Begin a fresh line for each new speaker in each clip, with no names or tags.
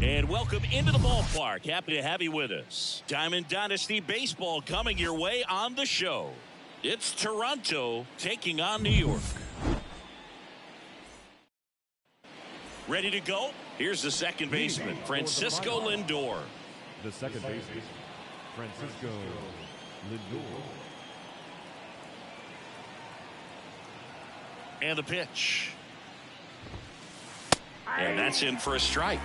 And welcome into the ballpark. Happy to have you with us. Diamond Dynasty Baseball coming your way on the show. It's Toronto taking on New York. Ready to go? Here's the second baseman, Francisco Lindor.
The second baseman, Francisco Lindor.
And the pitch. And that's in for a strike.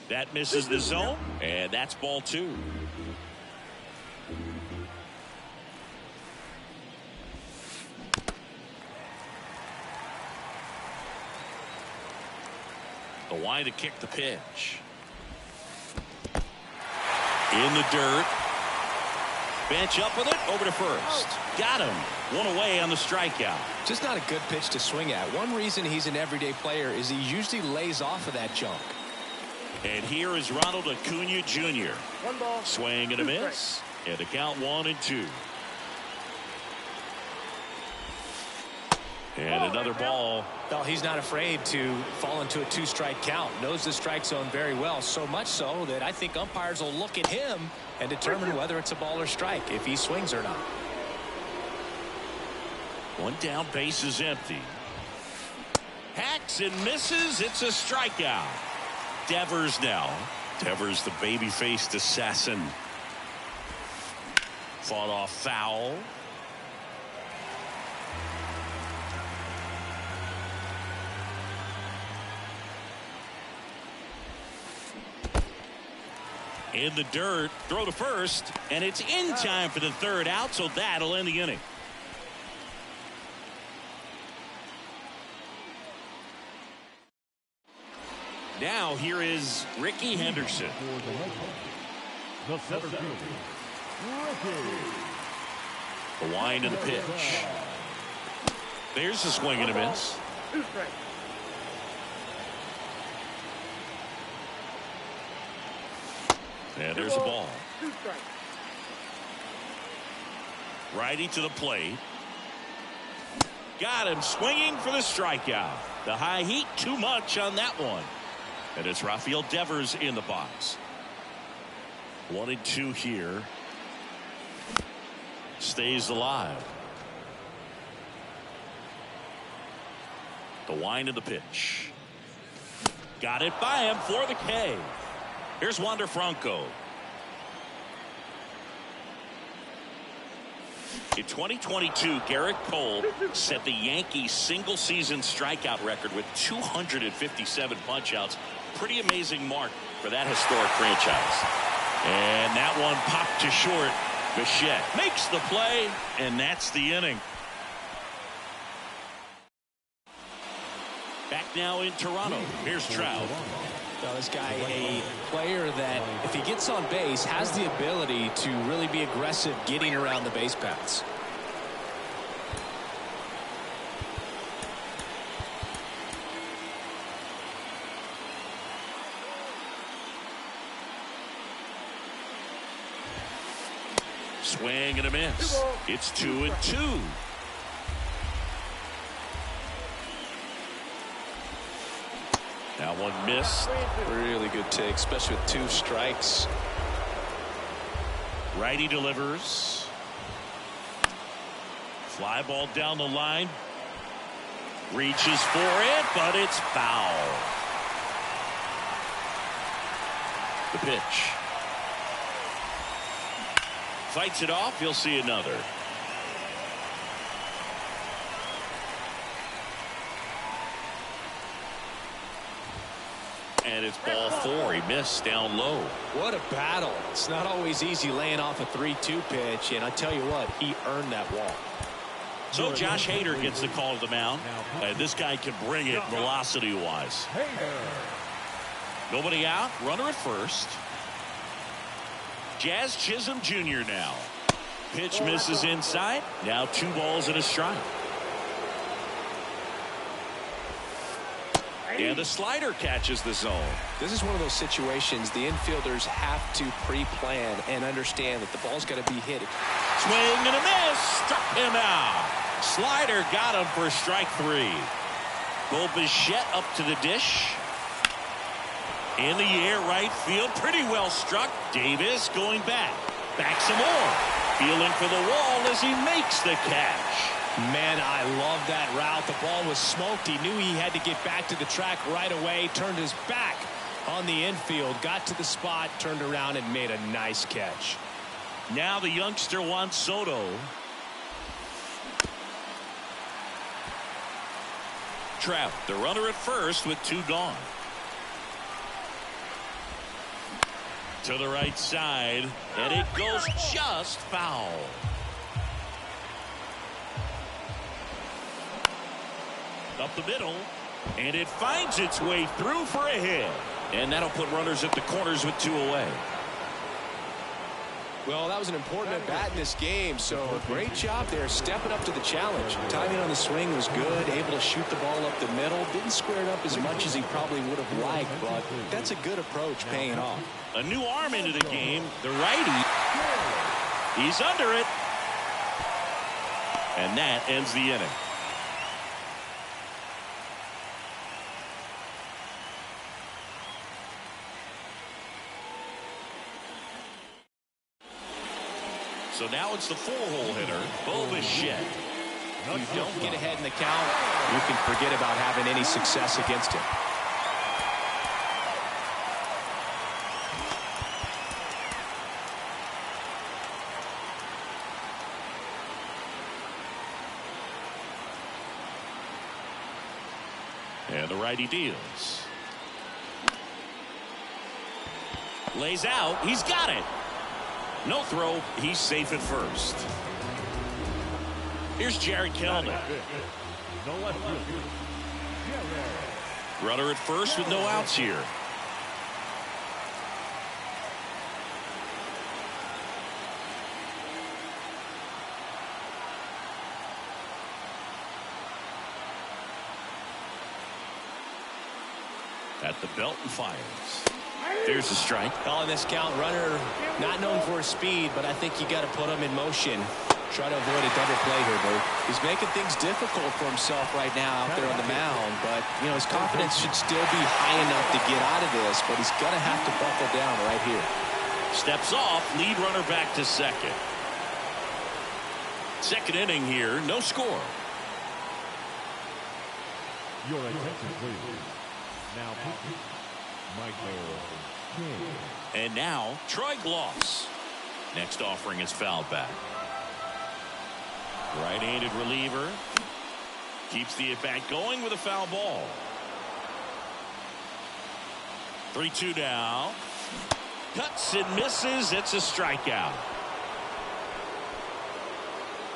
That misses the zone, and that's ball two. The line to kick the pitch. In the dirt. Bench up with it, over to first. Got him. One away on the strikeout.
Just not a good pitch to swing at. One reason he's an everyday player is he usually lays off of that junk.
And here is Ronald Acuna Jr. Swing and a miss. And the count 1-2. And another ball.
Well, he's not afraid to fall into a two-strike count. Knows the strike zone very well. So much so that I think umpires will look at him and determine whether it's a ball or strike, if he swings or not.
One down, base is empty. Hacks and misses. It's a strikeout. Devers now. Devers, the baby-faced assassin. Fought off foul. In the dirt, throw to first, and it's in time for the third out, so that'll end the inning. Now here is Ricky Henderson.
The center fielder, Ricky.
The wind and the pitch. There's the swing and a miss. And there's a ball. Righty to the plate. Got him swinging for the strikeout. The high heat, too much on that one. And it's Rafael Devers in the box. 1-2 here. Stays alive. The wind of the pitch. Got it by him for the K. Here's Wander Franco. In 2022, Garrett Cole set the Yankees single-season strikeout record with 257 punch-outs. Pretty amazing mark for that historic franchise. And that one popped to short. Bichette makes the play, and that's the inning. Back now in Toronto. Here's Trout.
Well, this guy, a player that, if he gets on base, has the ability to really be aggressive getting around the base paths.
Swing and a miss. It's 2-2. That one missed.
Really good take, especially with two strikes.
Righty delivers. Fly ball down the line. Reaches for it, but it's foul. The pitch. Fights it off. You'll see another. And it's ball four. He missed down low.
What a battle. It's not always easy laying off a 3-2 pitch, and I tell you what, he earned that walk.
So Josh Hader gets the call to the mound. And this guy can bring it velocity-wise. Nobody out. Runner at first. Jazz Chisholm Jr. now. Pitch misses inside. Now 2 balls and a strike. And the slider catches the zone.
This is one of those situations the infielders have to pre-plan and understand that the ball's got to be hit.
Swing and a miss. Struck him out. Slider got him for strike 3. Bo Bichette up to the dish. In the air, right field, pretty well struck. Davis going back. Back some more. Feeling for the wall as he makes the catch.
Man, I love that route. The ball was smoked. He knew he had to get back to the track right away. Turned his back on the infield. Got to the spot, turned around, and made a nice catch.
Now the youngster Juan Soto. Trout, the runner at first with 2 gone. To the right side, and it goes just foul. Up the middle, and it finds its way through for a hit. And that'll put runners at the corners with 2 away.
Well, that was an important at bat in this game, so great job there stepping up to the challenge. Timing on the swing was good, able to shoot the ball up the middle. Didn't square it up as much as he probably would have liked, but that's a good approach paying off.
A new arm into the game, the righty. He's under it. And that ends the inning. So now it's the 4-hole hitter, Bo Bichette.
If you don't get ahead in the count, you can forget about having any success against him.
And the righty deals. Lays out. He's got it. No throw. He's safe at first. Here's Jared Kelnick. Runner at first with no outs here. At the belt and fires. There's a strike.
Calling this count, runner not known for his speed, but I think you got to put him in motion. Try to avoid a double play here, Bert. He's making things difficult for himself right now out there on the mound, but you know his confidence should still be high enough to get out of this, but he's going to have to buckle down right here.
Steps off, lead runner back to second. Second inning here, no score.
Your attention, please. Now, Michael King.
And now, Troy Gloss. Next offering is fouled back. Right-handed reliever. Keeps the at-bat going with a foul ball. 3-2 now. Cuts and misses. It's a strikeout.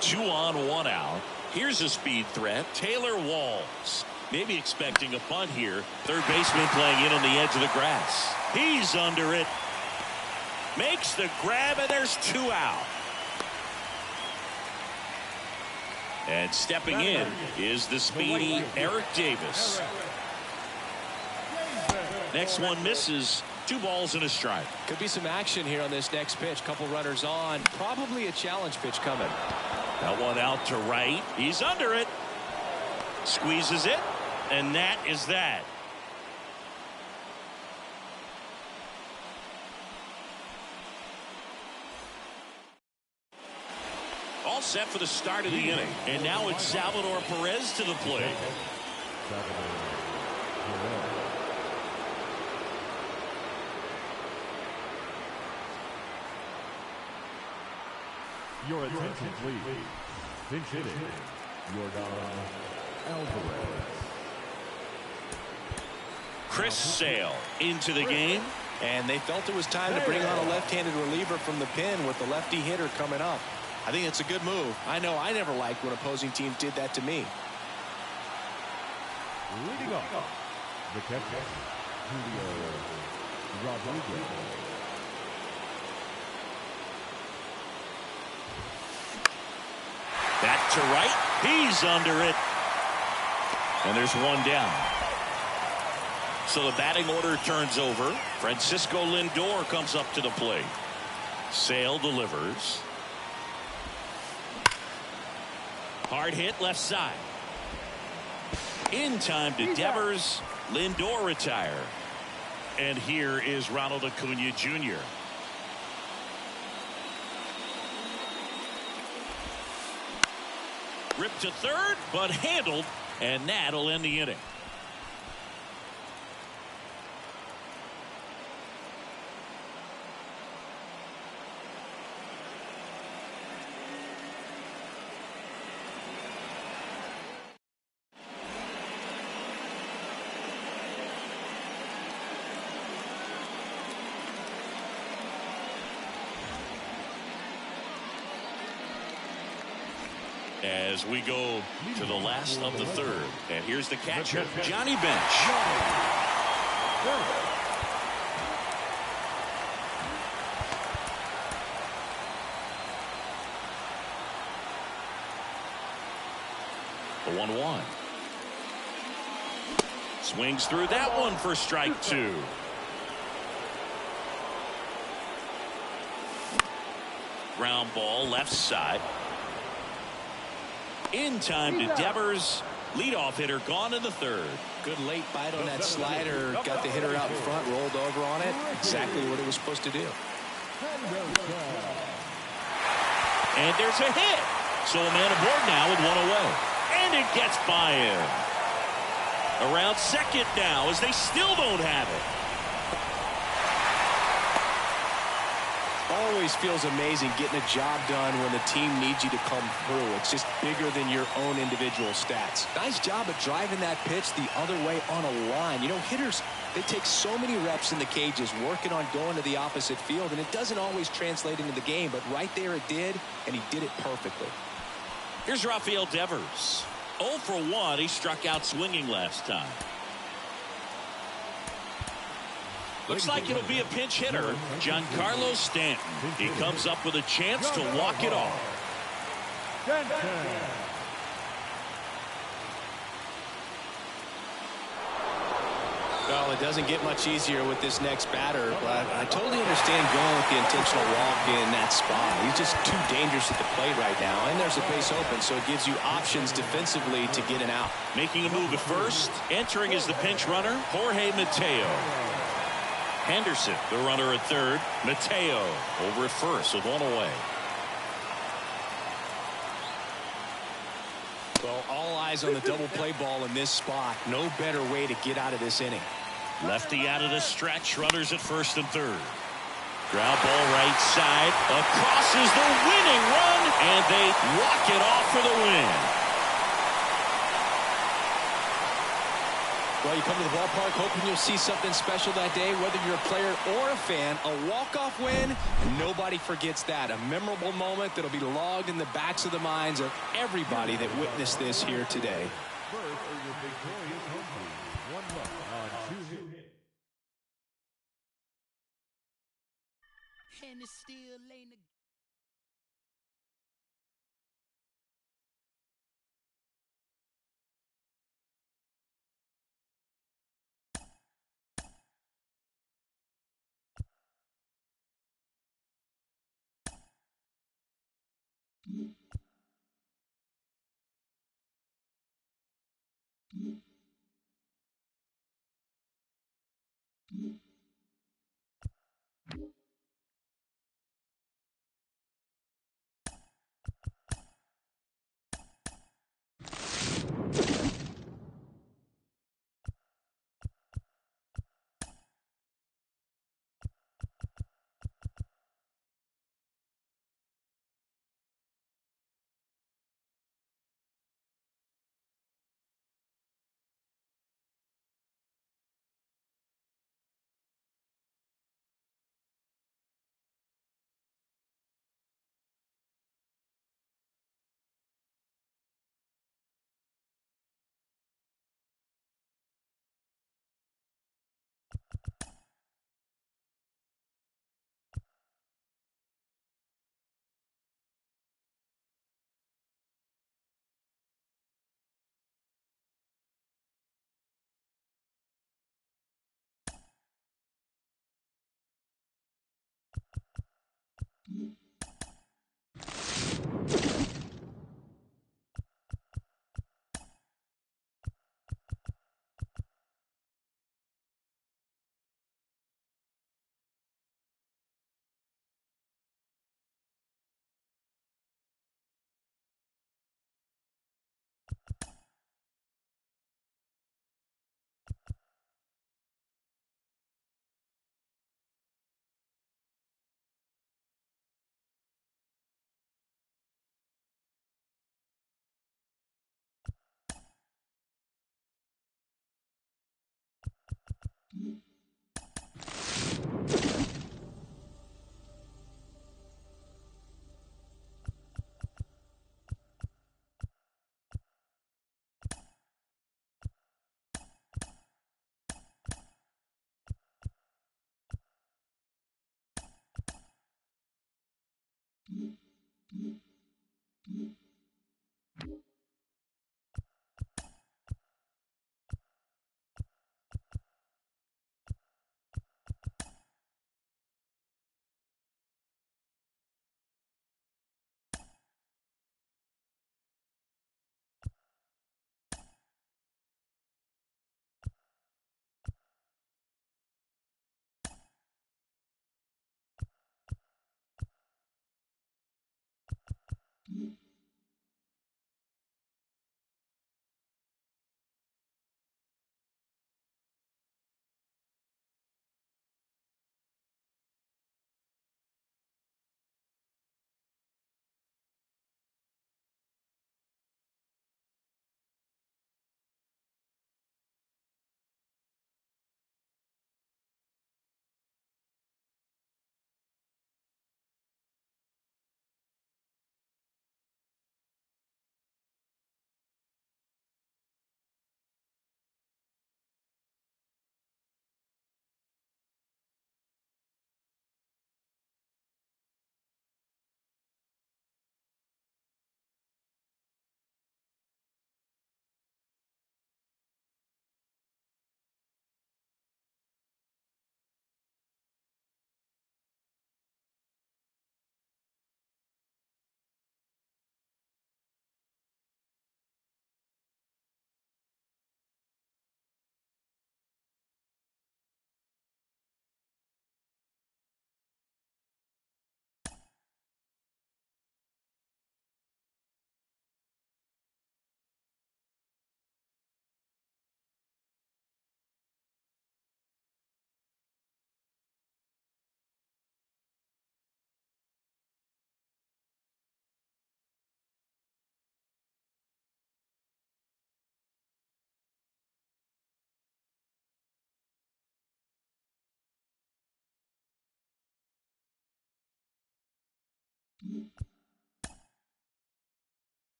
2 on, 1 out. Here's a speed threat. Taylor Walls. Maybe expecting a bunt here. Third baseman playing in on the edge of the grass. He's under it. Makes the grab, and there's 2 out. And stepping in is the speedy Eric Davis. Next one misses. 2 balls and a strike.
Could be some action here on this next pitch. Couple runners on. Probably a challenge pitch coming.
That one out to right. He's under it. Squeezes it. And that is that. All set for the start of the inning. And now it's Salvador Perez to the plate.
Your attention, please. Pinch hitting. Yordan Alvarez.
Chris Sale into the game.
And they felt it was time to bring on a left-handed reliever from the pen with the lefty hitter coming up. I think it's a good move. I know I never liked when opposing teams did that to me.
Leading off the catcher, Julio Rodriguez.
Back to right. He's under it. And there's 1 down. So the batting order turns over. Francisco Lindor comes up to the plate. Sale delivers. Hard hit left side. In time to Devers. Lindor retire. And here is Ronald Acuna Jr. Ripped to third, but handled, and that'll end the inning. As we go to the last of the third. And here's the catcher, Johnny Bench. The 1-1. Swings through that one for strike two. Ground ball left side. In time to Devers. Leadoff hitter gone in the third.
Good late bite on that slider. Got the hitter out in front, rolled over on it. Exactly what it was supposed to do.
And there's a hit. So a man aboard now with one away. And it gets by him. Around second now as they still don't have it.
Always feels amazing getting a job done when the team needs you to come through. It's just bigger than your own individual stats. Nice job of driving that pitch the other way on a line. You know, hitters, they take so many reps in the cages working on going to the opposite field, and it doesn't always translate into the game, but right there it did, and he did it perfectly.
Here's Rafael Devers. 0 for 1. He struck out swinging last time. Looks like it'll be a pinch hitter, Giancarlo Stanton. He comes up with a chance to walk it off.
Well, it doesn't get much easier with this next batter, but I totally understand going with the intentional walk in that spot. He's just too dangerous at the plate right now, and there's a base open, so it gives you options defensively to get an out.
Making a move at first, entering as the pinch runner, Jorge Mateo. Henderson, the runner at third. Mateo over at first with one away.
Well, all eyes on the double play ball in this spot. No better way to get out of this inning.
Lefty out of the stretch. Runners at first and third. Ground ball right side. Across is the winning run. And they walk it off for the win.
Well, you come to the ballpark hoping you'll see something special that day, whether you're a player or a fan. A walk-off win, nobody forgets that. A memorable moment that'll be logged in the backs of the minds of everybody that witnessed this here today.
First for your victorious home team. 1 run on 2 hits.
And it's still ain't a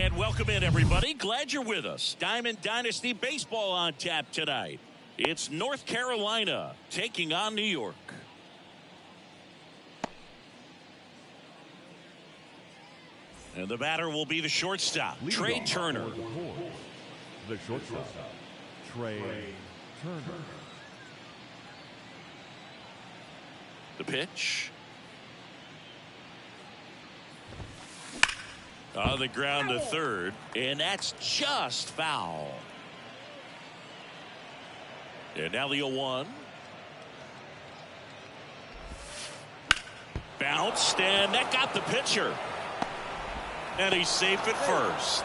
And welcome in, everybody. Glad you're with us. Diamond Dynasty Baseball on tap tonight. It's North Carolina taking on New York. And the batter will be the shortstop, Trey Turner.
The shortstop, Trey Turner.
The pitch. On the ground to third, and that's just foul. And now the 0-1. Bounced, and that got the pitcher. And he's safe at first.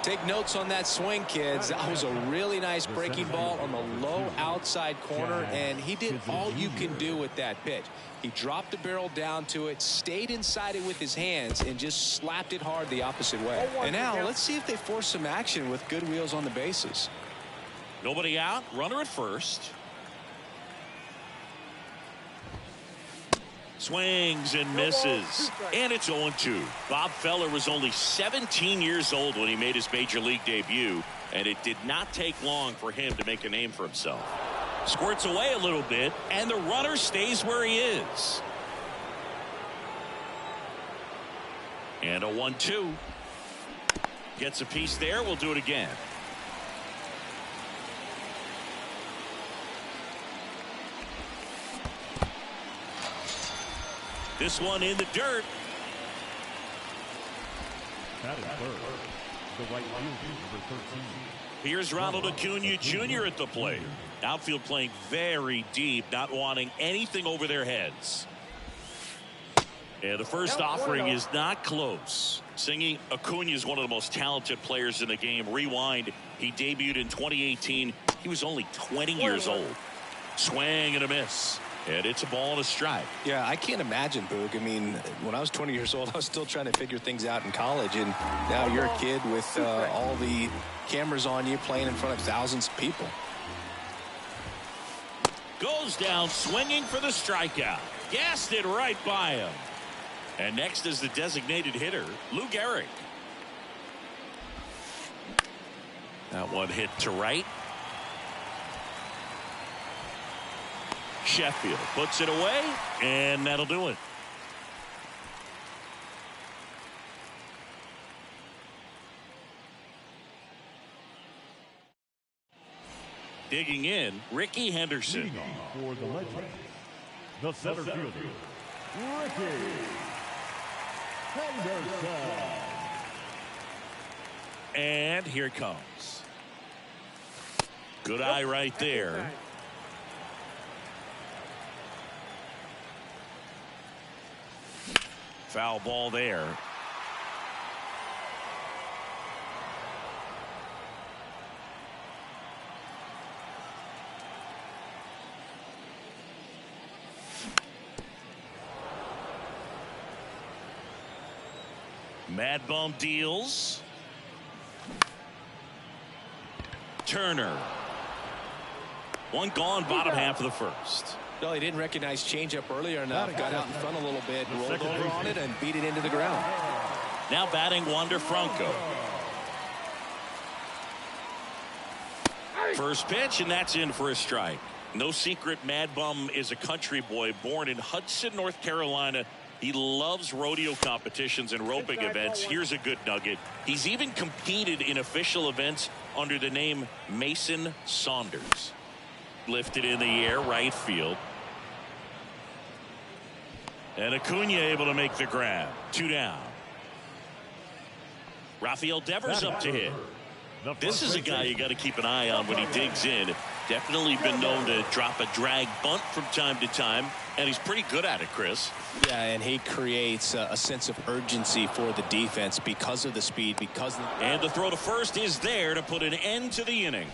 Take notes on that swing, kids. That was a really nice breaking ball on the low outside corner, and he did all you can do with that pitch. He dropped the barrel down to it, stayed inside it with his hands, and just slapped it hard the opposite way. And now let's see if they force some action with good wheels on the bases.
Nobody out, runner at first. Swings and misses, and it's 0-2. Bob Feller was only 17 years old when he made his major league debut, and it did not take long for him to make a name for himself. Squirts away a little bit, and the runner stays where he is. And a 1-2. Gets a piece there. We'll do it again. This one in the dirt.
That is third. The right fielder, number 13.
Here's Ronald Acuna Jr. at the plate. Outfield playing very deep, not wanting anything over their heads. And the first offering is not close. Singing Acuna is one of the most talented players in the game. Rewind, he debuted in 2018. He was only 20 years old. Swing and a miss. And it's a ball and a strike.
Yeah, I can't imagine, Boog. I mean, when I was 20 years old, I was still trying to figure things out in college. And now you're a kid with all the cameras on you, playing in front of thousands of people.
Goes down swinging for the strikeout. Gassed it right by him. And next is the designated hitter, Lou Gehrig. That one hit to right. Sheffield puts it away, and that'll do it. Digging in, Ricky Henderson.
Leading off for the legend, the center fielder, Ricky Henderson.
And here it comes. Good eye right there. Foul ball there. Mad Bum deals. Turner. One gone, bottom half of the first.
No, he didn't recognize changeup earlier enough. Got out in front a little bit, rolled over on it, and beat it into the ground.
Now batting Wander Franco. First pitch, and that's in for a strike. No secret, Mad Bum is a country boy born in Hudson, North Carolina. He loves rodeo competitions and roping events. Here's a good nugget. He's even competed in official events under the name Mason Saunders. Lifted in the air, right field. And Acuna able to make the grab. 2 down. Rafael Devers up to hit. This is a guy you got to keep an eye on when he digs in. Definitely been known to drop a drag bunt from time to time, and he's pretty good at it, Chris.
Yeah, and he creates a sense of urgency for the defense because of the speed, because of the...
And the throw to first is there to put an end to the inning.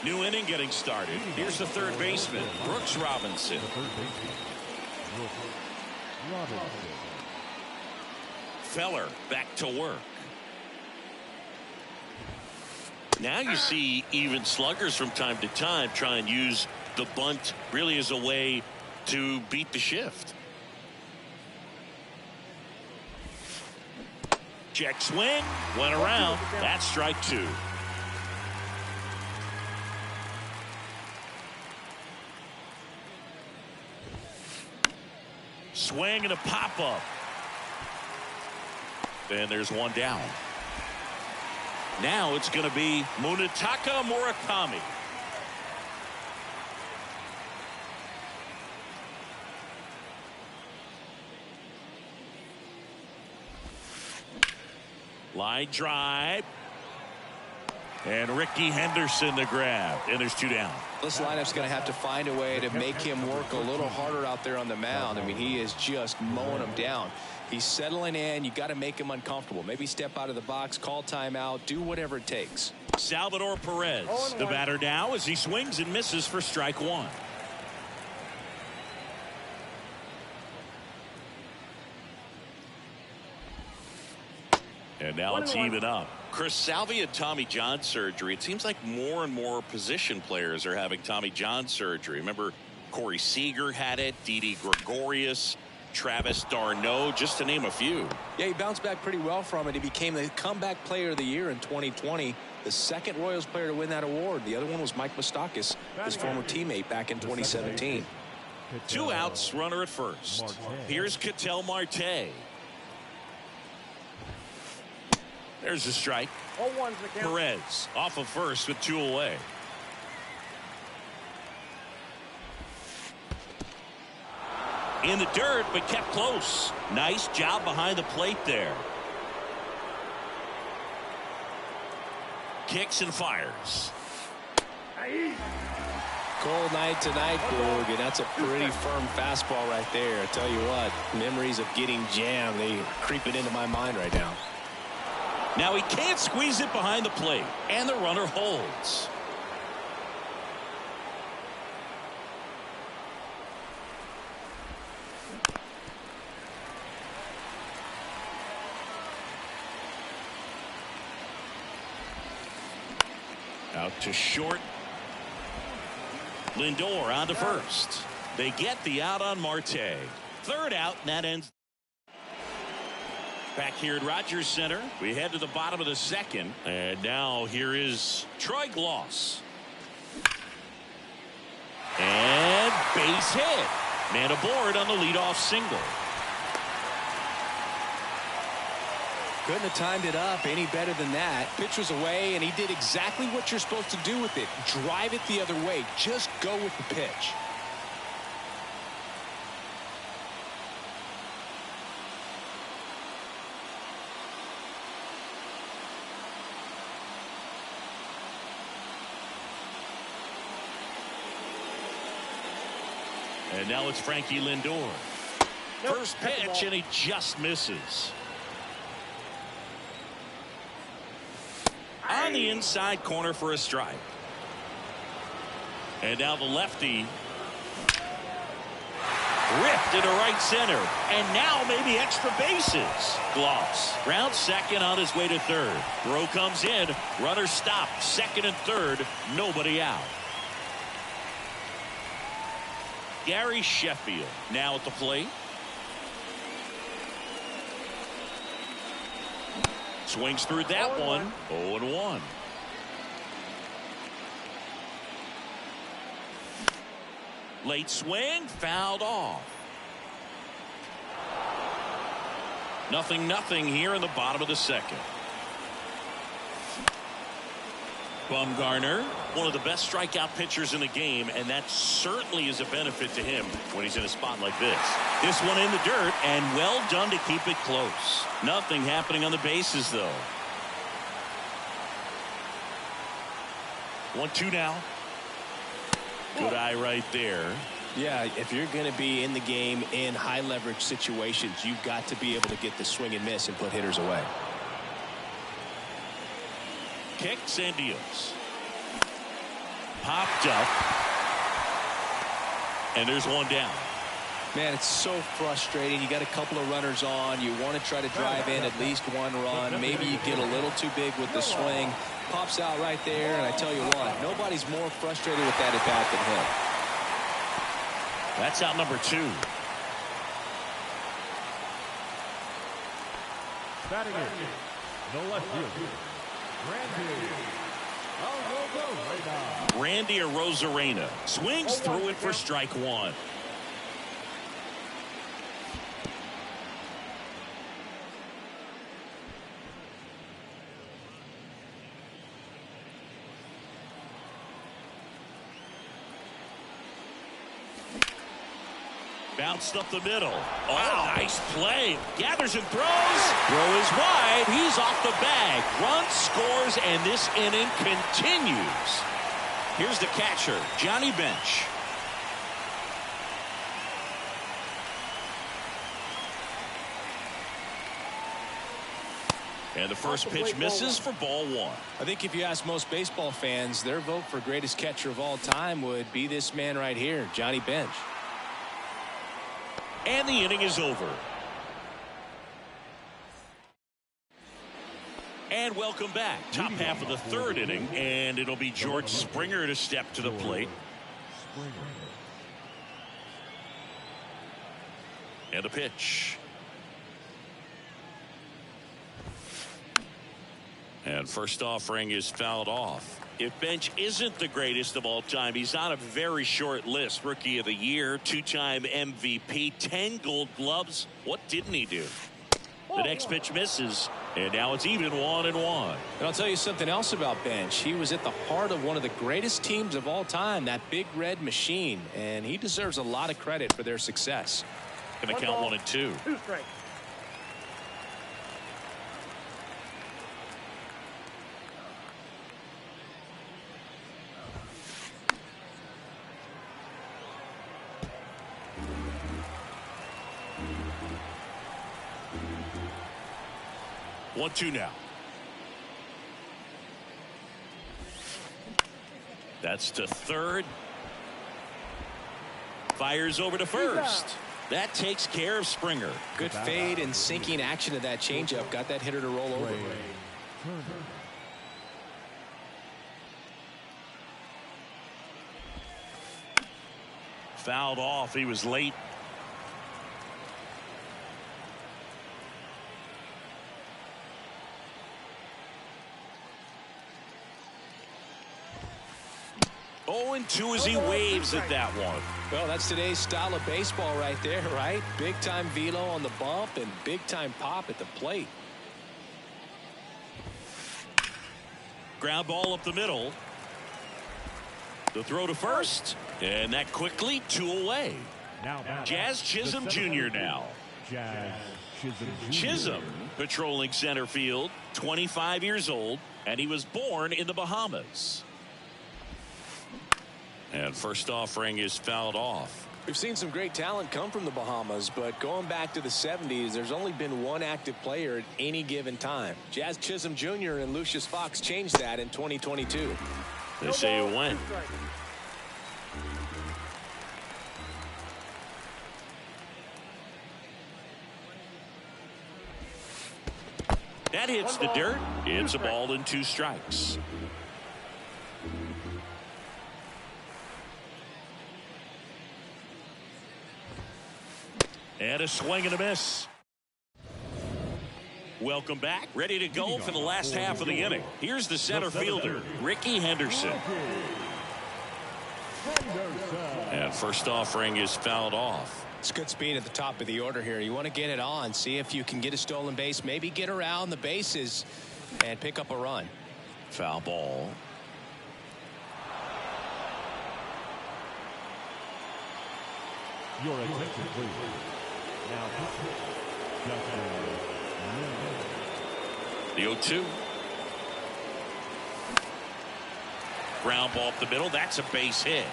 New inning getting started. Here's the third baseman, Brooks Robinson. Feller back to work. Now you see even sluggers from time to time try and use the bunt really as a way to beat the shift. Check swing. Went around. That's strike 2. Swing and a pop-up. And there's one down. Now it's going to be Munetaka Murakami. Line drive. And Ricky Henderson the grab. And there's 2 down.
This lineup's going to have to find a way to make him work a little harder out there on the mound. I mean, he is just mowing him down. He's settling in. You got to make him uncomfortable. Maybe step out of the box, call timeout, do whatever it takes.
Salvador Perez, the batter now, as he swings and misses for strike 1. And now it's even up. Chris, Salvi had Tommy John surgery. It seems like more and more position players are having Tommy John surgery. Remember, Corey Seager had it, Didi Gregorius, Travis d'Arnaud, just to name a few.
Yeah, he bounced back pretty well from it. He became the comeback player of the year in 2020. The second Royals player to win that award. The other one was Mike Moustakas, his former teammate back in 2017.
2 outs, runner at first. Here's Ketel Marte. There's a strike. Perez off of first with 2 away. In the dirt, but kept close. Nice job behind the plate there. Kicks and fires.
Cold night tonight, Boog, and that's a pretty firm fastball right there. I tell you what, memories of getting jammed, they creep it into my mind right now.
Now he can't squeeze it behind the plate, and the runner holds. Out to short. Lindor on to first. They get the out on Marte. 3rd out, and that ends. Back here at Rogers Center, we head to the bottom of the 2nd. And now here is Troy Gloss. And base hit. Man aboard on the leadoff single.
Couldn't have timed it up any better than that. Pitch was away, and he did exactly what you're supposed to do with it. Drive it the other way. Just go with the pitch.
And now it's Frankie Lindor. First pitch, and he just misses. On the inside corner for a strike. And now the lefty ripped into right center. And now maybe extra bases. Gloss round 2nd on his way to 3rd. Throw comes in. Runner stopped. 2nd and 3rd. Nobody out. Gary Sheffield now at the plate. Swings through that one. 0-1. Late swing, fouled off. 0-0 here in the bottom of the 2nd. Bumgarner, one of the best strikeout pitchers in the game, and that certainly is a benefit to him when he's in a spot like this. This one in the dirt, and well done to keep it close. Nothing happening on the bases, though. 1-2 now. Good eye right there.
Yeah, if you're going to be in the game in high leverage situations, you've got to be able to get the swing and miss and put hitters away.
Kicks and deals. Popped up. And there's one down.
Man, it's so frustrating. You got a couple of runners on. You want to try to drive in at least one run. Maybe you get a little too big with the swing. Pops out right there, and I tell you what, nobody's more frustrated with that at bat than him.
That's out number 2.
Batting in The left fielder,
Randy Arozarena swings through it for strike one. Bounced up the middle. Oh, nice play. Gathers and throws. Throw is wide. He's off the bag. Run scores, and this inning continues. Here's the catcher, Johnny Bench. And the first pitch misses for ball one.
I think if you ask most baseball fans, their vote for greatest catcher of all time would be this man right here, Johnny Bench.
And the inning is over. And welcome back. Top half of the third inning, and it'll be George Springer to step to the plate. And the pitch. And first offering is fouled off. If Bench isn't the greatest of all time, he's on a very short list. Rookie of the Year, two-time MVP, 10 Gold Gloves. What didn't he do? The next pitch misses, and now it's even 1-1.
And I'll tell you something else about Bench. He was at the heart of one of the greatest teams of all time, that Big Red Machine, and he deserves a lot of credit for their success.
Gonna count 1 and 2.
2 strikes.
One, two now. That's to third. Fires over to first. That takes care of Springer.
Good fade and sinking action of that changeup got that hitter to roll over.
Fouled off. He was late. Oh, and 2 as he waves at that one.
Well, that's today's style of baseball right there, right? Big time velo on the bump and big time pop at the plate.
Ground ball up the middle. The throw to first, and that quickly 2 away. Jazz Chisholm Jr. now. Chisholm patrolling center field, 25 years old, and he was born in the Bahamas. And first offering is fouled off.
We've seen some great talent come from the Bahamas, but going back to the 70s, there's only been one active player at any given time. Jazz Chisholm Jr. and Lucius Fox changed that in 2022.
They say it went. That hits the dirt. It's a ball and 2 strikes. And a swing and a miss. Welcome back. Ready to go for the last half of the inning. Here's the center fielder, Ricky Henderson. And first offering is fouled off.
It's good speed at the top of the order here. You want to get it on, see if you can get a stolen base, maybe get around the bases and pick up a run.
Foul ball.
Your attention, please. Now,
the 0-2. Ground ball up the middle. That's a base hit.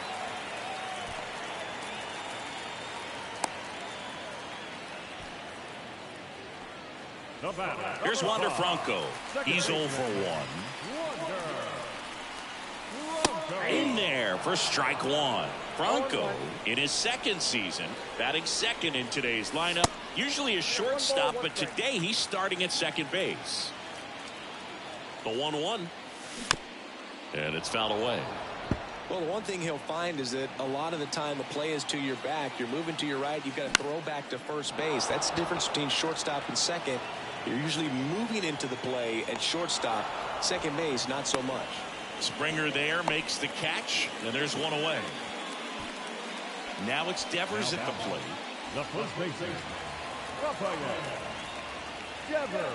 Here's Wander Franco. He's 0 for 1. In there for strike 1. Franco in his second season, batting second in today's lineup. Usually a shortstop, but today he's starting at second base. The 1-1. And it's fouled away.
Well, the one thing he'll find is that a lot of the time the play is to your back. You're moving to your right. You've got to throw back to first base. That's the difference between shortstop and second. You're usually moving into the play at shortstop. Second base, not so much.
Springer there makes the catch, and there's one away. Now it's Devers at the plate.
The first baseman, Rafael Devers.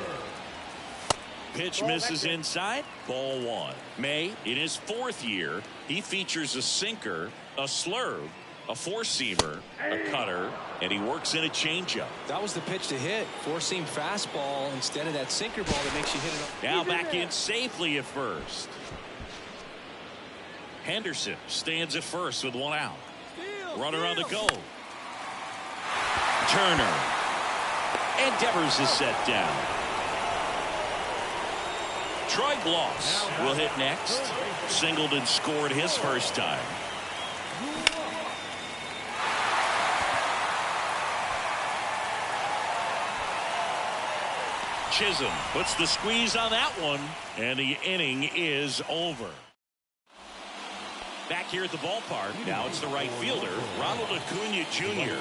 Pitch misses inside. Ball one. May, in his fourth year, he features a sinker, a slurve, a four-seamer, a cutter, and he works in a changeup.
That was the pitch to hit. Four-seam fastball instead of that sinker ball that makes you hit it.
Now back in safely at first. Henderson stands at first with one out. Runner on the go. Turner. And Devers is set down. Troy Gloss will hit next. Singleton scored his first time. Chisholm puts the squeeze on that one, and the inning is over. Back here at the ballpark, now it's the right fielder, Ronald Acuna Jr.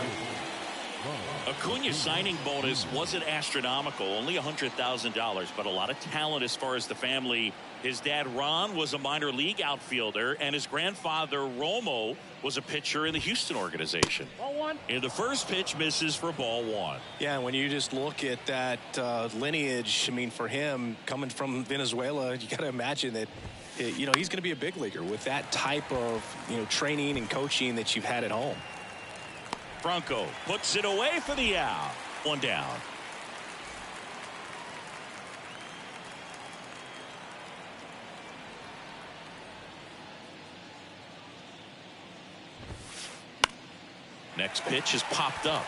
Acuna's signing bonus wasn't astronomical, only $100,000, but a lot of talent as far as the family. His dad, Ron, was a minor league outfielder, and his grandfather, Romo, was a pitcher in the Houston organization.
Ball one.
And the first pitch misses for ball one.
Yeah, when you just look at that lineage, I mean, for him, coming from Venezuela, you got to imagine that, you know, he's going to be a big leaguer with that type of, you know, training and coaching that you've had at home.
Franco puts it away for the out. One down. Next pitch is popped up.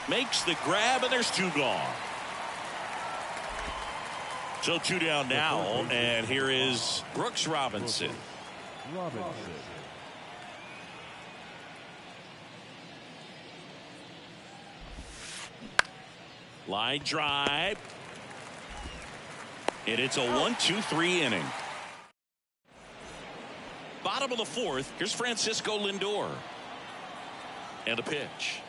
Makes the grab, and there's two gone. So two down now, and here is Brooks Robinson. Line drive. And it's a 1-2-3 inning. Bottom of the fourth. Here's Francisco Lindor. And the pitch.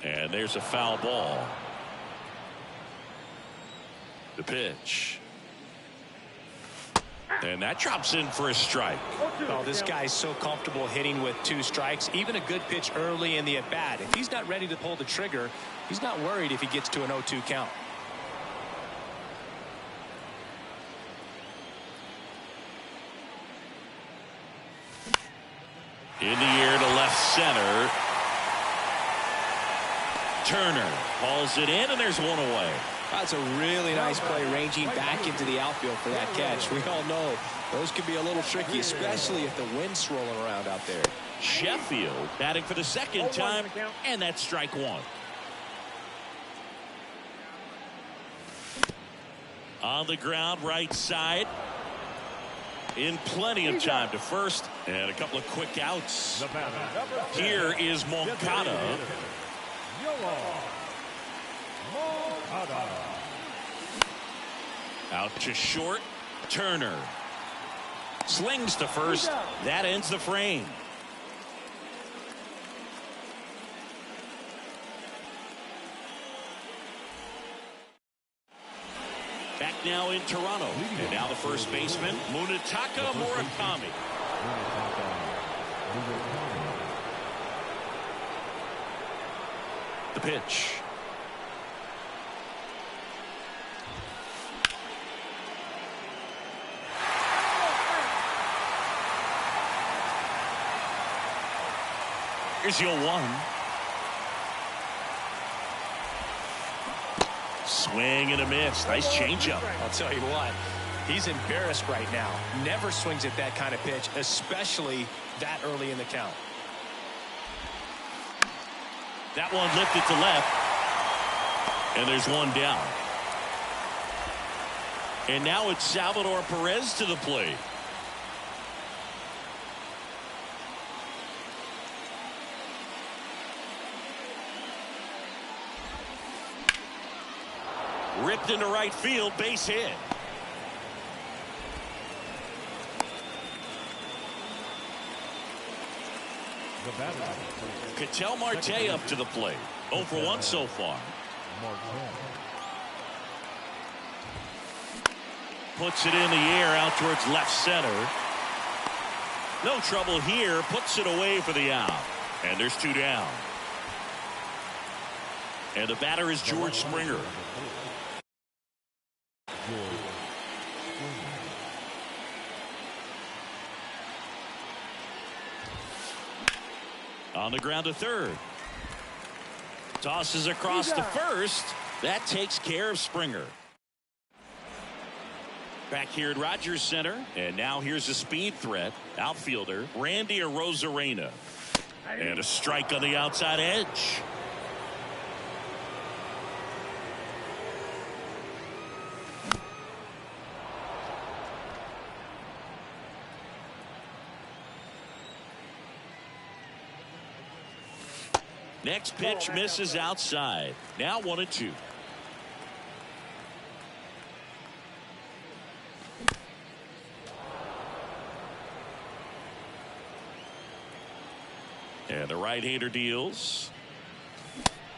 And there's a foul ball. The pitch. And that drops in for a strike.
Oh, this guy's so comfortable hitting with two strikes. Even a good pitch early in the at-bat. If he's not ready to pull the trigger, he's not worried if he gets to an 0-2 count.
In the air to left center. Turner hauls it in, and there's one away.
That's a really nice play, ranging back into the outfield for that catch. We all know those can be a little tricky, especially if the wind's swirling around out there.
Sheffield batting for the second time, and that's strike one. On the ground, right side. In plenty of time to first, and a couple of quick outs. Here is Moncada. Out to short. Turner slings to first. That ends the frame. Back now in Toronto. And now the first baseman, Munetaka Murakami. The pitch. Here's your one. Swing and a miss. Nice changeup.
I'll tell you what, he's embarrassed right now. Never swings at that kind of pitch, especially that early in the count.
That one lifted to left. And there's one down. And now it's Salvador Perez to the plate. Ripped into right field, base hit.
The batter.
Ketel Marte up to the plate. 0 for 1 so far.
Marte.
Puts it in the air out towards left center. No trouble here. Puts it away for the out. And there's 2 down. And the batter is George Springer. On the ground to third. Tosses across to first. That takes care of Springer. Back here at Rogers Center. And now here's a speed threat. Outfielder Randy Arozarena. And a strike on the outside edge. Next pitch misses outside. Now 1-2. And the right-hander deals.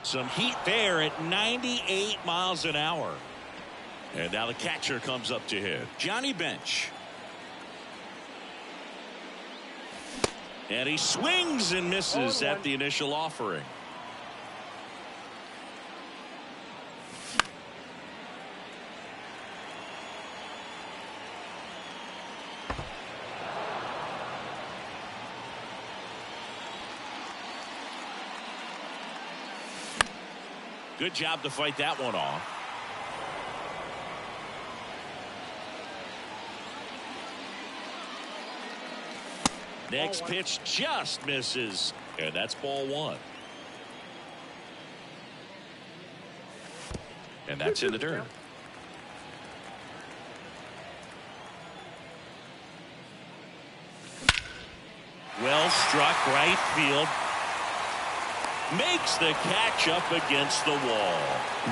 Some heat there at 98 miles an hour. And now the catcher comes up to hit. Johnny Bench. And he swings and misses at the initial offering. Good job to fight that one off. Next pitch just misses, and that's ball 1. And that's in the dirt. Well struck right field. Makes the catch up against the wall.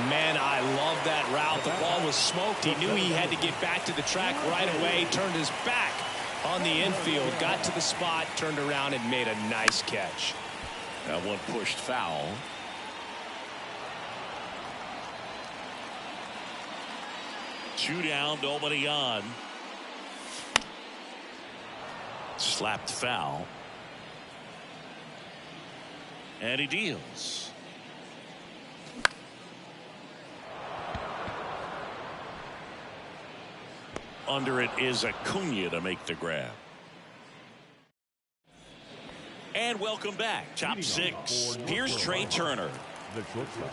Man, I love that route. The ball was smoked. He knew he had to get back to the track right away. Turned his back on the infield. Got to the spot. Turned around and made a nice catch.
That one pushed foul. Two down, nobody on. Slapped foul. And he deals. Under it is Acuna to make the grab. And welcome back. Top 6. Here's Trey Turner.
The shortstop.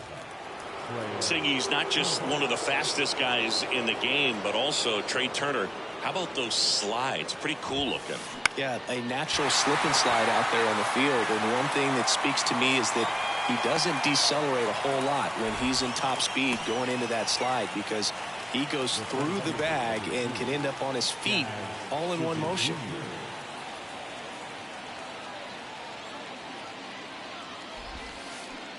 Saying he's not just one of the fastest guys in the game, but also Trey Turner. How about those slides? Pretty cool looking.
Yeah, a natural slip and slide out there on the field. And one thing that speaks to me is that he doesn't decelerate a whole lot when he's in top speed going into that slide, because he goes through the bag and can end up on his feet all in one motion.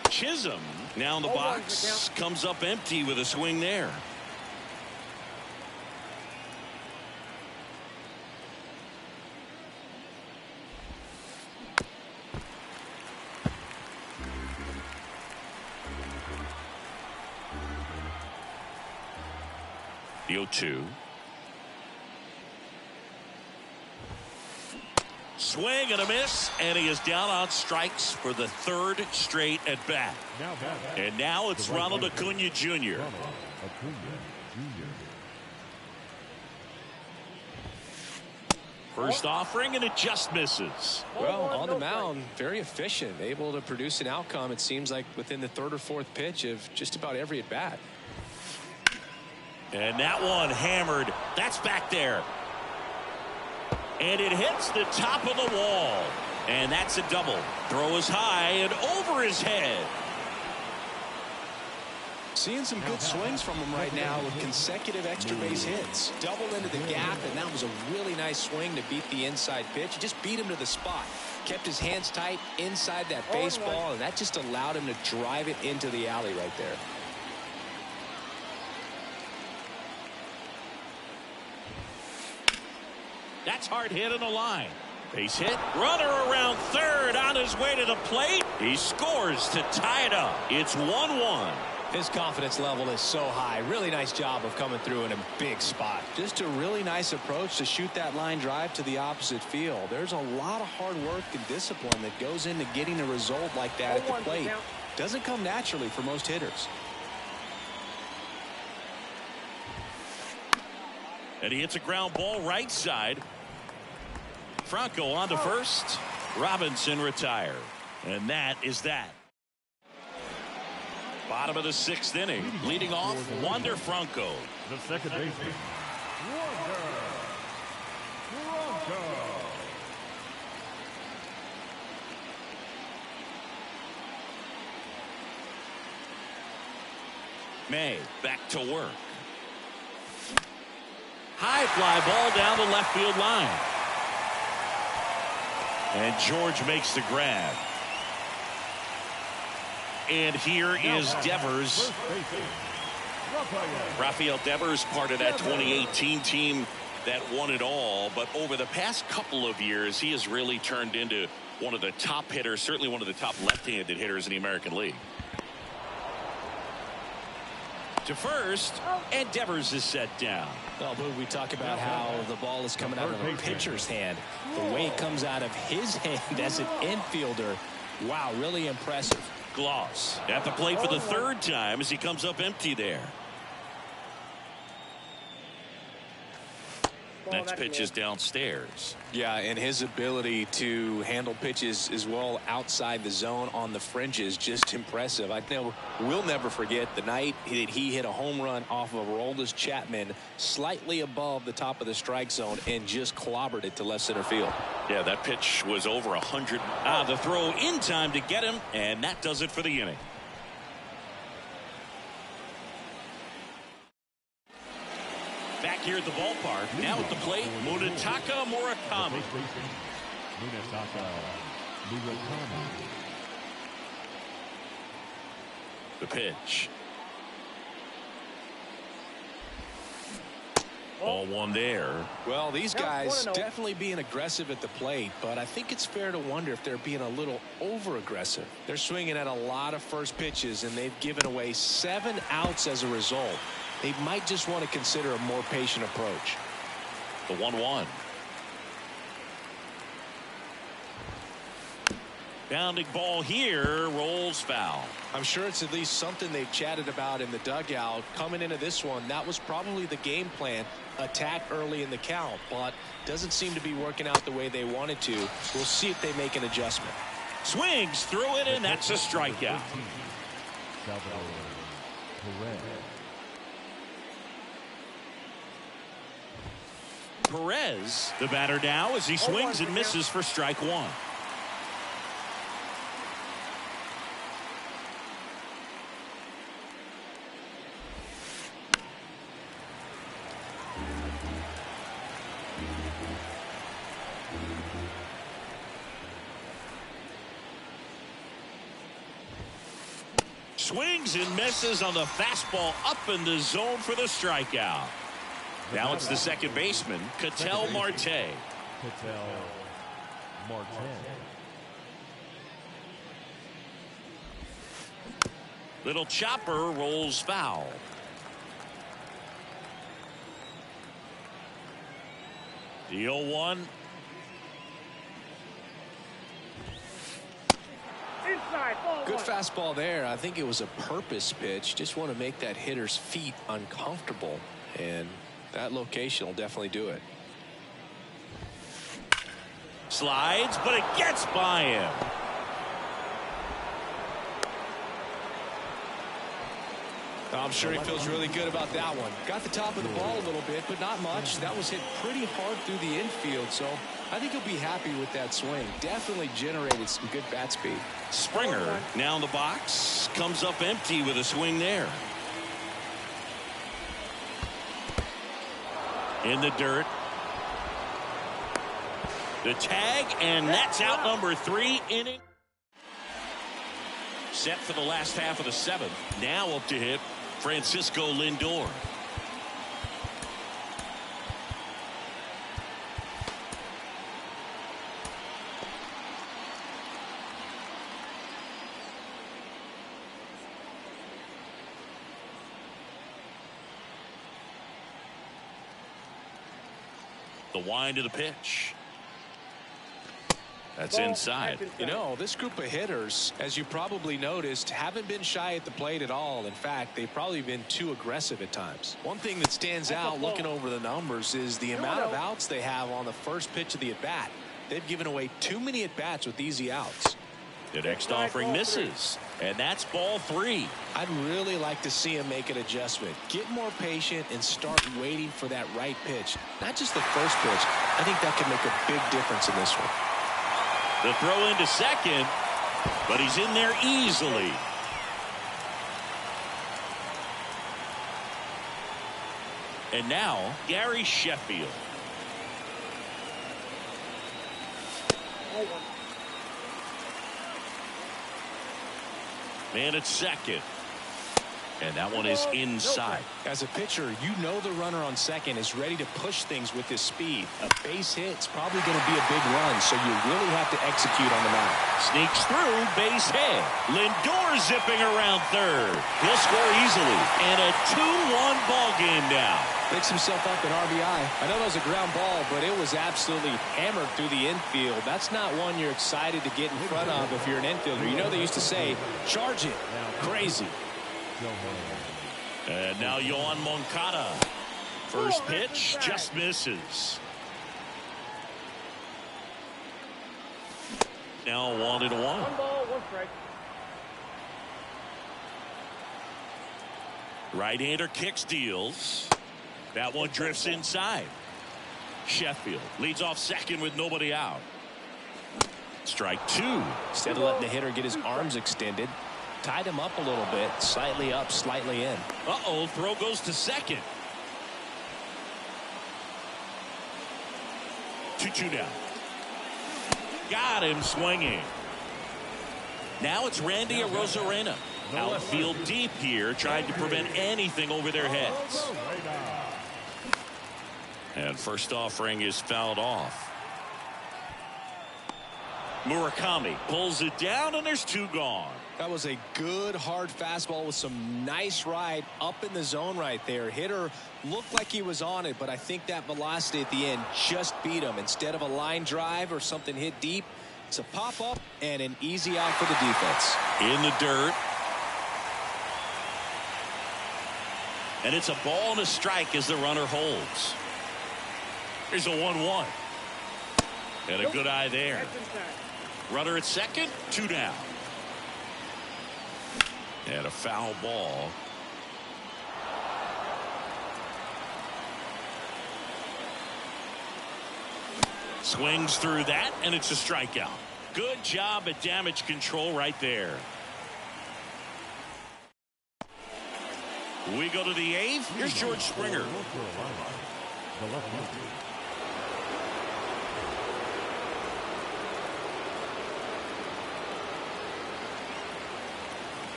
Chisholm now in the box, comes up empty with a swing there. The 0-2. Swing and a miss, and he is down on strikes for the 3rd straight at bat. And now it's Ronald Acuna Jr. First offering, and it just misses.
Well, on the mound, very efficient, able to produce an outcome, it seems like, within the 3rd or 4th pitch of just about every at bat.
And that one hammered. That's back there. And it hits the top of the wall. And that's a double. Throw is high and over his head.
Seeing some good swings from him right now with consecutive extra base hits. Doubled into the gap, and that was a really nice swing to beat the inside pitch. He just beat him to the spot. Kept his hands tight inside that baseball, and that just allowed him to drive it into the alley right there.
That's hard hit on the line. Base hit. Runner around third on his way to the plate. He scores to tie it up. It's 1-1.
His confidence level is so high. Really nice job of coming through in a big spot. Just a really nice approach to shoot that line drive to the opposite field. There's a lot of hard work and discipline that goes into getting a result like that at the plate. Doesn't come naturally for most hitters.
And he hits a ground ball right side. Franco on to first. Robinson retired. And that is that. Bottom of the 6th inning. Leading off, Wander Franco.
The second baseman, Wander Franco.
May back to work. High fly ball down the left field line. And George makes the grab. And here is Devers. Rafael Devers, part of that 2018 team that won it all. But over the past couple of years, he has really turned into one of the top hitters, certainly one of the top left-handed hitters in the American League. To first, and Devers is set down.
Well, we talk about how the ball is coming out of a pitcher's hand. The way it comes out of his hand as an infielder, wow, really impressive.
Gloss at the plate for the 3rd time as he comes up empty there. Next pitch is downstairs.
Yeah, and his ability to handle pitches as well outside the zone on the fringes, just impressive. I know we'll never forget the night that he hit a home run off of Aroldis Chapman slightly above the top of the strike zone and just clobbered it to left center field.
Yeah, that pitch was over 100. The throw in time to get him, and that does it for the inning. Back here at the ballpark, now at the plate, Munetaka Murakami. The pitch. Ball one there.
Well, these guys definitely being aggressive at the plate, but I think it's fair to wonder if they're being a little over aggressive. They're swinging at a lot of first pitches, and they've given away 7 outs as a result. They might just want to consider a more patient approach.
The 1-1. Bounding ball here, rolls foul.
I'm sure it's at least something they've chatted about in the dugout. Coming into this one, that was probably the game plan. Attack early in the count, but doesn't seem to be working out the way they wanted to. We'll see if they make an adjustment.
Swings through it, and that's a strikeout. Perez, the batter now, as he swings and misses for strike 1. Swings and misses on the fastball up in the zone for the strikeout. Now it's the second baseman, Ketel Marte. Little chopper rolls foul. The 0-1.
Good fastball there. I think it was a purpose pitch. Just want to make that hitter's feet uncomfortable, and that location will definitely do it.
Slides, but it gets by him.
I'm sure he feels really good about that one. Got the top of the ball a little bit, but not much. That was hit pretty hard through the infield, so I think he'll be happy with that swing. Definitely generated some good bat speed.
Springer now in the box, comes up empty with a swing there. In the dirt. The tag, and that's out number 3 inning. Set for the last half of the 7th. Now up to hit Francisco Lindor. The wind of the pitch. That's inside.
You know, this group of hitters, as you probably noticed, haven't been shy at the plate at all. In fact, they've probably been too aggressive at times. One thing that stands out looking over the numbers is the amount of outs they have on the first pitch of the at-bat. They've given away too many at-bats with easy outs.
The next offering misses, and that's ball 3.
I'd really like to see him make an adjustment. Get more patient and start waiting for that right pitch. Not just the first pitch. I think that could make a big difference in this one.
The throw into second, but he's in there easily. And now, Gary Sheffield. Man at second. And that one is inside.
As a pitcher, you know the runner on second is ready to push things with his speed. A base hit's probably going to be a big run, so you really have to execute on the mound.
Sneaks through, base hit. Lindor zipping around third. He'll score easily. And a 2-1 ball game now.
Picks himself up an RBI. I know that was a ground ball, but it was absolutely hammered through the infield. That's not one you're excited to get in front of if you're an infielder. You know they used to say, charge it. Crazy.
And now Yohan Moncada. First pitch just misses. Now 1-1.
1 ball, 1 strike.
Right-hander kicks, deals. That one drifts inside. Sheffield leads off second with nobody out. Strike 2.
Instead of letting the hitter get his arms extended, tied him up a little bit, slightly up, slightly in.
Uh-oh, throw goes to second. 2-2 now. Got him swinging. Now it's Randy Arozarena. Outfield deep here, trying to prevent anything over their heads. And first offering is fouled off. Murakami pulls it down, and there's 2 gone.
That was a good hard fastball with some nice ride up in the zone right there. Hitter looked like he was on it, but I think that velocity at the end just beat him. Instead of a line drive or something hit deep, it's a pop up and an easy out for the defense.
In the dirt. And it's a ball and a strike as the runner holds. Here's a 1-1. And a good eye there. Runner at second, 2 down. And a foul ball. Swings through that, and it's a strikeout. Good job at damage control right there. We go to the 8th. Here's George Springer.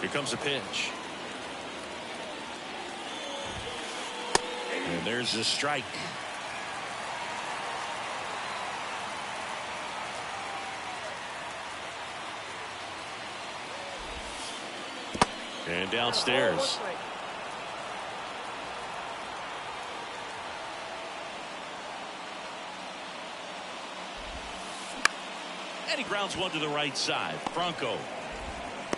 Here comes a pitch. And there's a strike. And downstairs. And he grounds one to the right side. Franco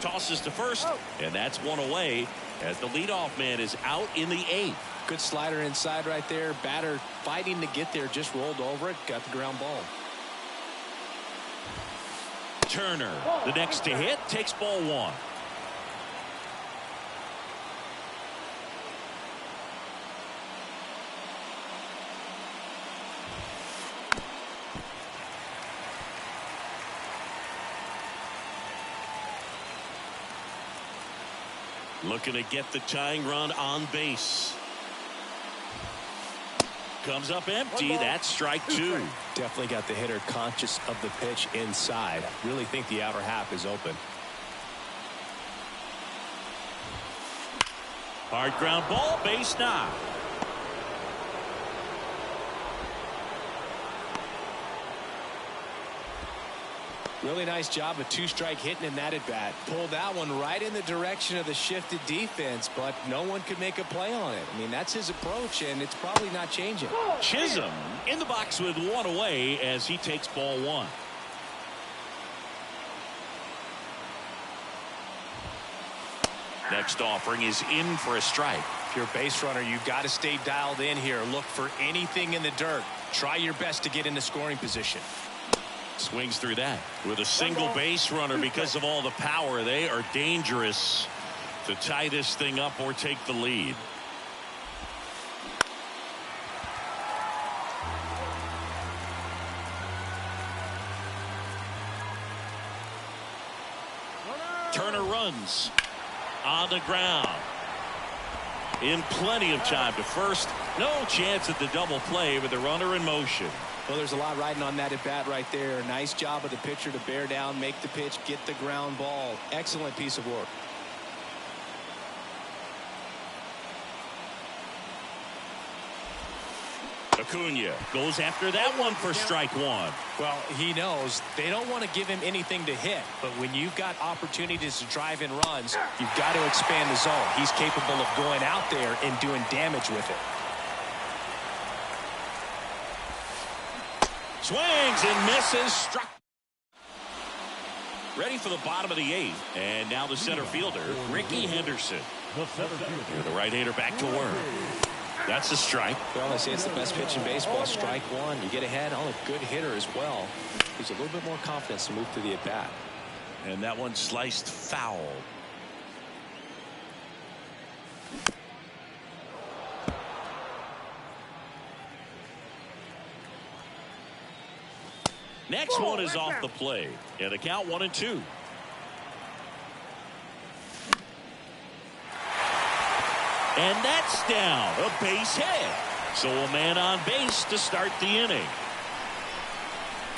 tosses to first, and that's one away as the leadoff man is out in the 8th.
Good slider inside right there. Batter fighting to get there, just rolled over it, got the ground ball.
Turner, the next to hit, takes ball 1. Looking to get the tying run on base. Comes up empty. That's strike 2.
Definitely got the hitter conscious of the pitch inside. Really think the outer half is open.
Hard ground ball, base knock.
Really nice job of two-strike hitting in that at-bat. Pulled that one right in the direction of the shifted defense, but no one could make a play on it. I mean, that's his approach, and it's probably not changing.
Chisholm in the box with one away as he takes ball one. Next offering is in for a strike.
If you're a base runner, you've got to stay dialed in here. Look for anything in the dirt. Try your best to get into scoring position.
Swings through that with a single base runner. Because of all the power, they are dangerous to tie this thing up or take the lead. Turner runs on the ground. In plenty of time to first. No chance at the double play with the runner in motion.
Well, there's a lot riding on that at bat right there. Nice job of the pitcher to bear down, make the pitch, get the ground ball. Excellent piece of work.
Acuna goes after that one for strike one.
Well, he knows they don't want to give him anything to hit, but when you've got opportunities to drive in runs, you've got to expand the zone. He's capable of going out there and doing damage with it.
Swings and misses. Struck. Ready for the bottom of the eighth. And now the center fielder, Ricky Henderson. The right-hander back to work. That's a strike.
Well, they say it's the best pitch in baseball. Strike one. You get ahead on a good hitter as well. Gives a little bit more confidence to move through the at-bat.
And that one sliced foul. Next one is off the plate. And the count 1-2. And that's down. A base hit. So a man on base to start the inning.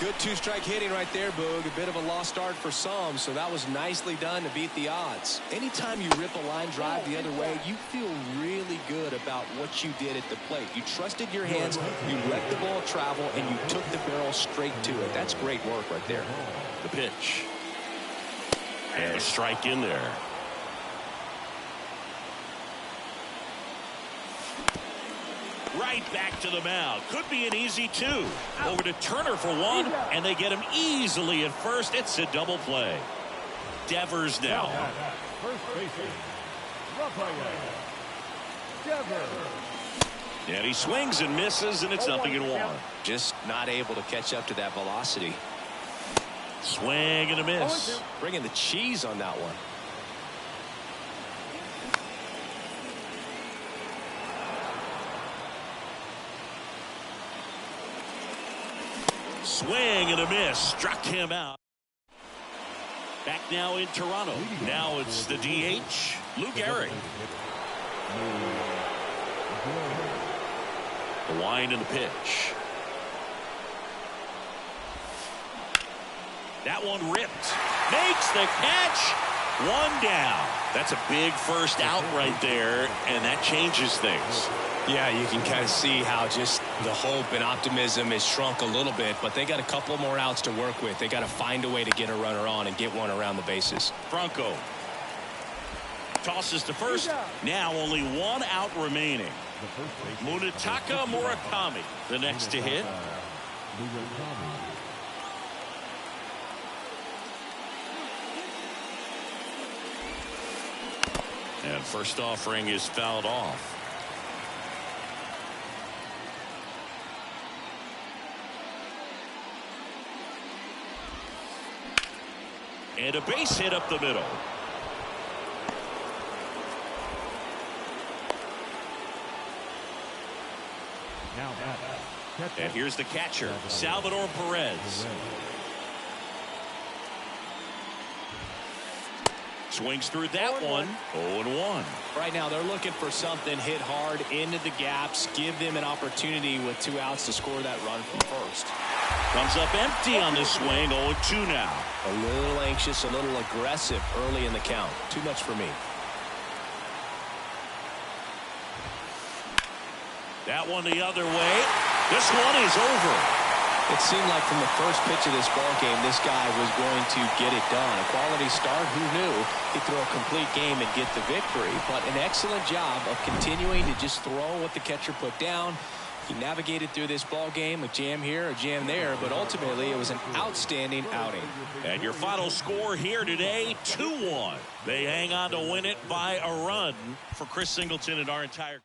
Good two-strike hitting right there, Boog. A bit of a lost start for some, so that was nicely done to beat the odds. Anytime you rip a line drive the other way, you feel really good about what you did at the plate. You trusted your hands, you let the ball travel, and you took the barrel straight to it. That's great work right there.
The pitch. And a strike in there. Right back to the mound. Could be an easy two. Over to Turner for one, and they get him easily at first. It's a double play. Devers now.
First baseman, Rafael Devers.
And he swings and misses, and it's 0-1.
Just not able to catch up to that velocity.
Swing and a miss.
Bringing the cheese on that one.
Swing and a miss. Struck him out. Back now in Toronto. Now it's the DH, Lou Gehrig. The wind and the pitch. That one ripped. Makes the catch. One down. That's a big first out right there, and that changes things.
Yeah, you can kind of see how just the hope and optimism is shrunk a little bit, but they got a couple more outs to work with. They got to find a way to get a runner on and get one around the bases.
Franco tosses to first. Now only one out remaining. Munetaka Murakami, the next to hit. And first offering is fouled off. And a base hit up the middle. And here's the catcher, Salvador Perez. Swings through that one. 0-1.
Right now they're looking for something hit hard into the gaps, give them an opportunity with 2 outs to score that run from first.
Comes up empty on this swing. 0-2 now.
A little anxious, a little aggressive early in the count. Too much for me.
That one the other way. This one is over.
It seemed like from the first pitch of this ball game, this guy was going to get it done. A quality start, who knew? He'd throw a complete game and get the victory. But an excellent job of continuing to just throw what the catcher put down. He navigated through this ball game, a jam here, a jam there, but ultimately it was an outstanding outing.
And your final score here today, 2-1. They hang on to win it by a run for Chris Singleton and our entire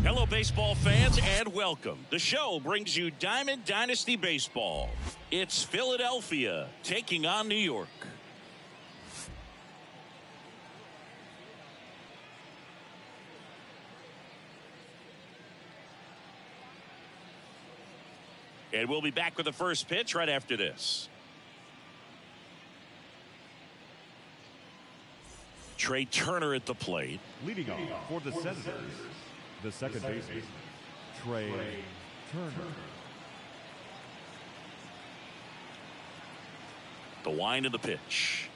Hello, baseball fans, and welcome. The show brings you Diamond Dynasty Baseball. It's Philadelphia taking on New York. And we'll be back with the first pitch right after this. Trey Turner at the plate.
Leading off for the Senators, the second baseman, Trey Turner.
The wind of the pitch.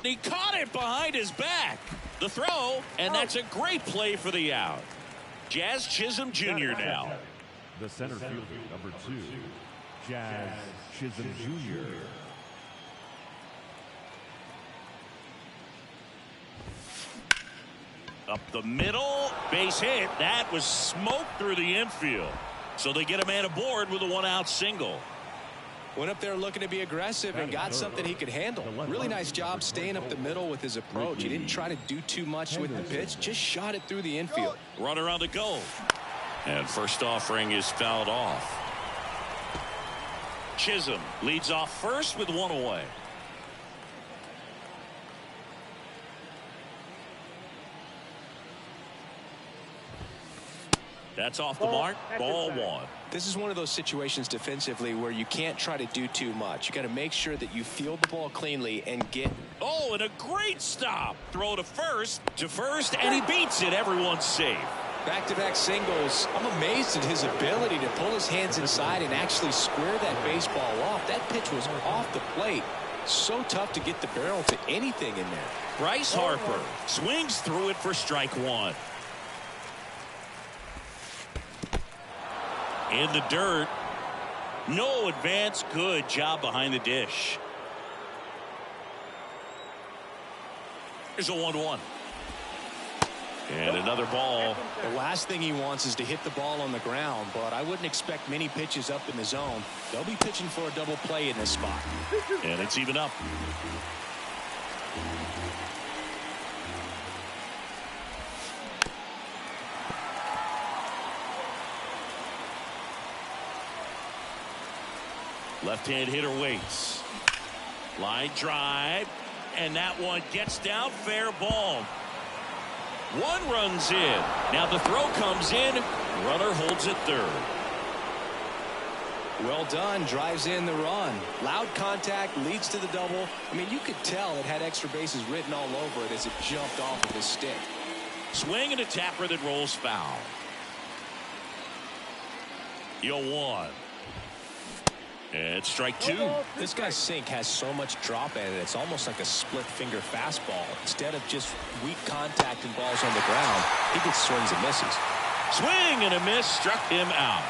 He caught it behind his back. The throw, and that's a great play for the out. Jazz Chisholm Jr. now.
The center fielder, number 2, Jazz Chisholm Jr.
Up the middle, base hit. That was smoked through the infield. So they get a man aboard with a one-out single.
Went up there looking to be aggressive and got something he could handle. Really nice job staying up the middle with his approach. He didn't try to do too much with the pitch, just shot it through the infield.
Runner on the go. And first offering is fouled off. Chisholm leads off first with one away. That's off the mark. Ball one.
This is one of those situations defensively where you can't try to do too much. You got to make sure that you field the ball cleanly and get.
Oh, and a great stop. Throw to first, and he beats it. Everyone's safe.
Back-to-back singles. I'm amazed at his ability to pull his hands inside and actually square that baseball off. That pitch was off the plate. So tough to get the barrel to anything in there.
Bryce Harper swings through it for strike one. In the dirt. No advance. Good job behind the dish. Here's a 1-1. And another ball.
The last thing he wants is to hit the ball on the ground, but I wouldn't expect many pitches up in the zone. They'll be pitching for a double play in this spot.
And it's even up. Left-hand hitter waits. Line drive. And that one gets down. Fair ball. One runs in. Now the throw comes in. Runner holds it third.
Well done. Drives in the run. Loud contact leads to the double. I mean, you could tell it had extra bases written all over it as it jumped off of his stick.
Swing and a tapper that rolls foul. 0-1. And strike two.
This guy's sink has so much drop in it. It's almost like a split finger fastball. Instead of just weak contact and balls on the ground, he gets swings and misses.
Swing and a miss, struck him out.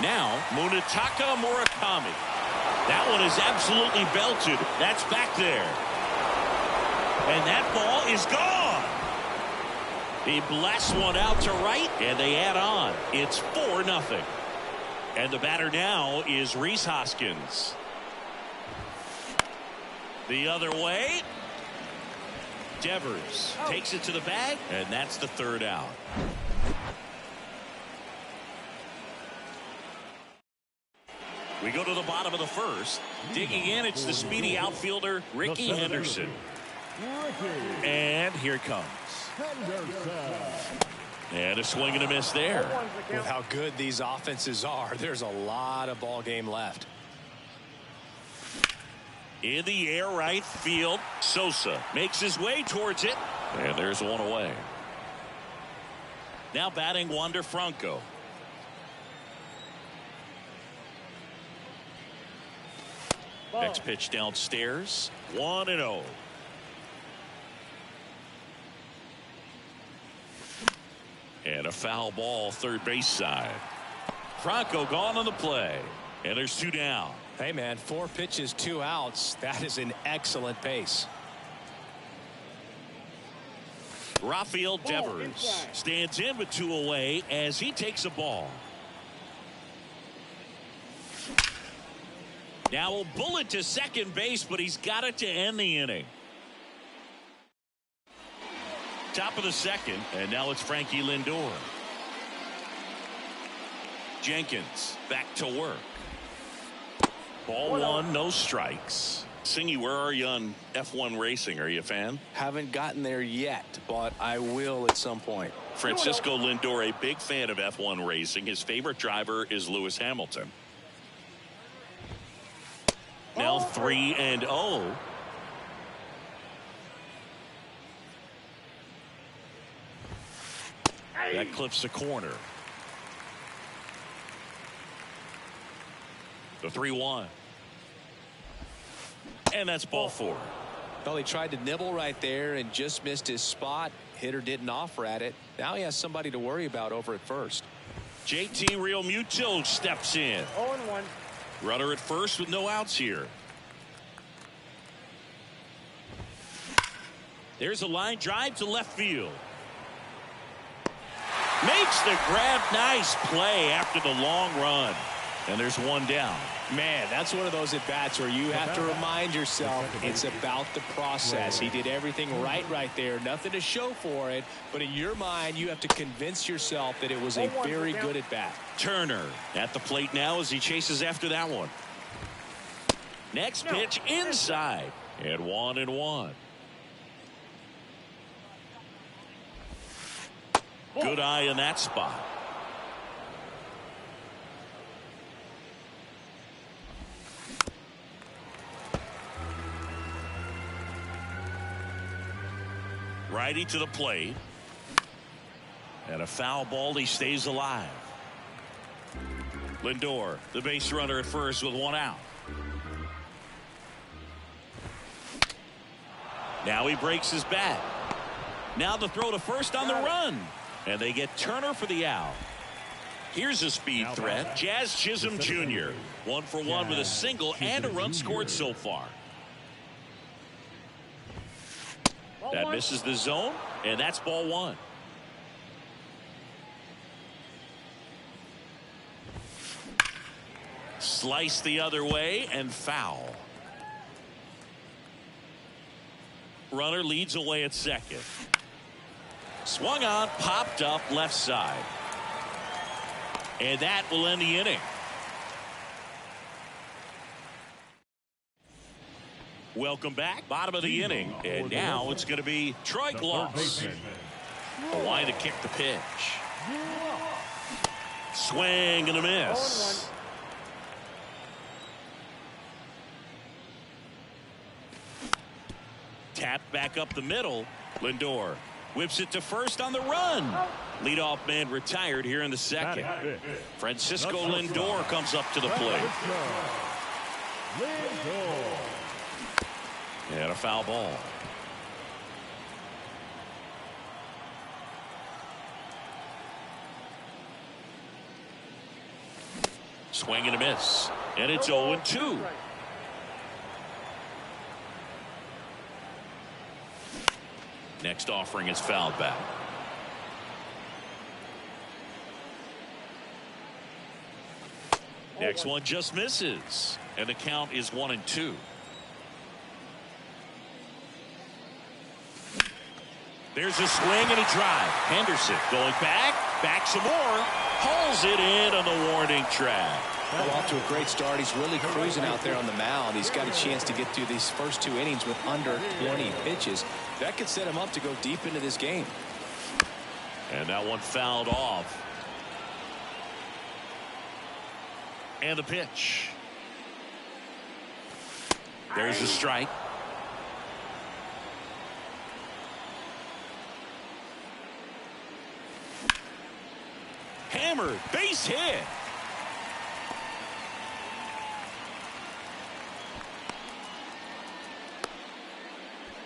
Now Munetaka Murakami. That one is absolutely belted. That's back there. And that ball is gone. He blasts one out to right, and they add on. It's 4-0. And the batter now is Rhys Hoskins. The other way. Devers takes it to the bag, and that's the third out. We go to the bottom of the first. Digging in, it's the speedy outfielder, Ricky Henderson. And here it comes. And a swing and a miss there.
With how good these offenses are, there's a lot of ball game left.
In the air right field, Sosa makes his way towards it. And there's one away. Now batting Wander Franco. Next pitch downstairs. 1-0. And a foul ball third base side. Franco gone on the play. And there's two down.
Hey, man, 4 pitches, 2 outs. That is an excellent pace.
Rafael Devers stands in with 2 away as he takes a ball. Now a bullet to second base, but he's got it to end the inning. Top of the second, and now it's Frankie Lindor. Jenkins back to work. Ball 1, no strikes. Singy, where are you on F1 racing? Are you a fan?
Haven't gotten there yet, but I will at some point.
Francisco Lindor, a big fan of F1 racing. His favorite driver is Lewis Hamilton. Now 3-0. That clips the corner. The 3-1. And that's ball 4.
Well, he tried to nibble right there and just missed his spot. Hitter didn't offer at it. Now he has somebody to worry about over at first.
JT Realmuto steps in.
0-1.
Runner at first with no outs here. There's a line drive to left field. Makes the grab. Nice play after the long run. And there's one down.
Man, that's one of those at-bats where you have to remind yourself it's about the process. He did everything right there. Nothing to show for it. But in your mind, you have to convince yourself that it was a very good at-bat.
Turner at the plate now as he chases after that one. Next pitch inside. And 1-1. Good eye in that spot. Righty to the plate. And a foul ball. He stays alive. Lindor, the base runner at first with 1 out. Now he breaks his bat. Now the throw to first on the run. And they get Turner for the out. Here's a speed threat. Jazz Chisholm Jr. 1 for 1 with a single and a run scored so far. That misses the zone, and that's ball 1. Slice the other way and foul. Runner leads away at second. Swung on, popped up left side. And that will end the inning. Welcome back. Bottom of the inning. And now it's going to be Troy Glaus. Hawaii to kick the pitch. Swing and a miss. Tap back up the middle. Lindor Whips it to first on the run. Leadoff man retired here in the second. Francisco Lindor comes up to the plate. And a foul ball. Swing and a miss. And it's 0-2. Next offering is fouled back. Next one just misses. And the count is 1-2. There's a swing and a drive. Henderson going back some more. Hauls it in on the warning track.
Well, off to a great start. He's really cruising out there on the mound. He's got a chance to get through these first 2 innings with under 20 pitches. That could set him up to go deep into this game.
And that one fouled off. And the pitch. There's a strike. Hammered, base hit.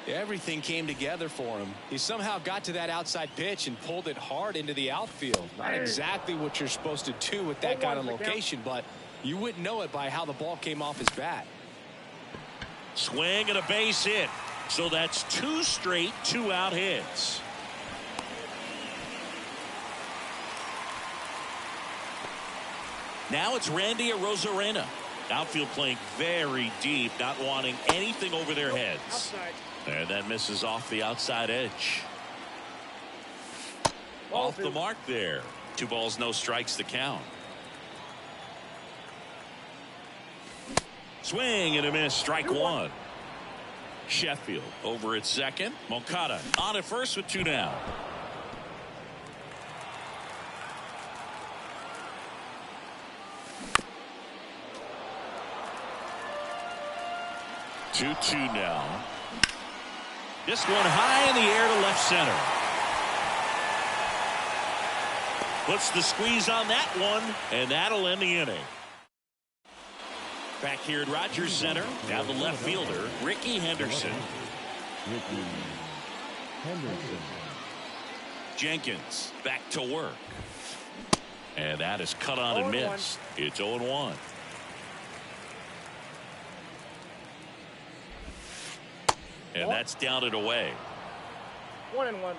Everything came together for him. He somehow got to that outside pitch and pulled it hard into the outfield. Not exactly what you're supposed to do with that kind of location, but you wouldn't know it by how the ball came off his bat.
Swing and a base hit. So that's 2 straight 2-out hits. Now it's Randy Arozarena. Outfield playing very deep, not wanting anything over their heads. And that misses off the outside edge. Off the mark there. 2 balls, no strikes to count. Swing and a miss, strike 1. Sheffield over at second. Moncada on at first with 2 down. Two now. This one high in the air to left center. Puts the squeeze on that one, and that'll end the inning. Back here at Rogers Center, down the left fielder, Ricky Henderson. Jenkins back to work. And that is cut on and missed. It's 0-1. And that's down and away.
1-1.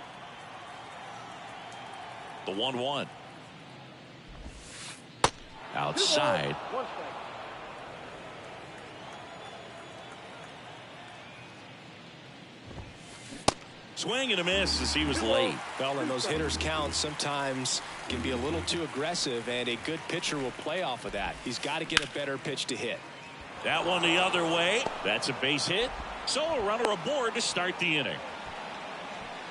The 1-1. Outside. Swing and a miss as he was late.
Well, and those hitters' counts sometimes can be a little too aggressive, and a good pitcher will play off of that. He's got to get a better pitch to hit.
That one the other way. That's a base hit. So a runner aboard to start the inning.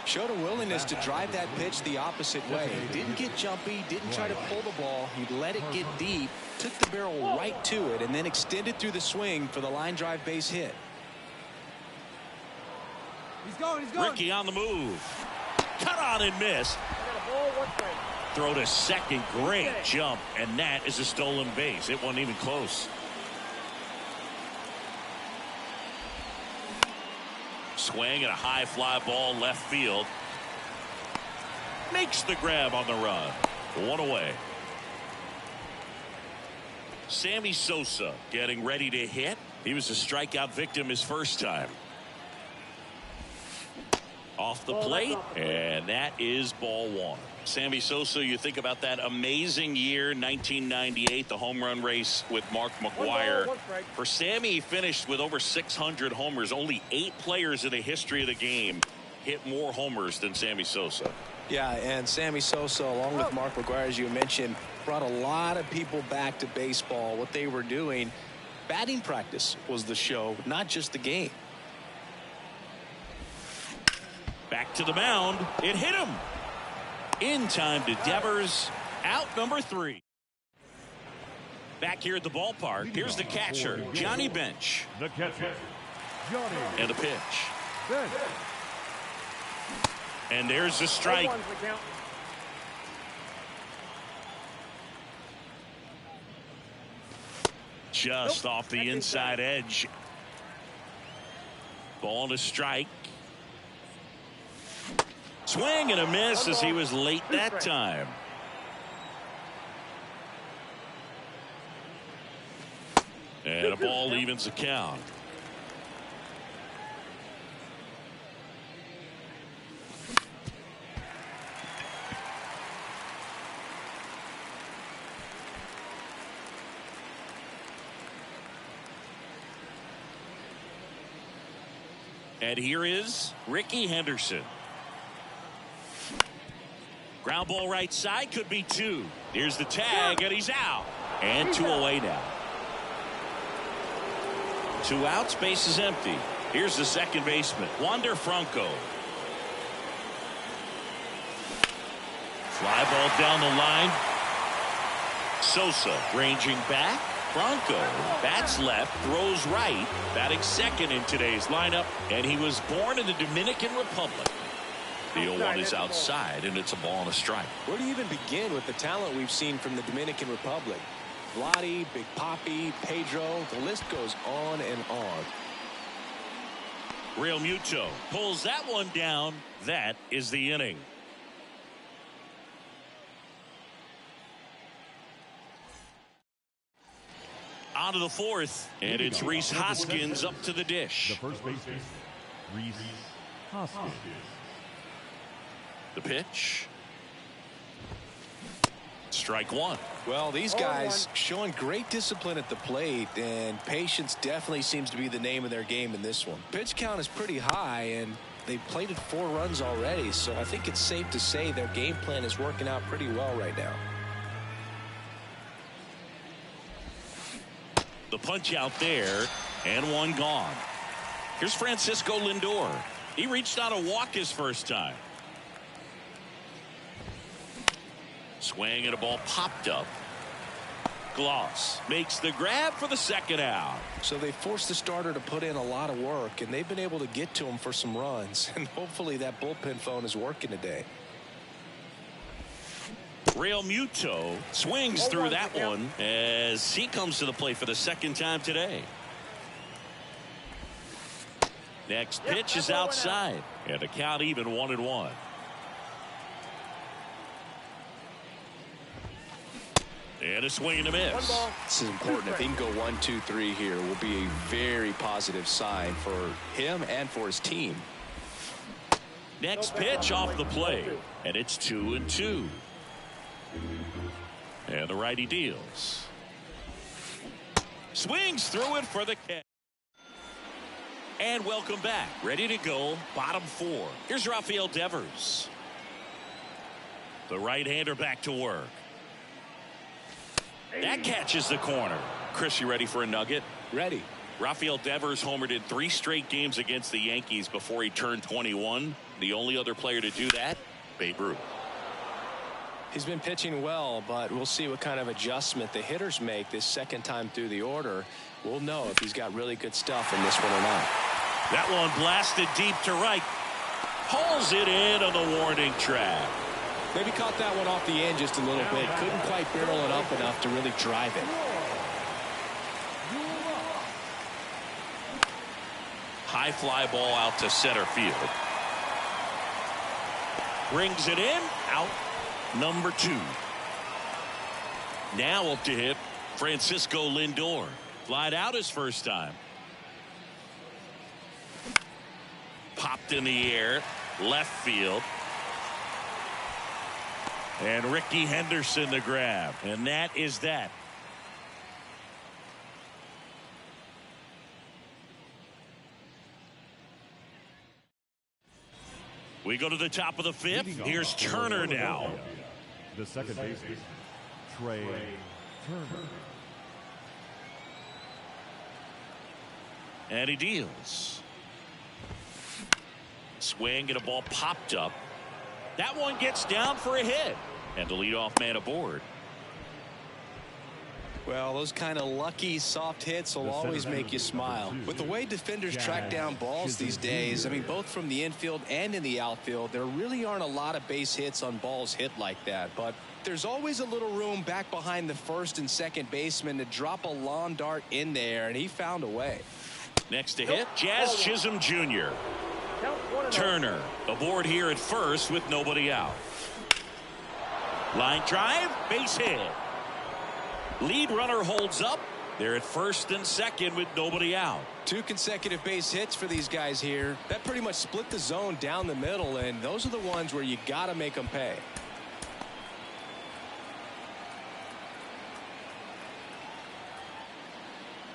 Showed a willingness to drive that pitch the opposite way. Didn't get jumpy, didn't try to pull the ball. He let it get deep, took the barrel right to it, and then extended through the swing for the line drive base hit.
He's going.
Ricky on the move. Cut on and miss. Throw to second. Great jump. And that is a stolen base. It wasn't even close. Swing and a high fly ball left field. Makes the grab on the run. 1 away. Sammy Sosa getting ready to hit. He was a strikeout victim his first time. Off the plate, and that is ball 1. Sammy Sosa, you think about that amazing year, 1998, the home run race with Mark McGwire. For Sammy, he finished with over 600 homers. Only 8 players in the history of the game hit more homers than Sammy Sosa.
Yeah, and Sammy Sosa, along with Mark McGwire, as you mentioned, brought a lot of people back to baseball. What they were doing, batting practice was the show, not just the game.
Back to the mound. It hit him. In time to Devers. Out number 3. Back here at the ballpark. Here's the catcher, Johnny Bench.
The catcher, Johnny.
And the pitch.
Bench.
And there's the strike. Just off the inside edge. Ball to strike. Swing and a miss as he was late that time. And a ball evens the count. And here is Ricky Henderson. Ground ball right side, could be two. Here's the tag, and he's out. And 2 away now. 2 outs, base is empty. Here's the second baseman, Wander Franco. Fly ball down the line. Sosa ranging back. Franco bats left, throws right, batting second in today's lineup, and he was born in the Dominican Republic. The 0-1 is outside, and it's a ball and a strike.
Where do you even begin with the talent we've seen from the Dominican Republic? Vladdy, Big Papi, Pedro, the list goes on and on.
Real Muto pulls that one down. That is the inning. On to the fourth, and it's Rhys Hoskins up to the dish.
The first baseman, Rhys Hoskins.
The pitch. Strike one.
Well, these guys showing great discipline at the plate, and patience definitely seems to be the name of their game in this one. Pitch count is pretty high, and they've plated 4 runs already, so I think it's safe to say their game plan is working out pretty well right now.
The punch out there, and one gone. Here's Francisco Lindor. He reached out a walk his first time. Swing and a ball popped up. Gloss makes the grab for the second out.
So they forced the starter to put in a lot of work, and they've been able to get to him for some runs. And hopefully that bullpen phone is working today.
Real Muto swings through that one as he comes to the plate for the second time today. Next pitch is outside, and the count even 1-1. And a swing and a miss.
This is important. If he can go 1, 2, 3 here, will be a very positive sign for him and for his team.
Next pitch off the plate, and it's 2-2. And the righty deals. Swings through it for the catch. And welcome back. Ready to go. Bottom 4. Here's Rafael Devers. The right-hander back to work. That catches the corner. Chris, you ready for a nugget?
Ready.
Rafael Devers homered in 3 straight games against the Yankees before he turned 21. The only other player to do that, Babe Ruth.
He's been pitching well, but we'll see what kind of adjustment the hitters make this second time through the order. We'll know if he's got really good stuff in this one or not.
That one blasted deep to right. Pulls it in on the warning track.
Maybe caught that one off the end just a little bit. Couldn't quite barrel it up enough to really drive it.
High fly ball out to center field. Brings it in. Out. Number 2. Now up to hit Francisco Lindor. Flied out his first time. Popped in the air. Left field. And Ricky Henderson the grab. And that is that. We go to the top of the 5th. Here's Turner now.
The second baseman, Trey Turner.
And he deals. Swing and a ball popped up. That one gets down for a hit. And the leadoff man aboard.
Well, those kind of lucky soft hits will always make you smile. With the way defenders track down balls these days, I mean, both from the infield and in the outfield, there really aren't a lot of base hits on balls hit like that. But there's always a little room back behind the first and second baseman to drop a lawn dart in there, and he found a way.
Next to hit, Jazz Chisholm Jr. Turner aboard here at first with nobody out. Line drive, base hit. Lead runner holds up. They're at first and second with nobody out.
2 consecutive base hits for these guys here. That pretty much split the zone down the middle, and those are the ones where you got to make them pay.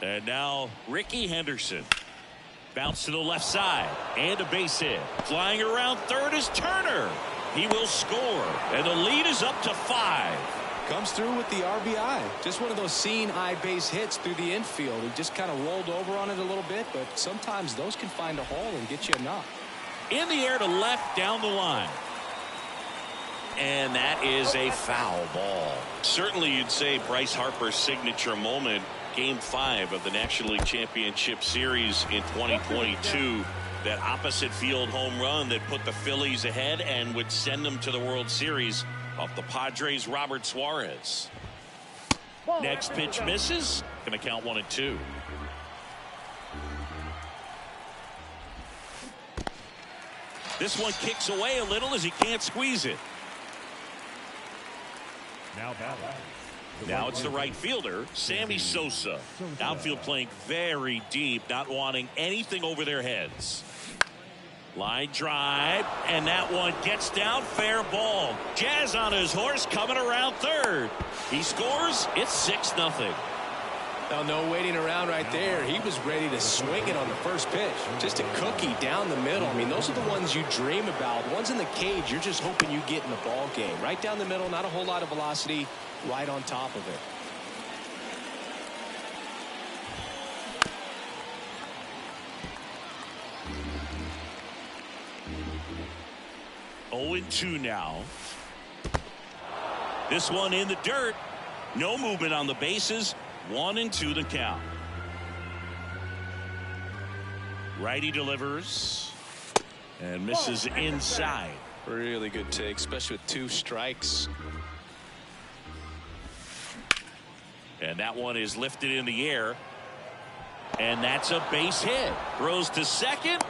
And now Ricky Henderson. Bounce to the left side and a base hit. Flying around third is Turner. He will score, and the lead is up to 5.
Comes through with the RBI. Just one of those seeing eye base hits through the infield. He just kind of rolled over on it a little bit, but sometimes those can find a hole and get you a knock.
In the air to left down the line. And that is a foul ball. Certainly you'd say Bryce Harper's signature moment, Game 5 of the National League Championship Series in 2022. That opposite field home run that put the Phillies ahead and would send them to the World Series off the Padres' Robert Suarez. Next pitch misses. Going to count 1-2. This one kicks away a little as he can't squeeze it. Now it's the right fielder, Sammy Sosa. Outfield playing very deep, not wanting anything over their heads. Line drive, and that one gets down, fair ball. Jazz on his horse coming around third. He scores, it's 6-0.
Now, no waiting around right there. He was ready to swing it on the first pitch. Just a cookie down the middle. I mean, those are the ones you dream about. Ones in the cage, you're just hoping you get in the ball game. Right down the middle, not a whole lot of velocity, right on top of it.
Oh, 2 now. This one in the dirt. No movement on the bases. 1-2 the count. Righty delivers and misses inside.
Really good take, especially with 2 strikes.
And that one is lifted in the air. And that's a base hit. Throws to second.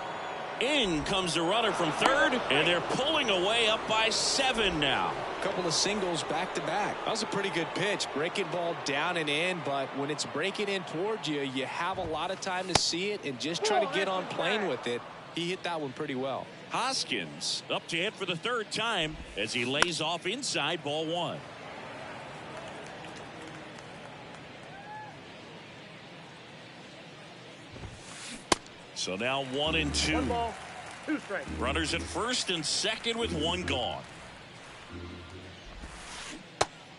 In comes the runner from third, and they're pulling away up by 7 now.
A couple of singles back to back. That was a pretty good pitch. Breaking ball down and in, but when it's breaking in towards you, you have a lot of time to see it and just try to get on plane with it. He hit that one pretty well.
Hoskins up to hit for the 3rd time as he lays off inside, ball 1. So now 1-2.
1 ball, 2 strikes.
Runners at first and second with 1 gone.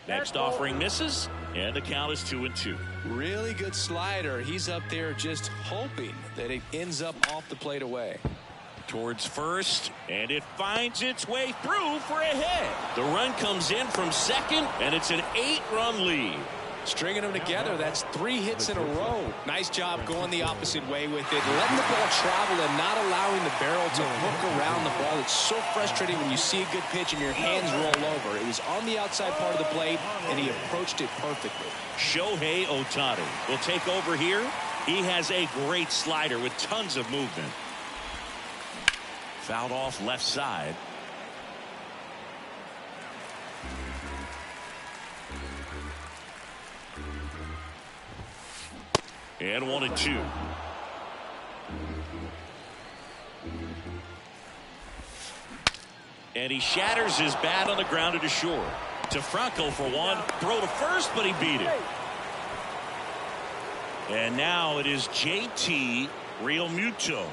Next offering misses, and the count is 2-2.
Really good slider. He's up there just hoping that it ends up off the plate away.
Towards first, and it finds its way through for a hit. The run comes in from second, and it's an 8-run lead.
Stringing them together, that's 3 hits in a row. Nice job going the opposite way with it, letting the ball travel and not allowing the barrel to hook around the ball. It's so frustrating when you see a good pitch and your hands roll over. It was on the outside part of the plate, and he approached it perfectly.
Shohei Ohtani will take over here. He has a great slider with tons of movement. Fouled off left side. And 1-2. And he shatters his bat on the ground to short. To Franco for 1. Throw to first, but he beat it. And now it is JT Realmuto.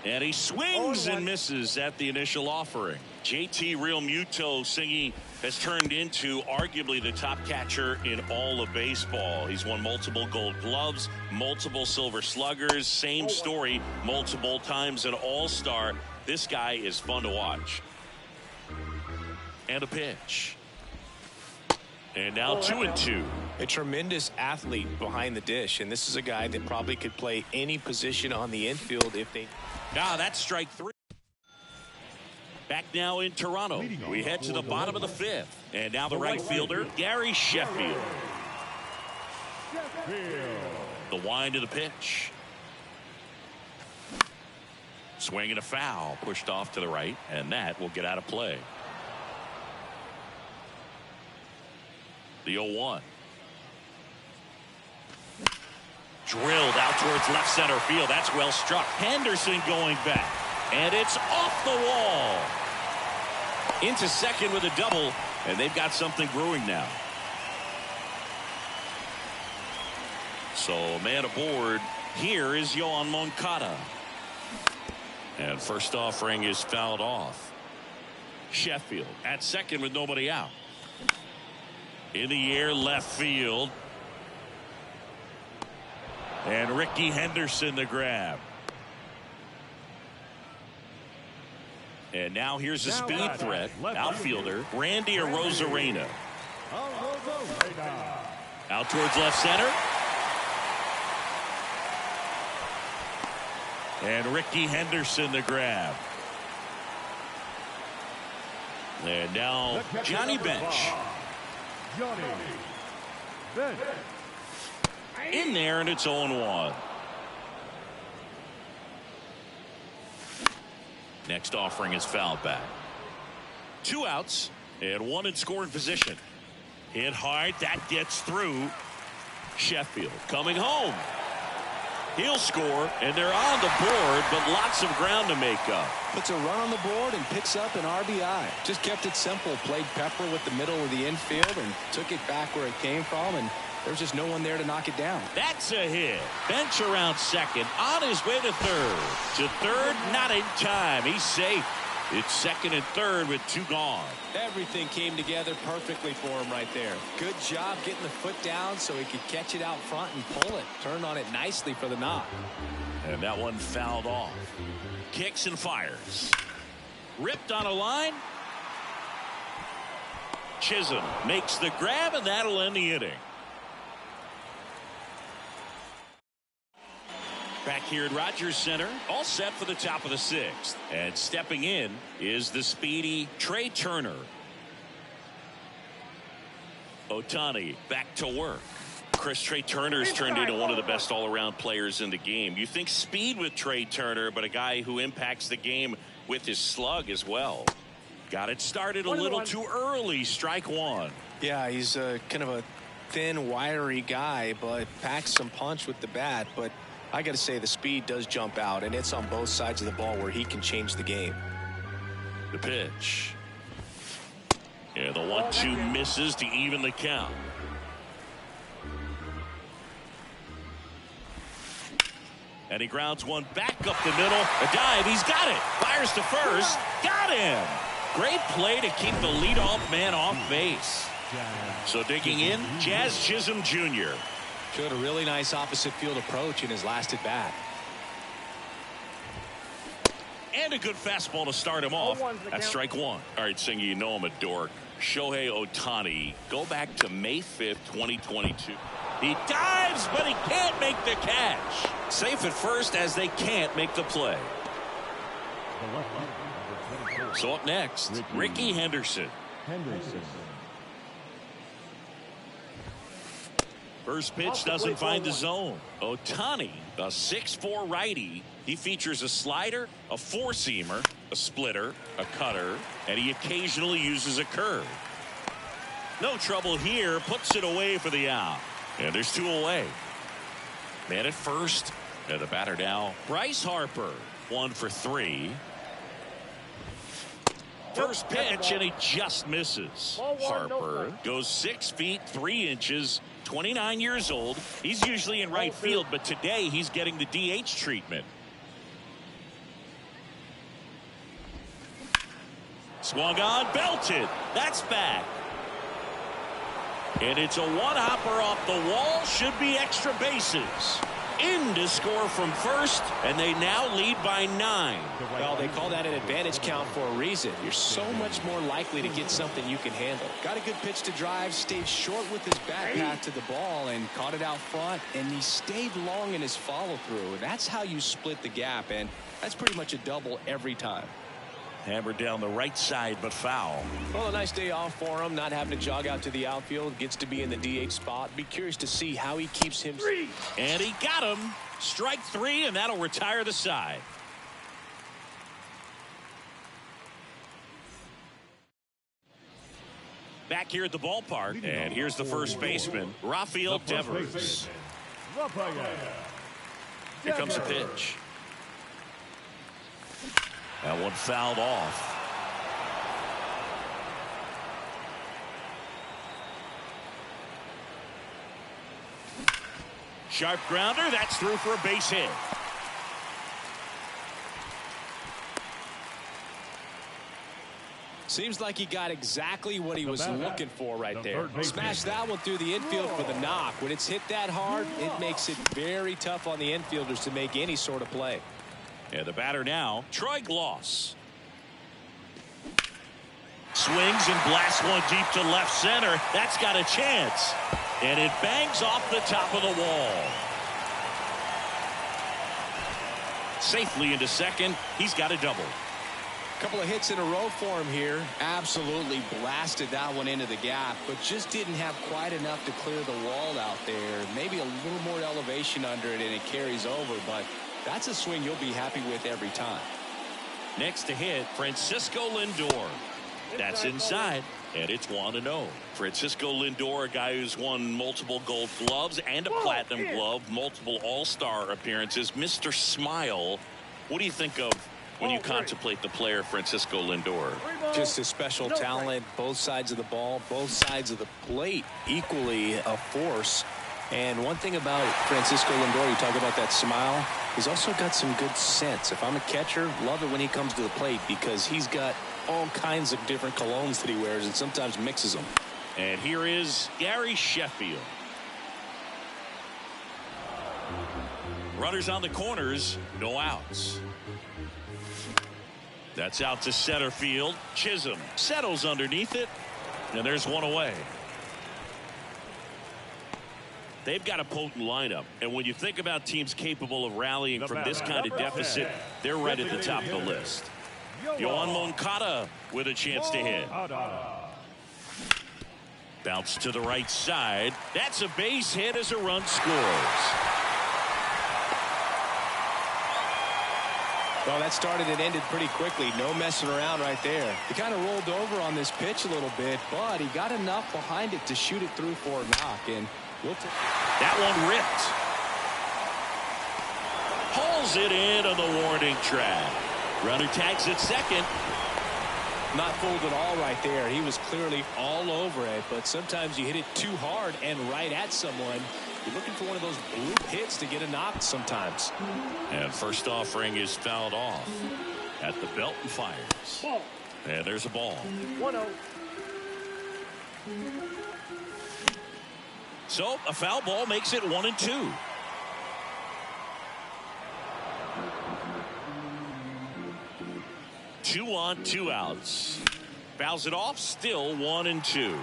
And he swings and misses at the initial offering. JT Realmuto singing has turned into arguably the top catcher in all of baseball. He's won multiple Gold Gloves, multiple Silver Sluggers, same story, multiple times an All-Star. This guy is fun to watch. And a pitch. And now 2-2.
A tremendous athlete behind the dish, and this is a guy that probably could play any position on the infield if they.
Now that's strike 3. Back now in Toronto. We head to the bottom of the 5th. And now the right fielder, Gary Sheffield. The wind of the pitch. Swing and a foul. Pushed off to the right, and that will get out of play. The 0-1. Drilled out towards left center field. That's well struck. Henderson going back. And it's off the wall. Into second with a double. And they've got something brewing now. So man aboard. Here is Yoan Moncada. And first offering is fouled off. Sheffield at second with nobody out. In the air, left field. And Ricky Henderson the grab. And now here's a speed threat. Outfielder Randy Arozarena. Out towards left center. And Ricky Henderson the grab. And now Johnny Bench. In there, and it's 0-1. Next offering is fouled back. 2 outs and 1 in scoring position. Hit hard. That gets through. Sheffield coming home. He'll score, and they're on the board, but lots of ground to make up.
Puts a run on the board and picks up an RBI. Just kept it simple. Played pepper with the middle of the infield and took it back where it came from, and there's just no one there to knock it down.
That's a hit. Bench around second. On his way to third. To third, not in time. He's safe. It's second and third with 2 gone.
Everything came together perfectly for him right there. Good job getting the foot down so he could catch it out front and pull it. Turned on it nicely for the knock.
And that one fouled off. Kicks and fires. Ripped on a line. Chisholm makes the grab, and that'll end the inning. Back here at Rogers Center, all set for the top of the 6th. And stepping in is the speedy Trey Turner. Ohtani back to work. Trey Turner's turned into one of the best all-around players in the game. You think speed with Trey Turner, but a guy who impacts the game with his slug as well. Got it started a little too early. Strike 1.
Yeah, he's kind of a thin, wiry guy, but packs some punch with the bat. But I got to say, the speed does jump out, and it's on both sides of the ball where he can change the game.
The pitch. Yeah, the 1-2 misses to even the count. And he grounds one back up the middle. A dive. He's got it. Fires to first. Got him. Great play to keep the leadoff man off base. So digging in, Jazz Chisholm Jr.
Showed a really nice opposite field approach in his last at bat.
And a good fastball to start him off. That's strike 1. All right, Singy, you know I'm a dork. Shohei Ohtani. Go back to May 5th, 2022. He dives, but he can't make the catch. Safe at first as they can't make the play. So up next, Ricky Henderson. First pitch doesn't find the zone. Ohtani, a 6'4" righty. He features a slider, a 4-seamer, a splitter, a cutter, and he occasionally uses a curve. No trouble here. Puts it away for the out. And there's 2 away. Man at first. And the batter now, Bryce Harper. 1 for 3. First pitch, and he just misses. Harper goes 6 feet 3 inches. 29 years old. He's usually in right field, but today he's getting the DH treatment. Swung on, belted. That's back. And it's a one-hopper off the wall. Should be extra bases. in to score from first, and they now lead by 9.
Well, they call that an advantage count for a reason. You're so much more likely to get something you can handle. Got a good pitch to drive, stayed short with his back path to the ball, and caught it out front, and he stayed long in his follow-through. That's how you split the gap, and that's pretty much a double every time.
Hammered down the right side, but foul.
Well, a nice day off for him, not having to jog out to the outfield. Gets to be in the DH spot. Be curious to see how he keeps him.
And he got him. Strike 3, and that'll retire the side. Back here at the ballpark, and here's the first baseman, Rafael Devers. Here comes the pitch. That one fouled off. Sharp grounder. That's through for a base hit.
Seems like he got exactly what he was looking for right there. Smashed that one through the infield for the knock. When it's hit that hard, it makes it very tough on the infielders to make any sort of play.
And the batter now, Troy Gloss. Swings and blasts one deep to left center. That's got a chance. And it bangs off the top of the wall. Safely into second. He's got a double.
Couple of hits in a row for him here. Absolutely blasted that one into the gap, but just didn't have quite enough to clear the wall out there. Maybe a little more elevation under it and it carries over, but that's a swing you'll be happy with every time.
Next to hit, Francisco Lindor. That's inside, and it's 1-0. Francisco Lindor, a guy who's won multiple gold gloves and a platinum glove, multiple all-star appearances. Mr. Smile, what do you think of when you contemplate the player Francisco Lindor?
Just a special talent, both sides of the ball, both sides of the plate, equally a force. And one thing about Francisco Lindor, you talk about that smile, he's also got some good sense. If I'm a catcher, love it when he comes to the plate because he's got all kinds of different colognes that he wears and sometimes mixes them.
And here is Gary Sheffield. Runners on the corners, no outs. That's out to center field. Chisholm settles underneath it, and there's one away. They've got a potent lineup, and when you think about teams capable of rallying from this kind of deficit, they're right at the top of the list. Yohan Moncada with a chance to hit. Bounce to the right side. That's a base hit as a run scores.
Well, that started and ended pretty quickly. No messing around right there. He kind of rolled over on this pitch a little bit, but he got enough behind it to shoot it through for a knock. And
that one ripped. Hauls it in on the warning track. Runner tags at second.
Not fooled at all right there. He was clearly all over it, but sometimes you hit it too hard and right at someone. You're looking for one of those bloop hits to get a knock sometimes.
And first offering is fouled off at the belt and fires. And there's a ball.
1-0.
So a foul ball makes it 1-2. Two on, 2 outs. Fouls it off, still 1-2.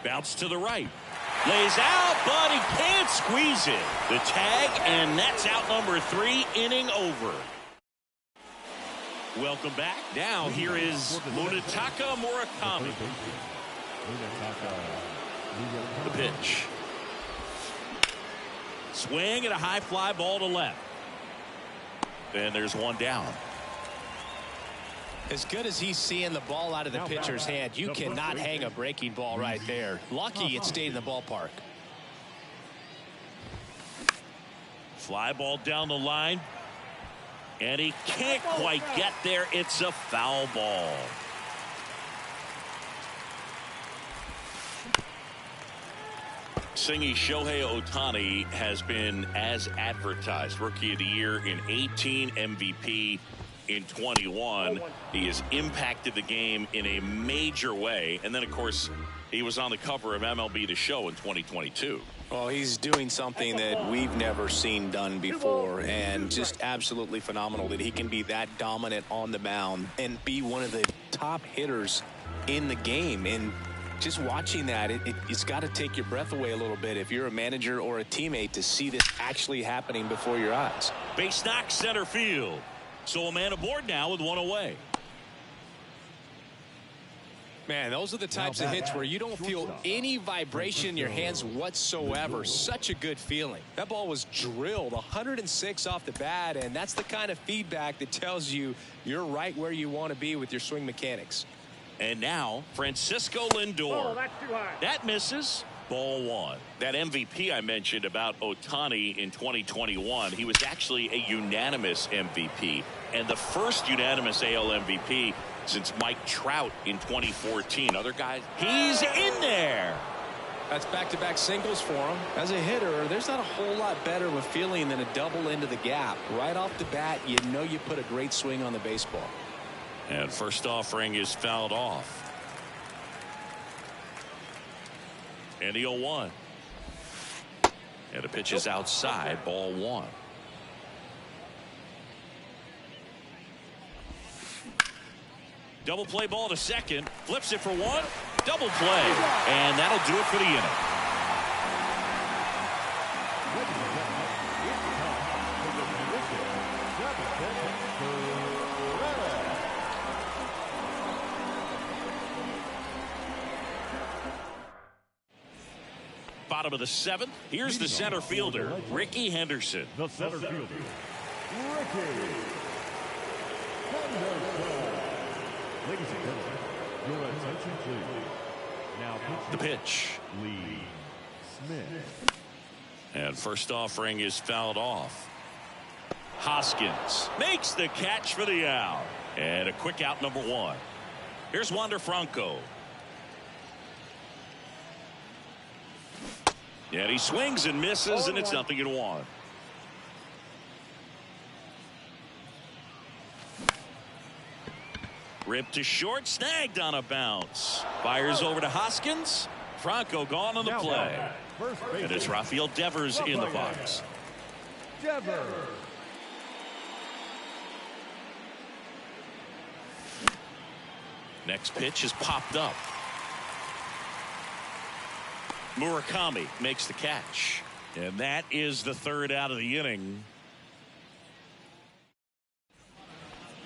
Bounce to the right. Lays out, but he can't squeeze it. The tag, and that's out number 3, inning over. Welcome back. Now here is Munetaka Murakami. The pitch. Swing and a high fly ball to left. And there's one down.
As good as he's seeing the ball out of the pitcher's hand, you cannot hang a breaking ball right there. Lucky it stayed in the ballpark.
Fly ball down the line. And he can't quite get there. It's a foul ball. Singy Shohei Ohtani has been as advertised. Rookie of the Year in 18, MVP in 21. He has impacted the game in a major way. And then, of course, he was on the cover of MLB The Show in 2022.
Well, he's doing something that we've never seen done before, and just absolutely phenomenal that he can be that dominant on the mound and be one of the top hitters in the game. And just watching that, it's got to take your breath away a little bit if you're a manager or a teammate to see this actually happening before your eyes.
Base knock center field. So a man aboard now with one away.
Man, those are the types of hits where you don't feel any vibration in your hands whatsoever. Such a good feeling. That ball was drilled 106 off the bat, and that's the kind of feedback that tells you you're right where you want to be with your swing mechanics.
And now, Francisco Lindor.
Oh, that's too high.
That misses. Ball one. That MVP I mentioned about Ohtani in 2021, he was actually a unanimous MVP, and the first unanimous AL MVP since Mike Trout in 2014. Other guys, he's in there.
That's back-to-back singles for him. As a hitter, there's not a whole lot better of a feeling than a double into the gap. Right off the bat, you know you put a great swing on the baseball.
And first offering is fouled off. And the 0-1. And the pitch is outside, ball one. Double play ball to second. Flips it for one. Double play. And that'll do it for the inning. Bottom of the seventh. Here's the center fielder, Ricky Henderson.
The center fielder, Ricky Henderson. Ladies and gentlemen, your attention please. Now
the pitch.
Lee Smith.
And first offering is fouled off. Hoskins makes the catch for the out. And a quick out, number one. Here's Wander Franco. And he swings and misses, and it's 0-1. Ripped to short, snagged on a bounce. Fires over to Hoskins. Franco gone on the play. And it's Rafael Devers in the box.
Devers.
Next pitch is popped up. Murakami makes the catch. And that is the third out of the inning.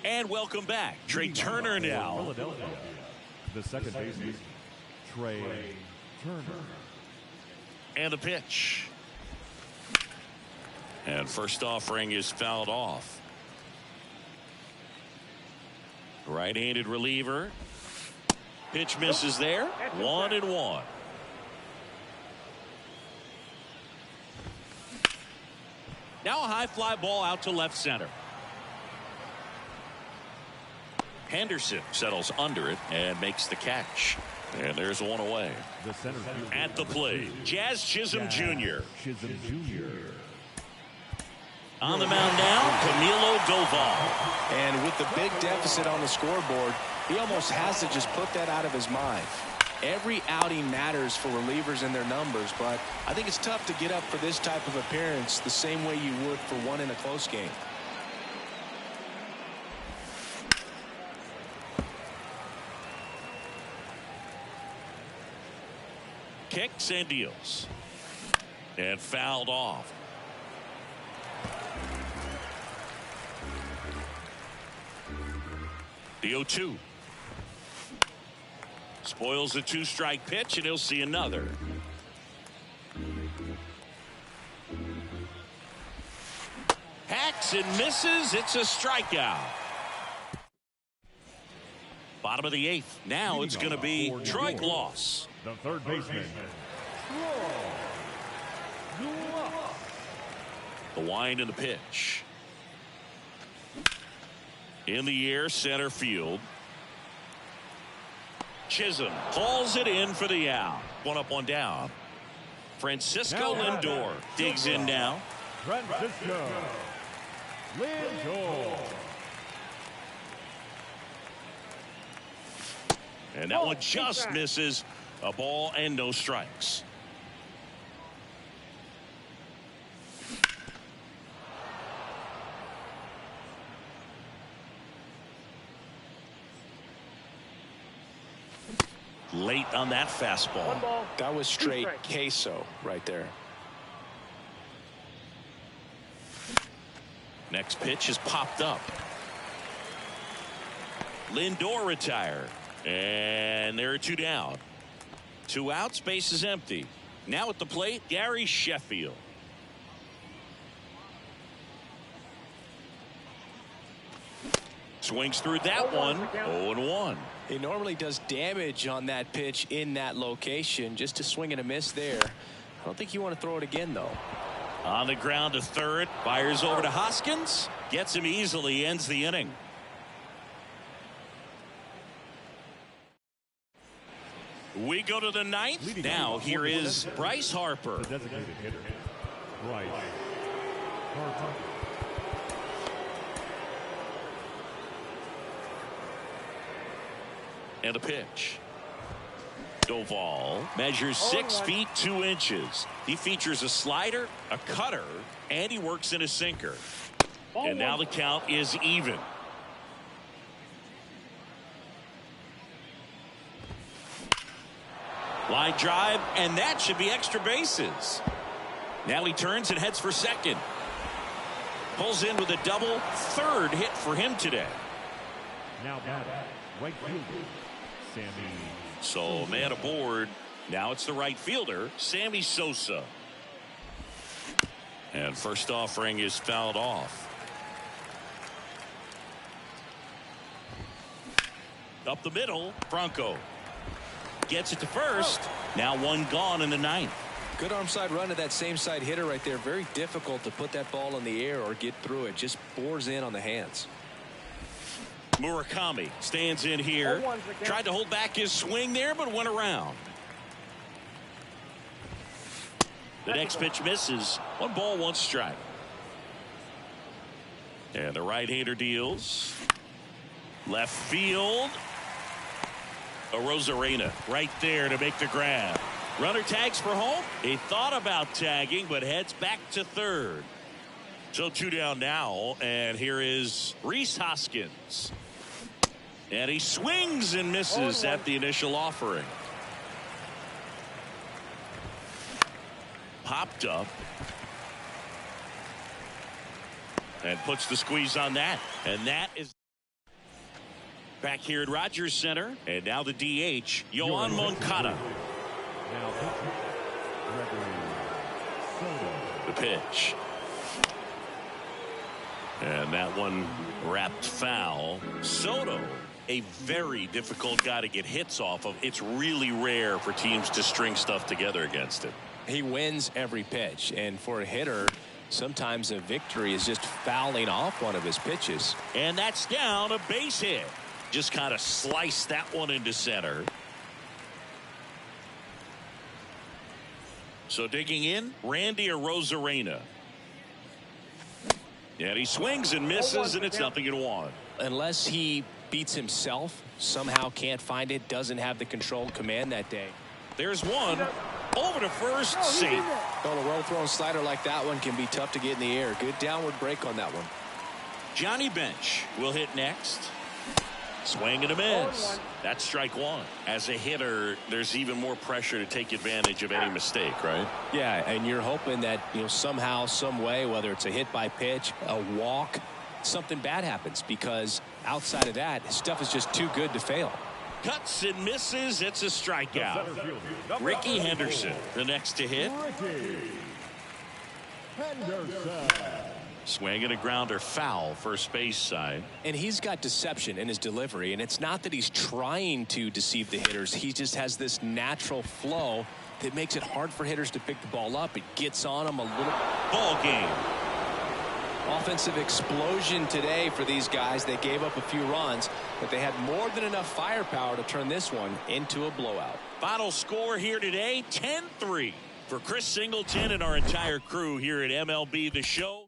And welcome back. Trey Turner now.
Philadelphia. The second baseman, Trey Turner.
And the pitch. And first offering is fouled off. Right-handed reliever. Pitch misses there. 1-1. Now a high fly ball out to left center. Henderson settles under it and makes the catch. And there's one away.
The center fielder,
at the plate, Jazz Chisholm Jr.
Chisholm Jr.
On the mound now, Camilo Doval.
And with the big deficit on the scoreboard, he almost has to just put that out of his mind. Every outing matters for relievers and their numbers, but I think it's tough to get up for this type of appearance the same way you would for one in a close game.
Kicks and deals. And fouled off. The 0-2. Spoils the two-strike pitch, and he'll see another. Hacks and misses. It's a strikeout. Bottom of the eighth. Now it's going to be Troy Gloss.
The third baseman, Troy Gloss.
The wind and the pitch. In the air, center field. Chisholm hauls it in for the out. One up, one down. Francisco Lindor digs in now.
Francisco Lindor.
And that one just misses. A ball and no strikes. Late on that fastball.
That was straight queso right there.
Next pitch is popped up. Lindor retired. And there are two down. 2 outs, base is empty. Now at the plate, Gary Sheffield. Swings through that one. 0-1.
He normally does damage on that pitch in that location. Just a swing and a miss there. I don't think you want to throw it again, though.
On the ground to third. Fires over to Hoskins. Gets him easily. Ends the inning. We go to the ninth. Now here is Bryce Harper.
The designated hitter, Bryce Harper.
And a pitch. Doval measures 6 feet 2 inches. He features a slider, a cutter, and he works in a sinker. And now the count is even. Line drive, and that should be extra bases. Now he turns and heads for second. Pulls in with a double. Third hit for him today.
Now batting, right fielder, Sammy.
So man aboard. Now it's the right fielder, Sammy Sosa. And first offering is fouled off. Up the middle, Franco gets it to first. Now one gone in the ninth.
Good arm side run to that same side hitter right there. Very difficult to put that ball in the air or get through it. Just bores in on the hands.
Murakami stands in here. Tried to hold back his swing there, but went around. The next pitch misses. 1 ball, 1 strike. And the right-hander deals. Left field. Arozarena right there to make the grab. Runner tags for home. He thought about tagging, but heads back to third. So 2 down now, and here is Rhys Hoskins. And he swings and misses at the initial offering. Popped up. And puts the squeeze on that. And that is back here at Rogers Center. And now the DH, Yoan Moncada.
Now pitching, Gregory Soto.
The pitch. And that one wrapped foul. Soto, a very difficult guy to get hits off of. It's really rare for teams to string stuff together against him.
He wins every pitch, and for a hitter, sometimes a victory is just fouling off one of his pitches.
And that's down, a base hit. Just kind of sliced that one into center. So digging in, Randy Arozarena. And he swings and misses, and it's 0-1.
Unless he beats himself, somehow can't find it, doesn't have the control command that day.
There's one. Over to first, safe.
Well, a well-thrown slider like that one can be tough to get in the air. Good downward break on that one.
Johnny Bench will hit next. Swing and a miss. That's strike 1. As a hitter, there's even more pressure to take advantage of any mistake, right?
Yeah, and you're hoping that, somehow, some way, whether it's a hit by pitch, a walk, something bad happens, because outside of that, his stuff is just too good to fail.
Cuts and misses. It's a strikeout. Ricky Henderson, the next to hit.
Ricky Henderson.
Swing and a grounder, foul, first base side.
And he's got deception in his delivery, and it's not that he's trying to deceive the hitters. He just has this natural flow that makes it hard for hitters to pick the ball up. It gets on them a little.
Ball game.
Offensive explosion today for these guys. They gave up a few runs, but they had more than enough firepower to turn this one into a blowout.
Final score here today, 10-3. For Chris Singleton and our entire crew here at MLB The Show.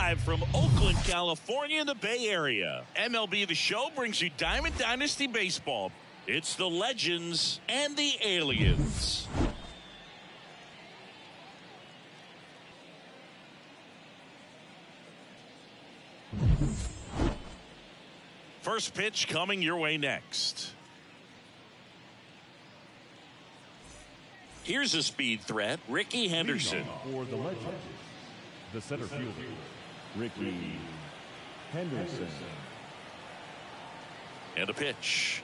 live from Oakland, California in the Bay Area. MLB The Show brings you Diamond Dynasty Baseball. It's the Legends and the Aliens. First pitch coming your way next. Here's a speed threat, Ricky Henderson.
For the Legends, the center fielder, Ricky Henderson.
And a pitch.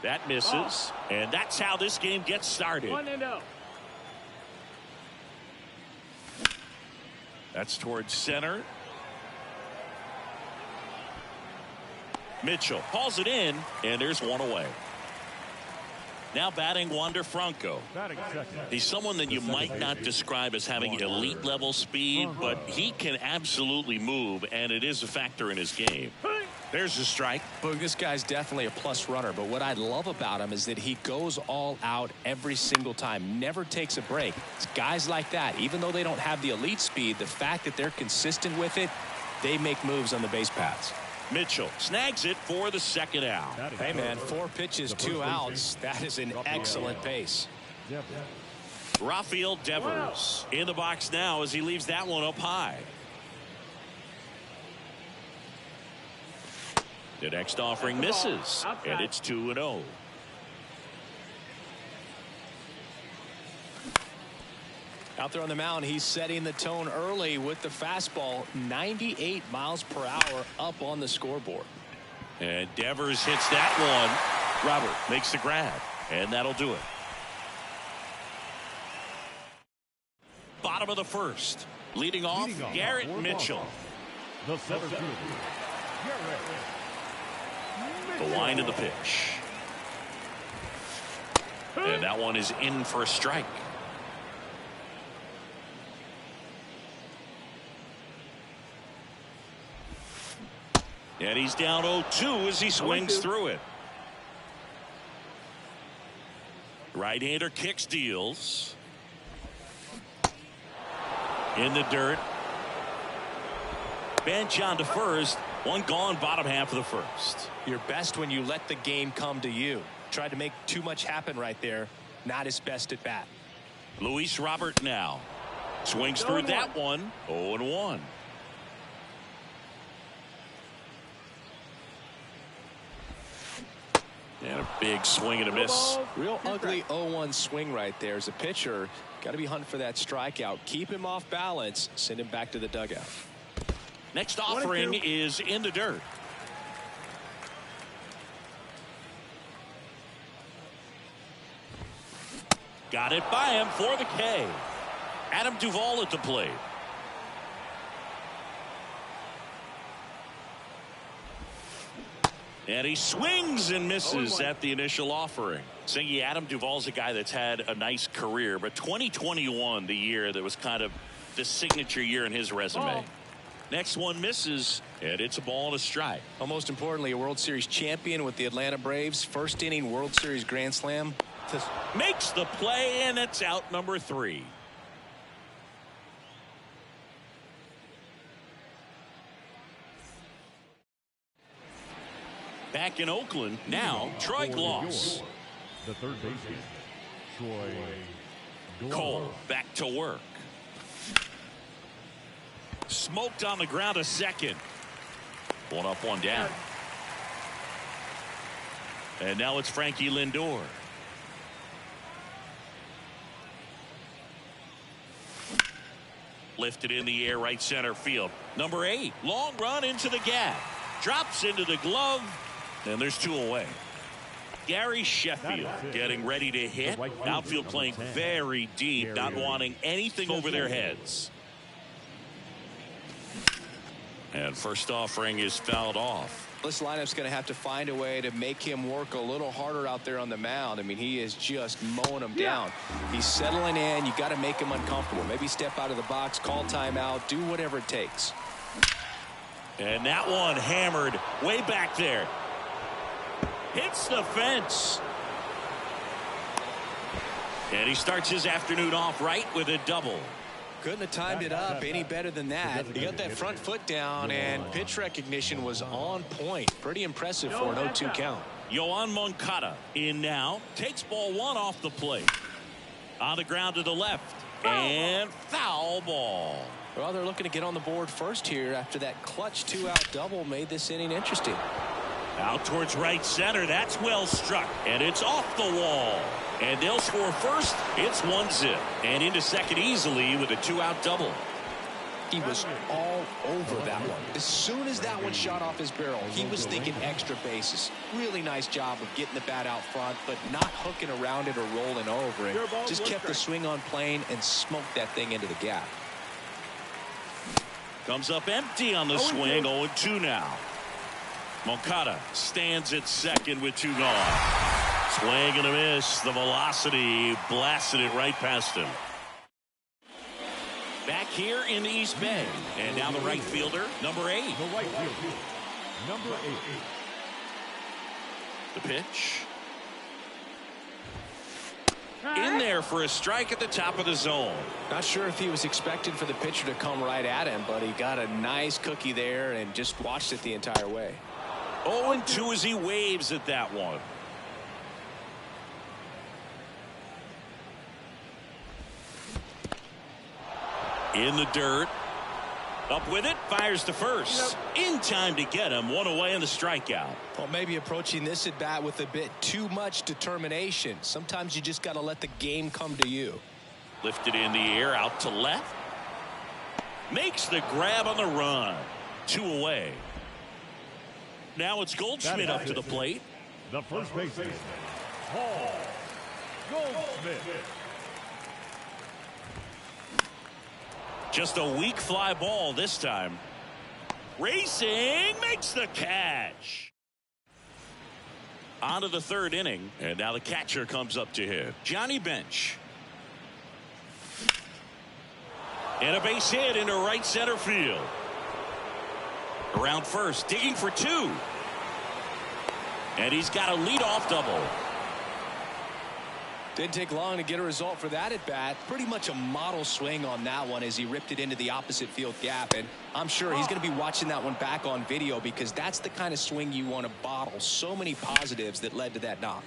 That misses. And that's how this game gets started.
1-0.
That's towards center. Mitchell hauls it in, and there's one away. Now batting Wander Franco.
Batting second.
He's someone that you might not describe as having elite level speed, but he can absolutely move, and it is a factor in his game. There's a strike.
Boog, this guy's definitely a plus runner, but what I love about him is that he goes all out every single time, never takes a break. It's guys like that, even though they don't have the elite speed, the fact that they're consistent with it, they make moves on the base paths.
Mitchell snags it for the second out.
Hey, man, 4 pitches, 2 outs. That is an excellent pace.
Rafael Devers in the box now as he leaves that one up high. The next offering misses, and it's 2-0.
Out there on the mound, he's setting the tone early with the fastball, 98 miles per hour up on the scoreboard.
And Devers hits that one. Robert makes the grab, and that'll do it. Bottom of the first. Leading off, Garrett Mitchell.
The center fielder, Garrett.
The line of the pitch. And that one is in for a strike. And he's down 0-2 as he swings through it. Right-hander kicks, deals. In the dirt. Bench on to first. One gone, bottom half of the first.
You're best when you let the game come to you. Tried to make too much happen right there. Not his best at bat.
Luis Robert now. Swings through that one. 0-1. And a big swing and a miss.
Real ugly 0-1 swing right there. As a pitcher, got to be hunting for that strikeout. Keep him off balance. Send him back to the dugout.
Next offering is in the dirt. Got it by him for the K. Adam Duvall at the plate. And he swings and misses at the initial offering. Singy, Adam Duvall's a guy that's had a nice career, but 2021, the year that was kind of the signature year in his resume. Next one misses, and it's a ball and a strike.
Well, most importantly, a World Series champion with the Atlanta Braves. First inning World Series grand slam.
Makes the play, and it's out number 3. Back in Oakland, now Troy Gloss.
The third baseman, Troy
Cole back to work. Smoked on the ground a second. One up, one down. And now it's Frankie Lindor. Lifted in the air, right center field. Number 8, long run into the gap. Drops into the glove, and there's 2 away. Gary Sheffield getting ready to hit. Outfield playing very deep, not wanting anything over their heads. And first offering is fouled off.
This lineup's going to have to find a way to make him work a little harder out there on the mound. I mean, he is just mowing them down. He's settling in. You got to make him uncomfortable. Maybe step out of the box, call timeout, do whatever it takes.
And that one hammered way back there. Hits the fence. And he starts his afternoon off right with a double.
Couldn't have timed it up any better than that. He got that front foot down, and pitch recognition was on point. Pretty impressive for an 0-2 count.
Yoan Moncada in now. Takes ball one off the plate. On the ground to the left. And foul ball.
Well, they're looking to get on the board first here after that clutch 2-out double made this inning interesting.
Out towards right center. That's well struck. And it's off the wall. And they'll score first. It's 1-0. And into second easily with a 2-out double.
He was all over that one. As soon as that one shot off his barrel, he was thinking extra bases. Really nice job of getting the bat out front, but not hooking around it or rolling over it. Just kept the swing on plane and smoked that thing into the gap.
Comes up empty on the swing. 0-2 now. Moncada stands at second with 2 gone. Swing and a miss. The velocity blasted it right past him. Back here in the East Bay. And now the right fielder, number 8.
The right fielder, number 8.
The pitch. In there for a strike at the top of the zone.
Not sure if he was expecting for the pitcher to come right at him, but he got a nice cookie there and just watched it the entire way.
0-2 as he waves at that one. In the dirt. Up with it. Fires to first. In time to get him. 1 away in the strikeout.
Well, maybe approaching this at bat with a bit too much determination. Sometimes you just got to let the game come to you.
Lifted in the air. Out to left. Makes the grab on the run. 2 away. Now it's Goldschmidt up to the plate.
The first baseman, Paul Goldschmidt.
Just a weak fly ball this time. Racing, makes the catch. On to the third inning, and now the catcher comes up to hit. Johnny Bench. And a base hit into right center field. Around first, digging for 2. And he's got a leadoff double.
Didn't take long to get a result for that at bat. Pretty much a model swing on that one as he ripped it into the opposite field gap. And I'm sure he's going to be watching that one back on video because that's the kind of swing you want to bottle. So many positives that led to that knock.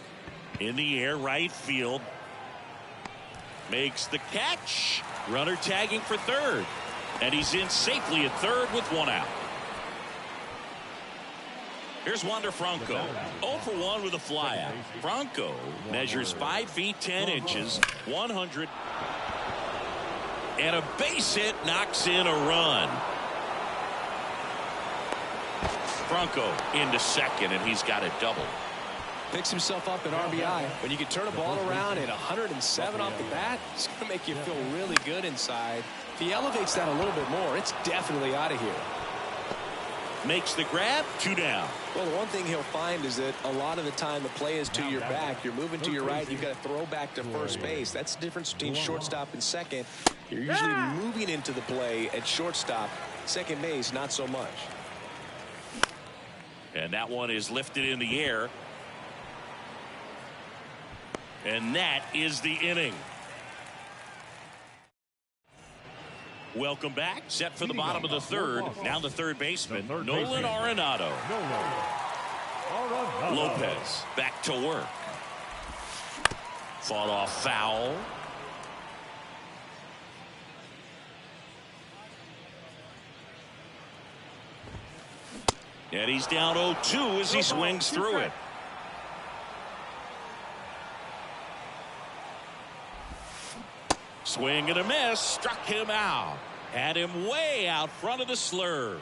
In the air, right field. Makes the catch. Runner tagging for third. And he's in safely at third with 1 out. Here's Wander Franco. 0 for 1 with a flyout. Franco measures 5 feet 10 inches, 100. And a base hit knocks in a run. Franco into second, and he's got a double.
Picks himself up an RBI. When you can turn a ball around at 107 off the bat, it's going to make you feel really good inside. If he elevates that a little bit more, it's definitely out of here.
Makes the grab. 2 down.
Well, the one thing he'll find is that a lot of the time the play is to your back. You're moving to your right. You've got to throw back to first base. That's the difference between shortstop and second. You're usually moving into the play at shortstop. Second base, not so much.
And that one is lifted in the air. And that is the inning. Welcome back. Set for the bottom of the third. Now the third baseman, Nolan Arenado. Lopez back to work. Fought off foul. And he's down 0-2 as he swings through it. Swing and a miss. Struck him out. Had him way out front of the slurve.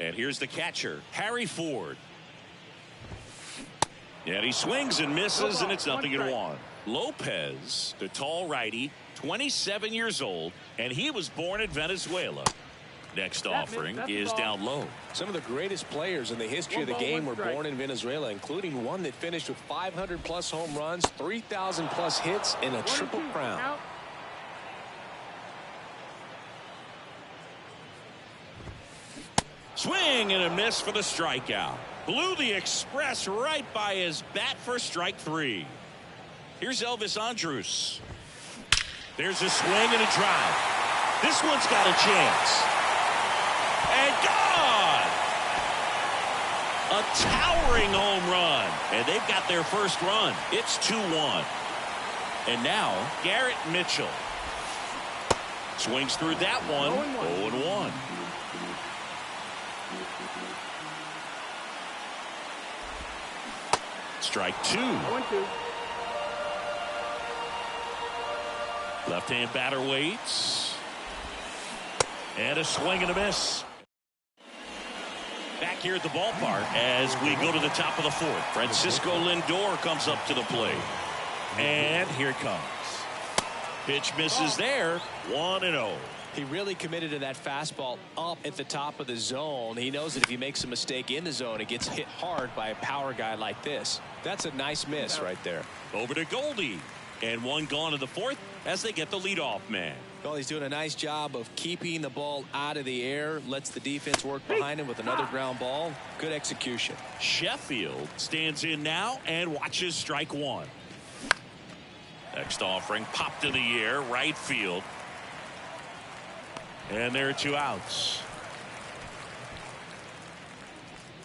And here's the catcher, Harry Ford. And he swings and misses, and it's 0-1. Lopez, the tall righty, 27 years old, and he was born in Venezuela. Next offering is down low.
Some of the greatest players in the history of the game were born in Venezuela, including one that finished with 500-plus home runs, 3,000-plus hits, and a triple crown.
Swing and a miss for the strikeout. Blew the express right by his bat for strike 3. Here's Elvis Andrus. There's a swing and a drive. This one's got a chance. And gone! A towering home run. And they've got their first run. It's 2-1. And now, Garrett Mitchell. Swings through that one. 0-1. Strike 2.
0-2.
Left-hand batter waits. And a swing and a miss. Back here at the ballpark as we go to the top of the fourth. Francisco Lindor comes up to the plate. And here it comes. Pitch misses there. 1-0.
He really committed to that fastball up at the top of the zone. He knows that if he makes a mistake in the zone, it gets hit hard by a power guy like this. That's a nice miss right there.
Over to Goldie. And one gone in the fourth as they get the leadoff man.
Well, he's doing a nice job of keeping the ball out of the air. Lets the defense work behind him with another ground ball. Good execution.
Sheffield stands in now and watches strike 1. Next offering popped in the air, right field. And there are 2 outs.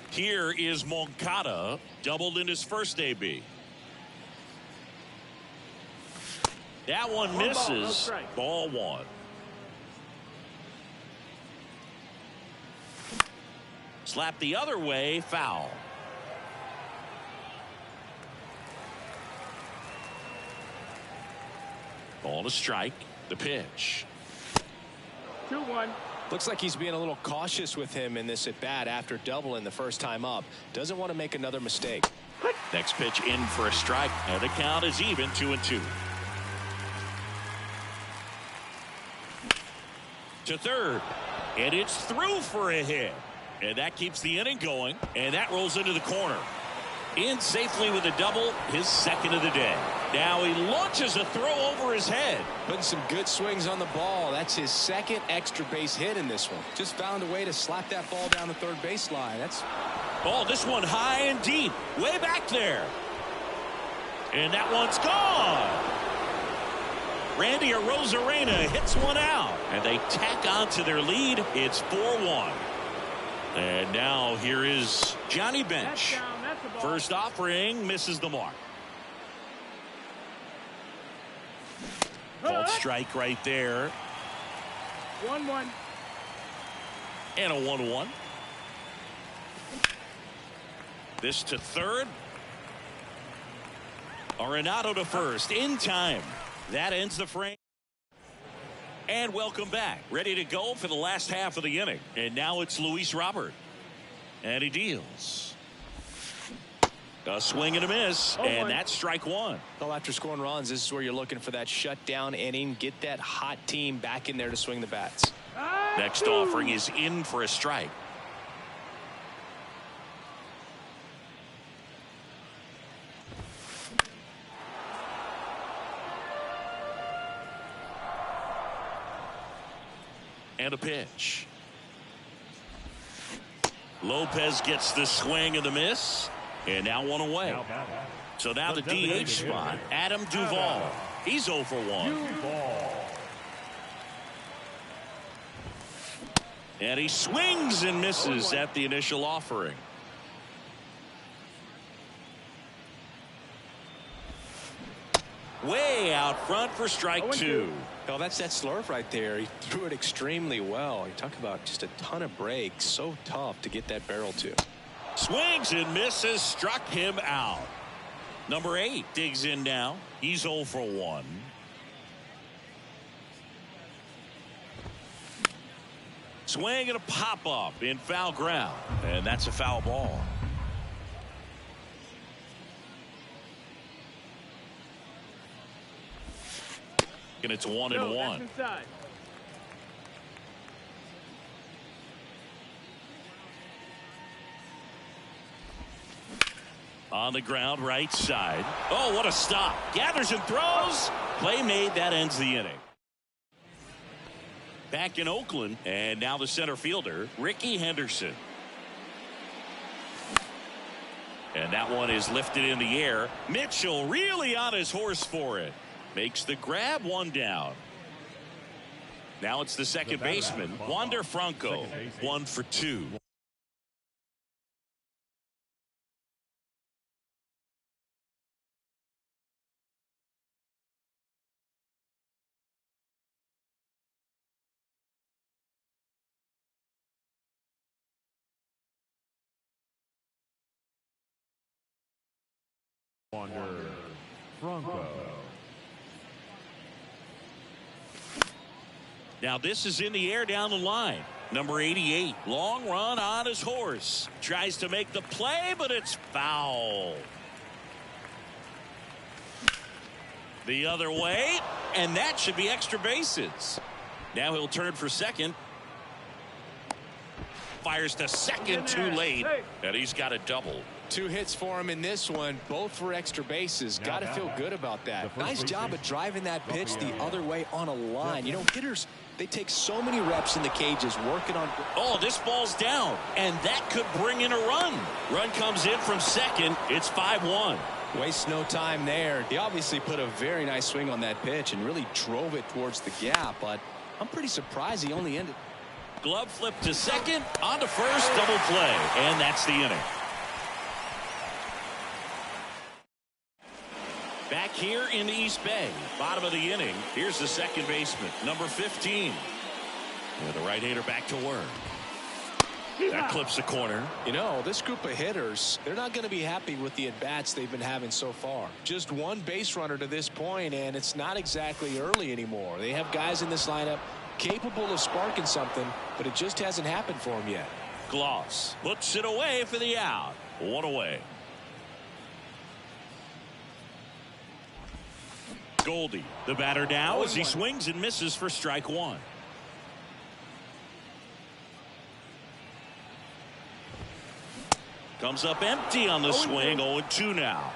Here is Moncada, doubled in his first AB. That one misses. Ball 1. Slap the other way, foul. Ball to strike. The pitch.
2-1.
Looks like he's being a little cautious with him in this at bat after doubling the first time up. Doesn't want to make another mistake.
Next pitch in for a strike, and the count is even 2-2. To third, and it's through for a hit, and that keeps the inning going, and that rolls into the corner. In safely with a double, his second of the day. Now he launches a throw over his head.
Putting some good swings on the ball. That's his second extra base hit in this one. Just found a way to slap that ball down the third baseline. That's
Oh, this one high and deep, way back there. And that one's gone. Randy Arozarena hits one out, and they tack on to their lead. It's 4-1. And now here is Johnny Bench. First offering misses the mark. Called strike right there.
1-1.
And a 1-1. This to third. Arenado to first in time. That ends the frame. And welcome back. Ready to go for the last half of the inning. And now it's Luis Robert. And he deals. A swing and a miss. And that's strike 1.
well, after scoring runs, this is where you're looking for that shutdown inning. Get that hot team back in there to swing the bats.
Next offering is in for a strike. And a pitch. Lopez gets the swing and the miss. And now one away. So now the DH spot. Adam Duvall. He's 0 for 1. And he swings and misses at the initial offering. Way out front for strike 2.
Well, that's that slurve right there. He threw it extremely well. You talk about just a ton of breaks. So tough to get that barrel to.
Swings and misses, struck him out. Number 8 digs in now. He's 0 for 1. Swing and a pop up in foul ground, and that's a foul ball. And it's 1-1. On the ground, right side. Oh, what a stop. Gathers and throws. Play made. That ends the inning. Back in Oakland, and now the center fielder, Ricky Henderson. And that one is lifted in the air. Mitchell really on his horse for it. Makes the grab, 1 down. Now it's the second baseman, Wander Franco. 1 for 2.
Wander Franco.
Now this is in the air down the line. Number 88, long run on his horse. Tries to make the play, but it's foul. The other way, and that should be extra bases. Now he'll turn for second. Fires to second too late, and he's got a double.
2 hits for him in this one, both for extra bases. Got to feel good about that. Nice job of driving that pitch the other way on a line. You know, hitters, they take so many reps in the cages working on.
Oh, this ball's down, and that could bring in a run. Run comes in from second. It's 5-1.
Wastes no time there. He obviously put a very nice swing on that pitch and really drove it towards the gap, but I'm pretty surprised he only ended.
Glove flip to second, on to first, double play, and that's the inning. Back here in the East Bay, bottom of the inning, here's the second baseman, number 15. And the right-hander back to work. That clips the corner.
You know, this group of hitters, they're not going to be happy with the at-bats they've been having so far. Just one base runner to this point, and it's not exactly early anymore. They have guys in this lineup capable of sparking something, but it just hasn't happened for them yet.
Gloss puts it away for the out. 1 away. Goldie, the batter now as he swings and misses for strike 1. Comes up empty on the swing. 0-2 now.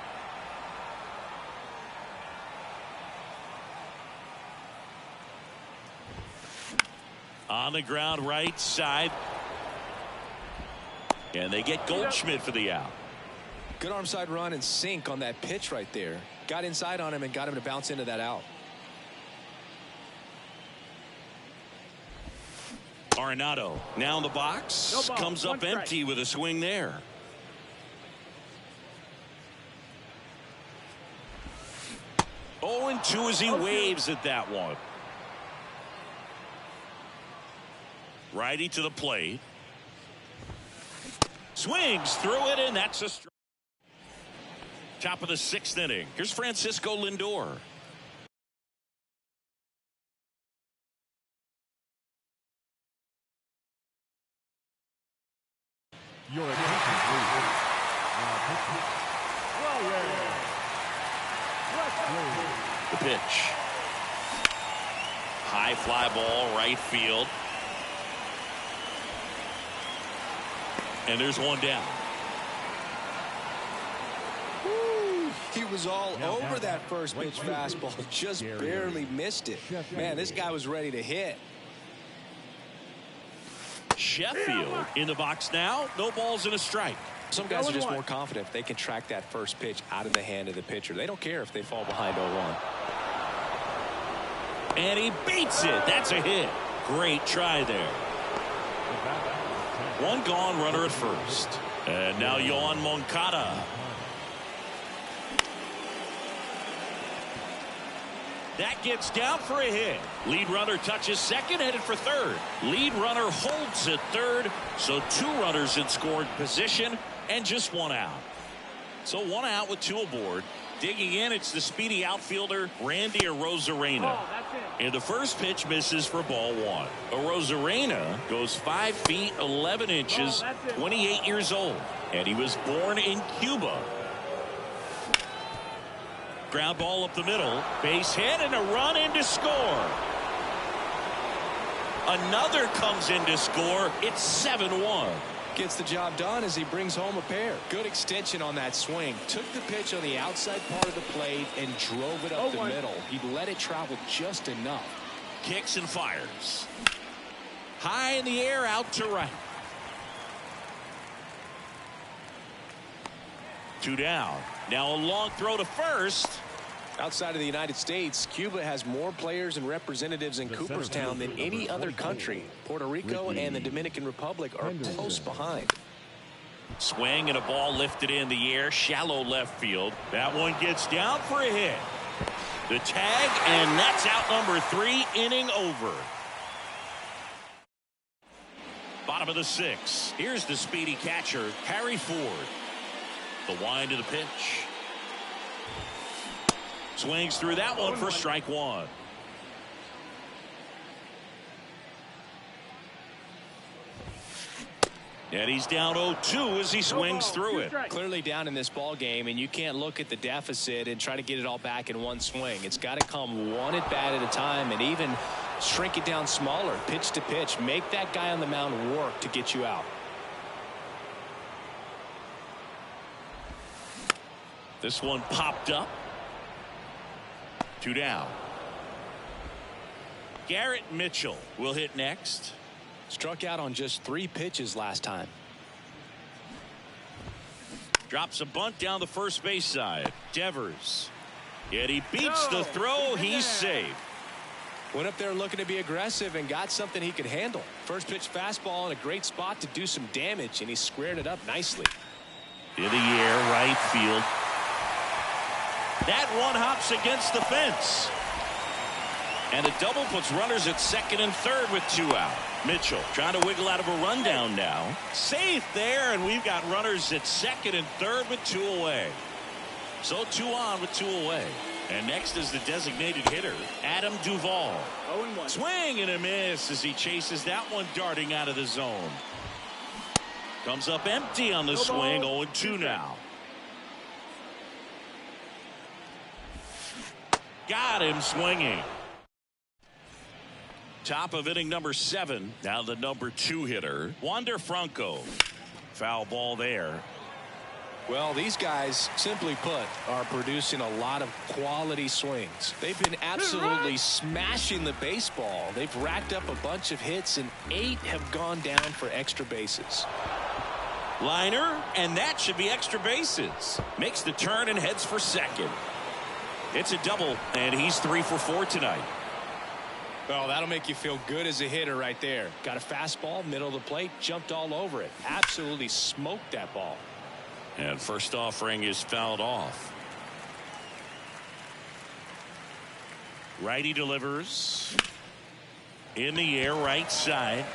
On the ground right side. And they get Goldschmidt for the out.
Good arm side run and sink on that pitch right there. Got inside on him and got him to bounce into that out.
Arenado now in the box. Comes up empty with a swing there. Oh, and 2 as he waves at that one. Righty to the plate. Swings through it, and that's a strike. Top of the 6th inning. Here's Francisco Lindor.
Your attention, please.
The pitch. High fly ball, right field. And there's one down.
He was all over that first pitch fastball, just barely missed it. Man, this guy was ready to hit.
Sheffield in the box now. No balls and a strike.
Some guys are just more confident if they can track that first pitch out of the hand of the pitcher. They don't care if they fall behind 0-1.
And he beats it. That's a hit. Great try there. One gone, runner at first. And now Yohan Moncada. That gets down for a hit. Lead runner touches second, headed for third. Lead runner holds at third. So 2 runners in scoring position and just 1 out. So 1 out with 2 aboard. Digging in, it's the speedy outfielder Randy Arozarena. And the first pitch misses for ball 1. Arozarena goes 5 feet 11 inches, 28 years old. And he was born in Cuba. Ground ball up the middle. Base hit and a run in to score. Another comes in to score. It's 7-1.
Gets the job done as he brings home a pair. Good extension on that swing. Took the pitch on the outside part of the plate and drove it up the middle. He let it travel just enough.
Kicks and fires. High in the air, out to right. 2 down. Now a long throw to first.
Outside of the United States, Cuba has more players and representatives in Cooperstown than any other country. Puerto Rico and the Dominican Republic are close behind.
Swing and a ball lifted in the air, shallow left field. That one gets down for a hit. The tag, and that's out number 3, inning over. Bottom of the 6th. Here's the speedy catcher, Harry Ford. The wind of the pitch. Swings through that one for strike 1. And he's down 0-2 as he swings through it.
Clearly down in this ball game, and you can't look at the deficit and try to get it all back in one swing. It's got to come one at bat at a time, and even shrink it down smaller, pitch to pitch. Make that guy on the mound work to get you out.
This one popped up. 2 down. Garrett Mitchell will hit next.
Struck out on just 3 pitches last time.
Drops a bunt down the first base side. Devers. Yet he beats the throw. He's safe.
Went up there looking to be aggressive and got something he could handle. First pitch fastball in a great spot to do some damage, and he squared it up nicely.
In the air, right field. That one hops against the fence. And a double puts runners at second and third with 2 out. Mitchell trying to wiggle out of a rundown now. Safe there, and we've got runners at second and third with 2 away. So 2 on with 2 away. And next is the designated hitter, Adam Duvall.
0-1.
Swing and a miss as he chases that one darting out of the zone. Comes up empty on the swing. 0-2 now. Got him swinging. Top of inning number 7. Now the number 2 hitter, Wander Franco. Foul ball there.
Well, these guys, simply put, are producing a lot of quality swings. They've been absolutely smashing the baseball. They've racked up a bunch of hits, and 8 have gone down for extra bases.
Liner, and that should be extra bases. Makes the turn and heads for second. It's a double, and he's 3 for 4 tonight.
Oh, that'll make you feel good as a hitter right there. Got a fastball, middle of the plate, jumped all over it. Absolutely smoked that ball.
And first offering is fouled off. Righty delivers. In the air, right side.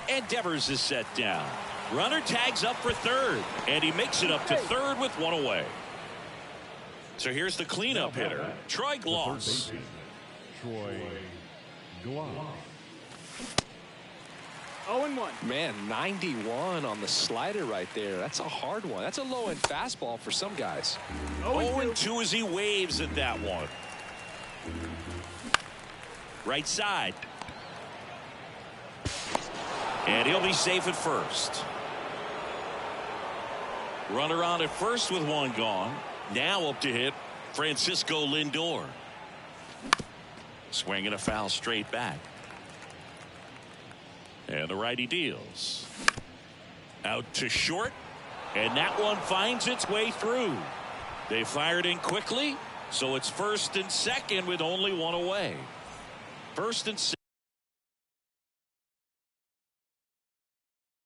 And Devers is set down. Runner tags up for third, and he makes it up to third with 1 away. So here's the cleanup hitter, Troy Gloss.
Troy Gloss.
0-1.
Man, 91 on the slider right there. That's a hard one. That's a low-end fastball for some guys.
0-2 as he waves at that one. Right side. And he'll be safe at first. Runner on at first with 1 gone. Now up to hit Francisco Lindor. Swinging a foul straight back. And the righty deals. Out to short. And that one finds its way through. They fired in quickly. So it's first and second with only 1 away. First and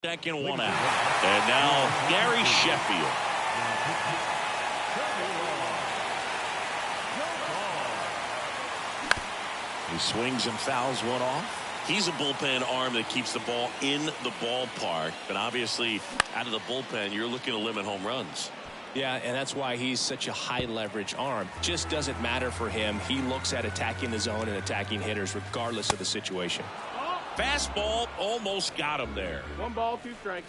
second, 1 out. And now Gary Sheffield. He swings and fouls one off. He's a bullpen arm that keeps the ball in the ballpark. But obviously, out of the bullpen, you're looking to limit home runs.
Yeah, and that's why he's such a high leverage arm. Just doesn't matter for him. He looks at attacking the zone and attacking hitters regardless of the situation.
Fastball almost got him there.
1 ball, 2 strikes.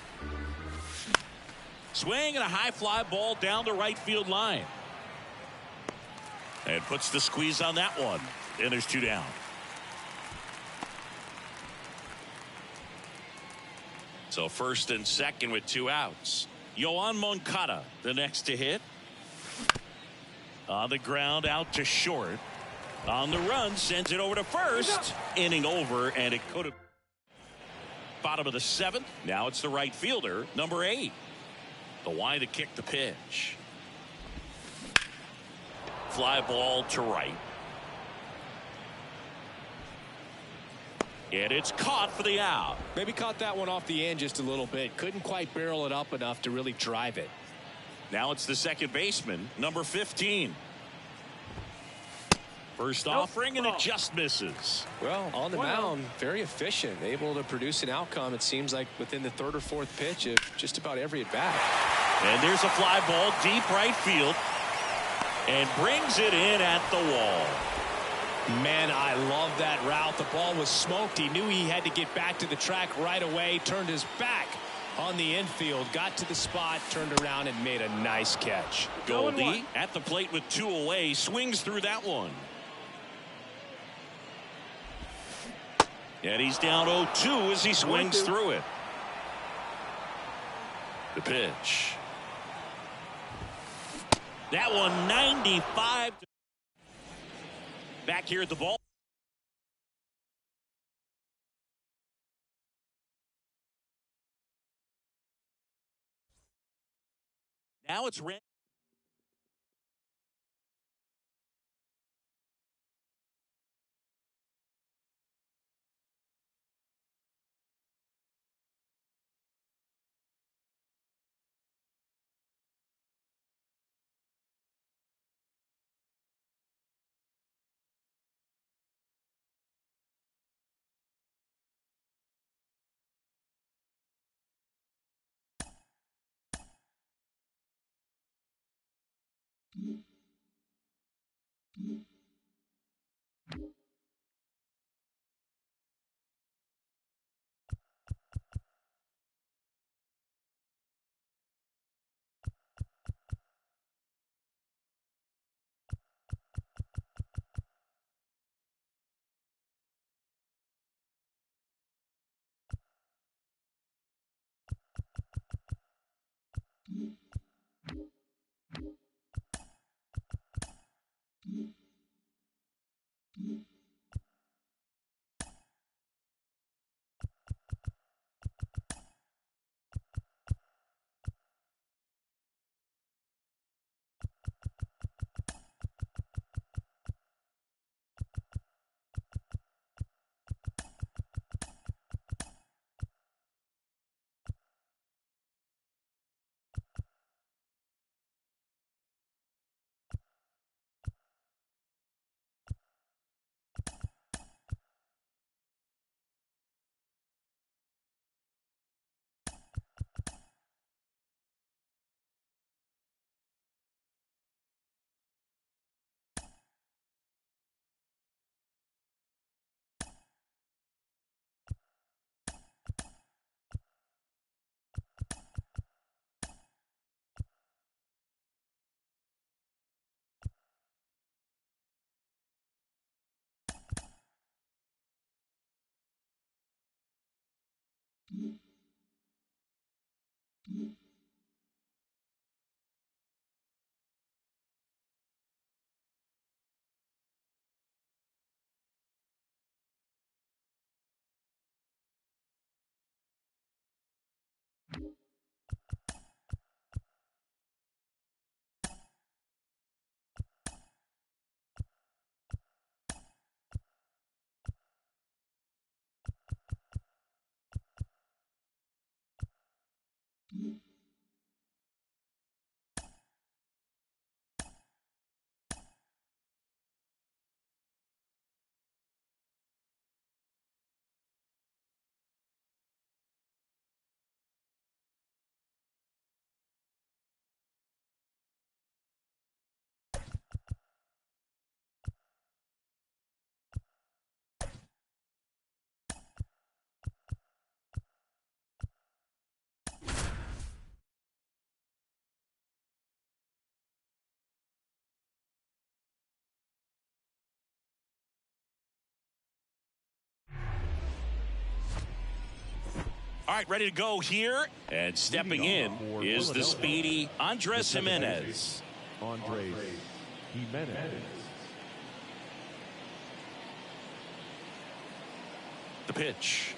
Swing and a high fly ball down the right field line. And puts the squeeze on that one. And there's 2 down. So first and second with 2 outs. Yoan Moncada, the next to hit. On the ground, out to short. On the run, sends it over to first. Inning over, and it could have. Bottom of the 7th. Now it's the right fielder, number 8. The Y to kick the pitch. Fly ball to right. And it's caught for the out.
Maybe caught that one off the end just a little bit. Couldn't quite barrel it up enough to really drive it.
Now it's the second baseman, number 15. First offering, and it just misses.
Well, on the mound, very efficient, able to produce an outcome, it seems like, within the third or fourth pitch of just about every at-bat.
And there's a fly ball deep right field, and brings it in at the wall.
Man, I love that route. The ball was smoked. He knew he had to get back to the track right away, turned his back on the infield, got to the spot, turned around, and made a nice catch.
Goldie at the plate with 2 away, swings through that one. And he's down 0-2 as he swings through it. The pitch. That one 95. Back here at the ball. Now it's red. All right, ready to go here. And stepping in is the speedy Andres Jimenez.
Andres Jimenez.
The pitch.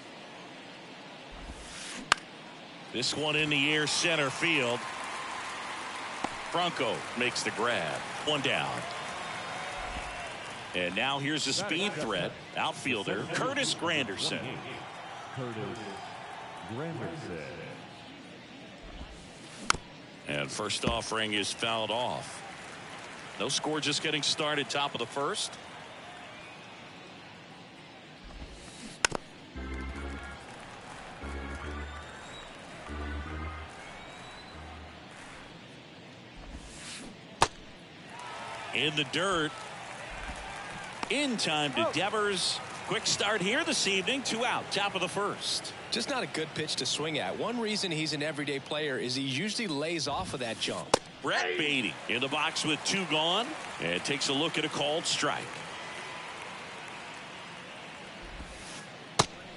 This one in the air, center field. Franco makes the grab. One down. And now here's a speed threat. Outfielder Curtis Granderson.
Curtis Granderson.
And first offering is fouled off. No score, just getting started, top of the first. In the dirt. In time to Devers. Quick start here this evening. 2 out, top of the first.
Just not a good pitch to swing at. One reason he's an everyday player is he usually lays off of that jump.
Brett Beatty in the box with 2 gone and takes a look at a called strike.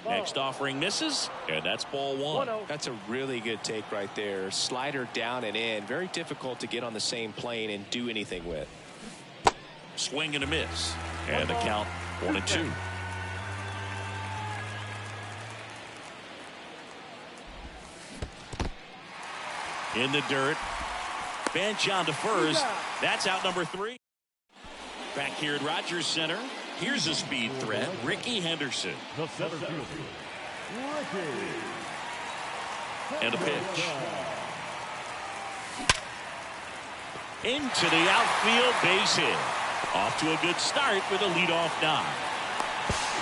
Next offering misses, and that's ball 1.
That's a really good take right there. Slider down and in. Very difficult to get on the same plane and do anything with.
Swing and a miss, and the count 1-2. In the dirt. Bench on defers. That's out number 3. Back here at Rogers Center. Here's a speed threat. Ricky Henderson.
The center fielder, Ricky.
And a pitch. Into the outfield, base hit. Off to a good start with a leadoff knock.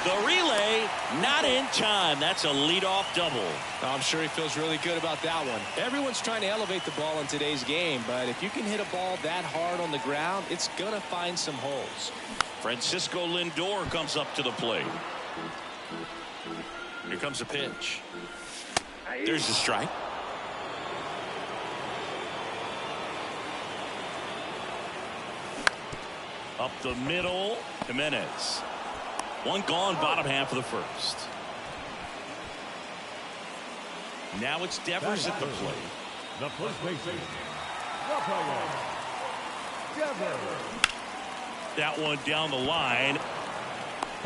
The relay not in time. That's a leadoff double.
I'm sure he feels really good about that one. Everyone's trying to elevate the ball in today's game, but if you can hit a ball that hard on the ground, it's going to find some holes.
Francisco Lindor comes up to the plate. Here comes a pitch. There's the strike. Up the middle, Jimenez. 1 gone, bottom half of the first. Now it's Devers at the plate.
The first baseman, Devers.
That one down the line.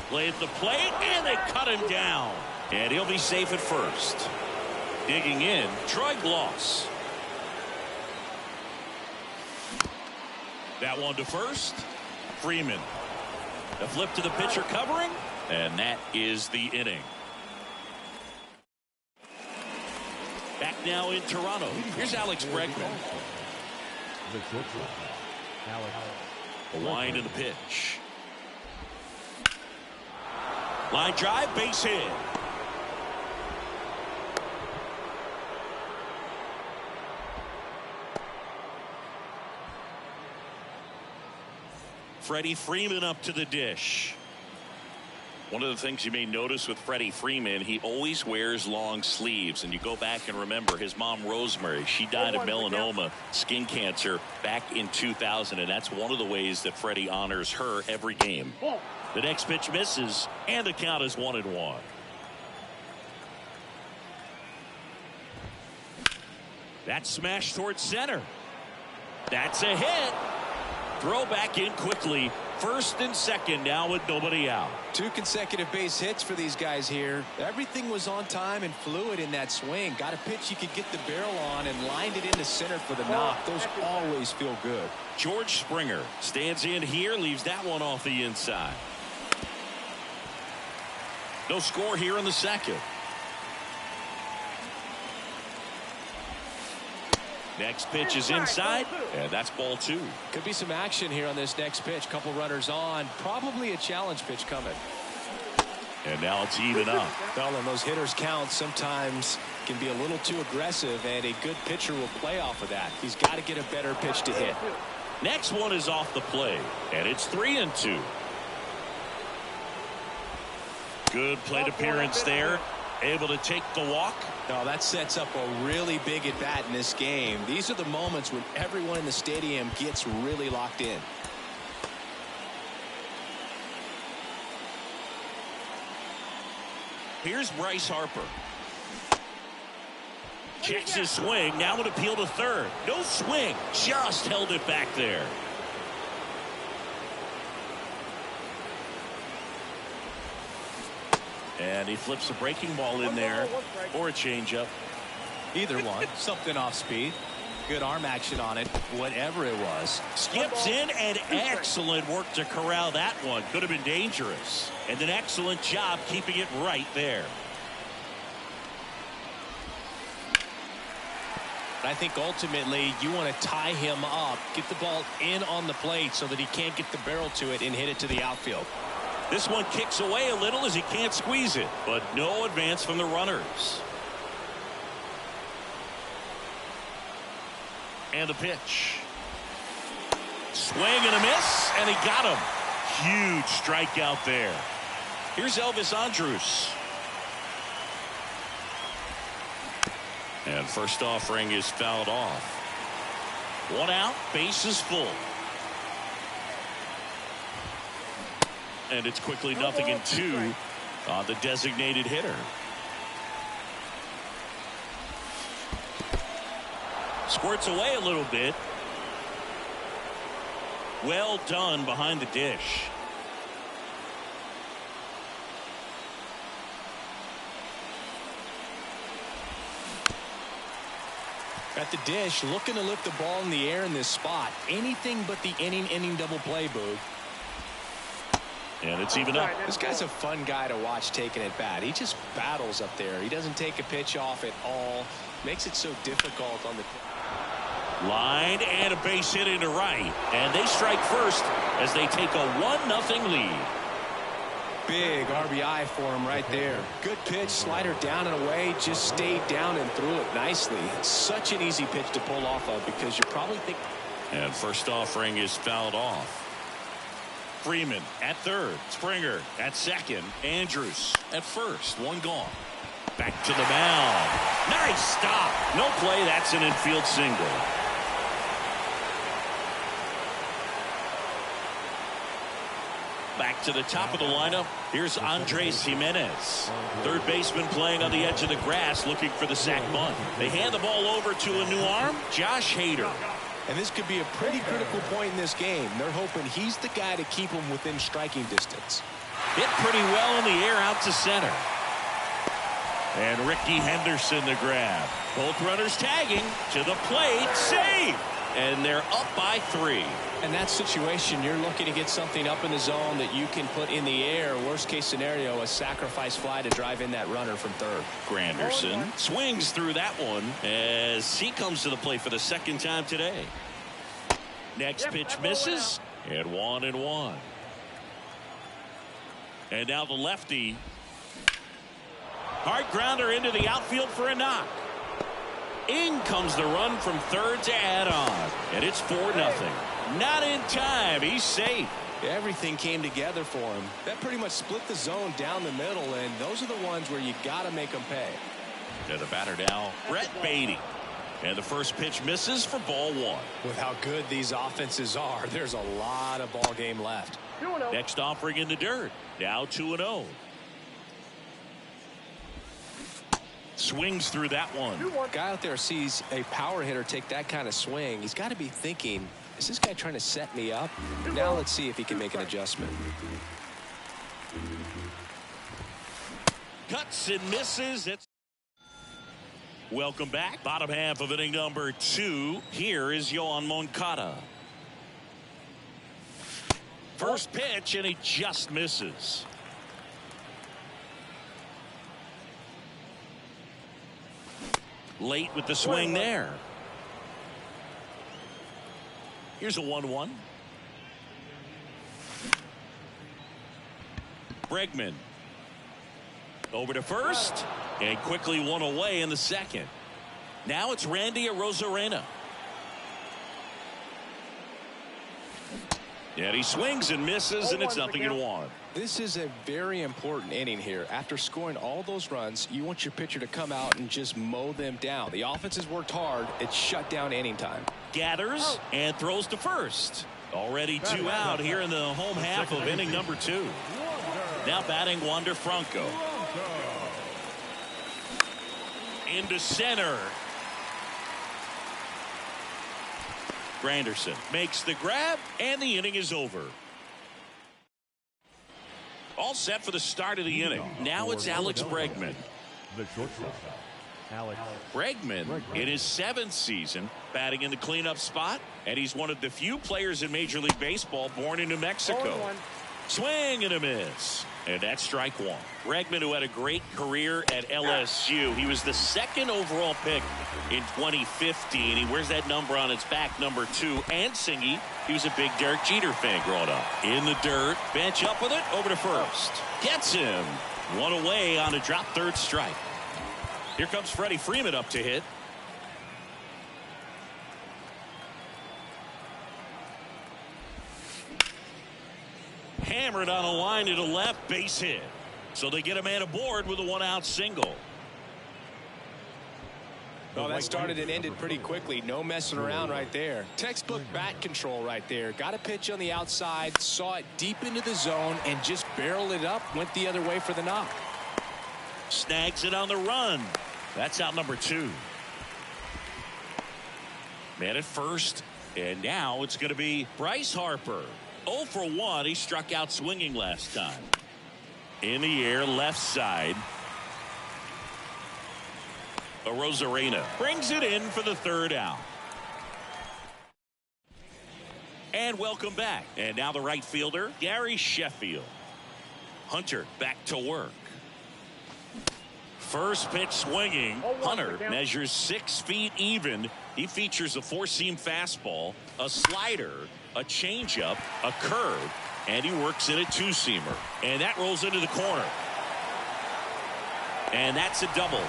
Play at the plate, and they cut him down. And he'll be safe at first. Digging in, Troy Gloss. That one to first. Freeman. The flip to the pitcher covering, and that is the inning. Back now in Toronto. Here's Alex Bregman.
The shortstop, Alex.
A line to the pitch. Line drive, base hit. Freddie Freeman up to the dish. One of the things you may notice with Freddie Freeman, he always wears long sleeves. And you go back and remember his mom, Rosemary, she died of melanoma, skin cancer, back in 2000. And that's one of the ways that Freddie honors her every game. The next pitch misses, and the count is 1-1. That smash towards center. That's a hit. Throw back in quickly. First and second now with nobody out.
2 consecutive base hits for these guys here. Everything was on time and fluid in that swing. Got a pitch you could get the barrel on and lined it into center for the knock. Those always feel good.
George Springer stands in here, leaves that one off the inside. No score here in the second. Next pitch is inside, and that's ball 2.
Could be some action here on this next pitch. Couple runners on. Probably a challenge pitch coming.
And now it's even up.
Well, and those hitters count sometimes can be a little too aggressive, and a good pitcher will play off of that. He's got to get a better pitch to hit.
Next one is off the plate, and it's 3-2. Good plate appearance there. Able to take the walk.
No, that sets up a really big at bat in this game. These are the moments when everyone in the stadium gets really locked in.
Here's Bryce Harper. Checks his swing. Now an appeal to third. No swing. Just held it back there. And he flips a breaking ball in there or a changeup.
Either one. Something off speed. Good arm action on it, whatever it was.
Skips in, and excellent work to corral that one. Could have been dangerous. And an excellent job keeping it right there.
I think ultimately you want to tie him up, get the ball in on the plate so that he can't get the barrel to it and hit it to the outfield.
This one kicks away a little as he can't squeeze it, but no advance from the runners. And the pitch. Swing and a miss, and he got him. Huge strikeout there. Here's Elvis Andrus. And first offering is fouled off. One out, bases full. And it's quickly 0-2 on the designated hitter. Squirts away a little bit. Well done behind the dish.
At the dish, looking to lift the ball in the air in this spot. Anything but the inning double play, Boog.
And it's even up.
This guy's a fun guy to watch taking at bat. He just battles up there. He doesn't take a pitch off at all. Makes it so difficult on the
line, and a base hit into right. And they strike first as they take a 1-0 lead.
Big RBI for him right there. Good pitch, slider down and away, just stayed down and threw it nicely. It's such an easy pitch to pull off of because you probably think.
And first offering is fouled off. Freeman at third, Springer at second, Andrus at first, one gone. Back to the mound. Nice stop. No play, that's an infield single. Back to the top of the lineup. Here's Andres Jimenez. Third baseman playing on the edge of the grass looking for the sac bunt. They hand the ball over to a new arm, Josh Hader.
And this could be a pretty critical point in this game. They're hoping he's the guy to keep them within striking distance.
Hit pretty well in the air out to center. And Ricky Henderson the grab. Both runners tagging to the plate. Save! And they're up by 3.
In that situation, you're looking to get something up in the zone that you can put in the air. Worst case scenario, a sacrifice fly to drive in that runner from third.
Granderson swings through that one as he comes to the plate for the second time today. Next pitch misses, and 1-1. And now the lefty. Hard grounder into the outfield for a knock. In comes the run from third to add on, and it's 4-0. Not in time. He's safe.
Everything came together for him. That pretty much split the zone down the middle, and those are the ones where you got to make them pay.
To the batter now, Brett Beatty. And the first pitch misses for ball 1.
With how good these offenses are, there's a lot of ball game left.
Next offering in the dirt. Now 2-0. Swings through that one.
Guy out there sees a power hitter take that kind of swing. He's got to be thinking, is this guy trying to set me up? Now let's see if he can make an adjustment.
Cuts and misses. Welcome back. Bottom half of inning number 2. Here is Yoan Moncada. First pitch, and he just misses. Late with the swing there. Here's a 1-1. Bregman. Over to first. And quickly one away in the second. Now it's Randy Arozarena. And he swings and misses, and it's 0-1.
This is a very important inning here. After scoring all those runs, you want your pitcher to come out and just mow them down. The offense has worked hard. It's shut down inning time.
Gathers and throws to first. Already 2 out here in the home half of inning number 2. Now batting Wander Franco. Into center. Granderson makes the grab, and the inning is over. All set for the start of the inning. Now it's Alex Bregman.
The shortstop.
Bregman in his 7th season batting in the cleanup spot, and he's one of the few players in Major League Baseball born in New Mexico. Swing and a miss, and that's strike one. Bregman, who had a great career at LSU, he was the 2nd overall pick in 2015. He wears that number on his back, number 2. And Singy, he was a big Derek Jeter fan growing up. In the dirt, bench up with it, over to first. Gets him. One away on a drop, 3rd strike. Here comes Freddie Freeman up to hit. Hammered on a line to the left, base hit. So they get a man aboard with a 1-out single.
Oh, that started and ended pretty quickly. No messing around right there. Textbook bat control right there. Got a pitch on the outside, saw it deep into the zone, and just barreled it up, went the other way for the knock.
Snags it on the run. That's out number 2. Man at first, and now it's going to be Bryce Harper. 0 for 1. He struck out swinging last time. In the air, left side. Arozarena brings it in for the 3rd out. And welcome back. And now the right fielder, Gary Sheffield. Hunter back to work. First pitch swinging. Hunter measures 6 feet even. He features a 4-seam fastball, a slider, a changeup, a curve, and he works in a 2-seamer. And that rolls into the corner. And that's a double.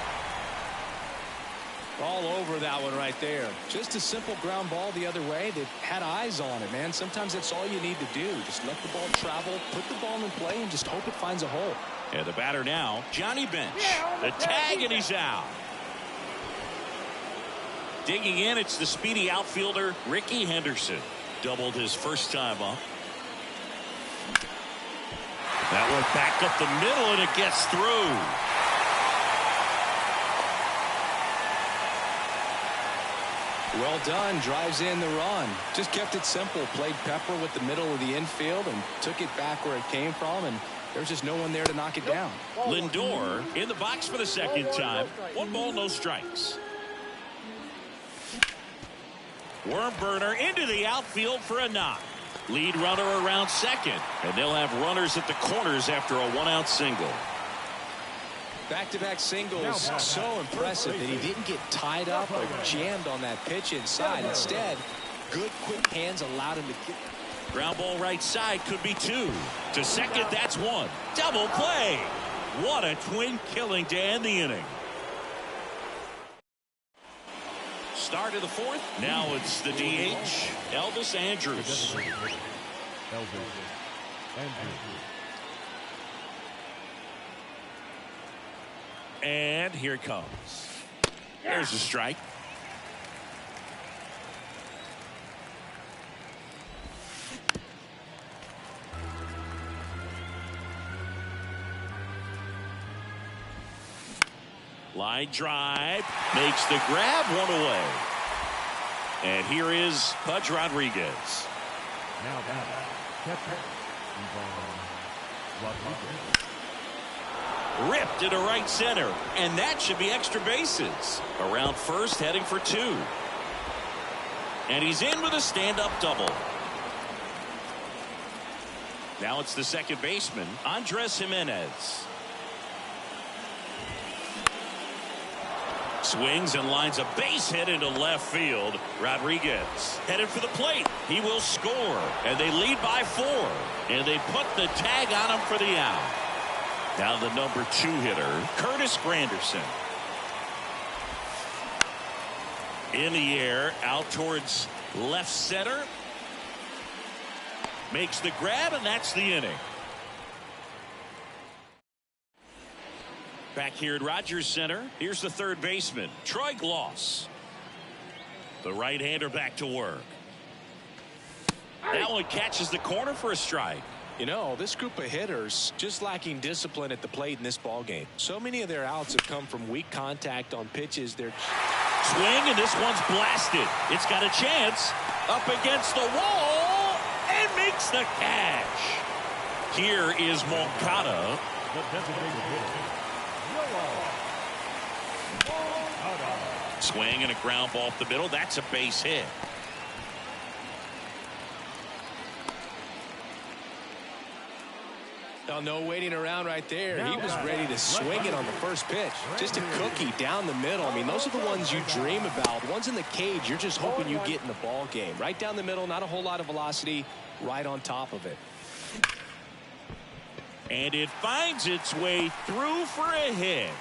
All over that one right there. Just a simple ground ball the other way that had eyes on it, man. Sometimes that's all you need to do. Just let the ball travel, put the ball in play, and just hope it finds a hole.
And the batter now, Johnny Bench. The tag, and he's out. Digging in, it's the speedy outfielder, Ricky Henderson. Doubled his first time up. That one back up the middle, and it gets through.
Well done. Drives in the run. Just kept it simple. Played pepper with the middle of the infield and took it back where it came from, and there's just no one there to knock it down.
Lindor in the box for the 2nd time. 1 ball, no strikes. Worm burner into the outfield for a knock. Lead runner around 2nd, and they'll have runners at the corners after a 1-out single.
Back-to-back singles, so impressive that he didn't get tied up or jammed on that pitch inside. Instead, good quick hands allowed him to get.
Ground ball right side, could be 2. To 2nd, that's 1. Double play. What a twin killing to end the inning. Start of the 4th. Now it's the DH, Elvis Andrus. And here it comes. There's a strike. Line drive, makes the grab, 1 away. And here is Pudge Rodriguez.
Now back, catcher, Rodriguez.
Ripped into right center, and that should be extra bases. Around first, heading for 2. And he's in with a stand-up double. Now it's the 2nd baseman, Andres Jimenez. Swings and lines a base hit into left field. Rodriguez headed for the plate. He will score, and they lead by 4. And they put the tag on him for the out. Now the number 2 hitter, Curtis Granderson. In the air, out towards left center. Makes the grab, and that's the inning. Back here at Rogers Center, here's the 3rd baseman, Troy Gloss. The right-hander back to work. That one catches the corner for a strike.
You know, this group of hitters just lacking discipline at the plate in this ballgame. So many of their outs have come from weak contact on pitches. They're
swing, and this one's blasted. It's got a chance up against the wall and makes the catch. Here is Moncada.
The designated hitter,
swing and a ground ball up the middle. That's a base hit.
Oh, no waiting around right there. He was ready to swing it on the first pitch. Just a cookie down the middle. I mean, those are the ones you dream about. Ones in the cage, you're just hoping you get in the ball game. Right down the middle, not a whole lot of velocity, right on top of it.
And it finds its way through for a hit.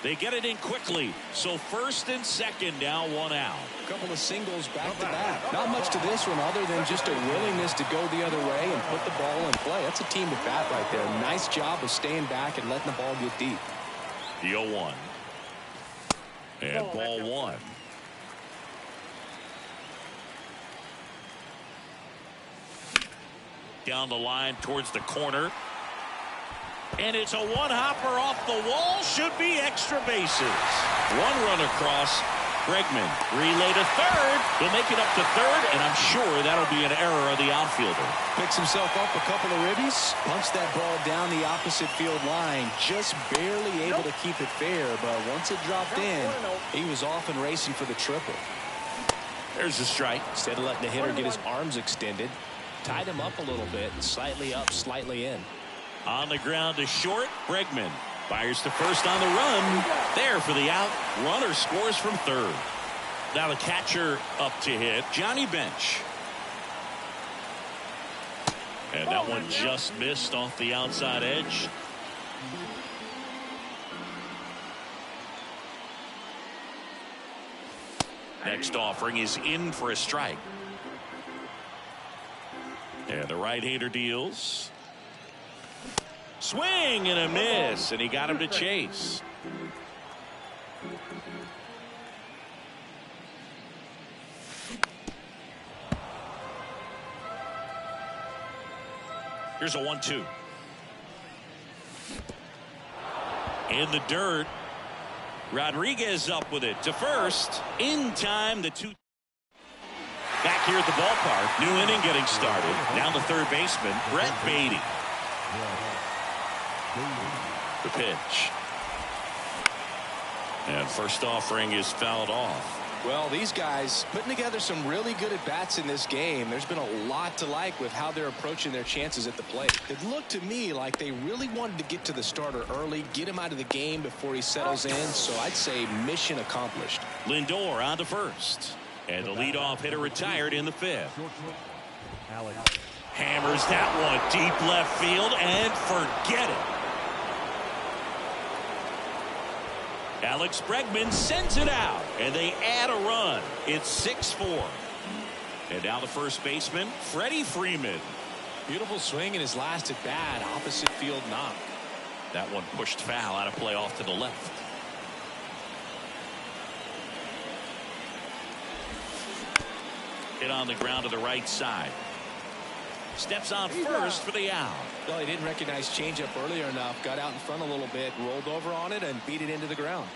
They get it in quickly. So first and second, now one out.
A couple of singles back to back. Not much to this one other than just a willingness to go the other way and put the ball in play. That's a team at bat right there. Nice job of staying back and letting the ball get deep.
The 0-1. And ball one. Down the line towards the corner. And it's a one-hopper off the wall. Should be extra bases. One run across. Bregman relay to third. He'll make it up to third, and I'm sure that'll be an error of the outfielder.
Picks himself up a couple of ribbies. Punched that ball down the opposite field line. Just barely able to keep it fair, but once it dropped in, he was off and racing for the triple.
There's a strike.
Instead of letting the hitter get his arms extended, tied him up a little bit. Slightly up, slightly in.
On the ground to short. Bregman fires to first on the run. There for the out. Runner scores from third. Now the catcher up to hit. Johnny Bench. And that one just missed off the outside edge. Next offering is in for a strike. And the right-hander deals. Swing and a miss, and he got him to chase. Here's a 1-2. In the dirt. Rodriguez up with it to first. In time, the 2. Back here at the ballpark. New inning getting started. Down the third baseman, Brett Beatty. The pitch. And first offering is fouled off.
Well, these guys putting together some really good at-bats in this game. There's been a lot to like with how they're approaching their chances at the plate. It looked to me like they really wanted to get to the starter early, get him out of the game before he settles in. So I'd say mission accomplished.
Lindor on to first. And the leadoff hitter retired in the fifth. Hammers that one deep left field and forget it. Alex Bregman sends it out, and they add a run. It's 6-4. And now the first baseman, Freddie Freeman.
Beautiful swing in his last at bat, opposite field knock.
That one pushed foul out of play off to the left. Hit on the ground to the right side. Steps on first for the out.
Well, he didn't recognize changeup earlier enough. Got out in front a little bit, rolled over on it, and beat it into the ground.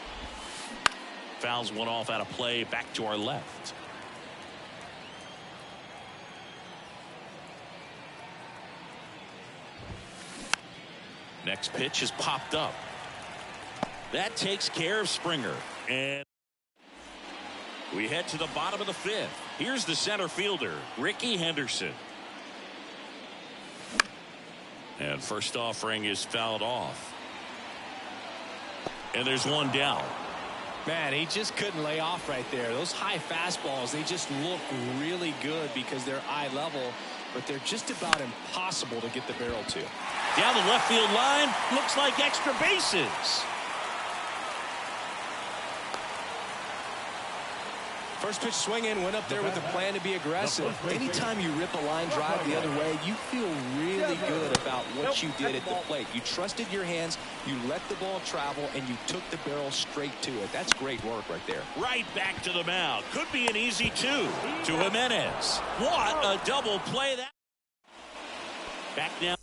Fouls one off out of play. Back to our left. Next pitch is popped up. That takes care of Springer. And we head to the bottom of the fifth. Here's the center fielder, Ricky Henderson. And first offering is fouled off. And there's one down.
Man, he just couldn't lay off right there. Those high fastballs, they just look really good because they're eye level, but they're just about impossible to get the barrel to.
Down the left field line, looks like extra bases.
First pitch swinging, went up there with a plan to be aggressive. Anytime you rip a line drive the other way, you feel really good about what you did at the plate. You trusted your hands, you let the ball travel, and you took the barrel straight to it. That's great work right there.
Right back to the mound. Could be an easy 2 to Jimenez. What a double play that. Back now.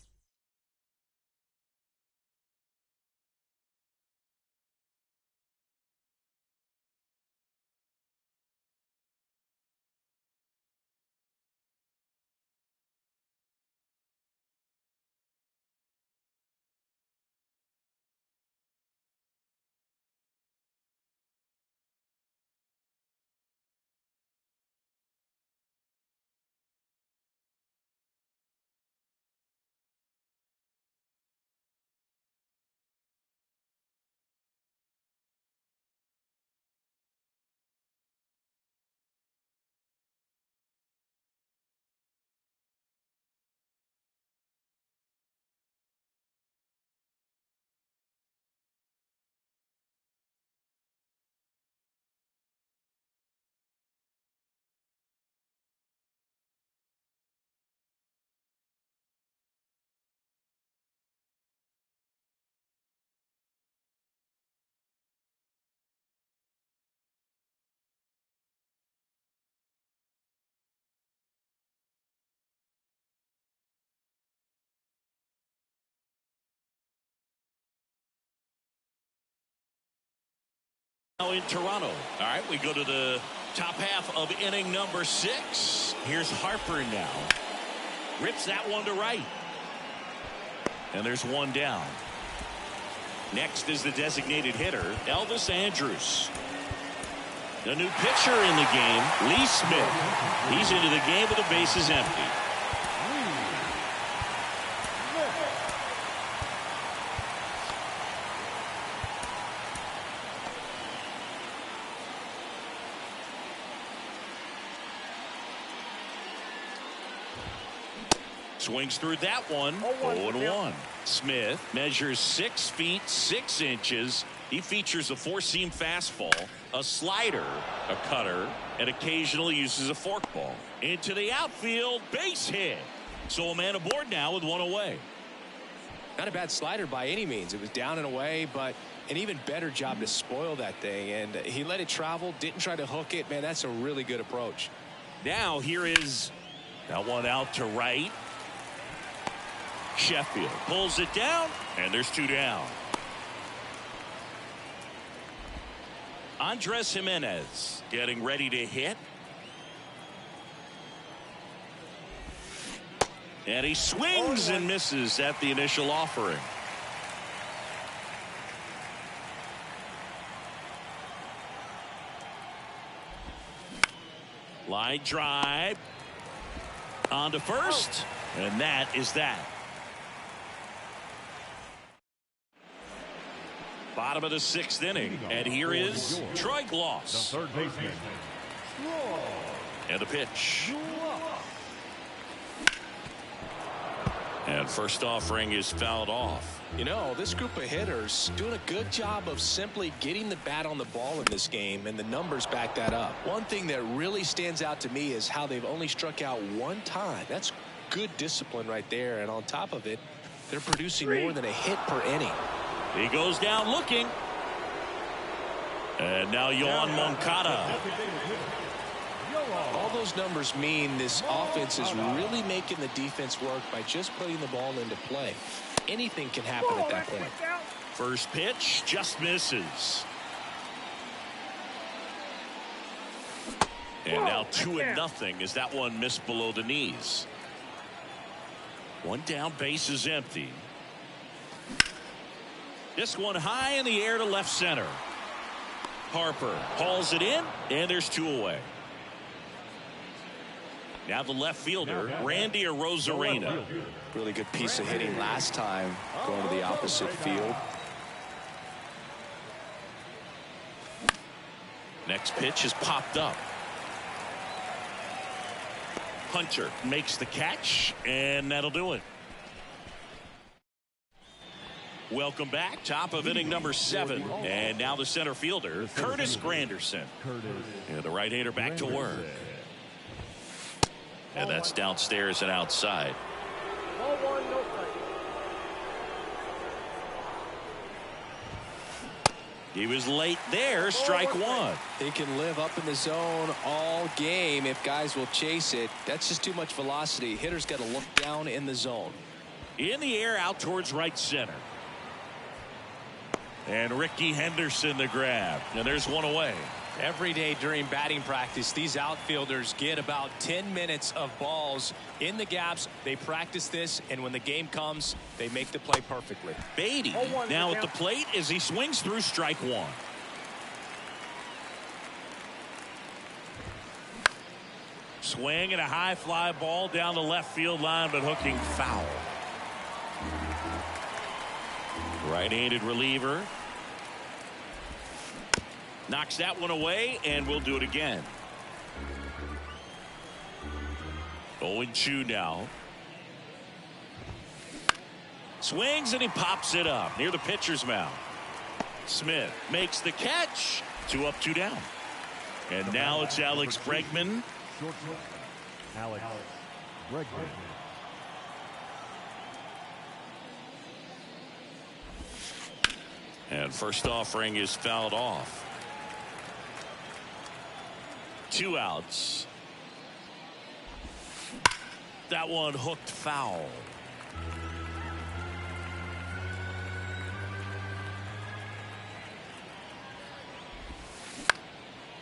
Now in Toronto. All right, we go to the top half of inning number 6. Here's Harper now. Rips that one to right. And there's one down. Next is the designated hitter, Elvis Andrus. The new pitcher in the game, Lee Smith. He's into the game with the bases empty. Swings through that one. 0-1. Smith measures 6 feet 6 inches. He features a 4-seam fastball, a slider, a cutter, and occasionally uses a forkball. Into the outfield, base hit. So a man aboard now with one away.
Not a bad slider by any means. It was down and away, but an even better job to spoil that thing. And he let it travel, didn't try to hook it. Man, that's a really good approach.
Now here is that one out to right. Sheffield pulls it down, and there's 2 down. Andres Jimenez getting ready to hit. And he swings and misses at the initial offering. Line drive on to first, and that is that. Bottom of the 6th inning, and here is Troy Gloss.
The third baseman.
And the pitch. And first offering is fouled off.
You know, this group of hitters doing a good job of simply getting the bat on the ball in this game, and the numbers back that up. One thing that really stands out to me is how they've only struck out 1 time. That's good discipline right there, and on top of it, they're producing more than a hit per inning.
He goes down looking. And now Yohan Moncada.
All those numbers mean this offense is really making the defense work by just putting the ball into play. Anything can happen at that point.
First pitch just misses. And now 2-0 as that one missed below the knees. 1 down, base is empty. This one high in the air to left center. Harper hauls it in, and there's 2 away. Now the left fielder, Randy Arozarena.
Really good piece of hitting last time, going to the opposite field.
Next pitch is popped up. Hunter makes the catch, and that'll do it. Welcome back. Top of inning number 7. And now the center fielder, Curtis Granderson. And the right-hander back to work. And that's downstairs and outside.
Ball 1, no strike.
He was late there. Strike 1.
He can live up in the zone all game if guys will chase it. That's just too much velocity. Hitters got to look down in the zone.
In the air out towards right center. And Ricky Henderson the grab. And there's one away.
Every day during batting practice, these outfielders get about 10 minutes of balls in the gaps. They practice this, and when the game comes, they make the play perfectly.
Beatty now at the plate as he swings through strike 1. Swing and a high fly ball down the left field line, but hooking foul. Right-handed reliever. Knocks that one away, and we'll do it again. 0-2 now. Swings, and he pops it up near the pitcher's mound. Smith makes the catch. 2 up, 2 down. And now it's Alex Bregman.
Alex Bregman.
And first offering is fouled off. 2 outs. That one hooked foul.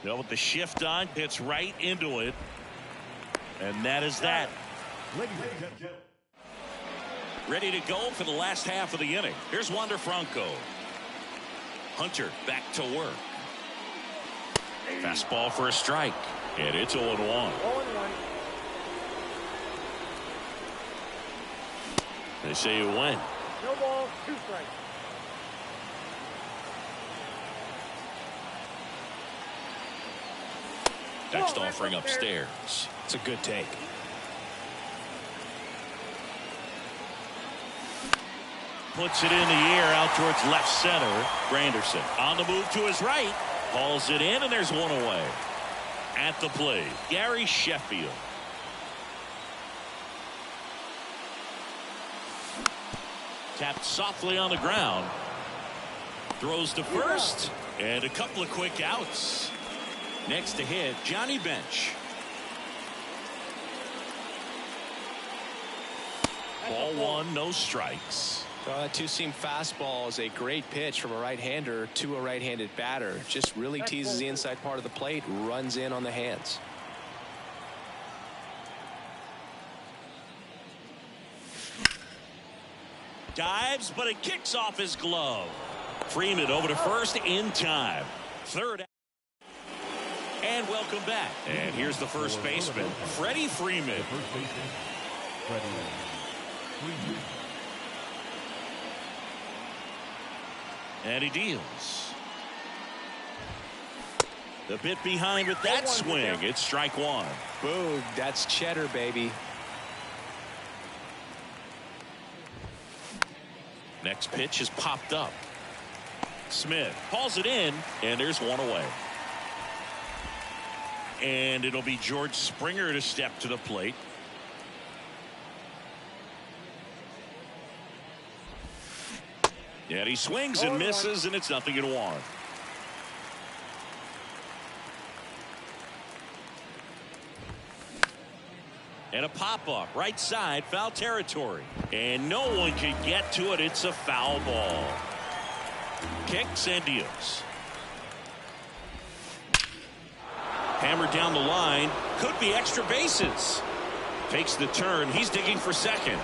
No, with the shift on, hits right into it. And that is that.
Ladies and gentlemen.
Ready to go for the last half of the inning. Here's Wander Franco. Hunter back to work. Fastball for a strike. And it's 0-1.
0-1.
They say you win.
No ball, 2 strikes.
Next offering upstairs.
It's a good take.
Puts it in the air out towards left center. Granderson on the move to his right. Hauls it in, and there's one away. At the plate, Gary Sheffield. Tapped softly on the ground. Throws to first. And a couple of quick outs. Next to hit, Johnny Bench. Ball 1, no strikes.
That two-seam fastball is a great pitch from a right-hander to a right-handed batter. Just really teases the inside part of the plate, runs in on the hands.
Dives, but it kicks off his glove. Freeman over to first in time. Third. And welcome back. And here's the first baseman, Freddie Freeman.
First baseman, Freddie Freeman.
And he deals. The bit behind with that swing. It's strike 1.
Boom, that's cheddar, baby.
Next pitch is popped up. Smith hauls it in, and there's one away. And it'll be George Springer to step to the plate. And he swings and misses, and it's 0-1. And a pop-up, right side, foul territory. And no one can get to it. It's a foul ball. Kicks and deals. Hammered down the line. Could be extra bases. Takes the turn. He's digging for second.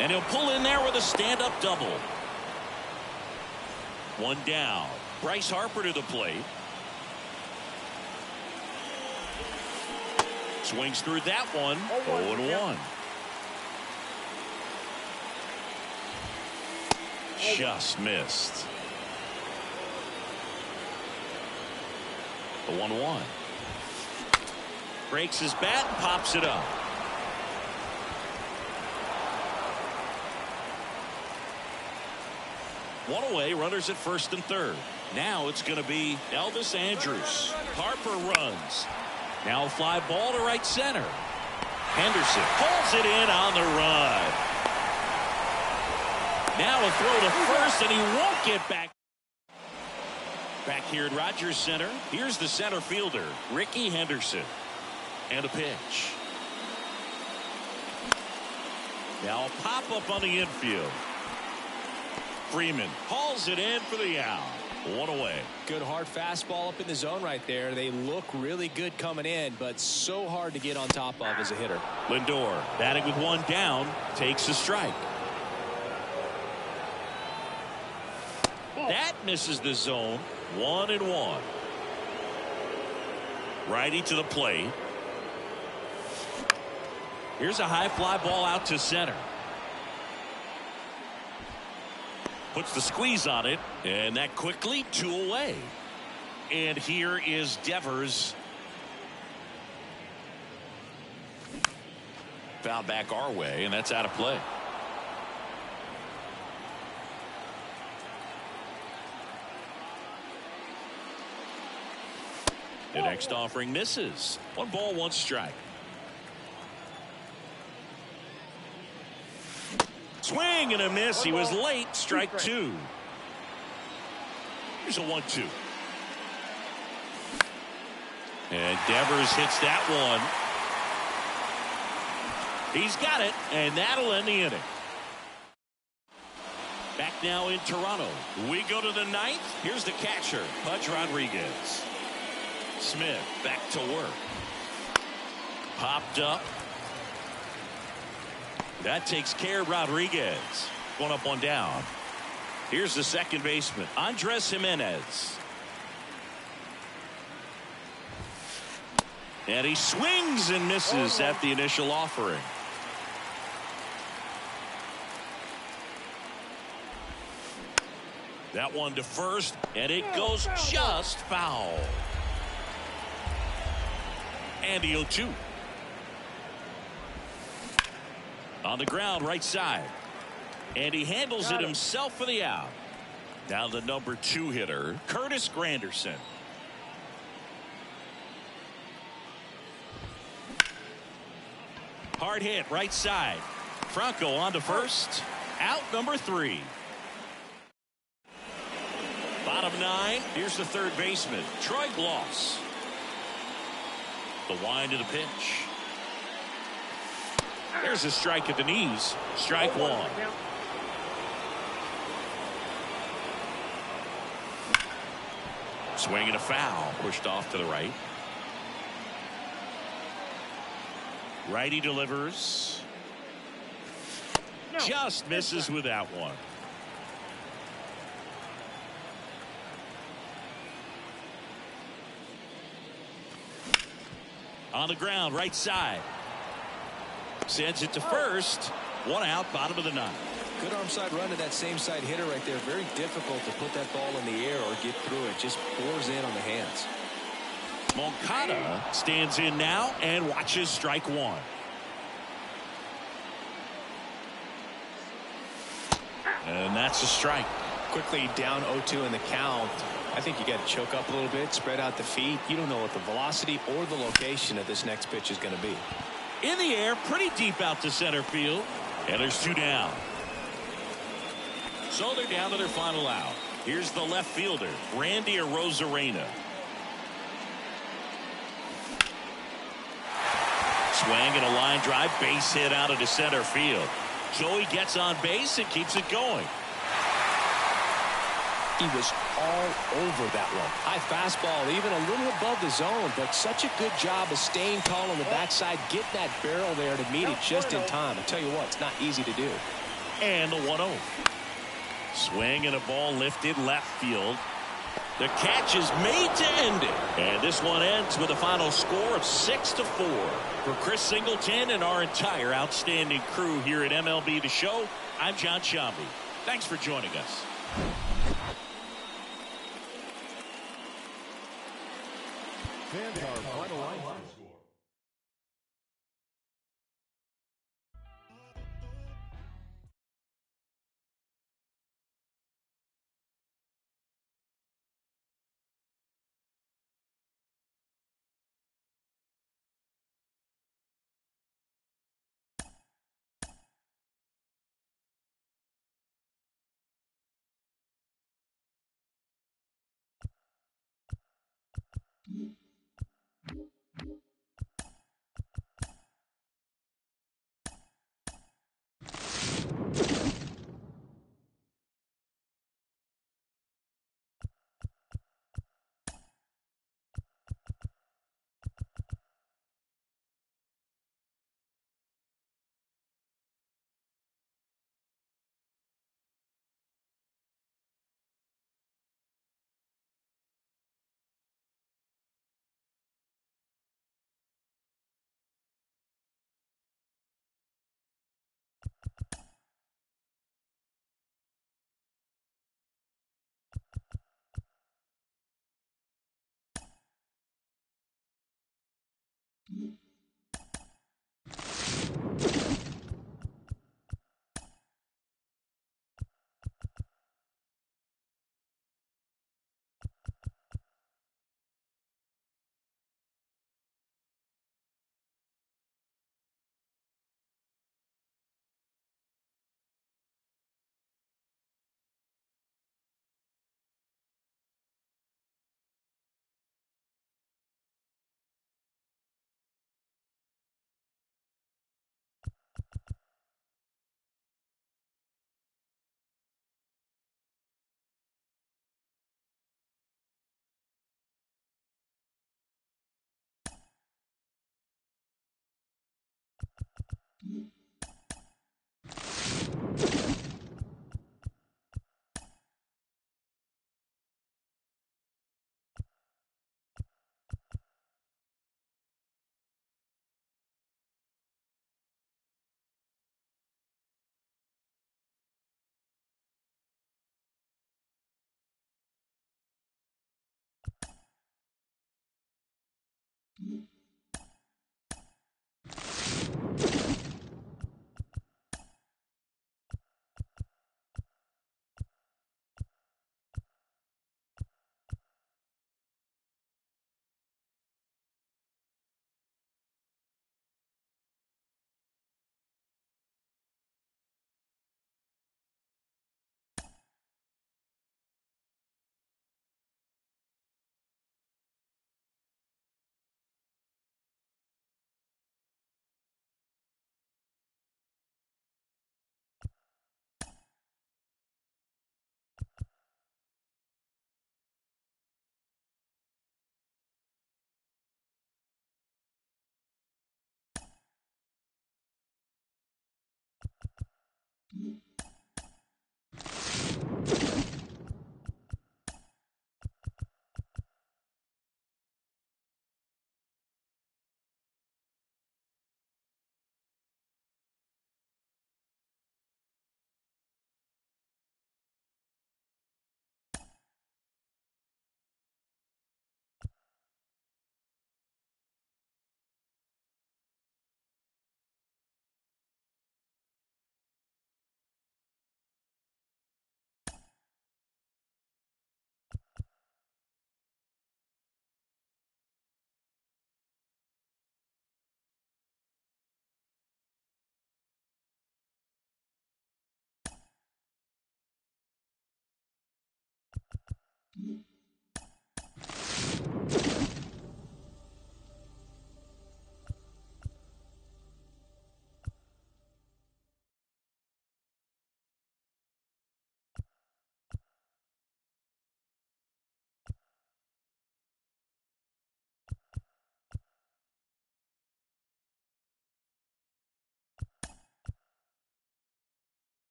And he'll pull in there with a stand-up double. One down. Bryce Harper to the plate. Swings through that one. 0-1. Just missed. The 1-1. Breaks his bat and pops it up. One away, runners at first and third. Now it's going to be Elvis Andrus. Harper runs. Now a fly ball to right center. Henderson pulls it in on the run. Now a throw to first, and he won't get back. Back here at Rogers Center, here's the center fielder, Ricky Henderson. And a pitch. Now a pop-up on the infield. Freeman hauls it in for the out. One away.
Good hard fastball up in the zone right there. They look really good coming in, but so hard to get on top of as a hitter.
Lindor batting with one down, takes a strike. That misses the zone. 1-1. Righty to the plate. Here's a high fly ball out to center. Puts the squeeze on it, and that quickly 2 away. And here is Devers. Foul back our way, and that's out of play. The next offering misses. 1 ball, 1 strike. Swing and a miss. He was late. Strike 2. Here's a 1-2. And Devers hits that one. He's got it, and that'll end the inning. Back now in Toronto. We go to the 9th. Here's the catcher, Pudge Rodriguez. Smith back to work. Popped up. That takes care of Rodriguez. One up, one down. Here's the second baseman, Andres Jimenez. And he swings and misses at the initial offering. That one to first, and it goes just foul. And the 0-2. On the ground, right side. And he handles it himself for the out. Now the number 2 hitter, Curtis Granderson. Hard hit, right side. Franco on to first. Out number 3. Bottom 9. Here's the third baseman, Troy Gloss. The wind of the pitch. There's a strike at the knees. Strike 1. Swing and a foul. Pushed off to the right. Righty delivers. Just misses with that one. On the ground, right side. Sends it to first. One out, bottom of the 9th.
Good arm side run to that same side hitter right there. Very difficult to put that ball in the air or get through it. Just pours in on the hands.
Moncada stands in now and watches strike 1. And that's a strike.
Quickly down 0-2 in the count. I think you got to choke up a little bit, spread out the feet. You don't know what the velocity or the location of this next pitch is going to be.
In the air, pretty deep out to center field. And there's 2 down. So they're down to their final out. Here's the left fielder, Randy Arozarena. Swing and a line drive, base hit out into center field. Joey gets on base and keeps it going.
He was all over that one. High fastball, even a little above the zone, but such a good job of staying tall on the backside, getting that barrel there to meet it just in time. I tell you what, it's not easy to do.
And the 1-0. Swing and a ball lifted left field. The catch is made to end it. And this one ends with a final score of 6-4. For Chris Singleton and our entire outstanding crew here at MLB The Show, I'm John Shambi. Thanks for joining us.
Fans are finalizing.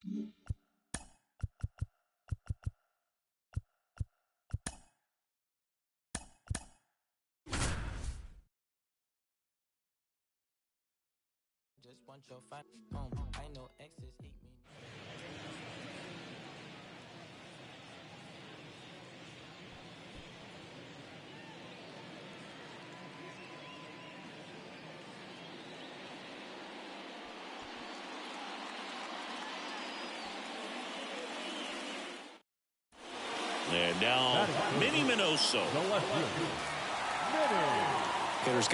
Just want your fight home. I know exes hate me.
And now, Minnie Minoso.
The left fielder, Minnie.
Hitters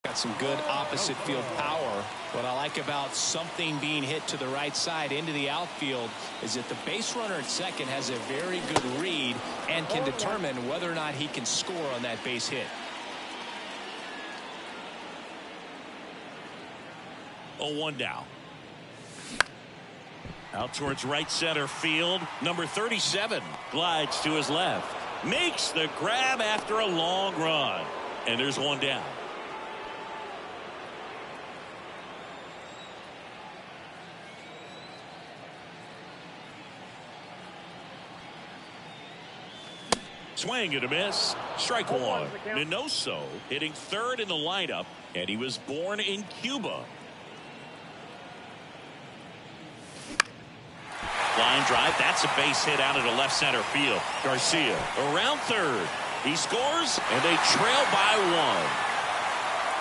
got some good opposite field power. What I like about something being hit to the right side into the outfield is that the base runner at second has a very good read and can determine whether or not he can score on that base hit.
0-1 now. Out towards right center field. Number 37 glides to his left. Makes the grab after a long run. And there's one down. Swing and a miss. Strike one. Minoso hitting third in the lineup, and he was born in Cuba. Line drive. That's a base hit out into left center field. Garcia around third. He scores, and they trail by one.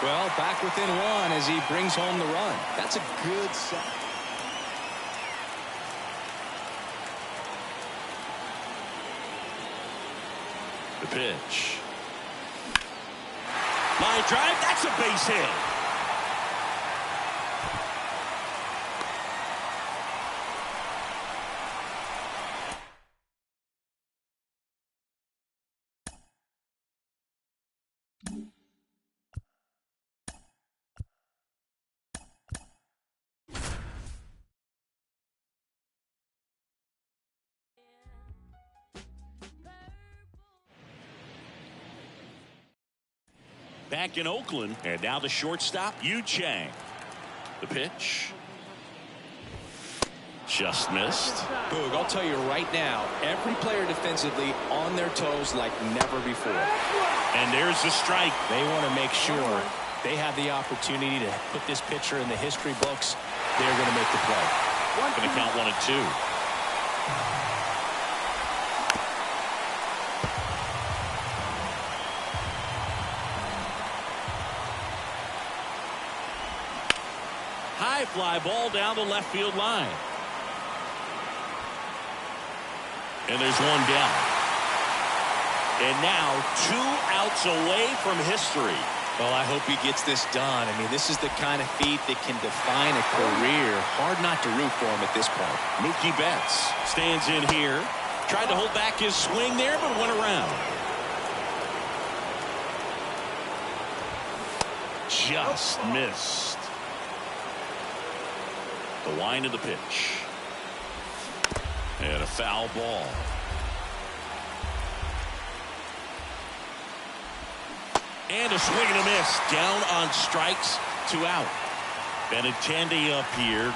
Well, back within one as he brings home the run. That's a good set.
The pitch. Line drive. That's a base hit. Back in Oakland, and now the shortstop, Yu Chang. The pitch. Just missed.
Boog, I'll tell you right now, every player defensively on their toes like never before.
And there's the strike.
They want to make sure they have the opportunity to put this pitcher in the history books. They're going to make the play.
Going to count 1-2. High fly ball down the left field line. And there's one down. And now 2 outs away from history.
Well, I hope he gets this done. I mean, this is the kind of feat that can define a career. Hard not to root for him at this point.
Mookie Betts stands in here. Tried to hold back his swing there, but went around. Just missed. The wind of the pitch. And a foul ball. And a swing and a miss. Down on strikes, 2 out. Benintendi up here.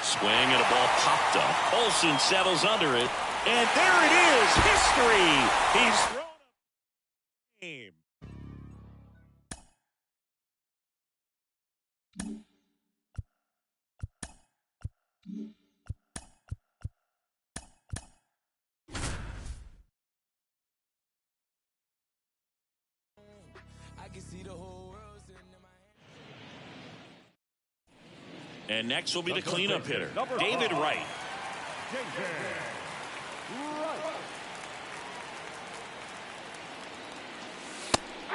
Swing and a ball popped up. Olsen settles under it. And there it is. History. He's thrown a game.
I can see the whole world sitting in my hand.
And next will be the cleanup hitter, David Wright.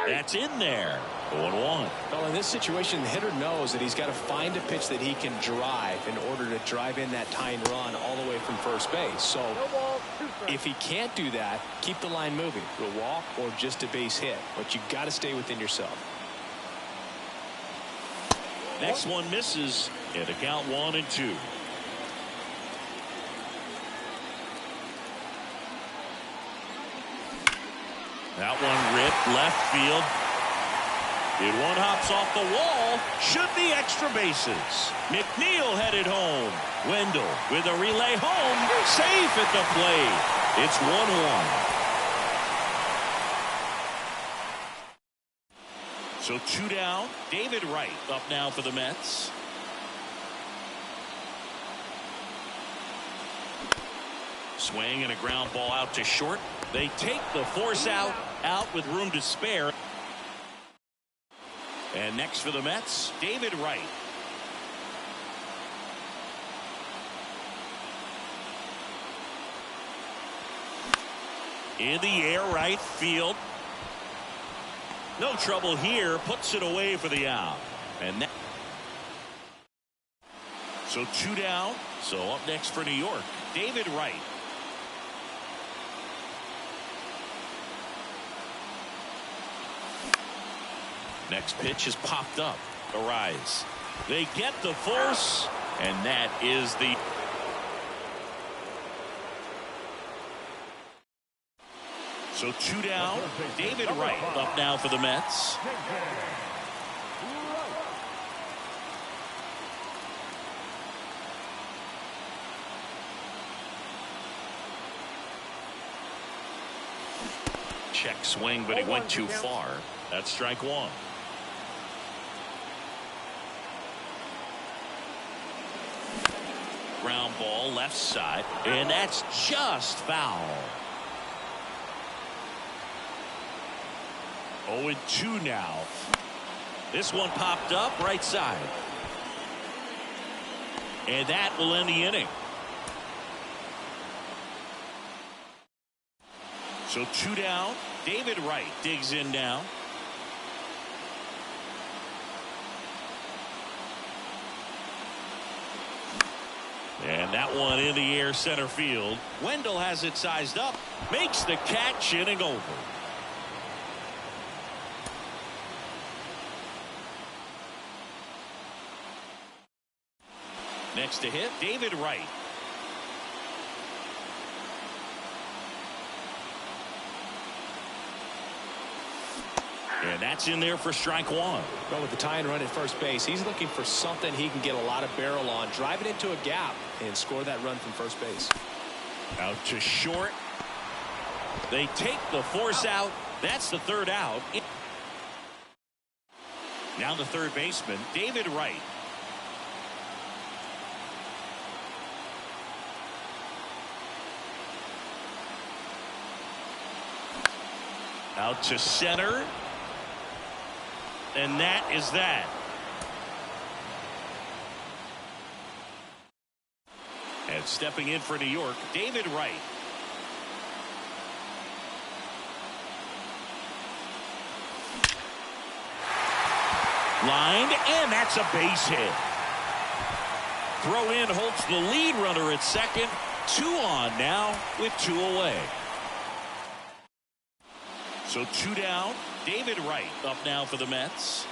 That's in there. 0-1.
Well, in this situation, the hitter knows that he's got to find a pitch that he can drive in order to drive in that tying run all the way from first base. So
No ball, 2 strikes.
if he can't do that, keep the line moving. A walk or just a base hit. But you got to stay within yourself.
Next one misses. And a count 1-2. That one ripped left field. It one hops off the wall. Should be extra bases. McNeil headed home. Wendell with a relay home. Safe at the plate. It's 1-1. So 2 down. David Wright up now for the Mets. Swing and a ground ball out to short. They take the force out with room to spare. And next for the Mets, David Wright. In the air, right field. No trouble here. Puts it away for the out. And that. So 2 down. So up next for New York, David Wright. Next pitch is popped up. A rise. They get the force, and that is the. So 2 down. David Wright up now for the Mets. Check swing, but he went too far. That's strike 1. Ground ball left side, and that's just foul. 0-2 now. This one popped up right side. And that will end the inning. So 2 down. David Wright digs in now. And that one in the air center field. Wendell has it sized up. Makes the catch, inning over. Next to hit, David Wright. And that's in there for strike 1.
Well, with the tying run at first base, he's looking for something he can get a lot of barrel on, drive it into a gap, and score that run from first base.
Out to short. They take the force out. That's the 3rd out. Now the third baseman, David Wright. Out to center. And that is that. And stepping in for New York, David Wright. Lined, and that's a base hit. Throw in halts the lead runner at second. 2 on now with 2 away. So 2 down. David Wright up now for the Mets.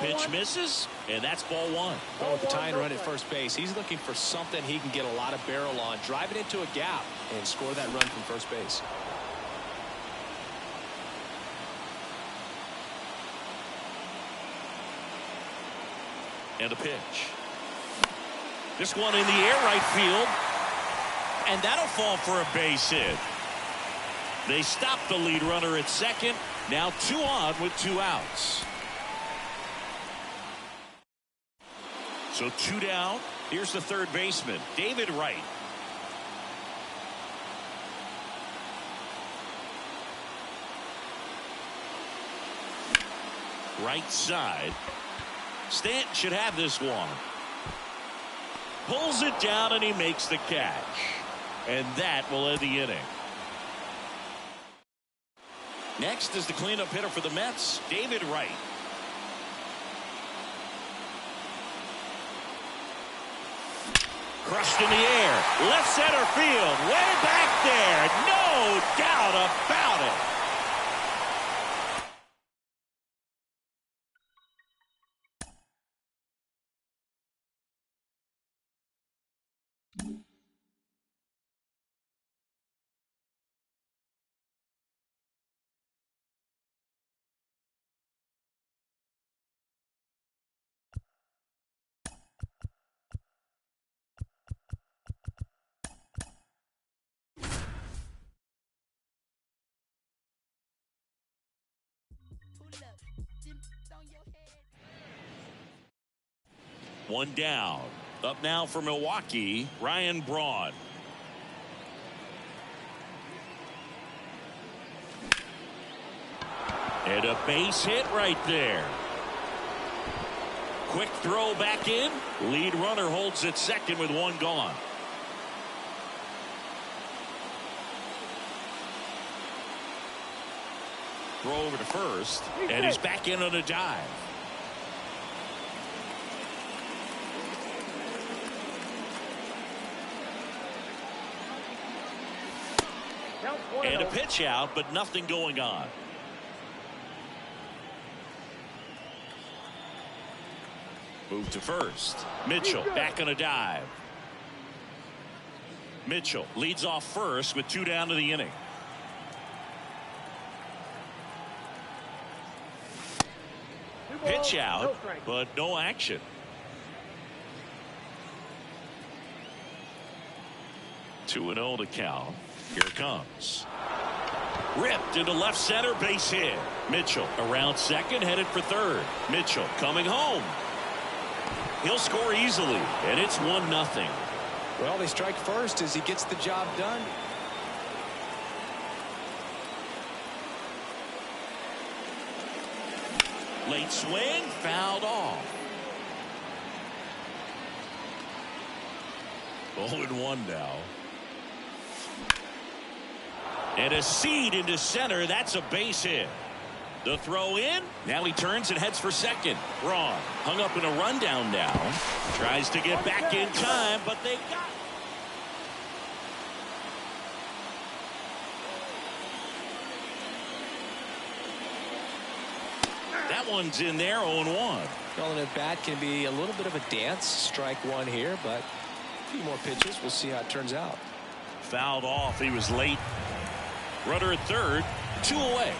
Pitch misses, and that's ball 1.
Well, with the tying run at first base, he's looking for something he can get a lot of barrel on, drive it into a gap, and score that run from first base.
And a pitch. This one in the air, right field. And that'll fall for a base hit. They stop the lead runner at second. Now 2 on with 2 outs. So 2 down. Here's the third baseman, David Wright. Right side. Stanton should have this one. Pulls it down and he makes the catch. And that will end the inning. Next is the cleanup hitter for the Mets, David Wright. Crushed in the air. Left center field. Way back there. No doubt about it. One down. Up now for Milwaukee, Ryan Braun. And a base hit right there. Quick throw back in. Lead runner holds at second with 1 gone. Throw over to first, and he's back in on a dive. And a pitch out, but nothing going on. Move to first. Mitchell back on a dive. Mitchell leads off first with 2 down to the inning. Pitch out, but no action. Two and 0 to count. Here it comes. Ripped into left center, base hit. Mitchell around second, headed for third. Mitchell coming home. He'll score easily, and it's 1-0.
Well, they strike first as he gets the job done.
Late swing, fouled off. 0-1 now. And a seed into center. That's a base hit. The throw in. Now he turns and heads for second. Braun hung up in a rundown now. Tries to get back in time, but they got it. That one's in there, 0-1.
Well, an at-bat can be a little bit of a dance. Strike one here, but a few more pitches. We'll see how it turns out.
Fouled off. He was late. Runner at third. 2 away.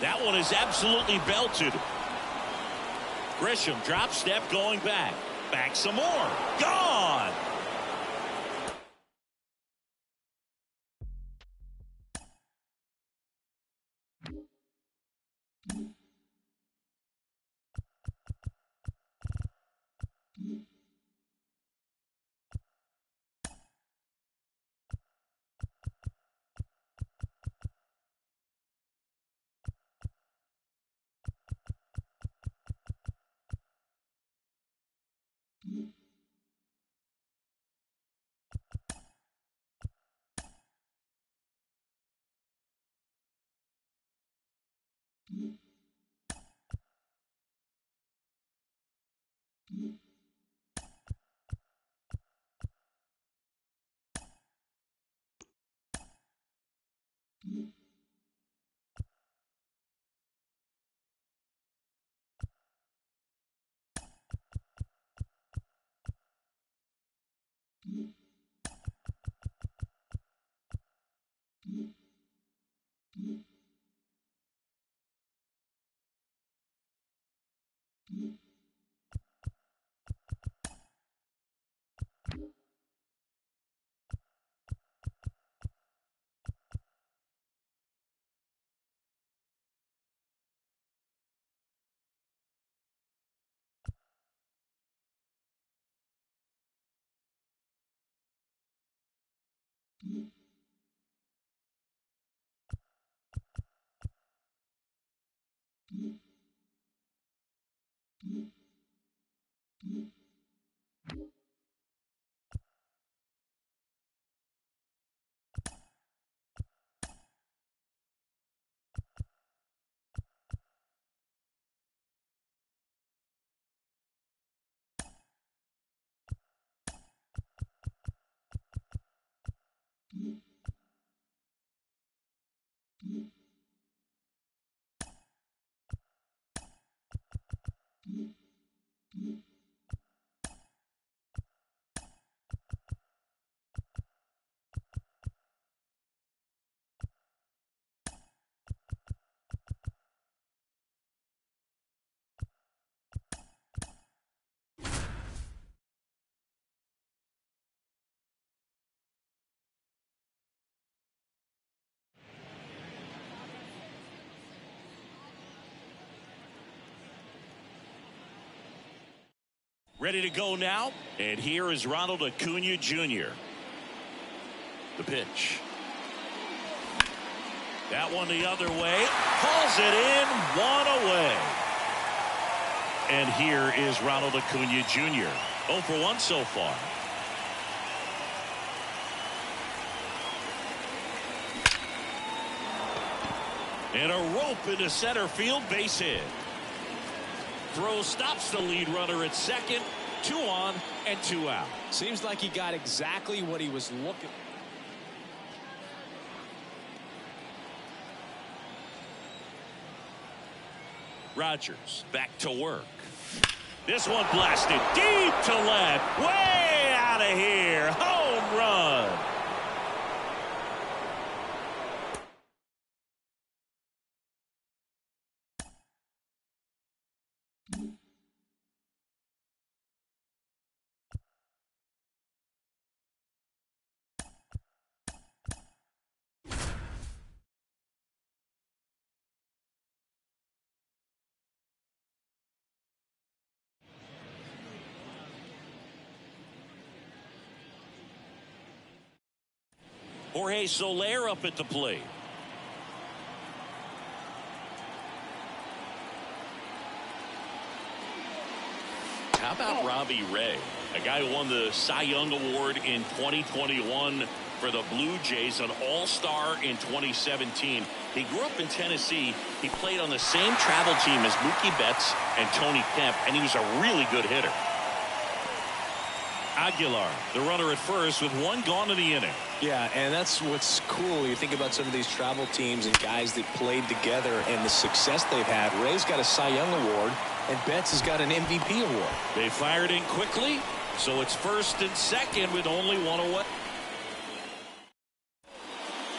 That one is absolutely belted. Grisham drop step going back. Back some more. Gone. Ready to go now, and here is Ronald Acuna Jr. The pitch. That one the other way. Pulls it in, one away. And here is Ronald Acuna Jr. 0 for 1 so far. And a rope into center field, base hit. Throw stops the lead runner at second. 2 on and 2 out.
Seems like he got exactly what he was looking.
Rogers back to work. This one blasted deep to left. Way out of here. Home run. Jorge Soler up at the plate. How about Robbie Ray, a guy who won the Cy Young Award in 2021 for the Blue Jays, an all-star in 2017. He grew up in Tennessee. He played on the same travel team as Mookie Betts and Tony Kemp, and he was a really good hitter. Aguilar, the runner at first, with 1 gone in the inning.
Yeah, and that's what's cool. You think about some of these travel teams and guys that played together and the success they've had. Ray's got a Cy Young Award, and Betts has got an MVP award.
They fired in quickly, so it's first and second with only 1 away.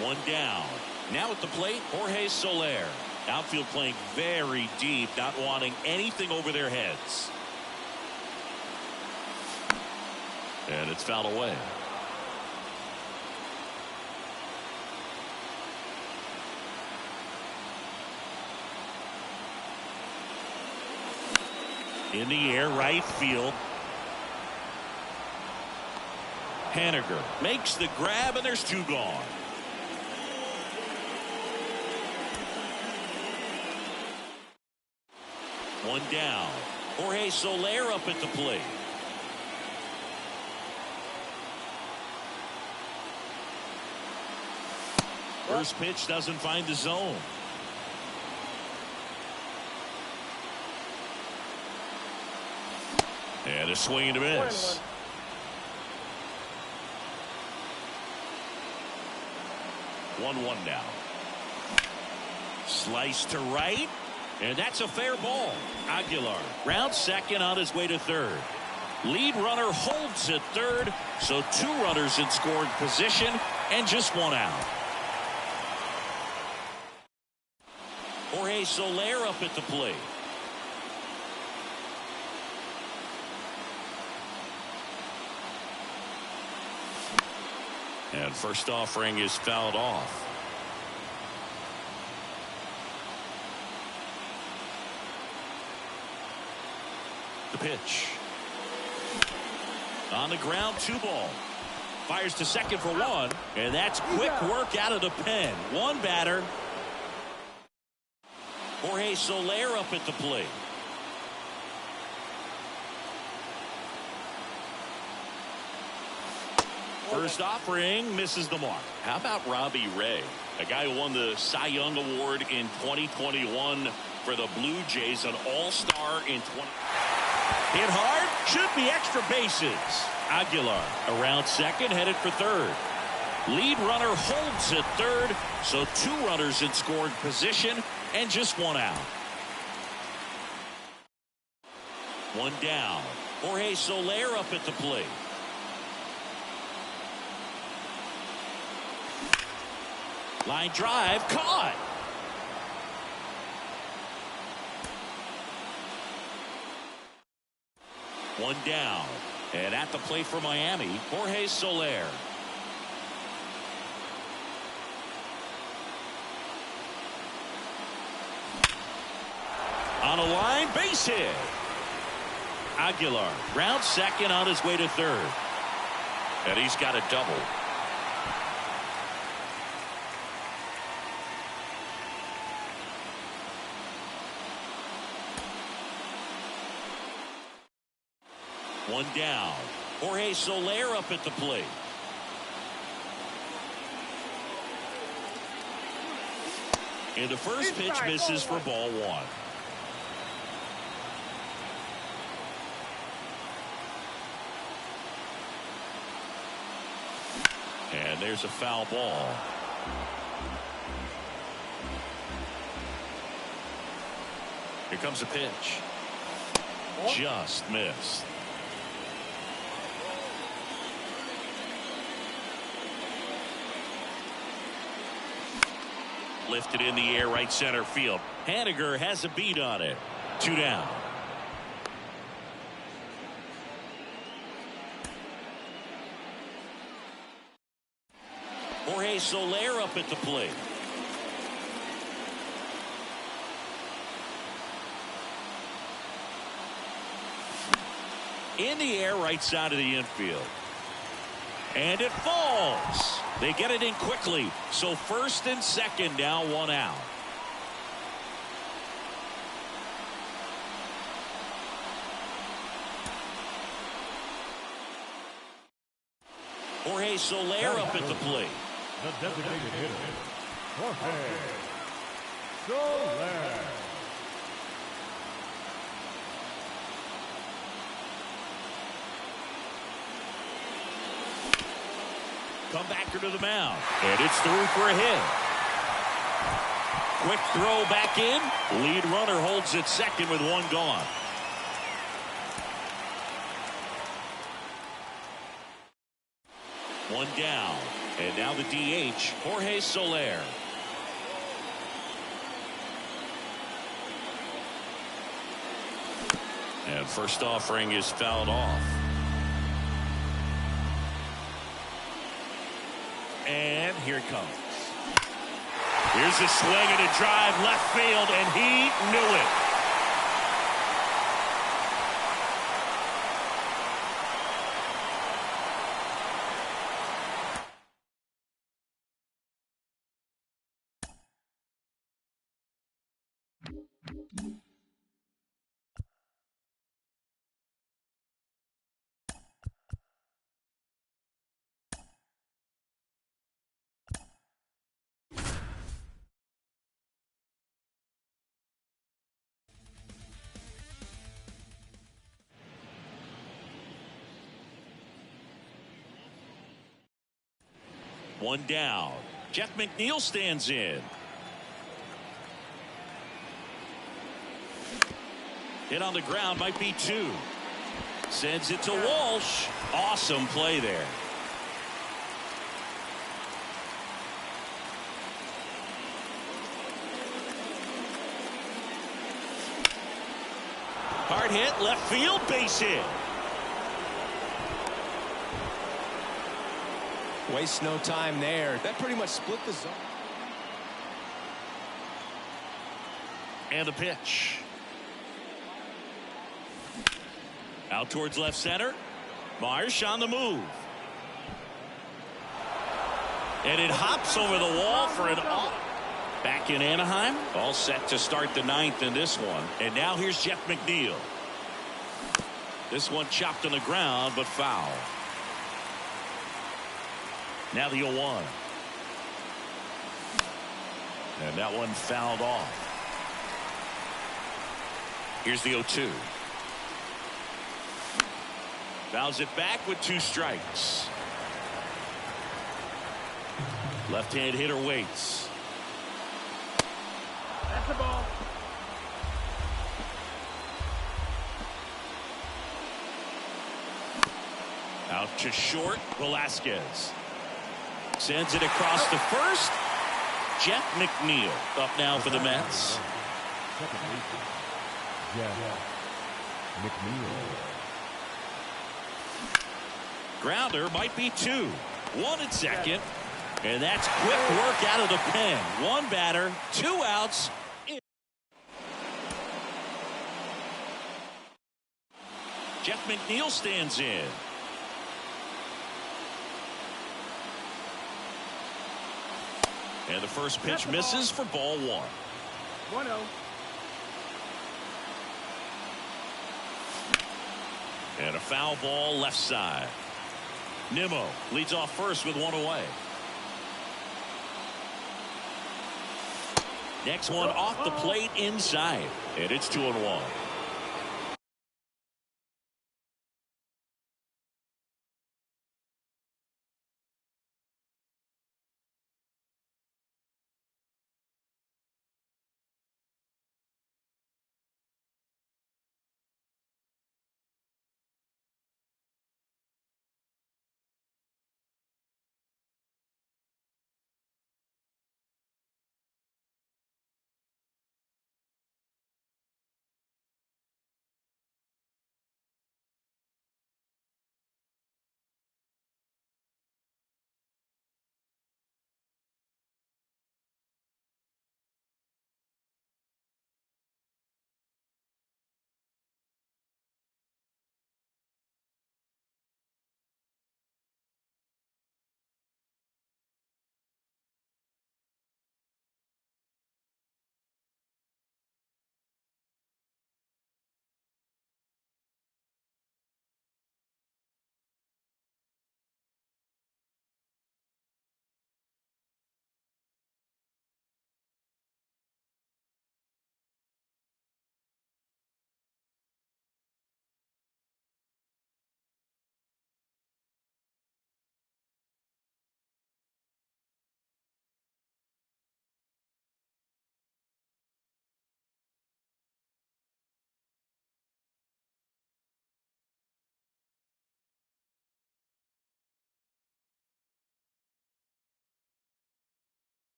1 down. Now at the plate, Jorge Soler. Outfield playing very deep, not wanting anything over their heads. And it's fouled away. In the air, right field. Haniger makes the grab, and there's 2 gone. One down. Jorge Soler up at the plate. First pitch doesn't find the zone. And a swing and a miss. 1-1 now. Slice to right. And that's a fair ball. Aguilar rounds second on his way to third. Lead runner holds at third. So 2 runners in scoring position and just 1 out. Jorge Soler up at the plate. And first offering is fouled off. The pitch. On the ground, 2-ball. Fires to second for 1. And that's quick work out of the pen. 1 batter. Jorge Soler up at the plate. First offering misses the mark. How about Robbie Ray, a guy who won the Cy Young Award in 2021 for the Blue Jays, an all-star in 20. Hit hard, should be extra bases. Aguilar around second, headed for third. Lead runner holds at third, so 2 runners in scoring position and just 1 out. 1 down. Jorge Soler up at the plate. Line drive, caught. One down. And at the plate for Miami, Jorge Soler. On a line, base hit. Aguilar, round second, on his way to third. And he's got a double. One down. Jorge Soler up at the plate. And the first pitch misses for ball 1. And there's a foul ball. Here comes a pitch. Just missed. Lifted in the air, right center field. Haniger has a beat on it. 2 down. Jorge Soler up at the plate. In the air, right side of the infield. And it falls. They get it in quickly. So first and second now, 1 out. Jorge Soler up at the plate.
The designated hitter, Jorge Soler.
Comebacker to the mound. And it's through for a hit. Quick throw back in. Lead runner holds at second with 1 gone. One down. And now the DH, Jorge Soler. And first offering is fouled off. And here it comes. Here's a swing and a drive left field, and he knew it. One down. Jeff McNeil stands in. Hit on the ground, might be 2. Sends it to Walsh. Awesome play there. Hard hit, left field, base hit.
Waste no time there. That pretty much split the zone.
And the pitch. Out towards left center. Marsh on the move. And it hops over the wall for an off. Back in Anaheim. All set to start the ninth in this one. And now here's Jeff McNeil. This one chopped on the ground, but foul. Now the 0-1. And that one fouled off. Here's the 0-2. Fouls it back with 2 strikes. Left-hand hitter waits.
That's the ball.
Out to short. Velasquez sends it across to first. Jeff McNeil up now for the Mets.
Second baseman, Jeff McNeil.
Grounder might be 2. 1 at second. And that's quick work out of the pen. 1 batter, 2 outs. Jeff McNeil stands in. And the first pitch misses for ball 1.
1-0.
And a foul ball left side. Nimmo leads off first with 1 away. Next one off the plate inside. And it's 2-1.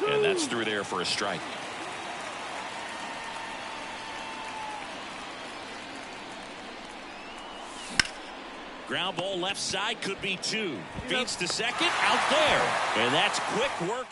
And that's through there for a strike. Ground ball left side, could be 2. Feeds to second, out there. And that's quick work.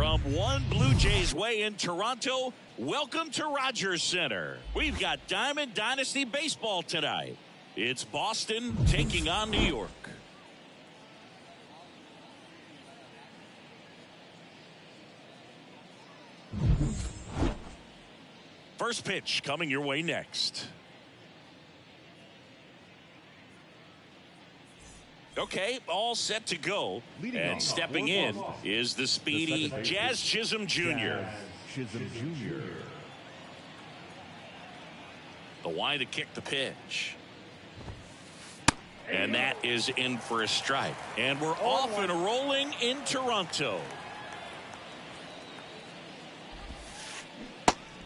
From One Blue Jays Way in Toronto, welcome to Rogers Center. We've got Diamond Dynasty Baseball tonight. It's Boston taking on New York. First pitch coming your way next. Okay, all set to go. And stepping in is the speedy Jazz Chisholm Jr. The wide to kick the pitch. And that is in for a strike. And we're off and rolling in Toronto.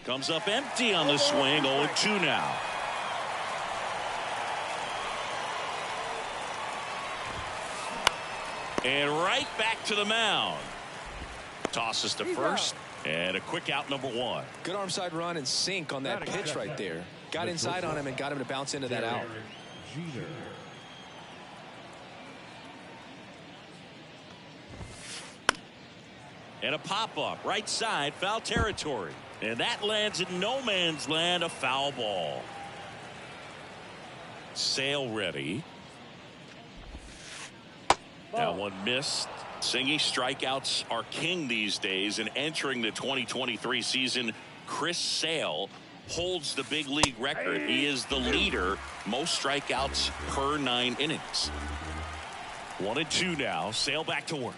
Comes up empty on the swing. 0-2 now. And right back to the mound. Tosses to first. And a quick out, number 1.
Good arm side run and sink on that pitch right there. Got inside on him and got him to bounce into that out.
And a pop-up right side, foul territory. And that lands in no man's land, a foul ball. Sale ready. That one missed. Singy, strikeouts are king these days, and entering the 2023 season, Chris Sale holds the big league record. He is the leader, most strikeouts per 9 innings. 1-2 now. Sale back to work.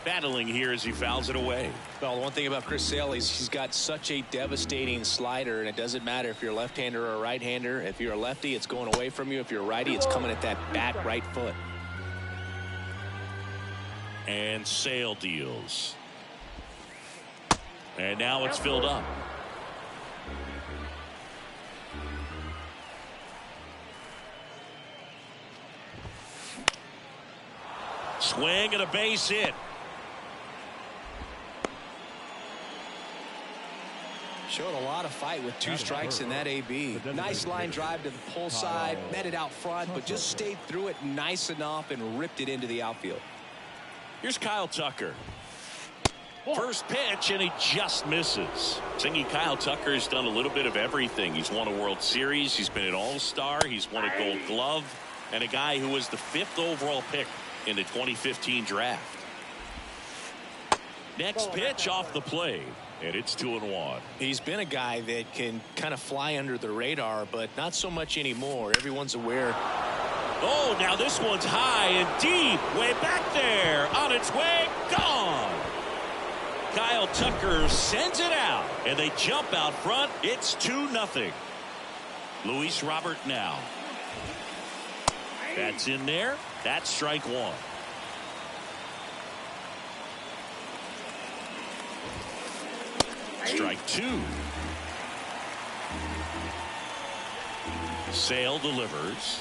Battling here as he fouls it away.
Well, the one thing about Chris Sale is he's got such a devastating slider, and it doesn't matter if you're a left-hander or a right-hander. If you're a lefty, it's going away from you. If you're a righty, it's coming at that back right foot.
And Sale deals. And now it's filled up. Swing and a base hit.
Showed a lot of fight with 2 strikes in that AB. Nice line drive to the pull side, met it out front, but just stayed through it nice enough and ripped it into the outfield.
Here's Kyle Tucker. First pitch, and he just misses. Singy, Kyle Tucker's done a little bit of everything. He's won a World Series. He's been an All-Star. He's won a Gold Glove. And a guy who was the 5th overall pick in the 2015 draft. Next pitch off the plate. And it's 2-1.
He's been a guy that can kind of fly under the radar, but not so much anymore. Everyone's aware.
Oh, now this one's high and deep. Way back there. On its way. Gone. Kyle Tucker sends it out. And they jump out front. It's 2-0. Luis Robert now. That's in there. That's strike 1. Strike 2. Sale delivers.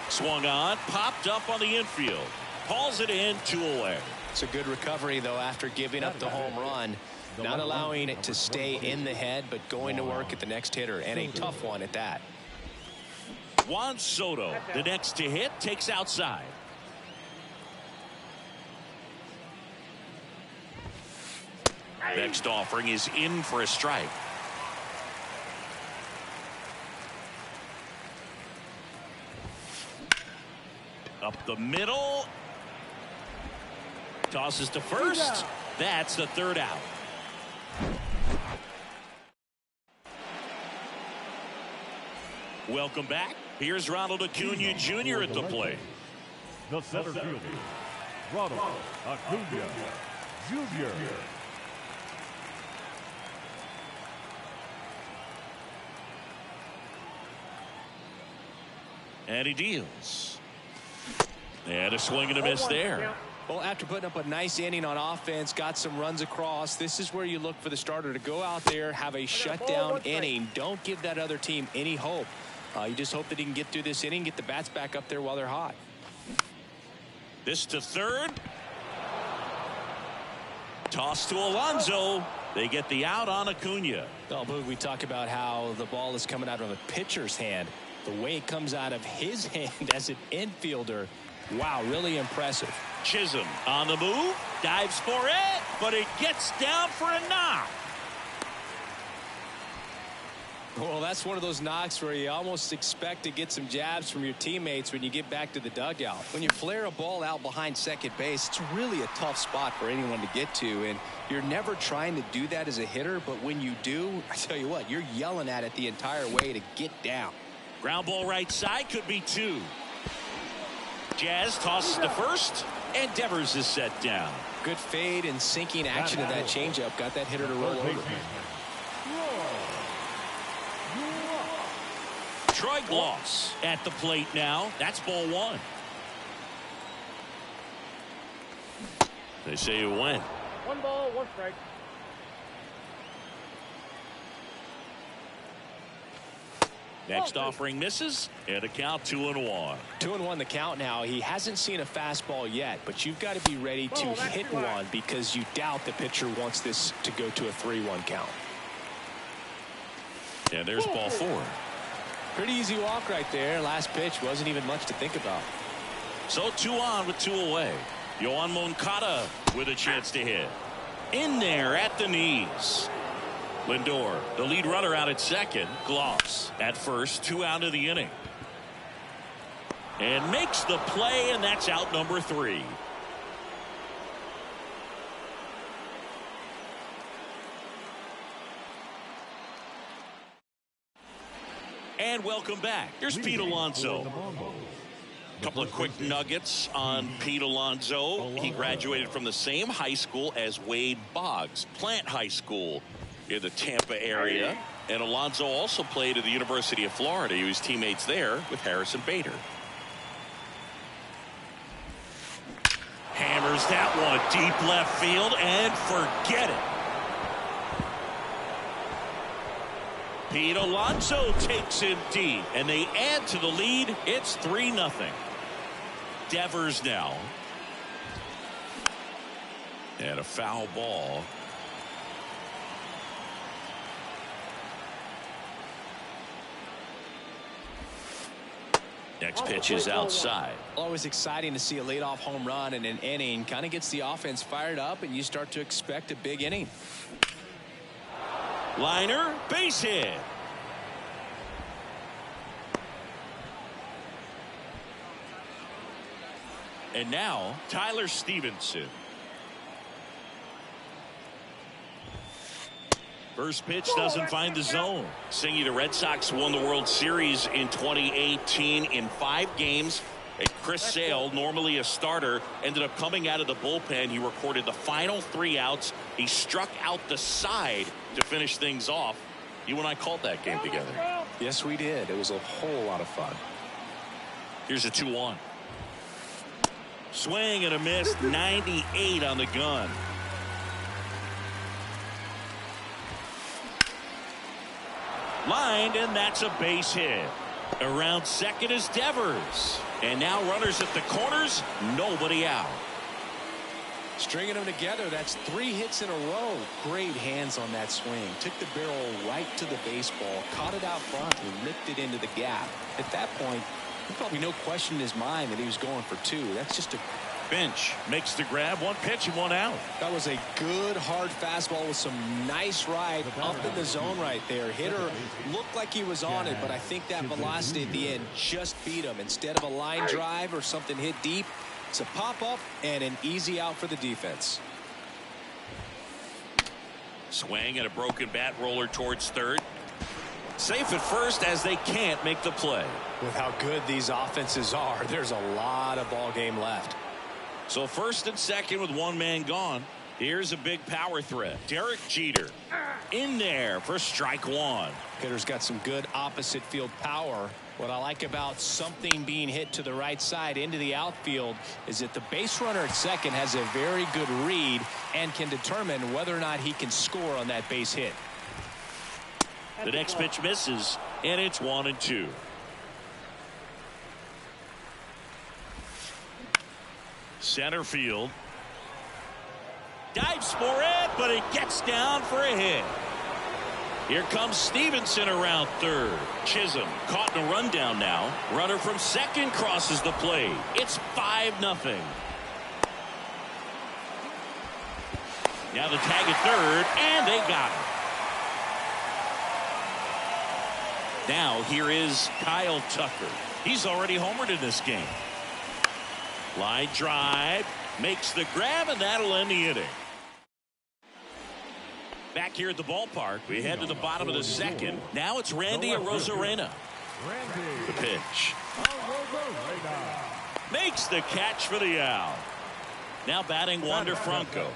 Swung on, popped up on the infield. Hauls it in, 2 away.
It's a good recovery, though, after giving up the home run. Not allowing it to stay in the head, but going to work at the next hitter, and a tough one at that.
Juan Soto, the next to hit, takes outside. Next offering is in for a strike. Up the middle. Tosses to first. That's the 3rd out. Welcome back. Here's Ronald Acuna Jr. at the plate.
The center fielder, Ronald Acuna Jr.
And he deals. And a swing and a miss there.
Well, after putting up a nice inning on offense, got some runs across, this is where you look for the starter to go out there, have a shutdown inning. Don't give that other team any hope. You just hope that he can get through this inning, get the bats back up there while they're hot.
This to third. Toss to Alonso. They get the out on Acuna.
Oh, Boog, we talk about how the ball is coming out of a pitcher's hand. The way it comes out of his hand as an infielder, Wow, really impressive.
Chisholm on the move, dives for it, but it gets down for a knock.
Well, that's one of those knocks where you almost expect to get some jabs from your teammates when you get back to the dugout. When you flare a ball out behind second base, it's really a tough spot for anyone to get to, and you're never trying to do that as a hitter, but when you do, I tell you what, you're yelling at it the entire way to get down.
Ground ball right side, could be 2. Jazz tosses to first, and Devers is set down.
Good fade and sinking action of that changeup got that hitter to roll over.
Troy Gloss at the plate now. That's ball 1. They say you win.
1 ball, 1 strike.
Next offering misses, and a count 2-1.
2-1 the count now. He hasn't seen a fastball yet, but you've got to be ready to hit one because you doubt the pitcher wants this to go to a 3-1 count.
And there's ball 4.
Pretty easy walk right there. Last pitch wasn't even much to think about.
So 2 on with 2 away. Yoan Moncada with a chance to hit. In there at the knees. Lindor, the lead runner, out at second. Gloss at first, 2 out of the inning. And makes the play, and that's out number 3. And welcome back. Here's Pete Alonso. A couple of quick nuggets on Pete Alonso. He graduated from the same high school as Wade Boggs, Plant High School in the Tampa area. And Alonso also played at the University of Florida. He was teammates there with Harrison Bader. Hammers that one deep left field and forget it. Pete Alonso takes it deep, and they add to the lead. It's 3-0. Devers now. And a foul ball. Next pitch is outside.
Always exciting to see a leadoff home run in an inning. Kind of gets the offense fired up, and you start to expect a big inning.
Liner, base hit. And now, Tyler Stevenson. First pitch doesn't find the zone. Singy, the Red Sox won the World Series in 2018 in 5 games. And Chris Sale, normally a starter, ended up coming out of the bullpen. He recorded the final 3 outs. He struck out the side to finish things off. You and I called that game together.
Yes, we did. It was a whole lot of fun.
Here's a 2-1. Swing and a miss, 98 on the gun. Lined, and that's a base hit. Around second is Devers. And now runners at the corners, nobody out.
Stringing them together, that's 3 hits in a row. Great hands on that swing. Took the barrel right to the baseball, caught it out front, and ripped it into the gap. At that point, there's probably no question in his mind that he was going for 2. That's just a
Bench makes the grab, 1 pitch and 1 out.
That was a good hard fastball with some nice ride up in the zone right there. Hitter looked like he was on it, but I think that velocity at the end just beat him. Instead of a line drive or something hit deep, it's a pop up and an easy out for the defense.
Swing and a broken bat roller towards third. Safe at first as they can't make the play.
With how good these offenses are, there's a lot of ball game left.
So first and second with 1 man gone. Here's a big power threat. Derek Jeter in there for strike 1.
Hitter's got some good opposite field power. What I like about something being hit to the right side into the outfield is that the base runner at second has a very good read and can determine whether or not he can score on that base hit.
The next pitch misses, and it's 1-2. Center field. Dives for it, but it gets down for a hit. Here comes Stevenson around third. Chisholm caught in a rundown now. Runner from second crosses the plate. It's 5-0. Now the tag at third, and they got him. Now here is Kyle Tucker. He's already homered in this game. Line drive, makes the grab, and that'll end the inning. Back here at the ballpark, we head to the bottom of the second. Now it's Randy Arozarena. The pitch. Makes the catch for the out. Now batting Wander Franco.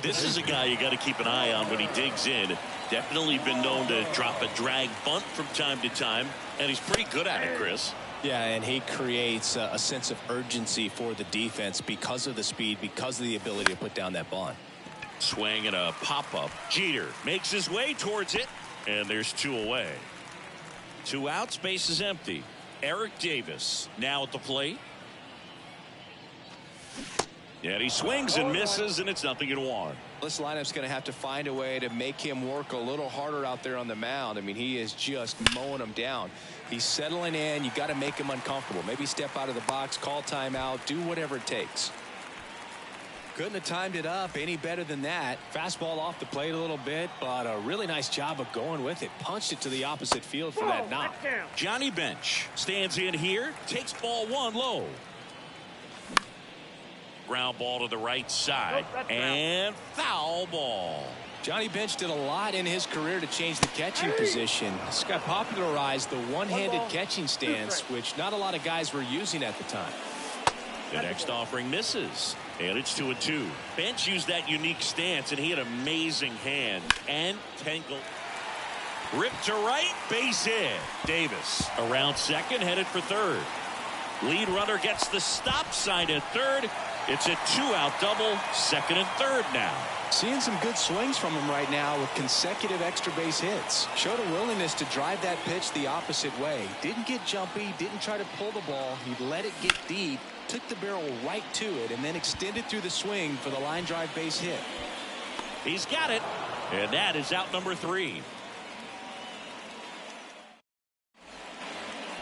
This is a guy you got to keep an eye on when he digs in. Definitely been known to drop a drag bunt from time to time, and he's pretty good at it, Chris.
Yeah, and he creates a sense of urgency for the defense because of the speed, because of the ability to put down that bunt.
Swing and a pop-up. Jeter makes his way towards it, and there's 2 away. 2 outs, base is empty. Eric Davis now at the plate. And he swings and misses, and it's 0-1.
This lineup's going to have to find a way to make him work a little harder out there on the mound. I mean, he is just mowing them down. He's settling in. You got to make him uncomfortable. Maybe step out of the box, call timeout, do whatever it takes. Couldn't have timed it up any better than that. Fastball off the plate a little bit, but a really nice job of going with it. Punched it to the opposite field for that knock.
Johnny Bench stands in here, takes ball 1 low. Ground ball to the right side, and foul ball.
Johnny Bench did a lot in his career to change the catching position. This guy popularized the one-handed catching stance, which not a lot of guys were using at the time.
The next offering misses, and it's 2-2. Bench used that unique stance, and he had amazing hand and tangle. Ripped to right, base hit. Davis around second, headed for third. Lead runner gets the stop sign at third. It's a 2-out double, second and third now.
Seeing some good swings from him right now with consecutive extra base hits. Showed a willingness to drive that pitch the opposite way. Didn't get jumpy, didn't try to pull the ball. He let it get deep, took the barrel right to it, and then extended through the swing for the line drive base hit.
He's got it, and that is out number 3.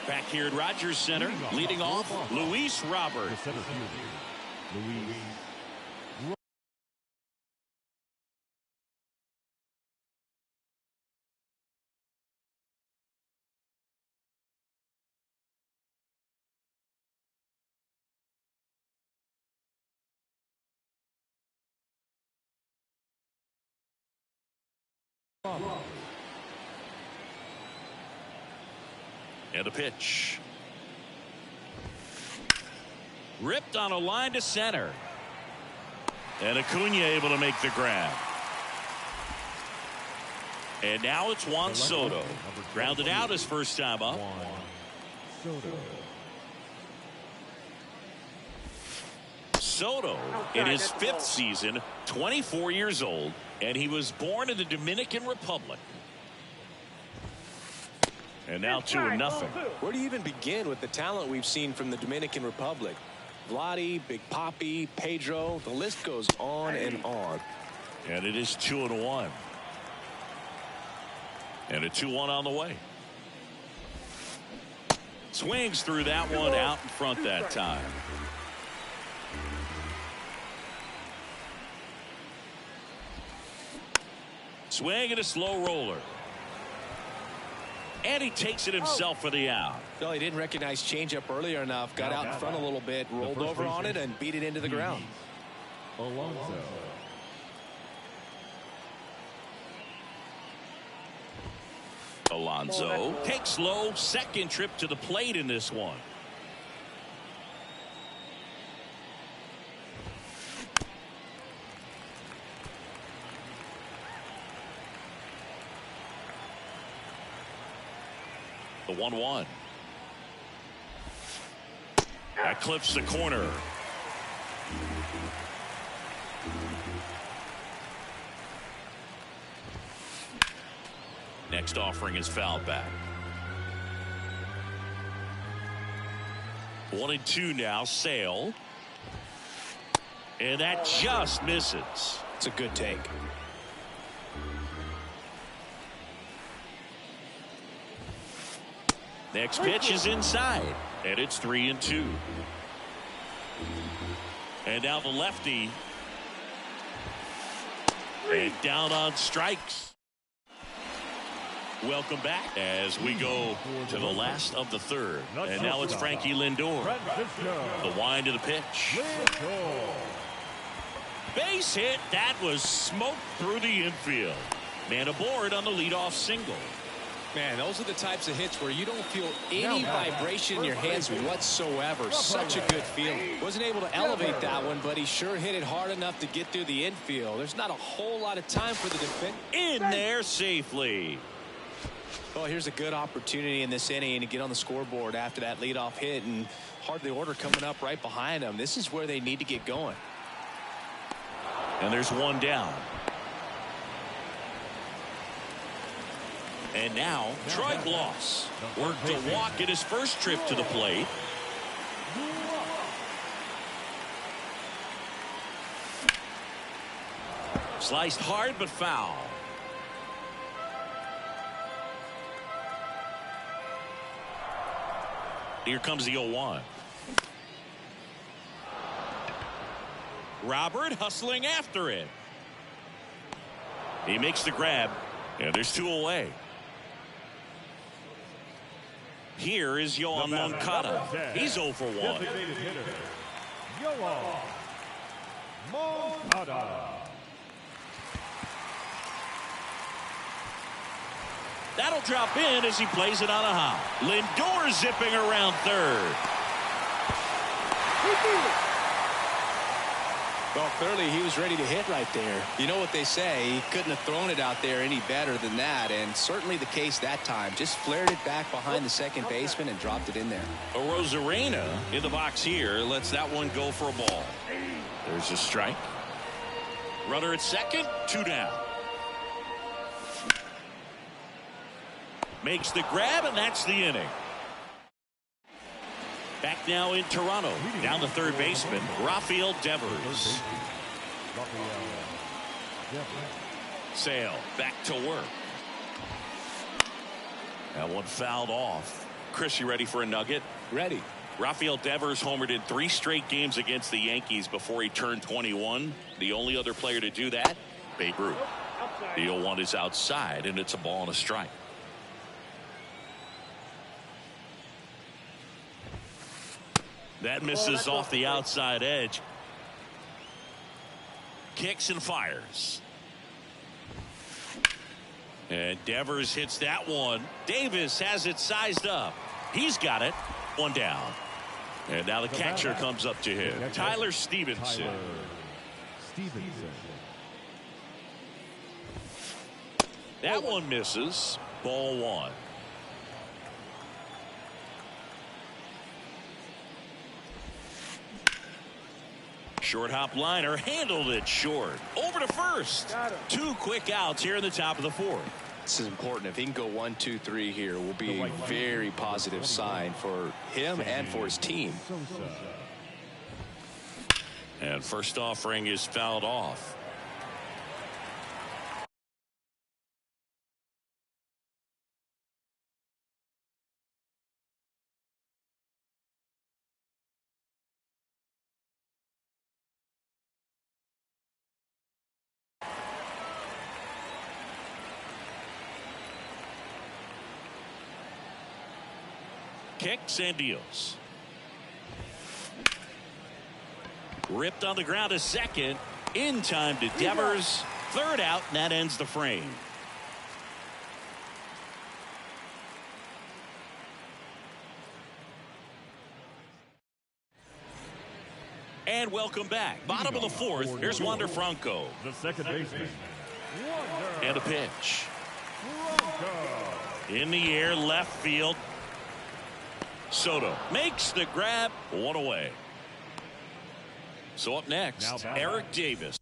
Back here at Rogers Center, leading off, Luis Robert. And a pitch. Ripped on a line to center. And Acuna able to make the grab. And now it's Juan Soto. Grounded out his first time up. Soto in his 5th season, 24 years old, and he was born in the Dominican Republic. And now 2-0.
Where do you even begin with the talent we've seen from the Dominican Republic? Vladdy, Big Papi, Pedro, the list goes on and on.
And it is 2-1. And a 2-1 on the way. Swings through that one out in front that time. Swing and a slow roller. And he takes it himself for the out.
Well, he didn't recognize changeup earlier enough. Got out in front a little bit, rolled over on it, and beat it into the ground.
Alonso takes low, second trip to the plate in this one. The 1-1. That clips the corner. Next offering is fouled back. 1-2 now. Sale. And that just misses.
It's a good take.
Next pitch is inside, and it's 3-2. And now the lefty. And down on strikes. Welcome back as we go to the last of the third. And now it's Frankie Lindor. The wind of the pitch. Base hit. That was smoked through the infield. Man aboard on the leadoff single.
Man, those are the types of hits where you don't feel any vibration in your hands whatsoever. Such a good feeling. Wasn't able to elevate that one, but he sure hit it hard enough to get through the infield. There's not a whole lot of time for the defense.
In there safely.
Well, here's a good opportunity in this inning to get on the scoreboard after that leadoff hit, and hardly order coming up right behind them. This is where they need to get going.
And there's one down. And now, Troy Gloss worked a walk in his first trip to the plate. Sliced hard but foul. Here comes the 0-1. Robert hustling after it. He makes the grab, and there's 2 away. Here is Yoan Moncada. He's 0 for 1.
Yoan Moncada.
That'll drop in as he plays it on a hop. Lindor zipping around third.
Well, clearly he was ready to hit right there. You know what they say, he couldn't have thrown it out there any better than that, and certainly the case that time. Just flared it back behind the second baseman and dropped it in there.
Rosarena in the box here lets that one go for a ball. There's a strike. Runner at second, 2 down. Makes the grab, and that's the inning. Back now in Toronto. Down the third baseman, Rafael Devers. Sale back to work. That one fouled off. Chris, you ready for a nugget?
Ready.
Rafael Devers homered in 3 straight games against the Yankees before he turned 21. The only other player to do that, Babe Ruth. The 0-1 is outside, and it's a ball and a strike. That misses off the outside edge. Kicks and fires. And Devers hits that one. Davis has it sized up. He's got it. 1 down. And now the catcher comes up to him. Tyler Stevenson. That one misses. Ball 1. Short hop liner, handled it short. Over to first. 2 quick outs here in the top of the 4th.
This is important. If he can go 1, 2, 3 here, will be a very positive sign for him and for his team.
And first offering is fouled off. Kicks and deals. Ripped on the ground to second. In time to Devers. 3rd out, and that ends the frame. And welcome back. Bottom of the 4th. Here's Wander Franco.
The second baseman.
And a pitch. In the air, left field. Soto makes the grab. 1 away. So up next, Eric Davis.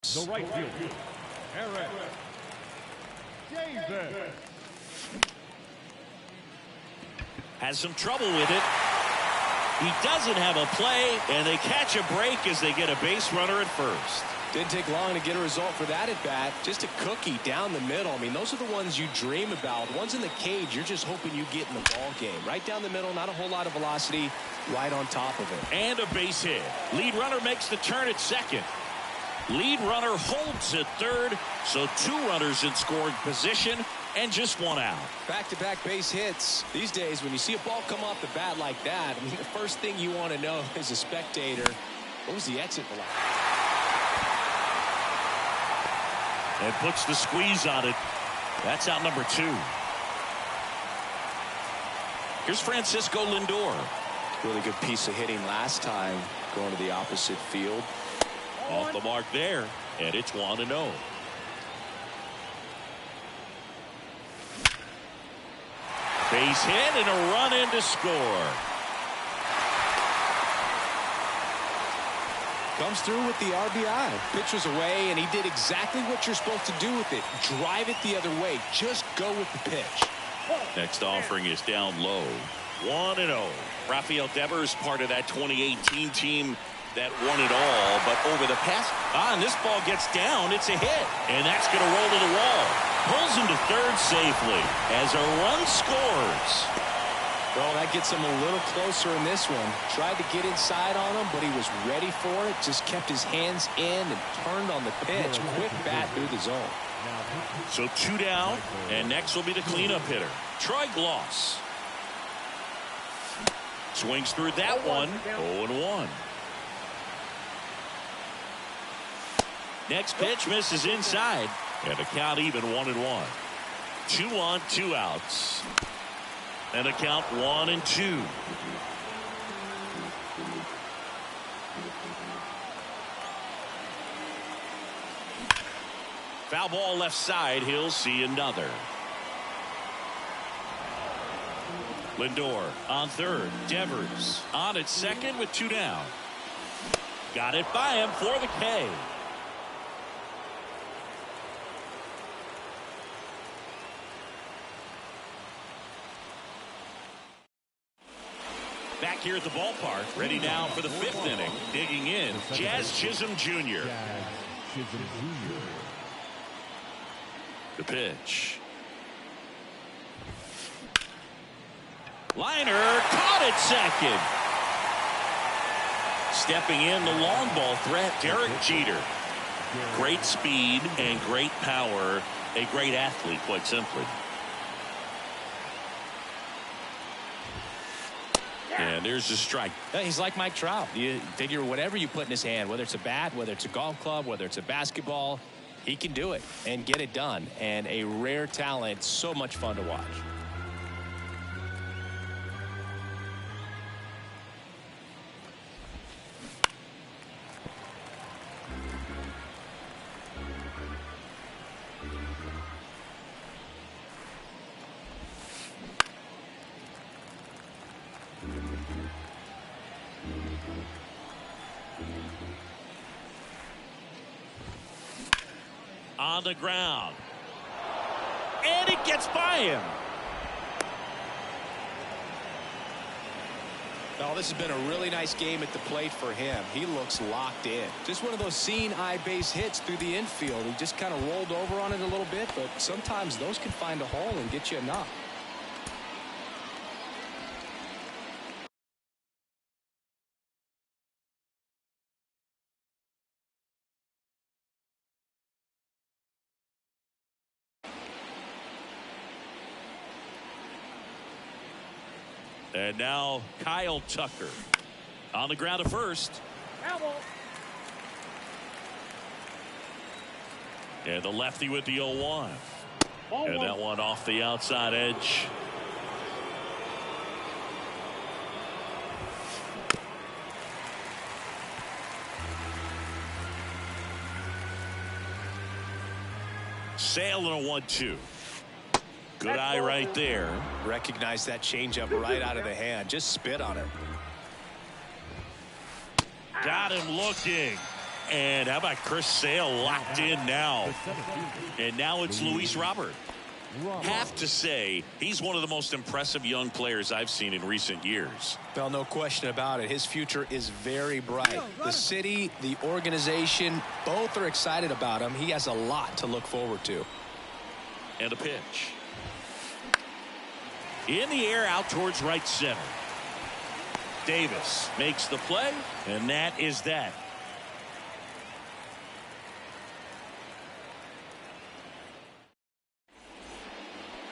The right fielder, Eric Davis.
Has some trouble with it. He doesn't have a play, and they catch a break as they get a base runner at first.
Didn't take long to get a result for that at bat. Just a cookie down the middle. I mean, those are the ones you dream about. Ones in the cage, you're just hoping you get in the ball game. Right down the middle, not a whole lot of velocity, right on top of it.
And a base hit. Lead runner makes the turn at second. Lead runner holds at third, so 2 runners in scoring position and just 1 out.
Back-to-back base hits. These days, when you see a ball come off the bat like that, I mean, the first thing you want to know as a spectator, what was the exit velocity?
And puts the squeeze on it. That's out number 2. Here's Francisco Lindor.
Really good piece of hitting last time, going to the opposite field.
Off the mark there, and it's 1-0. Base hit and a run in to score.
Comes through with the RBI. Pitch was away, and he did exactly what you're supposed to do with it. Drive it the other way. Just go with the pitch.
Next offering is down low. 1-0. Rafael Devers, part of that 2018 team that won it all, but over the past, and this ball gets down, it's a hit, and that's going to roll to the wall. Pulls him to third safely as a run scores.
Well, that gets him a little closer in this one. Tried to get inside on him, but he was ready for it. Just kept his hands in and turned on the pitch. Quick bat through the zone.
So 2 down, and next will be the cleanup hitter, Troy Gloss. Swings through that one. 0-1. Next pitch misses inside, and the count even 1-1. 2 on, 2 outs, and a count 1-2. Foul ball left side. He'll see another. Lindor on third. Devers on at second with 2 down. Got it by him for the K. Back here at the ballpark, ready now for the 5th inning. Digging in, Jazz Chisholm Jr. The pitch. Liner caught at second. Stepping in, the long ball threat, Derek Jeter. Great speed and great power. A great athlete, quite simply. And there's the strike.
He's like Mike Trout. You figure whatever you put in his hand, whether it's a bat, whether it's a golf club, whether it's a basketball, he can do it and get it done. And a rare talent, so much fun to watch.
On the ground, and it gets by him.
Oh, this has been a really nice game at the plate for him. He looks locked in. Just one of those seeing eye base hits through the infield. He just kind of rolled over on it a little bit, but sometimes those can find a hole and get you a knock.
And now Kyle Tucker on the ground at first. And the lefty with the 0-1. And that one off the outside edge. Sale and a 1-2. Good eye right there.
Recognize that changeup right out of the hand. Just spit on it.
Got him looking. And how about Chris Sale locked in now? And now it's Luis Robert. Have to say, he's one of the most impressive young players I've seen in recent years.
Well, no question about it. His future is very bright. The city, the organization, both are excited about him. He has a lot to look forward to.
And a pitch. In the air out towards right center. Davis makes the play, and that is that.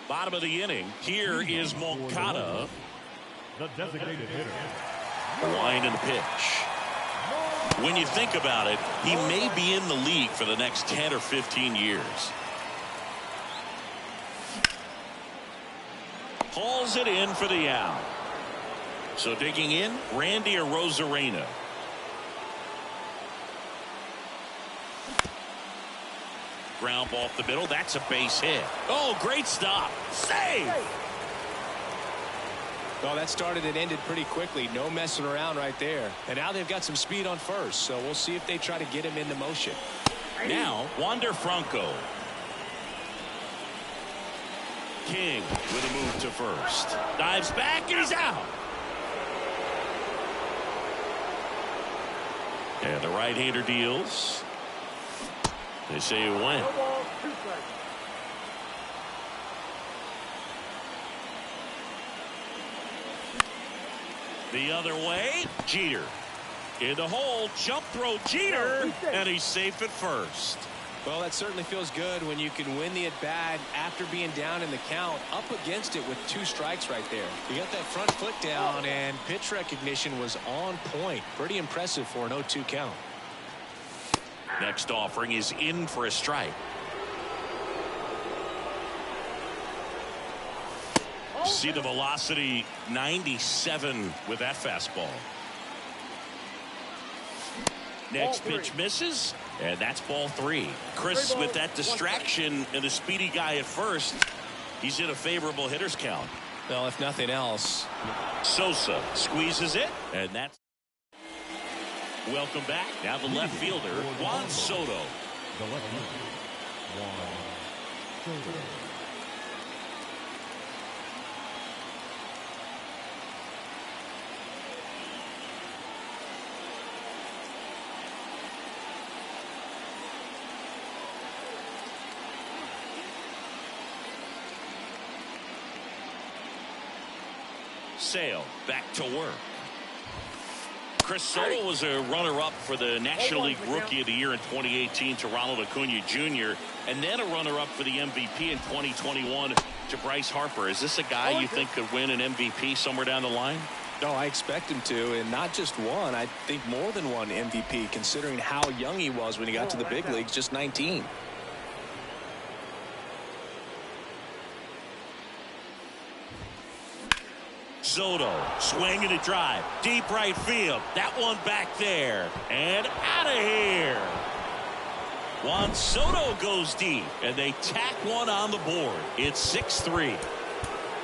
Bottom of the inning. Here is Moncada.
The designated hitter.
The line and the pitch. When you think about it, he may be in the league for the next 10 or 15 years. Hauls it in for the out. So digging in, Randy Arozarena. Ground ball off the middle. That's a base hit. Oh, great stop. Save.
Well, that started and ended pretty quickly. No messing around right there. And now they've got some speed on first. So we'll see if they try to get him into motion.
Now, Wander Franco. King with a move to first. Dives back and he's out. And the right-hander deals. They say it went.
No ball, 2 strikes.
The other way, Jeter. In the hole, jump throw, Jeter, and he's safe at first.
Well, that certainly feels good when you can win the at-bat after being down in the count, up against it with 2 strikes right there. You got that front foot down, and pitch recognition was on point. Pretty impressive for an 0-2 count.
Next offering is in for a strike. See the velocity, 97 with that fastball. Next pitch misses, and that's ball 3. Chris, with that distraction and a speedy guy at first, he's in a favorable hitter's count.
Well, if nothing else.
Sosa squeezes it, and that's. Welcome back. Now the left fielder, Juan Soto.
The left fielder, Juan Soto.
Sale back to work. Chris Soto was a runner-up for the National League Rookie of the Year in 2018 to Ronald Acuna Jr. and then a runner-up for the MVP in 2021 to Bryce Harper. Is this a guy you think could win an MVP somewhere down the line?
No, I expect him to, and not just one. I think more than one MVP, considering how young he was when he got to the big leagues, just 19.
Soto swinging a drive, deep right field. That one back there and out of here. Juan Soto goes deep, and they tack one on the board. It's 6-3.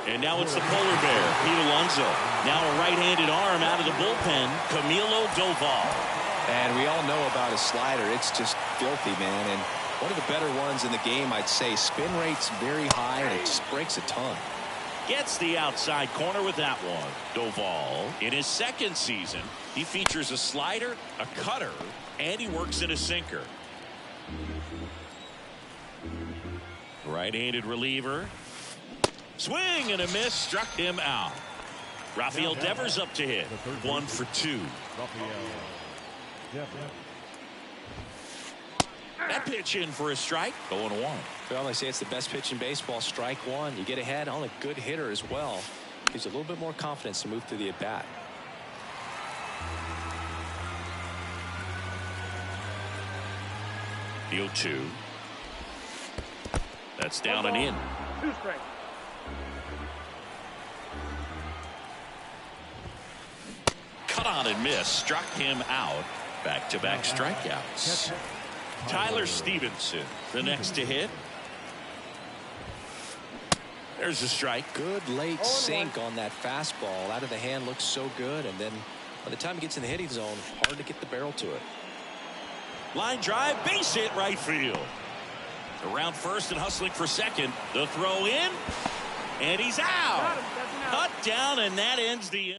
And now it's the polar bear, Pete Alonso. Now a right-handed arm out of the bullpen, Camilo Doval.
And we all know about his slider. It's just filthy, man. And one of the better ones in the game, I'd say. Spin rate's very high, and it just breaks a ton.
Gets the outside corner with that one. Doval, in his second season, he features a slider, a cutter, and he works in a sinker. Right-handed reliever. Swing and a miss, struck him out. Rafael Devers up to hit. 1 for 2.
Rafael Devers.
That pitch in for a strike. 0-1.
Well, they say it's the best pitch in baseball. Strike one. You get ahead on a good hitter as well. Gives you a little bit more confidence to move through the at-bat.
The 0-2. That's down and in.
2 strikes.
Cut on and miss. Struck him out. Back-to-back strikeouts. Tyler Stevenson, the next to hit. There's a strike.
Good late sink on that fastball. Out of the hand, looks so good. And then by the time he gets in the hitting zone, hard to get the barrel to it.
Line drive, base hit, right field. Around first and hustling for second. The throw in, and he's out. Cut down, and that ends the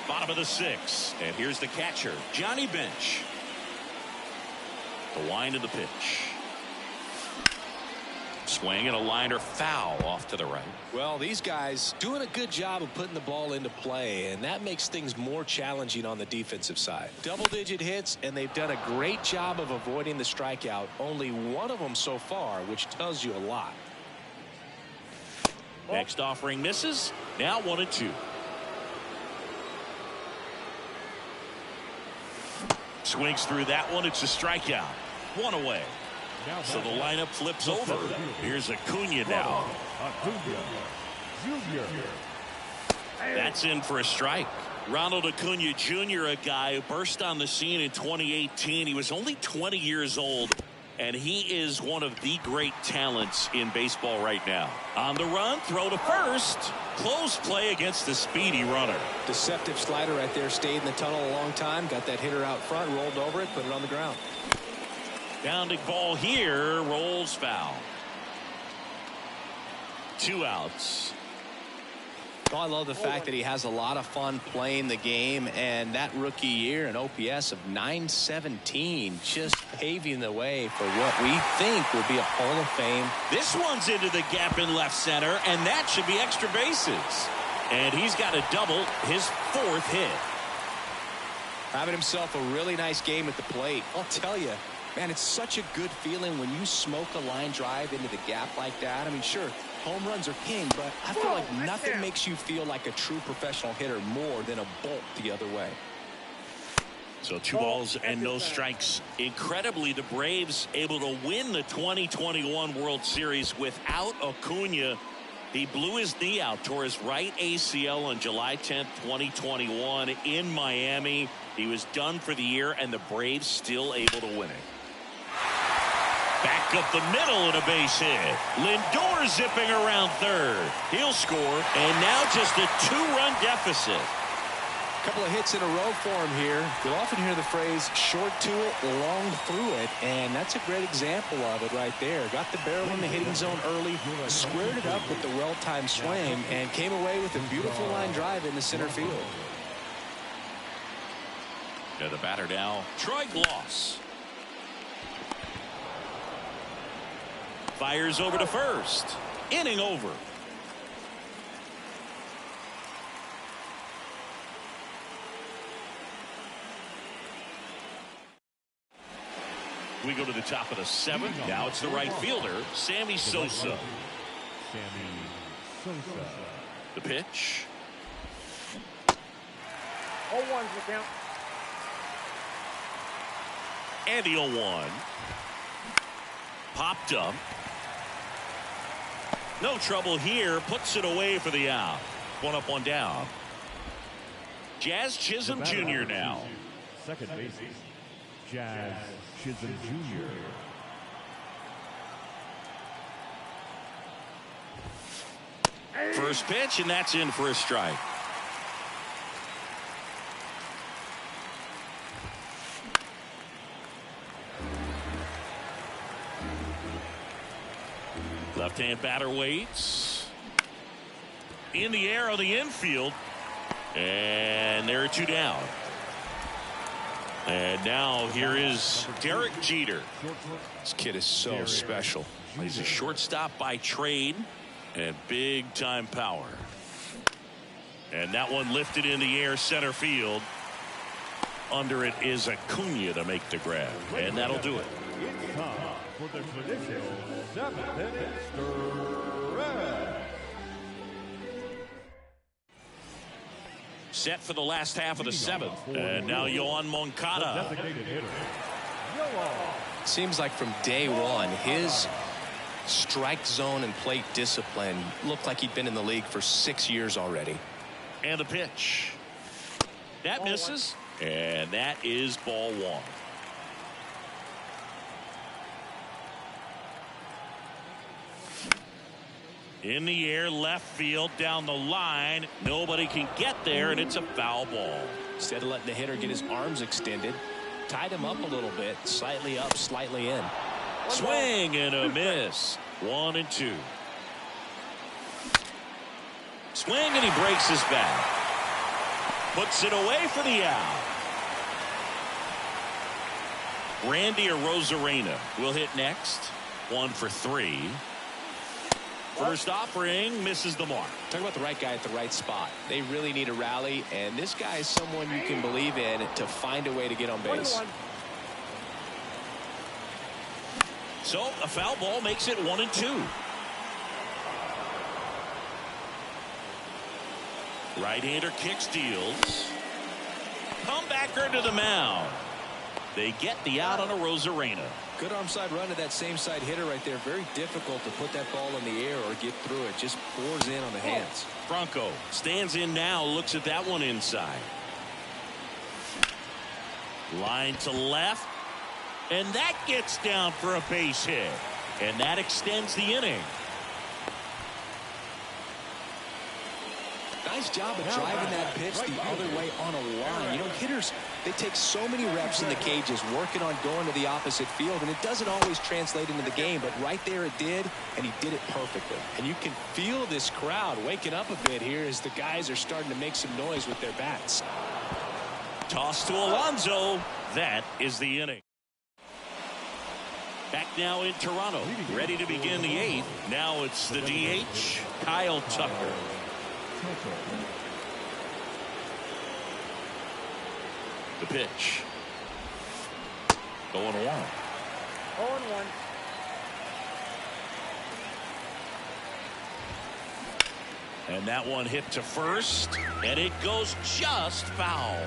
bottom of the 6th. And here's the catcher, Johnny Bench. The wind of the pitch. Swing and a liner foul off to the right.
Well, these guys doing a good job of putting the ball into play, and that makes things more challenging on the defensive side. Double-digit hits, and they've done a great job of avoiding the strikeout. Only one of them so far, which tells you a lot.
Next offering misses. Now 1-2. Swings through that one. It's a strikeout. One away. So the lineup flips over. Here's Acuna now. That's in for a strike. Ronald Acuna Jr., a guy who burst on the scene in 2018. He was only 20 years old, and he is one of the great talents in baseball right now. On the run, throw to first. Close play against the speedy runner.
Deceptive slider right there. Stayed in the tunnel a long time. Got that hitter out front, rolled over it, put it on the ground.
Bounding ball here, rolls foul. 2 outs.
Oh, I love the fact that he has a lot of fun playing the game, and that rookie year, an OPS of .917, just paving the way for what we think will be a Hall of Fame.
This one's into the gap in left center, and that should be extra bases. And he's got a double, his 4th hit.
Having himself a really nice game at the plate. I'll tell you, man, it's such a good feeling when you smoke a line drive into the gap like that. I mean, sure, home runs are king, but I feel like nothing makes you feel like a true professional hitter more than a bolt the other way.
So 2 balls and no strikes. Incredibly, the Braves able to win the 2021 World Series without Acuna. He blew his knee out, tore his right ACL on July 10th, 2021 in Miami. He was done for the year, and the Braves still able to win it. Back up the middle and a base hit. Lindor zipping around third. He'll score, and now just a 2-run deficit.
A couple of hits in a row for him here. You'll often hear the phrase short to it, long through it, and that's a great example of it right there. Got the barrel in the hitting zone early, squared it up with the well-timed swing, and came away with a beautiful line drive in the center field.
Yeah, the batter now, Troy Gloss. Fires over to first. Inning over. We go to the top of the 7th. Now it's the right fielder, Sammy Sosa. The pitch.
0-1's the count.
And the 0-1. Popped up. No trouble here. Puts it away for the out. 1 up, 1 down. Jazz Chisholm Jr. now.
Second base, Jazz Chisholm Jr.
First pitch, and that's in for a strike. Left-hand batter waits. In the air on the infield. And there are 2 down. And now here is Derek Jeter.
This kid is so special.
He's a shortstop by trade and big-time power. And that one lifted in the air center field. Under it is Acuna to make the grab. And that'll do it.
It's time for the traditional 7th inning stretch.
Set for the last half of the 7th. And now Yoan Moncada.
Seems like from day one, his strike zone and plate discipline looked like he'd been in the league for 6 years already.
And the pitch. That misses. And that is ball 1. In the air, left field, down the line. Nobody can get there, and it's a foul ball.
Instead of letting the hitter get his arms extended, tied him up a little bit. Slightly up, slightly in.
Swing and a miss. 1-2. Swing and he breaks his bat. Puts it away for the out. Randy Arozarena will hit next. 1 for 3. First offering misses the mark.
Talk about the right guy at the right spot. They really need a rally, and this guy is someone you can believe in to find a way to get on base.
So a foul ball makes it 1-2. Right-hander kicks, deals. Comebacker to the mound. They get the out on Arozarena.
Good arm side run to that same side hitter right there. Very difficult to put that ball in the air or get through it. Just pours in on the hands.
Franco stands in now, looks at that one inside. Line to left. And that gets down for a base hit. And that extends the inning.
Nice job of driving that pitch the other way on a line. You know, hitters, they take so many reps in the cages working on going to the opposite field, and it doesn't always translate into the game, but right there it did, and he did it perfectly. And you can feel this crowd waking up a bit here as the guys are starting to make some noise with their bats.
Toss to Alonso. That is the inning. Back now in Toronto, ready to begin the 8th. Now it's the DH, Kyle Tucker. The pitch. Going 1.
0-1.
And that one hit to first, and it goes just foul.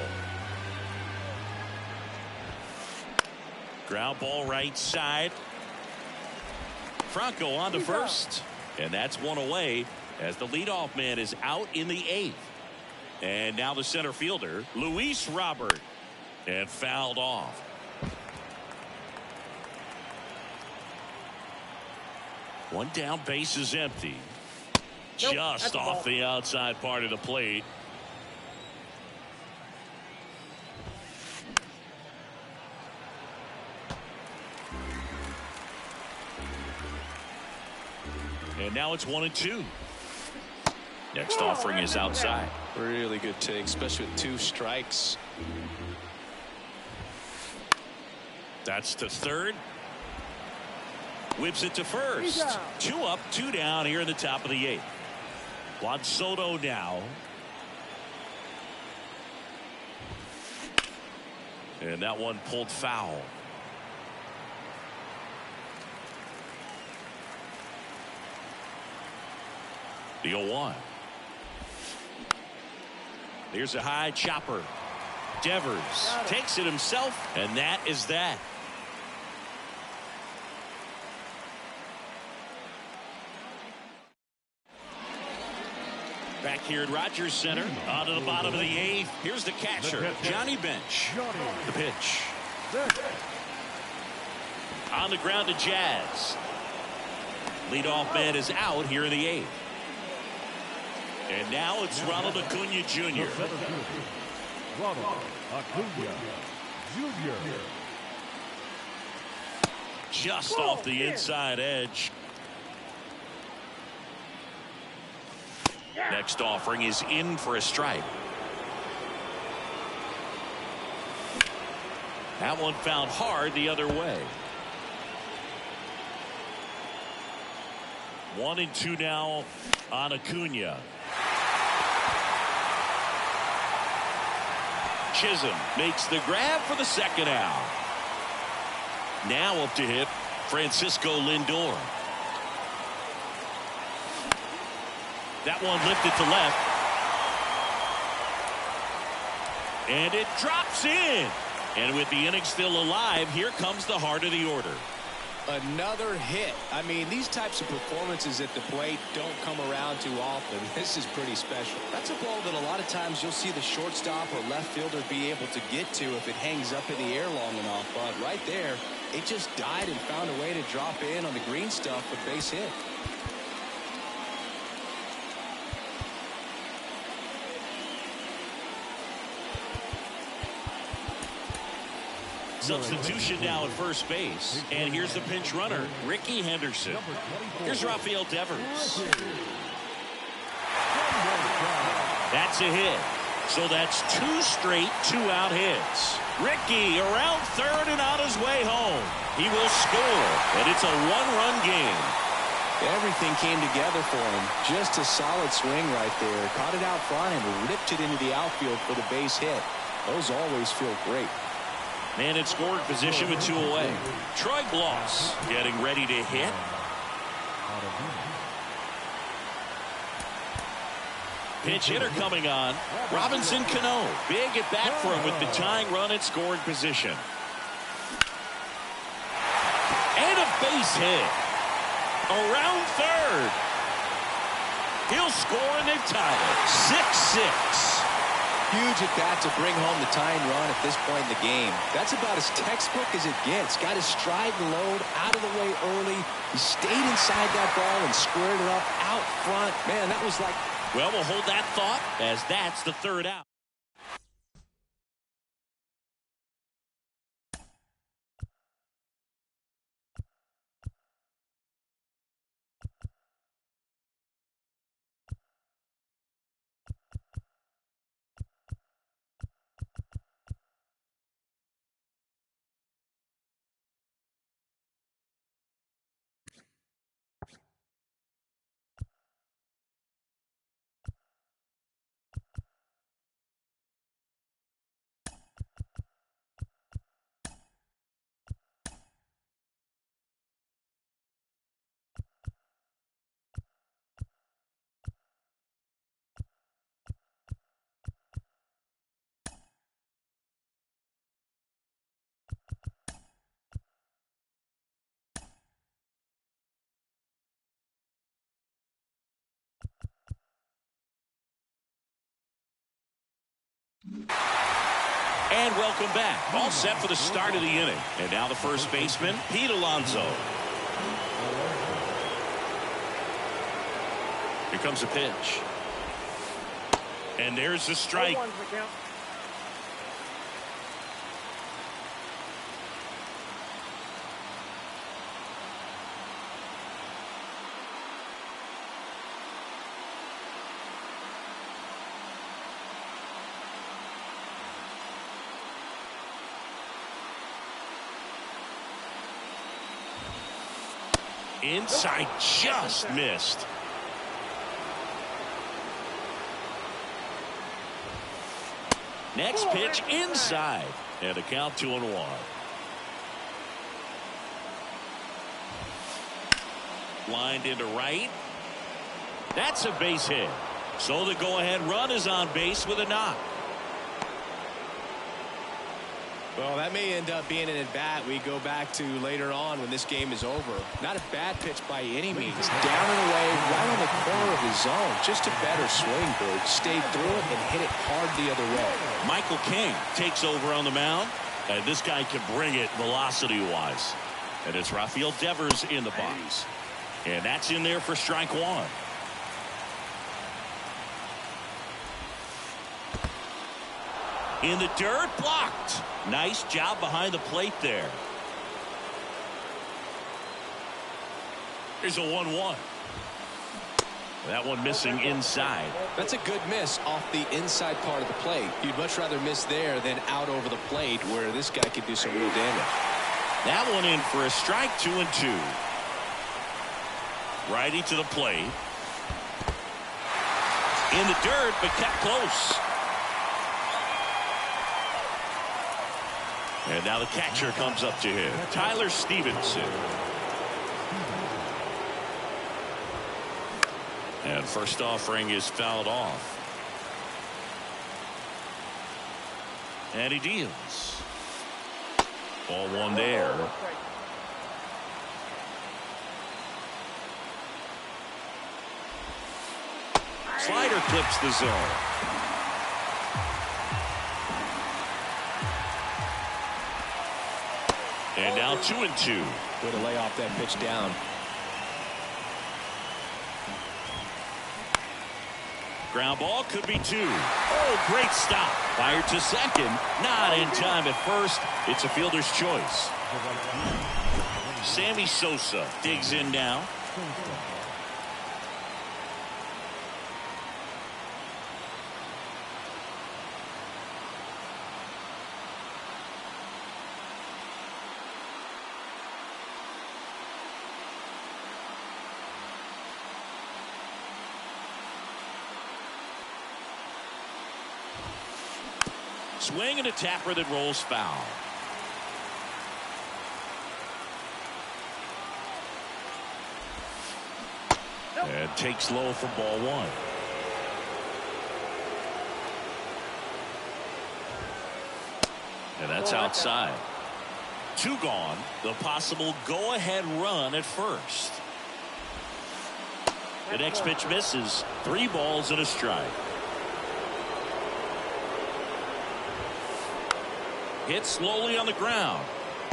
Ground ball right side. Franco on to first, and that's one away as the leadoff man is out in the 8th. And now the center fielder, Luis Robert, and fouled off. One down, base is empty.
Nope,
Just off the outside part of the plate. And now it's 1-2. Next offering is outside.
Really good take, especially with 2 strikes.
That's to third. Whips it to first. 2 up, 2 down here in the top of the 8th. Juan Soto now. And that one pulled foul. The 0-1. Here's a high chopper. Devers takes it himself, and that is that. Back here at Rogers Center, on to the bottom of the 8th. Here's the catcher, Johnny Bench. The pitch. On the ground to Jazz. Leadoff man is out here in the 8th. And now it's Ronald Acuna Jr.
Ronald Acuna Jr.
Just off the inside edge. Next offering is in for a strike. That one found hard the other way. 1-2 now on Acuna. Chisholm makes the grab for the second out. Now up to hit Francisco Lindor. That one lifted to left. And it drops in. And with the inning still alive, here comes the heart of the order.
Another hit. I mean, these types of performances at the plate don't come around too often. This is pretty special. That's a ball that a lot of times you'll see the shortstop or left fielder be able to get to if it hangs up in the air long enough. But right there, it just died and found a way to drop in on the green stuff with base hit.
Substitution now at first base. And here's the pinch runner, Ricky Henderson. Here's Rafael Devers. That's a hit. So that's 2 straight 2-out hits. Ricky around third and on his way home. He will score, and it's a 1-run game.
Everything came together for him. Just a solid swing right there. Caught it out front and ripped it into the outfield for the base hit. Those always feel great.
Man in scoring position with 2 away. Troy Gloss getting ready to hit. Pinch hitter coming on. Robinson Cano. Big at bat for him with the tying run at scoring position. And a base hit. Around third. He'll score and they've tied it. 6-6.
Huge at bat to bring home the tying run at this point in the game. That's about as textbook as it gets. Got his stride and load out of the way early. He stayed inside that ball and squared it up out front. Man, that was like...
Well, we'll hold that thought as that's the 3rd out. And welcome back. All set for the start of the inning. And now the first baseman, Pete Alonso. Here comes a pitch. And there's the strike. Inside, just missed. Next pitch inside, and a count 2-1. Lined into right. That's a base hit. So the go-ahead run is on base with a knock.
Well, that may end up being an at-bat we go back to later on when this game is over. Not a bad pitch by any means. Down and away, right on the corner of the zone. Just a better swing, Bird. Stayed through it and hit it hard the other way.
Michael King takes over on the mound. And this guy can bring it velocity-wise. And it's Rafael Devers in the box. And that's in there for strike 1. In the dirt, blocked. Nice job behind the plate there. Here's a 1-1. That one missing inside.
That's a good miss off the inside part of the plate. You'd much rather miss there than out over the plate where this guy could do some real damage.
That one in for a strike, 2-2. Righty to the plate. In the dirt, but kept close. And now the catcher comes up to him, Tyler Stevenson. And first offering is fouled off. And he deals. Ball 1 there. Slider clips the zone. And now 2-2.
Way to lay off that pitch down.
Ground ball could be 2. Oh, great stop. Fired to second. Not in time at first. It's a fielder's choice. Sammy Sosa digs in now. Swing and a tapper that rolls foul. And takes low for ball 1. And that's outside. 2 gone. The possible go-ahead run at first. The next pitch misses. 3 balls and a strike. Hit slowly on the ground.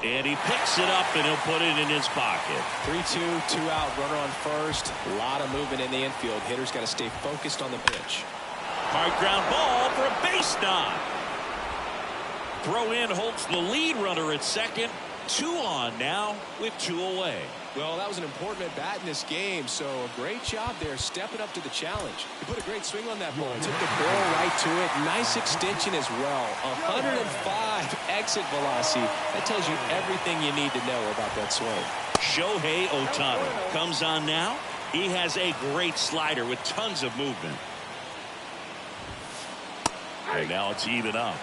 And he picks it up and he'll put it in his pocket.
3-2, 2 out, runner on first. A lot of movement in the infield. Hitter's got to stay focused on the pitch.
Hard ground ball for a base knock. Throw in holds the lead runner at second. 2 on now with 2 away.
Well, that was an important at bat in this game, so a great job there stepping up to the challenge. He put a great swing on that ball. Took the ball right to it. Nice extension as well. 105 exit velocity. That tells you everything you need to know about that swing.
Shohei Ohtani comes on now. He has a great slider with tons of movement. And now it's even up.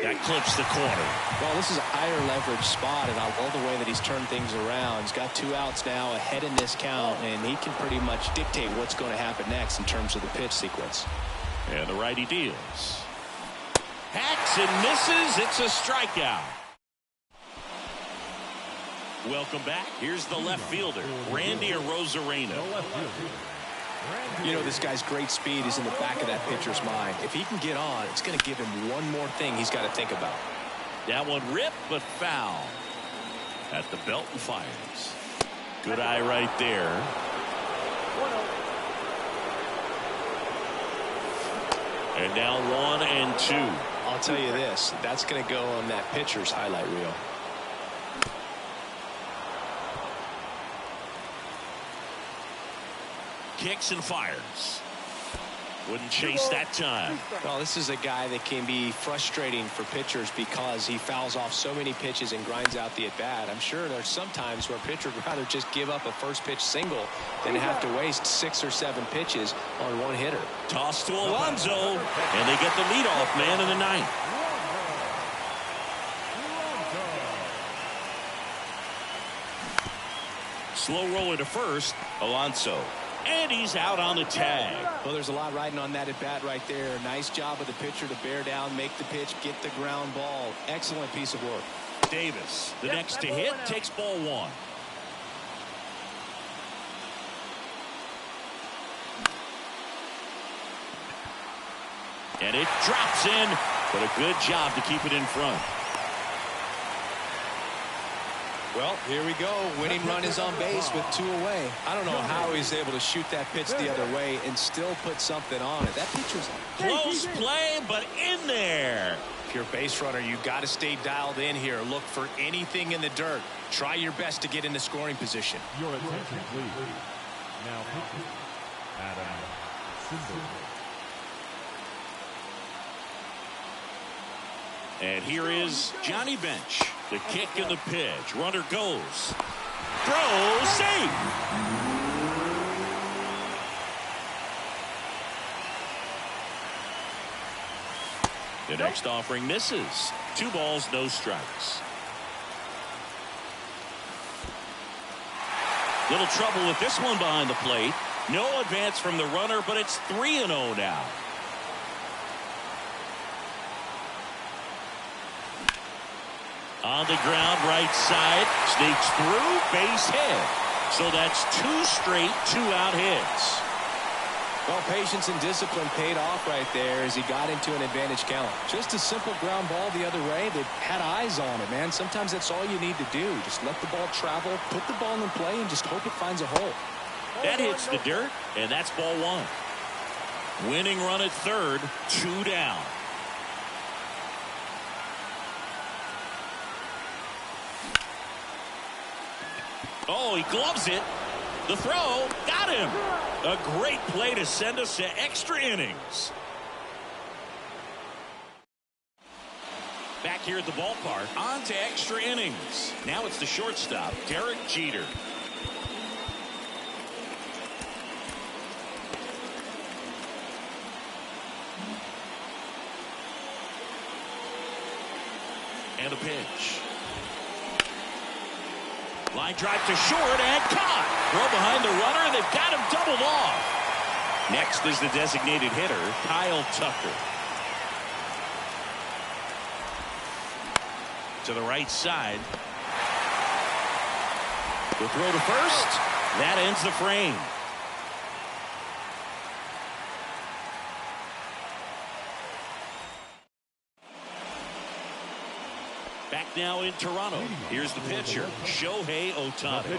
That clips the corner.
Well, this is a higher leverage spot, and I love the way that he's turned things around. He's got 2 outs now ahead in this count, and he can pretty much dictate what's going to happen next in terms of the pitch sequence.
And the righty deals. Hacks and misses. It's a strikeout. Welcome back. Here's the left fielder, Randy Arozarena.
You know, this guy's great speed is in the back of that pitcher's mind. If he can get on, it's going to give him one more thing he's got to think about.
That one ripped, but foul. At the belt and fires. Good eye right there. And now 1 and 2.
I'll tell you this, that's going to go on that pitcher's highlight reel.
Kicks and fires. Wouldn't chase that time.
Well, this is a guy that can be frustrating for pitchers because he fouls off so many pitches and grinds out the at-bat. I'm sure there's some times where a pitcher would rather just give up a first pitch single than have to waste 6 or 7 pitches on one hitter.
Toss to Alonso, and they get the leadoff man in the 9th. Slow roller to first, Alonso. And he's out on the tag.
Well, there's a lot riding on that at bat right there. Nice job of the pitcher to bear down, make the pitch, get the ground ball. Excellent piece of work.
Davis, the next to hit, takes ball 1. And it drops in, but a good job to keep it in front.
Well, here we go. Winning run is on base with 2 away. I don't know how he's able to shoot that pitch the other way and still put something on it. That pitch was
close play, but in there.
If you're a base runner, you got to stay dialed in here. Look for anything in the dirt. Try your best to get in the scoring position.
Your attention, please. Now, pitching, Adam Simber.
And here is Johnny Bench. The kick and the pitch. Runner goes. Throws. Safe. The next offering misses. 2 balls, no strikes. Little trouble with this one behind the plate. No advance from the runner, but it's 3-0 now. On the ground, right side, sneaks through, base hit. So that's 2 straight 2-out hits.
Well, patience and discipline paid off right there as he got into an advantage count. Just a simple ground ball the other way that had eyes on it, man. Sometimes that's all you need to do. Just let the ball travel, put the ball in play, and just hope it finds a hole.
That hits the dirt, and that's ball one. Winning run at third, 2 down. Oh, he gloves it. The throw, got him. A great play to send us to extra innings. Back here at the ballpark, on to extra innings. Now it's the shortstop, Derek Jeter. And a pitch. Line drive to short and caught. Throw behind the runner. They've got him doubled off. Next is the designated hitter, Kyle Tucker. To the right side. The throw to first. That ends the frame. Back now in Toronto. Here's the pitcher, Shohei Ohtani.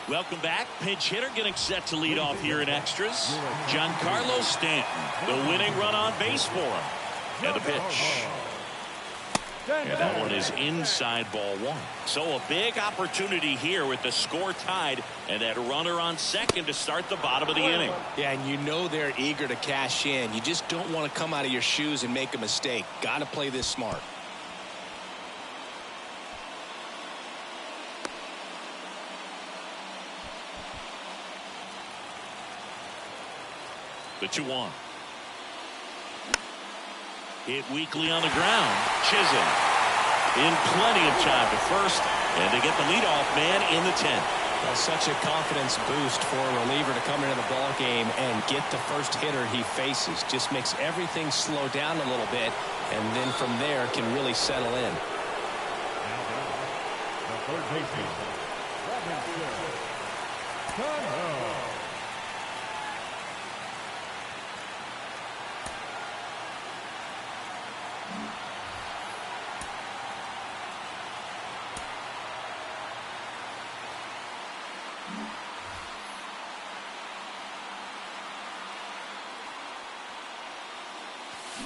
Welcome back. Pinch hitter getting set to lead off here in extras. Giancarlo Stanton, the winning run on base for him. And the pitch. And that one is inside ball one. So a big opportunity here with the score tied and that runner on second to start the bottom of the inning.
Yeah, and you know they're eager to cash in. You just don't want to come out of your shoes and make a mistake. Got to play this smart.
The 2-1. Hit weakly on the ground. Chisholm in plenty of time to first, and they get the leadoff man in the 10th.
Well, such a confidence boost for a reliever to come into the ball game and get the first hitter he faces. Just makes everything slow down a little bit, and then from there can really settle in.
The third baseman,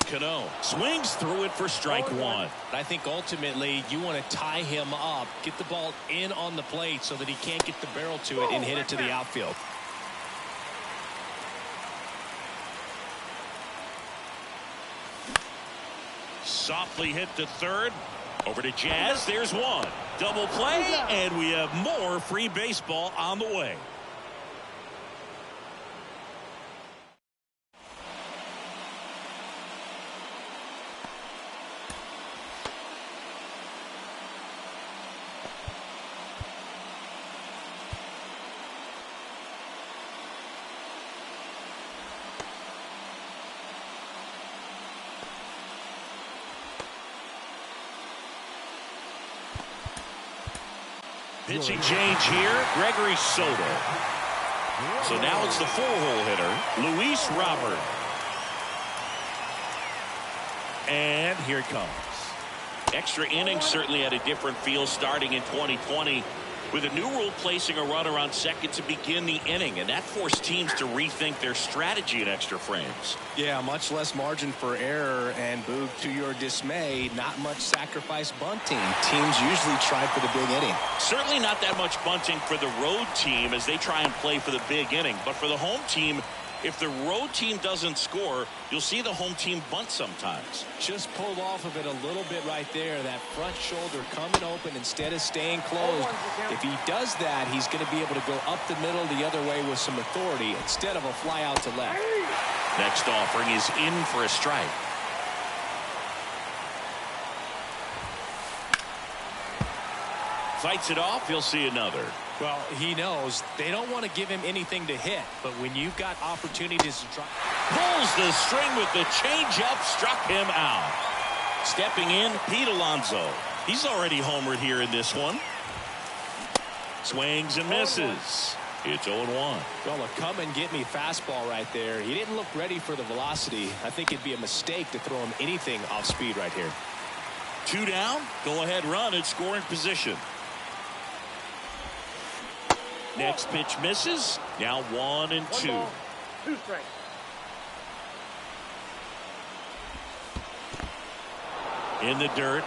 Cano swings through it for strike one.
I think ultimately you want to tie him up, get the ball in on the plate so that he can't get the barrel to it and hit it to the outfield.
Softly hit to third. Over to Jazz. There's one. Double play, and we have more free baseball on the way. Pitching change here, Gregory Soto. So now it's the 4-hole hitter, Luis Robert. And here it comes. Extra innings certainly had a different feel starting in 2020 with a new rule placing a runner on second to begin the inning, and that forced teams to rethink their strategy in extra frames.
Yeah, much less margin for error, and Boog, to your dismay, not much sacrifice bunting. Teams usually try for the big inning.
Certainly not that much bunting for the road team as they try and play for the big inning, but for the home team, if the road team doesn't score, you'll see the home team bunt sometimes.
Just pulled off of it a little bit right there. That front shoulder coming open instead of staying closed. If he does that, he's going to be able to go up the middle the other way with some authority instead of a fly out to left.
Next offering is in for a strike. Fights it off. He'll see another.
Well, he knows they don't want to give him anything to hit, but when you've got opportunities to try.
Pulls the string with the changeup, struck him out. Stepping in, Pete Alonso. He's already homered here in this one. Swings and misses. It's 0-1.
Well, a come-and-get-me fastball right there. He didn't look ready for the velocity. I think it'd be a mistake to throw him anything off speed right here.
2 down. Go-ahead run in scoring position. Next pitch misses. Now 1-2.
2 strikes.
In the dirt.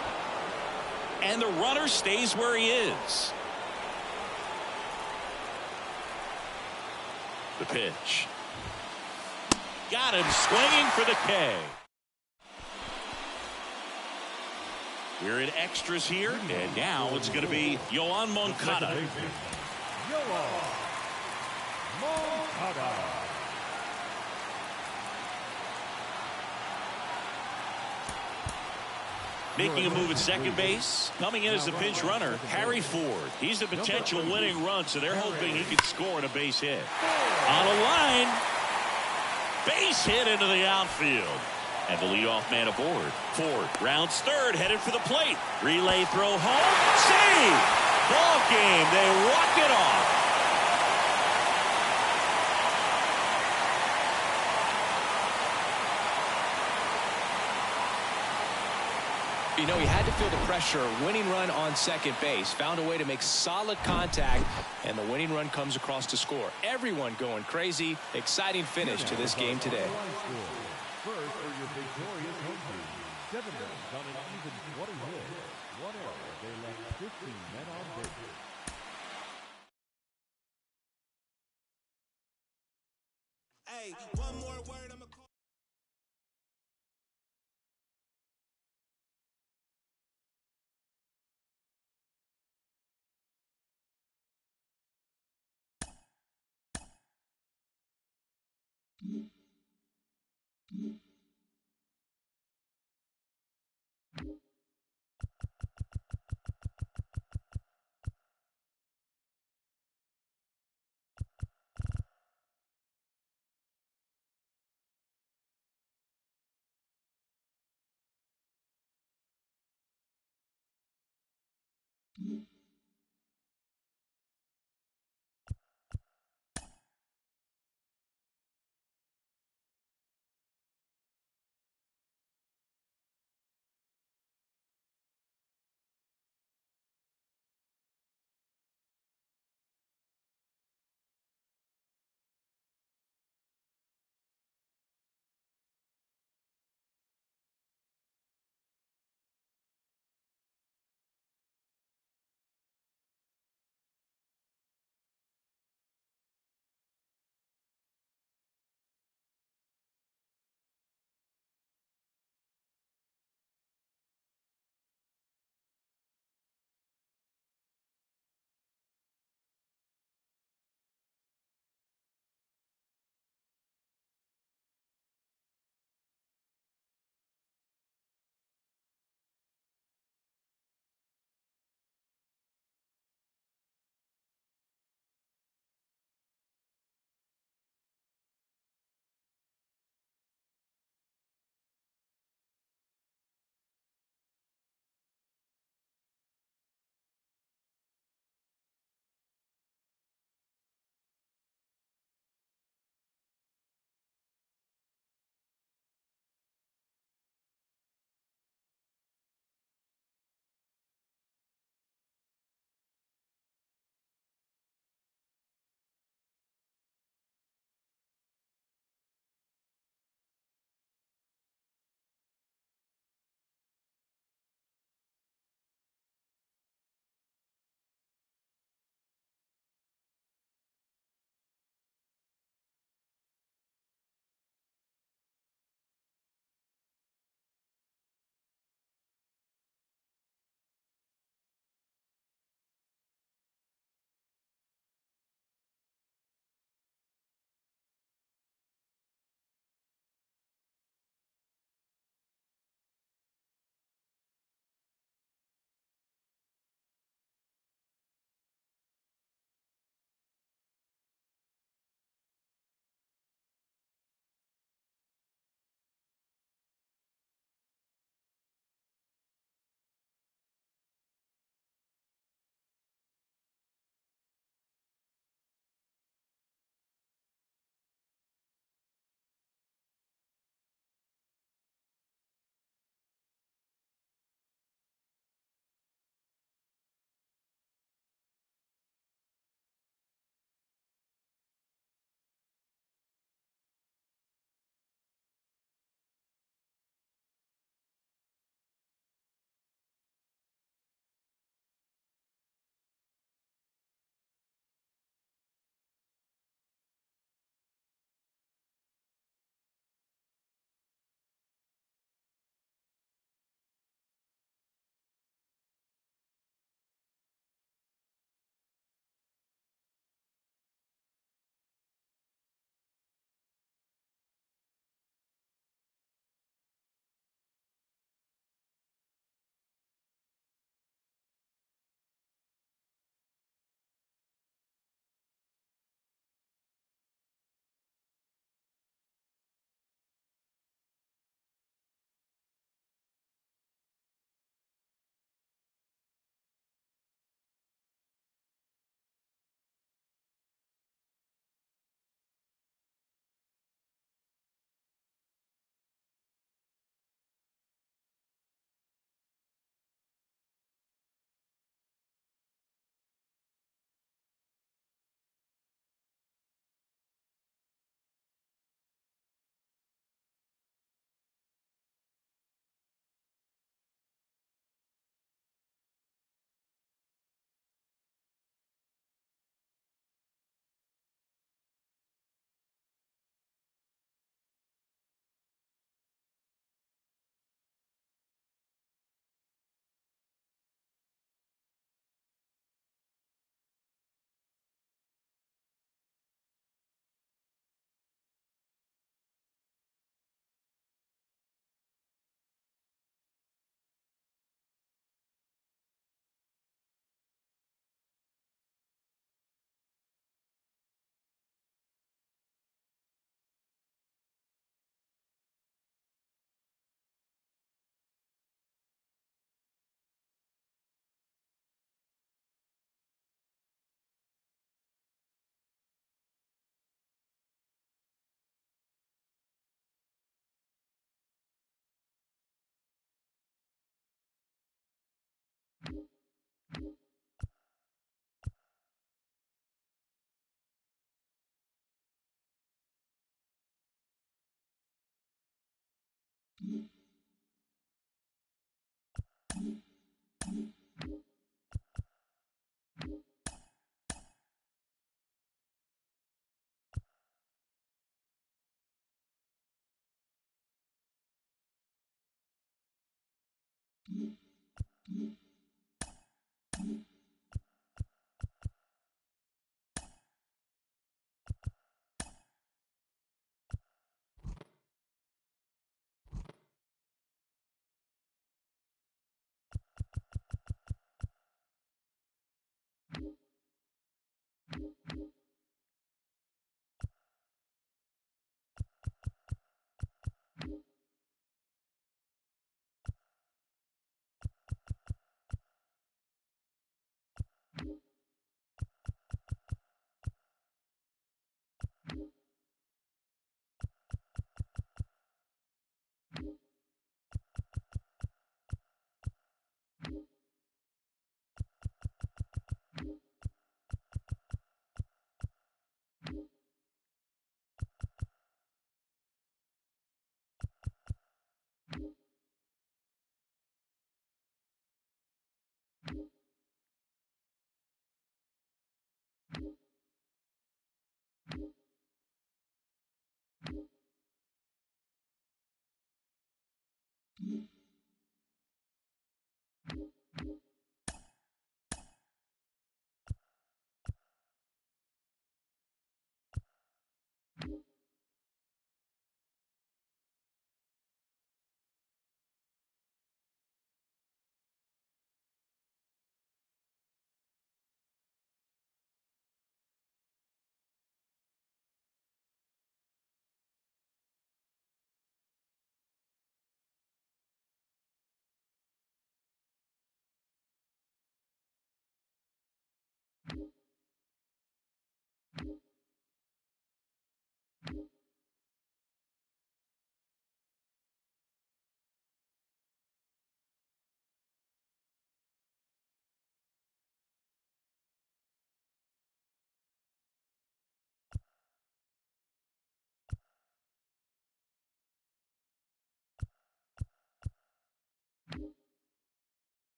And the runner stays where he is. The pitch. Got him swinging for the K. We're in extras here, and now it's going to be Yoan Moncada.
Yoan Moncada.
Making a move at second base. Coming in as the pinch runner, Harry Ford. He's a potential winning run, so they're hoping he can score in a base hit. On a line. Base hit into the outfield. And the leadoff man aboard. Ford rounds third, headed for the plate. Relay throw home. Save! Ball game. They walk it off.
You know, he had to feel the pressure. Winning run on second base. Found a way to make solid contact, and the winning run comes across to score. Everyone going crazy. Exciting finish to this game today.
First for your victorious home team. 7 runs on an even 20 hits. 1 error. They left 15 men on base.
Hey, one more word, I'm a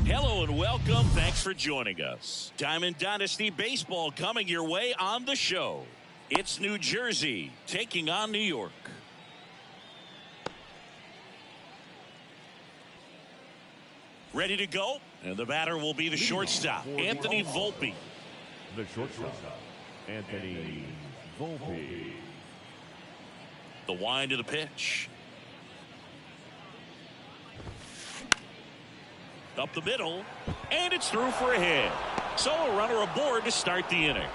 Hello and welcome. Thanks for joining us. Diamond Dynasty Baseball coming your way on the show. It's New Jersey taking on New York. Ready to go? And the batter will be the shortstop, Anthony Volpe.
The shortstop, Anthony Volpe.
The wind of the pitch. Up the middle, and it's through for a hit. So a runner aboard to start the inning.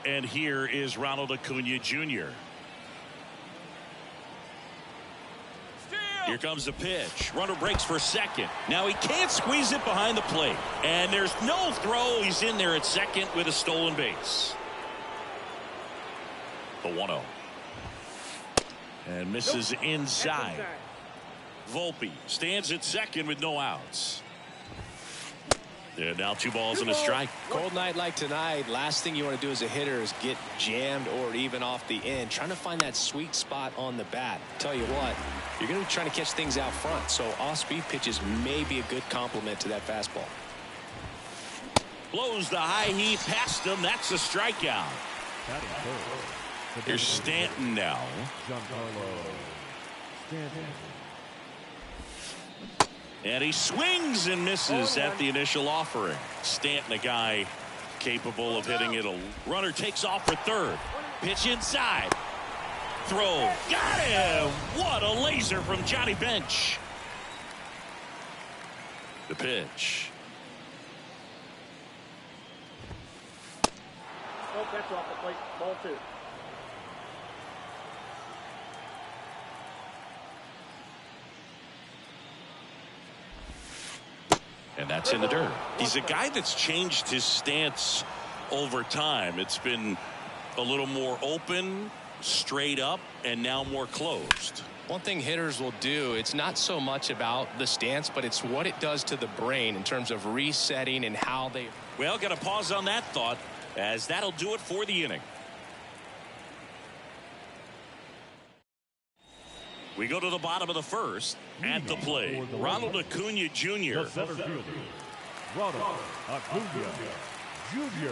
And here is Ronald Acuna Jr. Here comes the pitch. Runner breaks for second. Now he can't squeeze it behind the plate. And there's no throw. He's in there at second with a stolen base. The 1-0. And misses inside. Volpe stands at second with no outs. And now 2 balls and a strike.
Cold night like tonight, last thing you want to do as a hitter is get jammed or even off the end. Trying to find that sweet spot on the bat. Tell you what, you're going to be trying to catch things out front. So off-speed pitches may be a good complement to that fastball.
Blows the high heat past him. That's a strikeout.
Batting third.
Here's Stanton now.
Giancarlo Stanton.
And he swings and misses at the initial offering. Stanton, a guy capable of hitting it. A runner takes off for third. Pitch inside. Throw. Got him. What a laser from Johnny Bench. The pitch.
Oh, that's off the plate. Ball 2.
And that's in the dirt. He's a guy that's changed his stance over time. It's been a little more open, straight up, and now more closed.
One thing hitters will do, it's not so much about the stance, but it's what it does to the brain in terms of resetting and how they...
Well, got to pause on that thought, as that'll do it for the inning. We go to the bottom of the first. At the plate, Ronald Acuna Jr.
The center fielder, Ronald Acuna Jr.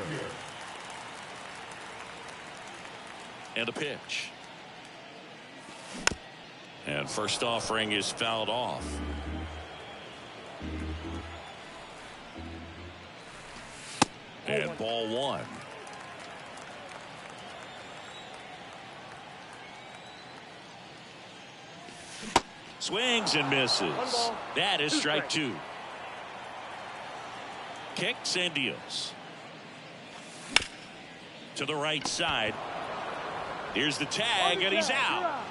And a pitch. And first offering is fouled off. And ball 1. Swings and misses. That is strike 2. Kicks and deals. To the right side. Here's the tag, and he's out.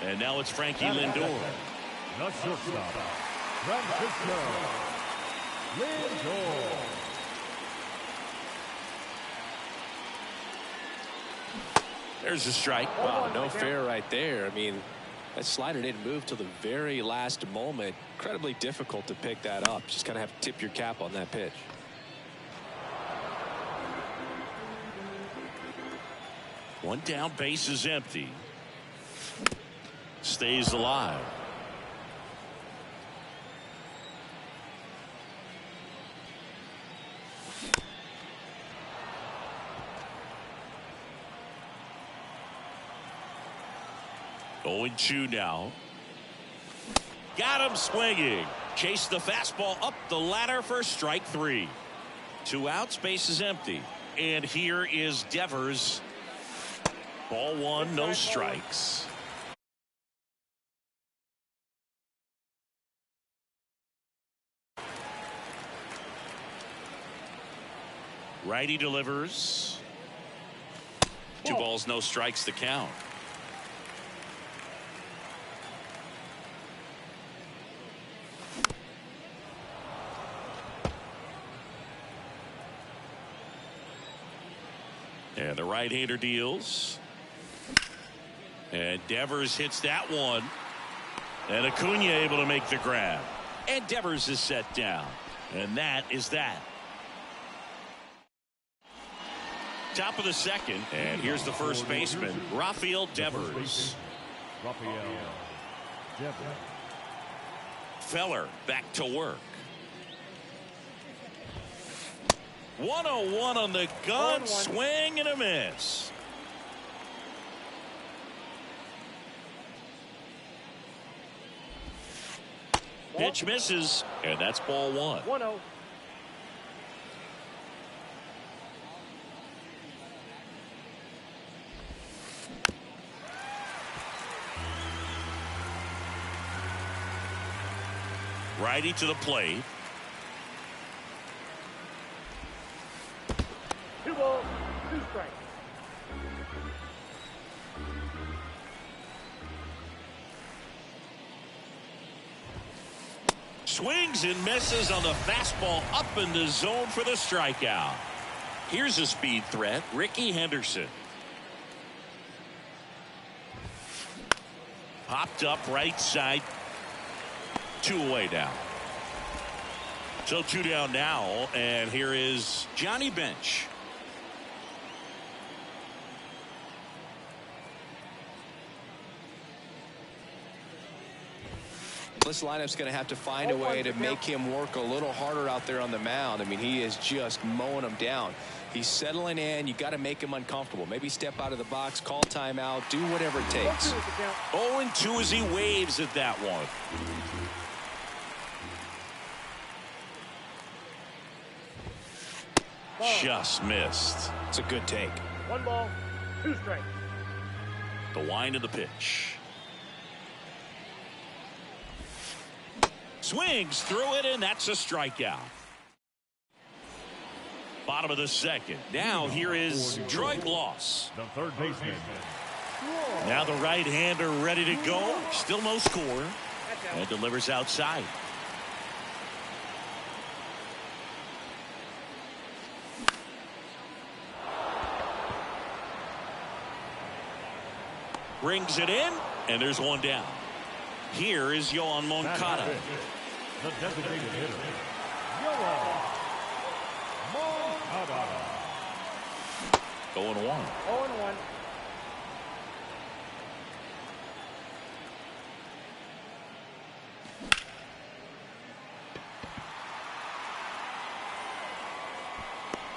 And now it's Frankie Lindor.
The shortstop, Francisco Lindor.
There's a strike.
Wow, no fair right there. I mean, that slider didn't move till the very last moment. Incredibly difficult to pick that up. Just kind of have to tip your cap on that pitch.
One down, base is empty. Stays alive. Going 2 now. Got him swinging. Chase the fastball up the ladder for strike 3. 2 outs, base is empty. And here is Devers. Ball 1, no strikes. Righty delivers. 2 balls, no strikes to count. And the right-hander deals. And Devers hits that one. And Acuna able to make the grab. And Devers is set down. And that is that. Top of the second. And here's the first baseman, Rafael Devers.
Rafael Devers.
Feller back to work. 101 on the gun. Swing and a miss. Pitch misses, and that's ball 1.
1-0.
Righty to the plate.
2 balls, 2 strikes.
Swings and misses on the fastball up in the zone for the strikeout. Here's a speed threat, Ricky Henderson. Popped up right side. 2 away now. So 2 down now, and here is Johnny Bench.
This lineup's going to have to find a way to make him work a little harder out there on the mound. I mean, he is just mowing them down. He's settling in. You got to make him uncomfortable. Maybe step out of the box, call timeout, do whatever it takes.
0-2 as he waves at that one. Just missed.
It's a good take.
1 ball, 2 strikes.
The wind of the pitch. Swings through it, and that's a strikeout. Bottom of the second. Now here is Troy Gloss.
The third baseman.
Now the right-hander ready to go. Still no score. And delivers outside. Brings it in, and there's one down. Here is Yoan Moncada.
The designated hitter, Yoan Moncada.
0-1.
0-1.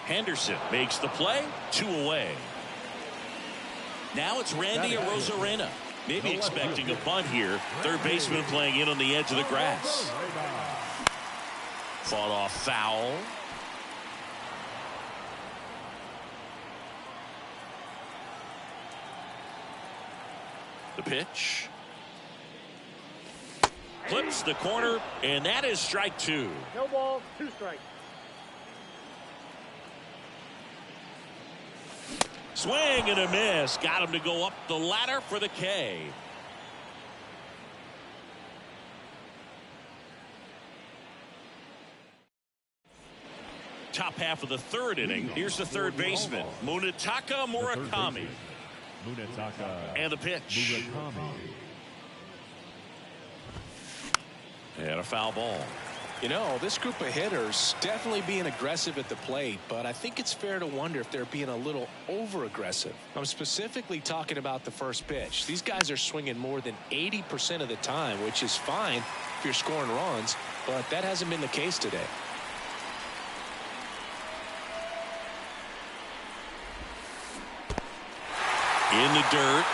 Henderson makes the play. 2 away. Now it's Randy Arozarena. Maybe expecting a bunt here. Third baseman playing in on the edge of the grass. Fought off foul. The pitch. Clips the corner, and that is strike 2.
No balls, 2 strikes.
Swing and a miss. Got him to go up the ladder for the K. Top half of the third inning. Here's the third baseman, Munetaka Murakami.
Munetaka.
And the pitch.
Murakami.
And a foul ball.
You know, this group of hitters definitely being aggressive at the plate, but I think it's fair to wonder if they're being a little over-aggressive. I'm specifically talking about the first pitch. These guys are swinging more than 80% of the time, which is fine if you're scoring runs, but that hasn't been the case today.
In the dirt.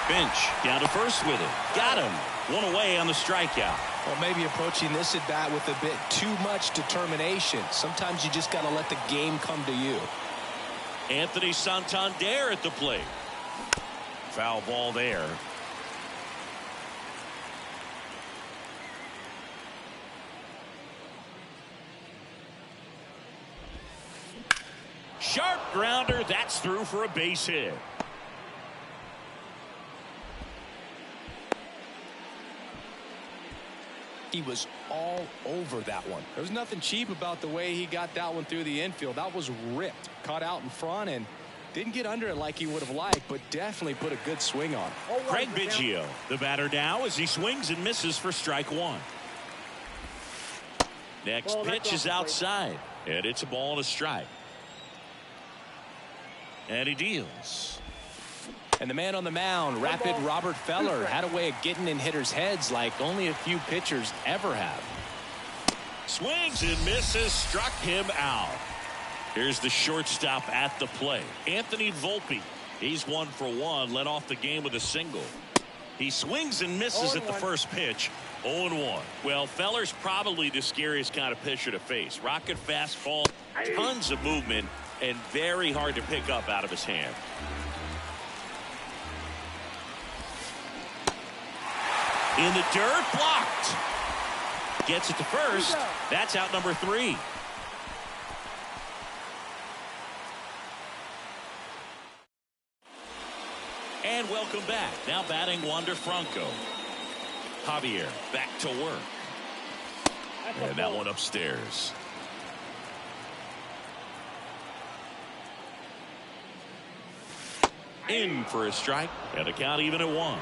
Finch down to first with it. Got him. 1 away on the strikeout.
Well, maybe approaching this at bat with a bit too much determination. Sometimes you just got to let the game come to you.
Anthony Santander at the plate. Foul ball there. Sharp grounder. That's through for a base hit.
He was all over that one. There was nothing cheap about the way he got that one through the infield. That was ripped. Caught out in front and didn't get under it like he would have liked, but definitely put a good swing on.
Craig Biggio, the batter now, as he swings and misses for strike 1. Next pitch is outside, and it's a ball and a strike. And he deals.
And the man on the mound, rapid Robert Feller, had a way of getting in hitters' heads like only a few pitchers ever have.
Swings and misses, struck him out. Here's the shortstop at the plate, Anthony Volpe. He's 1 for 1, led off the game with a single. He swings and misses at the first pitch. 0-1. Well, Feller's probably the scariest kind of pitcher to face. Rocket fastball, tons of movement, and very hard to pick up out of his hand. In the dirt, blocked. Gets it to first. That's out number 3. And welcome back. Now batting Wander Franco. Javier back to work. And that one upstairs. In for a strike. And a count even at 1.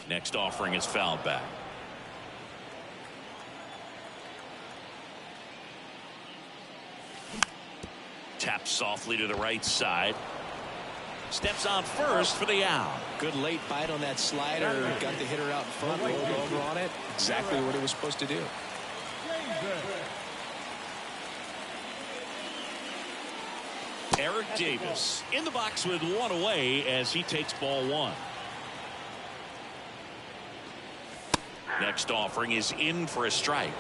Next offering is fouled back. Softly to the right side. Steps on first for the out.
Good late bite on that slider. Got the hitter out in front, rolled over on it. Exactly what it was supposed to do.
Eric Davis in the box with one away as he takes ball one. Next offering is in for a strike.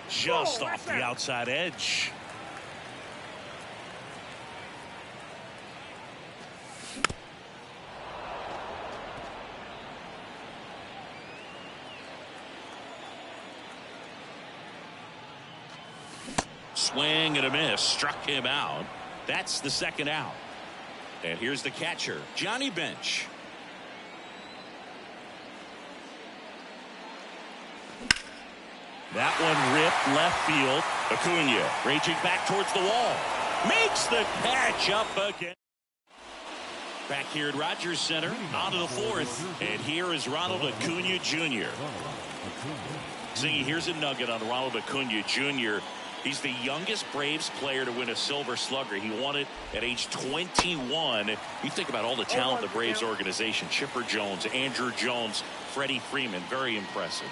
Just off the outside edge. Swing and a miss. Struck him out. That's the second out. And here's the catcher, Johnny Bench. That one ripped left field. Acuna raging back towards the wall. Makes the catch up again. Back here at Rogers Center, on to the fourth. And here is Ronald Acuna Jr. See, here's a nugget on Ronald Acuna Jr. He's the youngest Braves player to win a Silver Slugger. He won it at age 21. You think about all the talent in the Braves organization. Chipper Jones, Andrew Jones, Freddie Freeman. Very impressive.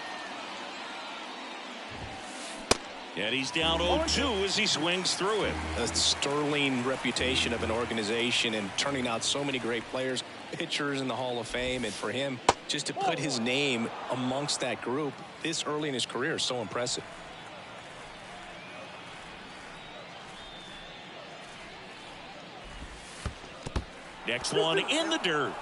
And he's down 0-2 as he swings through it.
A sterling reputation of an organization and turning out so many great players, pitchers in the Hall of Fame. And for him, just to put his name amongst that group this early in his career is so impressive.
Next one in the dirt.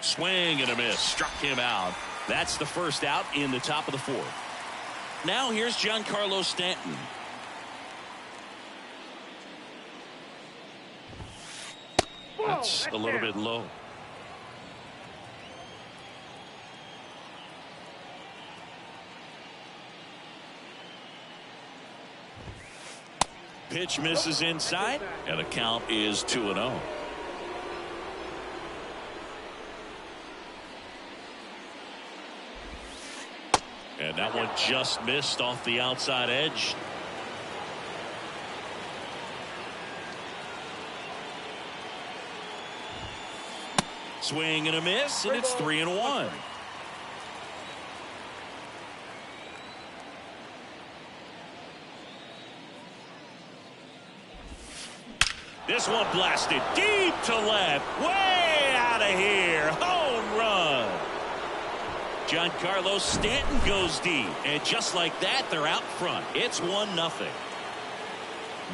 Swing and a miss. Struck him out. That's the first out in the top of the fourth. Now here's Giancarlo Stanton. That's a little bit low. Pitch misses inside, and the count is 2-0. And that one just missed off the outside edge. Swing and a miss, and it's 3-1. This one blasted deep to left, way out of here. Home run. Giancarlo Stanton goes deep, and just like that, they're out front. It's 1-0.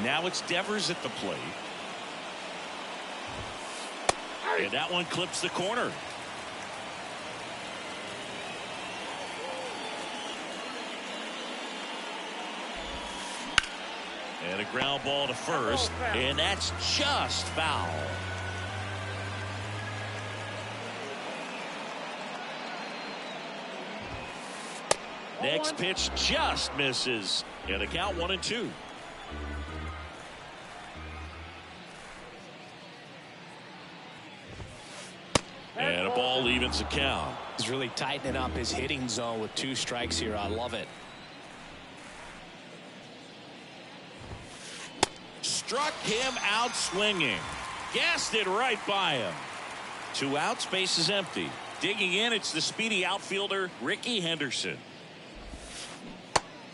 Now it's Devers at the plate. And that one clips the corner. And a ground ball to first, and that's just foul. Next pitch just misses, and the count 1-2. And a ball evens the count.
He's really tightening up his hitting zone with 2 strikes here. I love it.
Struck him out swinging. Gassed it right by him. 2 outs, base is empty. Digging in, it's the speedy outfielder Ricky Henderson.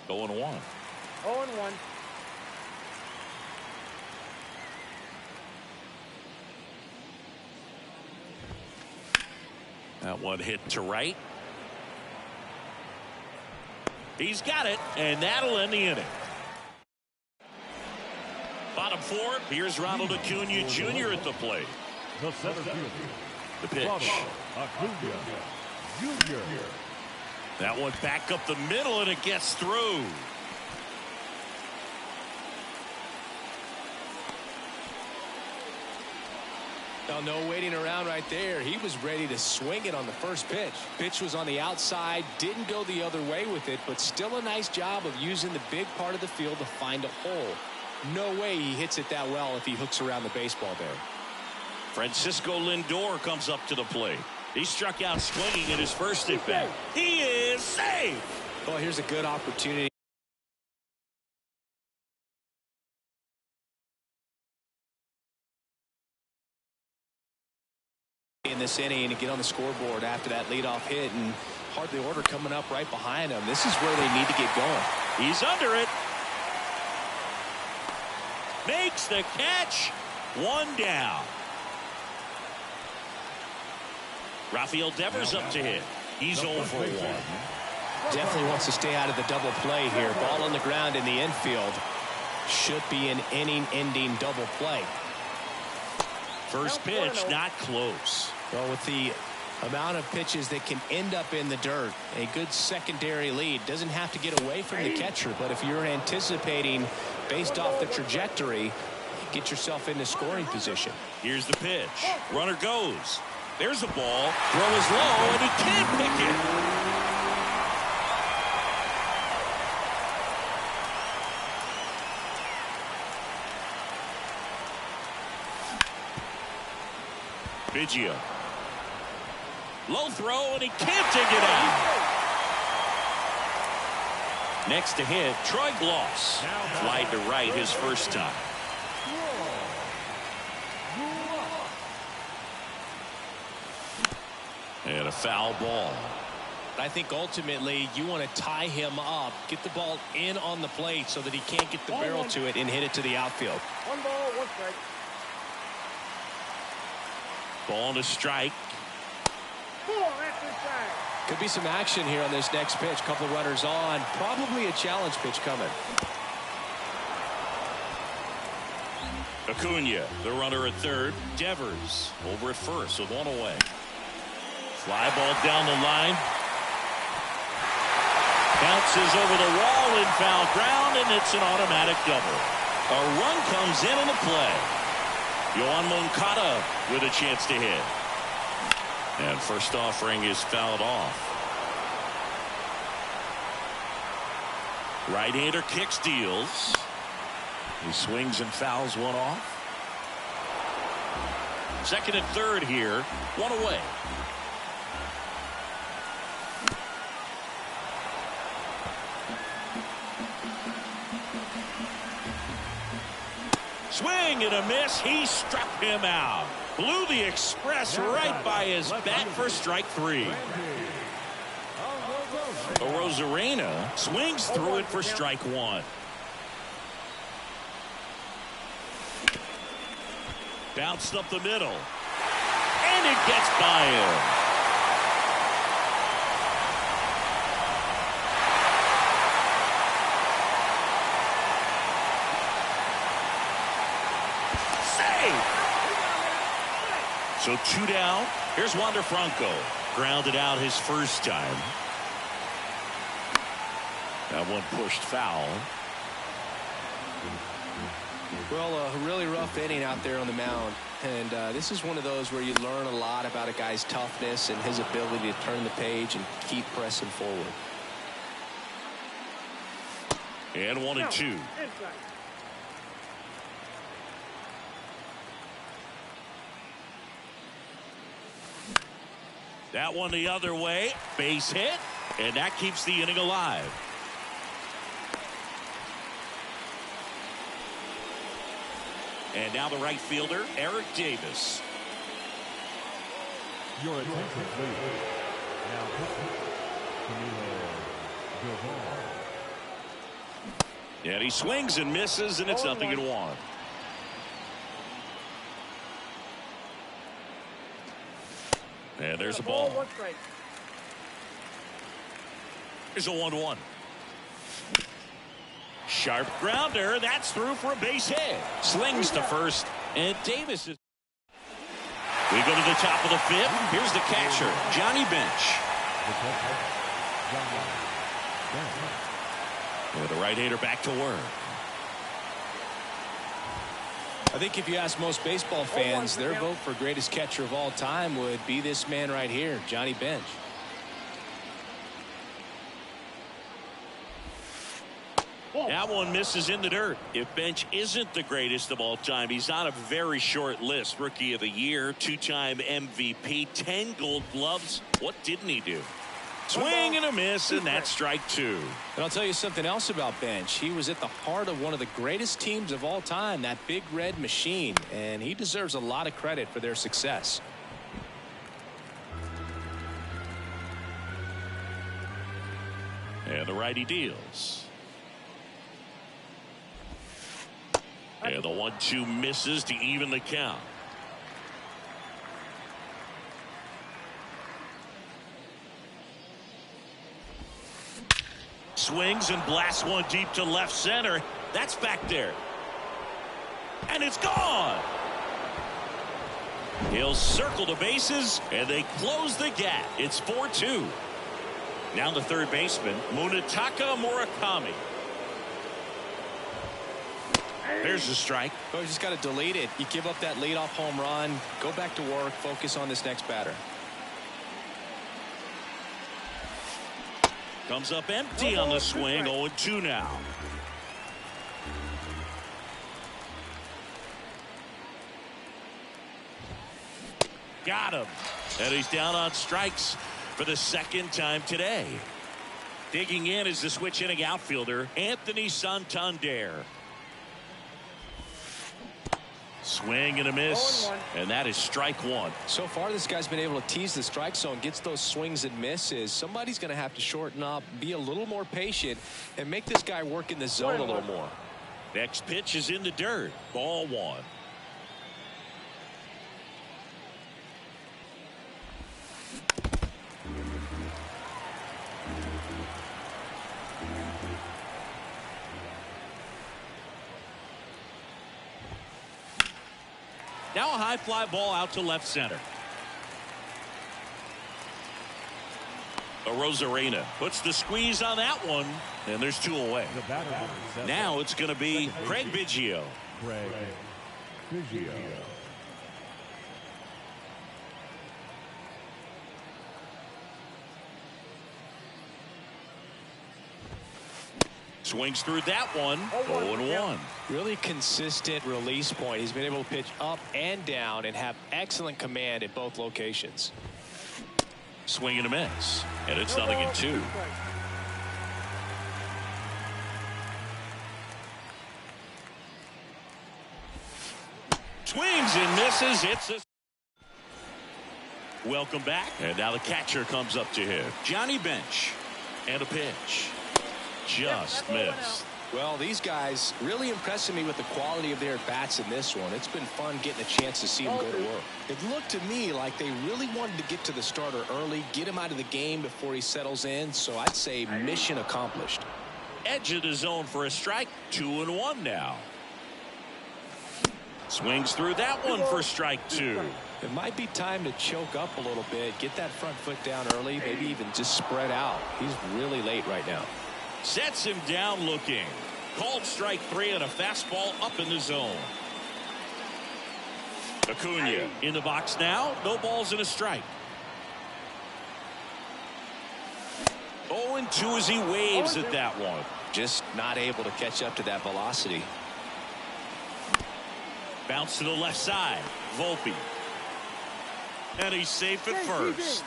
0-1.
0-1.
That one hit to right. He's got it, and that'll end the inning. Bottom 4, here's Ronald Acuna Jr. at the plate.
The center fielder,
The pitch.
Acuna Jr.
That one back up the middle, and it gets through.
Oh, no waiting around right there. He was ready to swing it on the first pitch. Pitch was on the outside, didn't go the other way with it, but still a nice job of using the big part of the field to find a hole. No way he hits it that well if he hooks around the baseball there.
Francisco Lindor comes up to the plate. He struck out swinging in his first at bat. He is safe.
Well, here's a good opportunity. In this inning to get on the scoreboard after that leadoff hit, and hardly order coming up right behind him. This is where they need to get going.
He's under it. Makes the catch. One down. Rafael Devers up to hit. He's 0 for 1.
Definitely wants to stay out of the double play here. Ball on the ground in the infield. Should be an inning-ending double play.
First pitch, not close.
Well, with the amount of pitches that can end up in the dirt, a good secondary lead. Doesn't have to get away from the catcher, but if you're anticipating based off the trajectory, get yourself into scoring position.
Here's the pitch. Runner goes. There's a ball. Throw is low, and he can't pick it. Biggio. Low throw, and he can't dig it out. Next to hit, Troy Gloss. Flied to right his first time. And a foul ball.
I think ultimately you want to tie him up, get the ball in on the plate so that he can't get the barrel to it and hit it to the outfield.
1 ball, 1 strike.
Ball to strike.
That's inside.
Could be some action here on this next pitch. Couple runners on. Probably a challenge pitch coming.
Acuna, the runner at third. Devers over at first with 1 away. Fly ball down the line. Bounces over the wall in foul ground, and it's an automatic double. A run comes in on the play. Yoan Moncada with a chance to hit. And first offering is fouled off. Right-hander kicks, deals. He swings and fouls one off. Second and third here. 1 away. Swing and a miss. He struck him out. Blew the express right by his bat for strike 3. Rosarena swings through it for strike 1. Bounced up the middle. And it gets by him. So 2 down. Here's Wander Franco. Grounded out his first time. That one pushed foul.
Well, a really rough inning out there on the mound. And this is one of those where you learn a lot about a guy's toughness and his ability to turn the page and keep pressing forward.
And 1 and 2.
Inside.
That one the other way. Base hit. And that keeps the inning alive. And now the right fielder, Eric Davis.
Your attention, please. Now, Camilo Doval.
And he swings and misses, and it's 0-1. And there's a ball.
1 strike.
There's a 1-1. Sharp grounder. That's through for a base hit. Slings to first. And Davis is. We go to the top of the 5th. Here's the catcher, Johnny Bench. And the right-hander back to work.
I think if you ask most baseball fans, their vote for greatest catcher of all time would be this man right here, Johnny Bench.
That one misses in the dirt. If Bench isn't the greatest of all time, he's on a very short list. Rookie of the Year, two-time MVP, 10 Gold Gloves. What didn't he do? Swing and a miss, and that's strike two.
And I'll tell you something else about Bench. He was at the heart of one of the greatest teams of all time, that Big Red Machine, and he deserves a lot of credit for their success.
And the righty deals. And the 1-2 misses to even the count. Swings and blasts one deep to left center. That's back there. And it's gone. He'll circle the bases, and they close the gap. It's 4-2. Now the third baseman, Munetaka Murakami. There's the strike.
Oh, you just got to delete it. You give up that leadoff home run. Go back to work. Focus on this next batter.
Comes up empty on the swing. 0-2 now. Got him. And he's down on strikes for the second time today. Digging in is the switch hitting outfielder, Anthony Santander. Swing and a miss, and that is strike one.
So far, this guy's been able to tease the strike zone, gets those swings and misses. Somebody's going to have to shorten up, be a little more patient, and make this guy work in the zone a little more.
Next pitch is in the dirt. Ball one. Now a high fly ball out to left center. Rosarena puts the squeeze on that one, and there's two away. Now it's going to be Craig Biggio.
Craig Biggio.
Swings through that one. 0-1.
Really consistent release point. He's been able to pitch up and down and have excellent command at both locations.
Swing and a miss. And it's 0-2. Swings and misses. It's a... Welcome back. And now the catcher comes up to him. Johnny Bench. And a pitch. Just missed.
Well, these guys really impressing me with the quality of their bats in this one. It's been fun getting a chance to see them go to work. It looked to me like they really wanted to get to the starter early, get him out of the game before he settles in. So I'd say mission accomplished.
Edge of the zone for a strike. 2-1 now. Swings through that one for strike two.
It might be time to choke up a little bit, get that front foot down early, maybe even just spread out. He's really late right now.
Sets him down looking. Called strike three on a fastball up in the zone. Acuna in the box now. No balls and a strike. 0-2 as he waves at that one.
Just not able to catch up to that velocity.
Bounce to the left side. Volpe. And he's safe at first.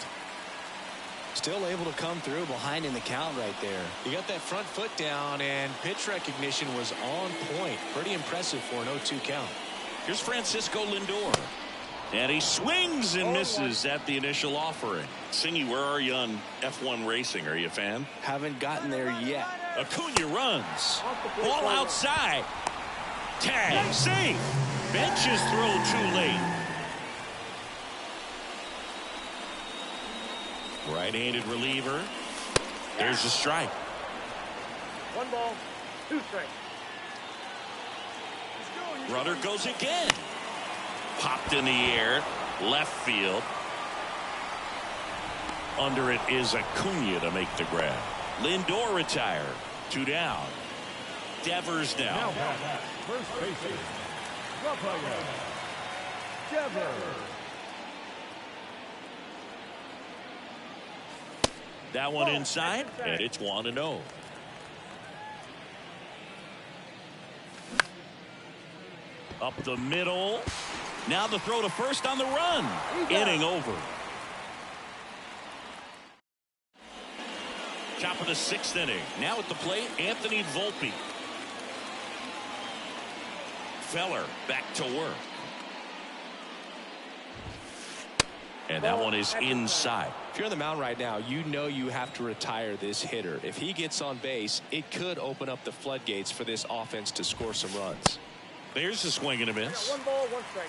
Still able to come through behind in the count right there. He got that front foot down, and pitch recognition was on point. Pretty impressive for an 0-2 count.
Here's Francisco Lindor. And he swings and misses at the initial offering. Singy, where are you on F1 racing? Are you a fan?
Haven't gotten there yet.
Acuna runs. Ball outside. Tag. Safe. Bench's throw too late. Right-handed reliever. There's a strike.
1 ball, 2 strikes.
Runner goes again. Popped in the air. Left field. Under it is Acuna to make the grab. Lindor retired. 2 down. Devers now.
First baseman, Rafael Devers.
That one inside, and it's 1-0. Up the middle. Now the throw to first on the run. Inning over. Top of the 6th inning. Now at the plate, Anthony Volpe. Feller back to work. And that one is inside.
If you're on the mound right now, you know you have to retire this hitter. If he gets on base, it could open up the floodgates for this offense to score some runs.
There's a swing and a miss.
1 ball, 1 strike.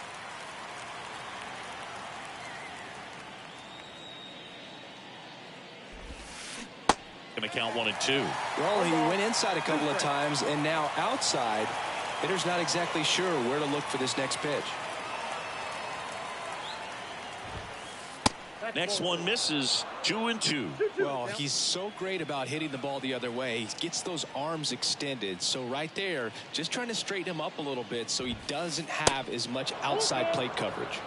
Going to count 1 and 2.
Well, he went inside a couple of times, and now outside. Hitter's not exactly sure where to look for this next pitch.
Next one misses. 2 and 2.
Well, he's so great about hitting the ball the other way. He gets those arms extended. So right there, just trying to straighten him up a little bit so he doesn't have as much outside plate coverage.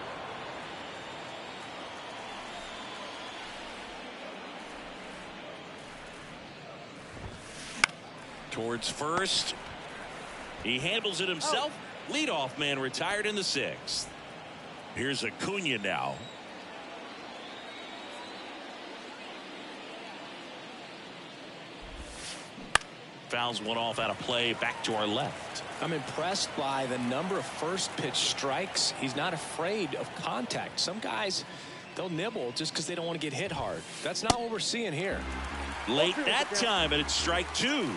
Towards first. He handles it himself. Leadoff man retired in the 6th. Here's Acuna now. Fouls one off out of play, back to our left.
I'm impressed by the number of first pitch strikes. He's not afraid of contact. Some guys, they'll nibble just because they don't want to get hit hard. That's not what we're seeing here.
Late that time, and it's strike 2.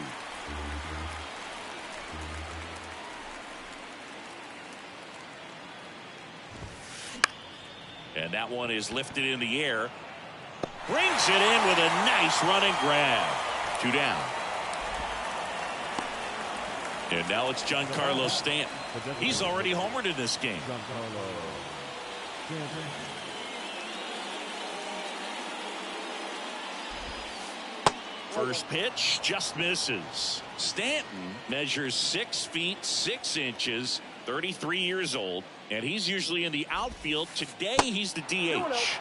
And that one is lifted in the air. Brings it in with a nice running grab. 2 down. And now it's Giancarlo Stanton. He's already homered in this game. First pitch just misses. Stanton measures 6 feet 6 inches, 33 years old, and he's usually in the outfield. Today he's the DH.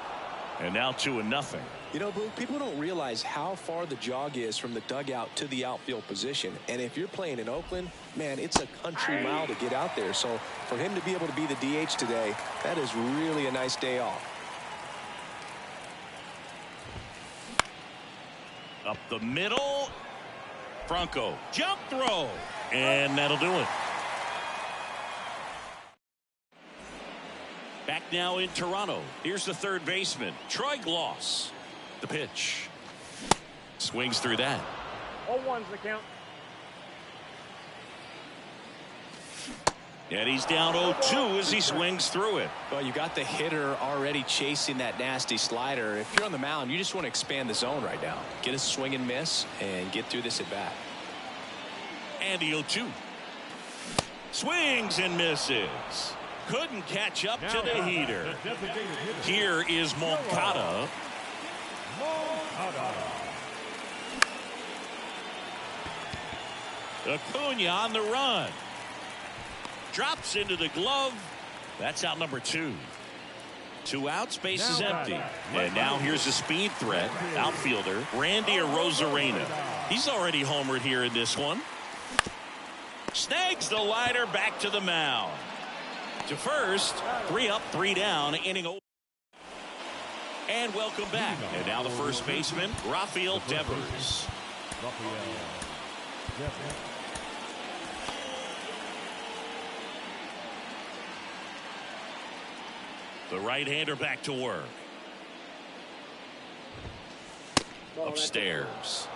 And now 2-0.
You know, Boo, people don't realize how far the jog is from the dugout to the outfield position. And if you're playing in Oakland, man, it's a country mile to get out there. So for him to be able to be the DH today, that is really a nice day off.
Up the middle. Franco. Jump throw. And that'll do it. Back now in Toronto. Here's the third baseman, Troy Gloss. The pitch. Swings through that.
0-1's the count.
And he's down 0-2 as he swings through it.
Well, you got the hitter already chasing that nasty slider. If you're on the mound, you just want to expand the zone right now. Get a swing and miss and get through this at bat.
And the 0-2. Swings and misses. Couldn't catch up to the heater. Here is Moncada. Acuna on the run. Drops into the glove. That's out number 2. 2 outs, base is empty. And now here's a speed threat. Outfielder Randy Arozarena. He's already homered here in this one. Snags the liner back to the mound. To first, 3 up, 3 down, inning over. And welcome back. And now the first baseman, Rafael Devers. The right-hander back to work. Upstairs.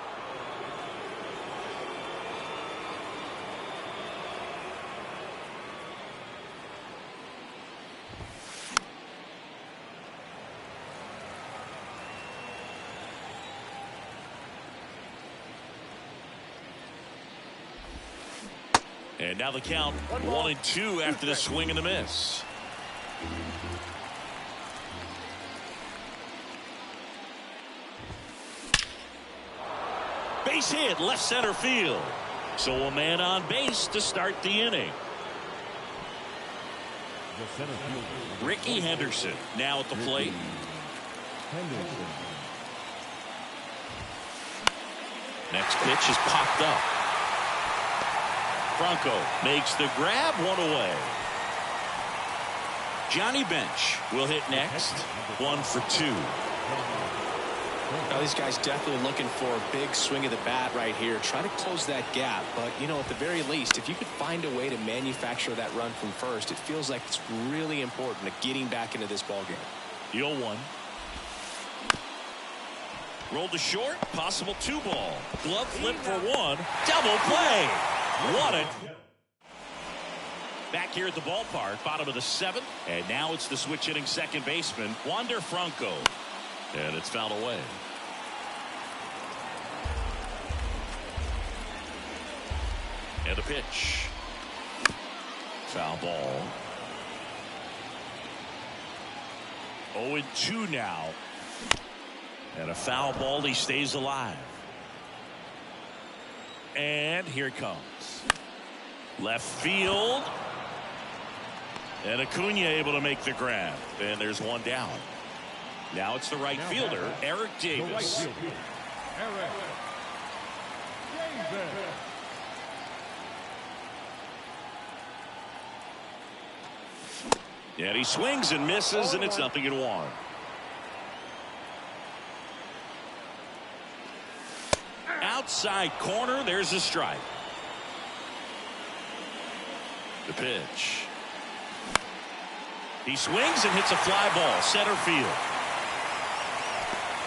And now the count 1-2 after the swing and the miss. Base hit left center field. So a man on base to start the inning. Ricky Henderson now at the plate. Next pitch is popped up. Franco makes the grab, 1 away. Johnny Bench will hit next. 1 for 2.
Now, these guys definitely looking for a big swing of the bat right here. Try to close that gap. But, you know, at the very least, if you could find a way to manufacture that run from first, it feels like it's really important to getting back into this ballgame.
The 0-1. Rolled to short. Possible 2-ball. Glove flip for 1. Double play. What a... Back here at the ballpark, bottom of the 7th. And now it's the switch hitting second baseman, Wander Franco. And it's fouled away. And a pitch. Foul ball. 0-2 now. And a foul ball. He stays alive. And here it comes. Left field. And Acuna able to make the grab. And there's one down. Now it's the right fielder, Eric Davis.
Eric Davis.
And he swings and misses, and it's 0-1. Outside corner, there's a strike. The pitch. He swings and hits a fly ball, center field.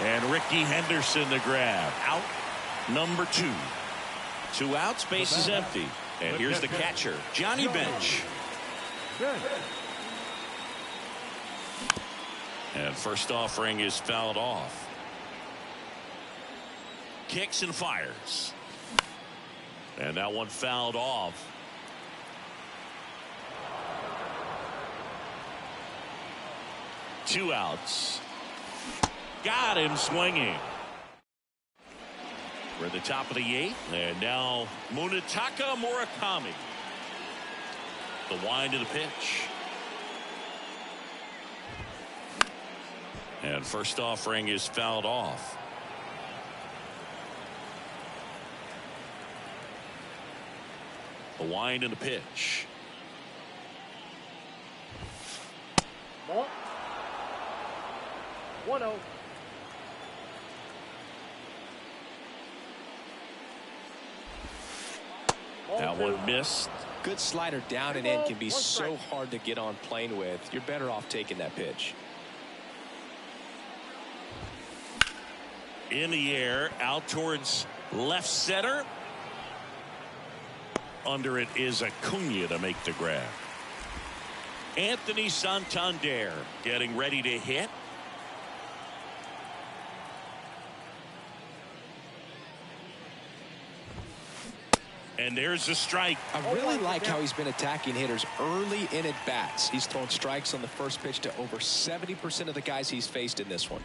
And Ricky Henderson the grab. Out number 2. 2 outs, base is empty. And here's the catcher, Johnny Bench. And first offering is fouled off. Kicks and fires. And that one fouled off. Two outs. Got him swinging. We're at the top of the 8th. And now Munetaka Murakami. The wind of the pitch. And first offering is fouled off. The wind and the pitch.
Ball. 1-0.
That one missed.
Good slider down and in can be so hard to get on plane with. You're better off taking that pitch.
In the air, out towards left center. Under it is Acuna to make the grab. Anthony Santander getting ready to hit. And there's a strike.
I really like how he's been attacking hitters early in at bats. He's thrown strikes on the first pitch to over 70% of the guys he's faced in this one.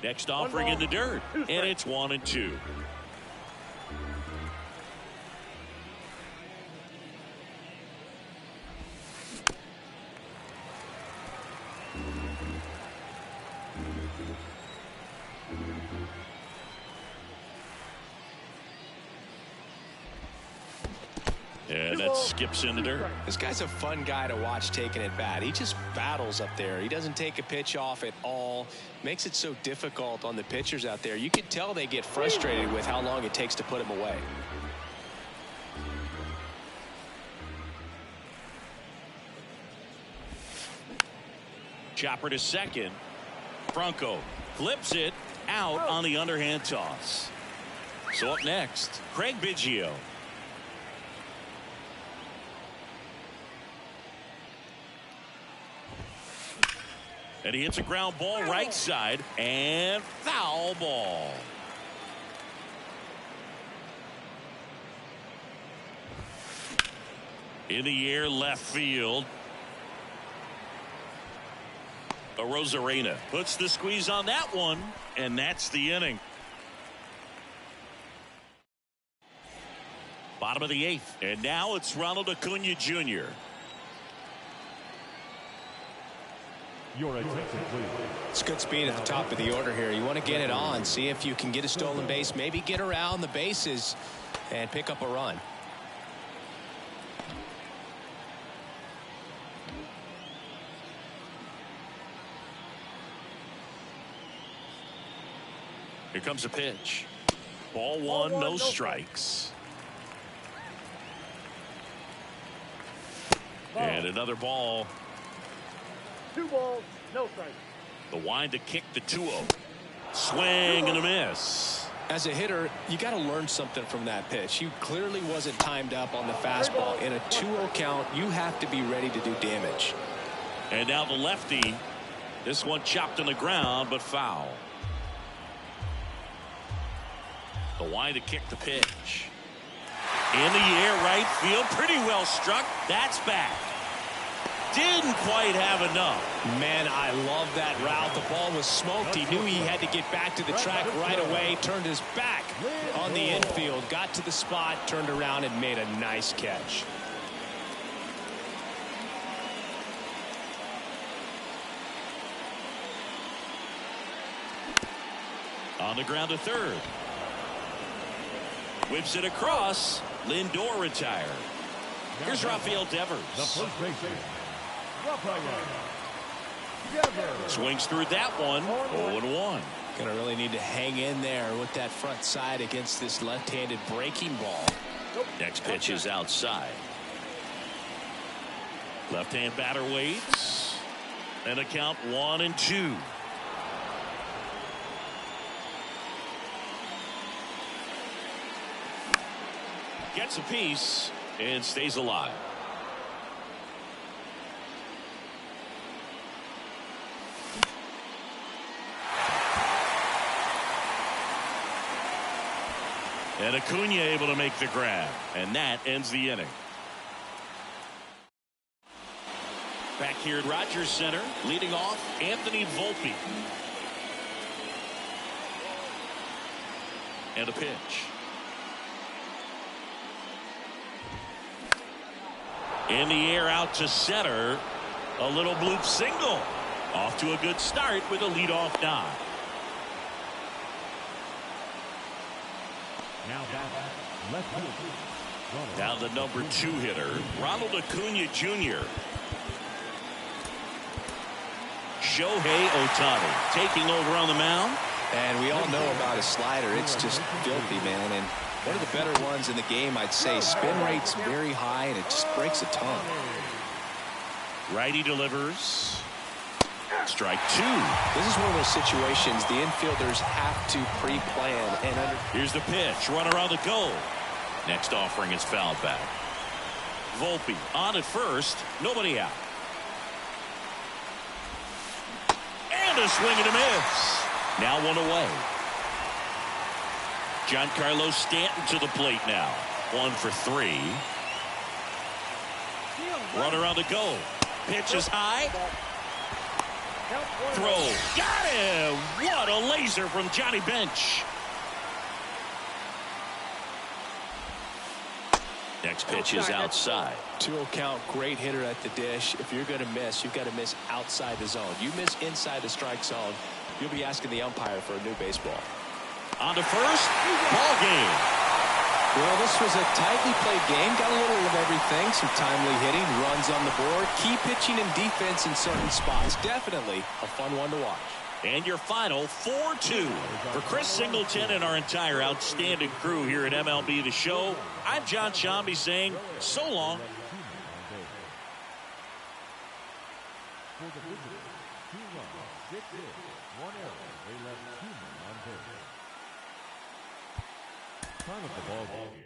Next offering in the dirt, and it's 1-2. And that skips in the dirt.
This guy's a fun guy to watch taking at bat. He just battles up there. He doesn't take a pitch off at all. Makes it so difficult on the pitchers out there. You can tell they get frustrated with how long it takes to put him away.
Chopper to second. Franco flips it out on the underhand toss. So up next, Craig Biggio. And he hits a ground ball right side, and foul ball. In the air, left field. Arozarena puts the squeeze on that one, and that's the inning. Bottom of the 8th, and now it's Ronald Acuna Jr.
Your attention, please.
It's good speed at the top of the order here. You want to get it on, see if you can get a stolen base, maybe get around the bases and pick up a run.
Here comes a pitch. Ball one, no strikes. And another ball.
2 balls, no strikes.
The wind to kick the 2-0. Swing and a miss.
As a hitter, you got to learn something from that pitch. He clearly wasn't timed up on the fastball. In a 2-0 count, you have to be ready to do damage.
And now the lefty. This one chopped on the ground, but foul. The wind to kick the pitch. In the air, right field. Pretty well struck. That's back. Didn't quite have enough.
Man, I love that route. The ball was smoked. He knew he had to get back to the track right away. Turned his back on the infield. Got to the spot, turned around, and made a nice catch.
On the ground to third. Whips it across. Lindor retired. Here's Rafael Devers.
The first baseman, Rafael Devers.
Swings through that one. 0-1.
Gonna really need to hang in there with that front side against this left-handed breaking ball.
Next pitch is outside. Left-hand batter waits. And a count 1-2. Gets a piece and stays alive. And Acuna able to make the grab, and that ends the inning. Back here at Rogers Center, leading off Anthony Volpe. And a pitch. In the air out to center. A little bloop single. Off to a good start with a leadoff nod.
Now back, left field.
Now the number 2 hitter, Ronald Acuna Jr. Shohei Ohtani taking over on the mound.
And we all know about his slider. It's just filthy, man. And one of the better ones in the game, I'd say. Spin rate's very high, and it just breaks a ton.
Righty delivers. Strike 2.
This is one of those situations the infielders have to pre-plan. And
here's the pitch. Runner on the go. Next offering is fouled back. Volpe on at first. Nobody out. And a swing and a miss. Now 1 away. Giancarlo Stanton to the plate now. 1 for 3. Runner on the go. Pitch is high. Throw. Got him. What a laser from Johnny Bench. Next pitch is outside.
2-0 count, great hitter at the dish. If you're going to miss, you've got to miss outside the zone. You miss inside the strike zone, you'll be asking the umpire for a new baseball.
On to first. Ball game.
Well, this was a tightly played game. Got a little of everything. Some timely hitting, runs on the board, key pitching and defense in certain spots. Definitely a fun one to watch.
And your final 4-2 for Chris Singleton and our entire outstanding crew here at MLB The Show. I'm John Shambi saying so long.
For the visitors, 2 runs, 6 hits, 1 error. They left 2 men on base. Time of the ball game.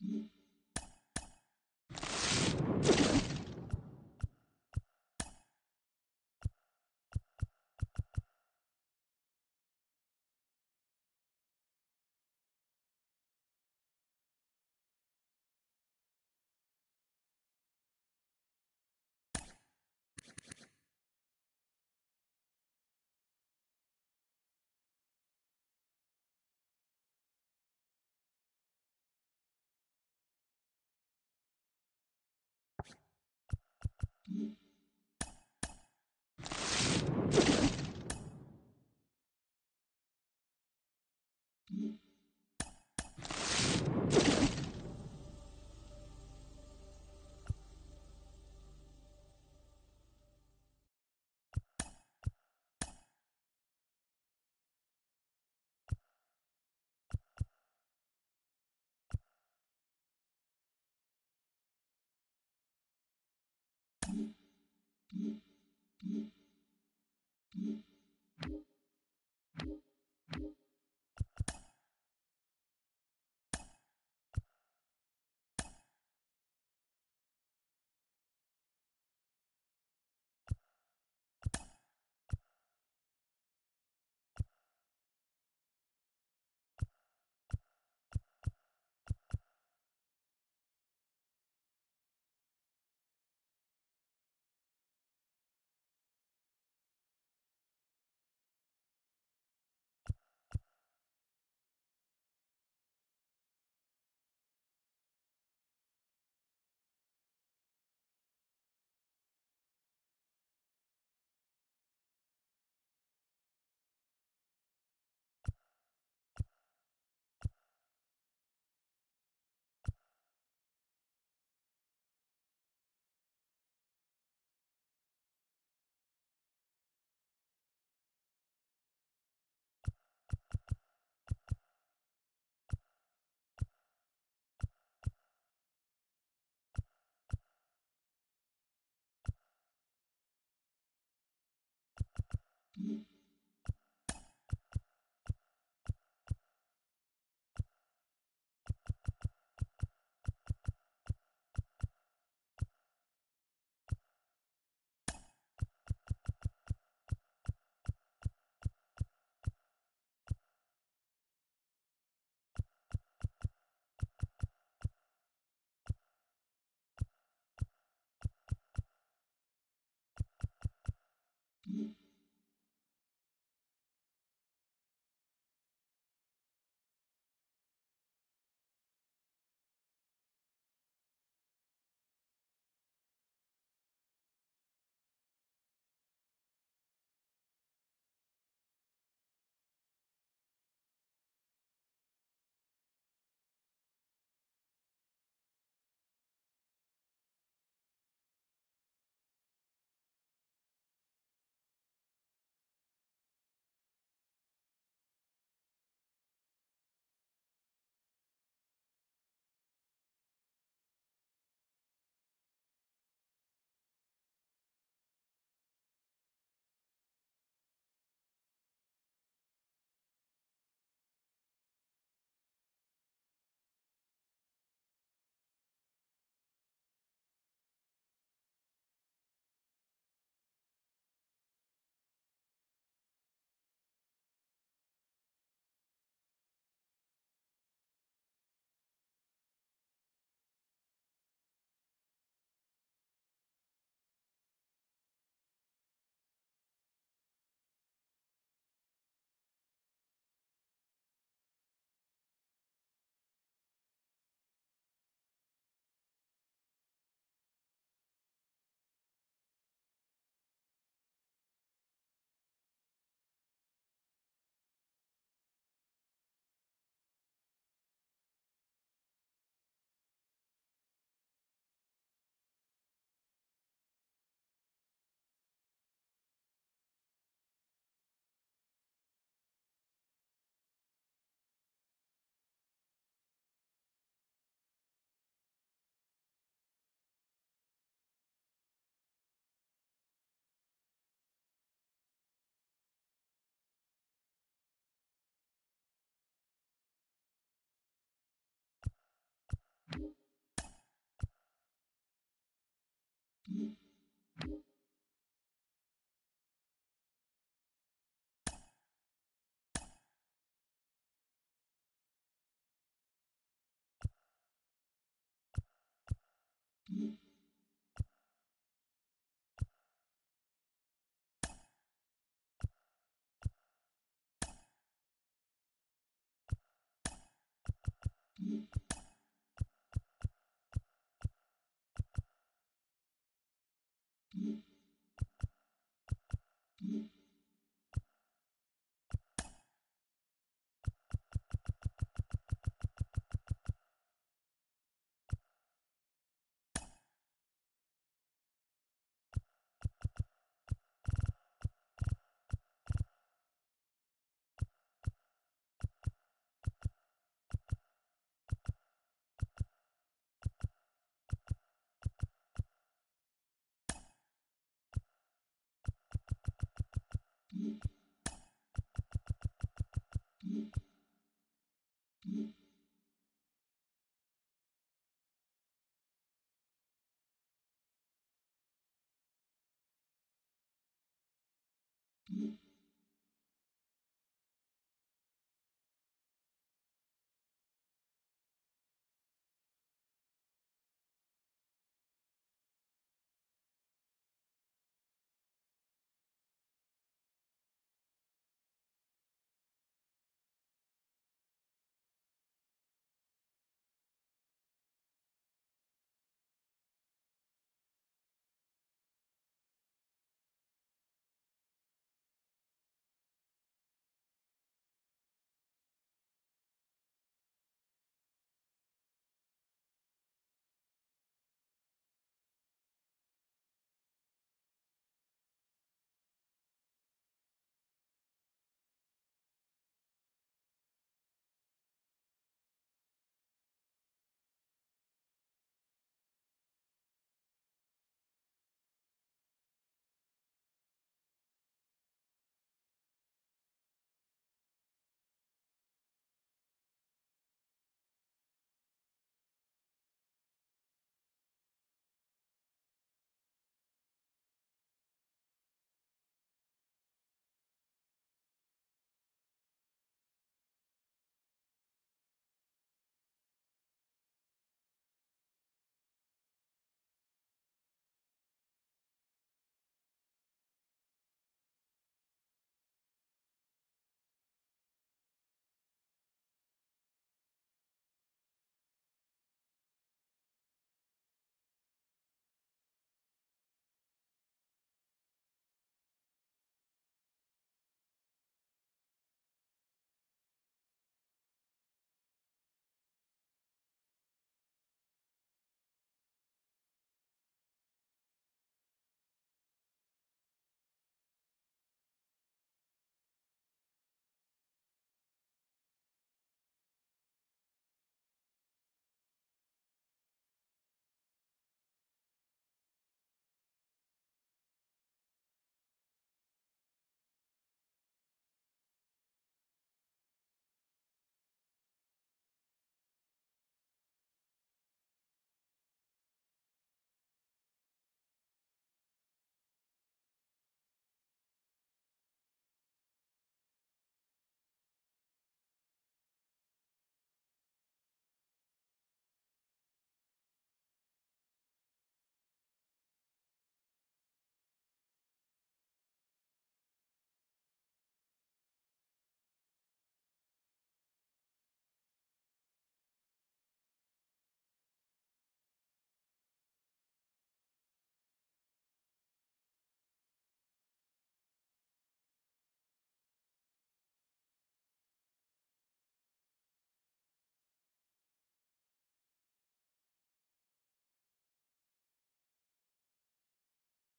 Mm-hmm.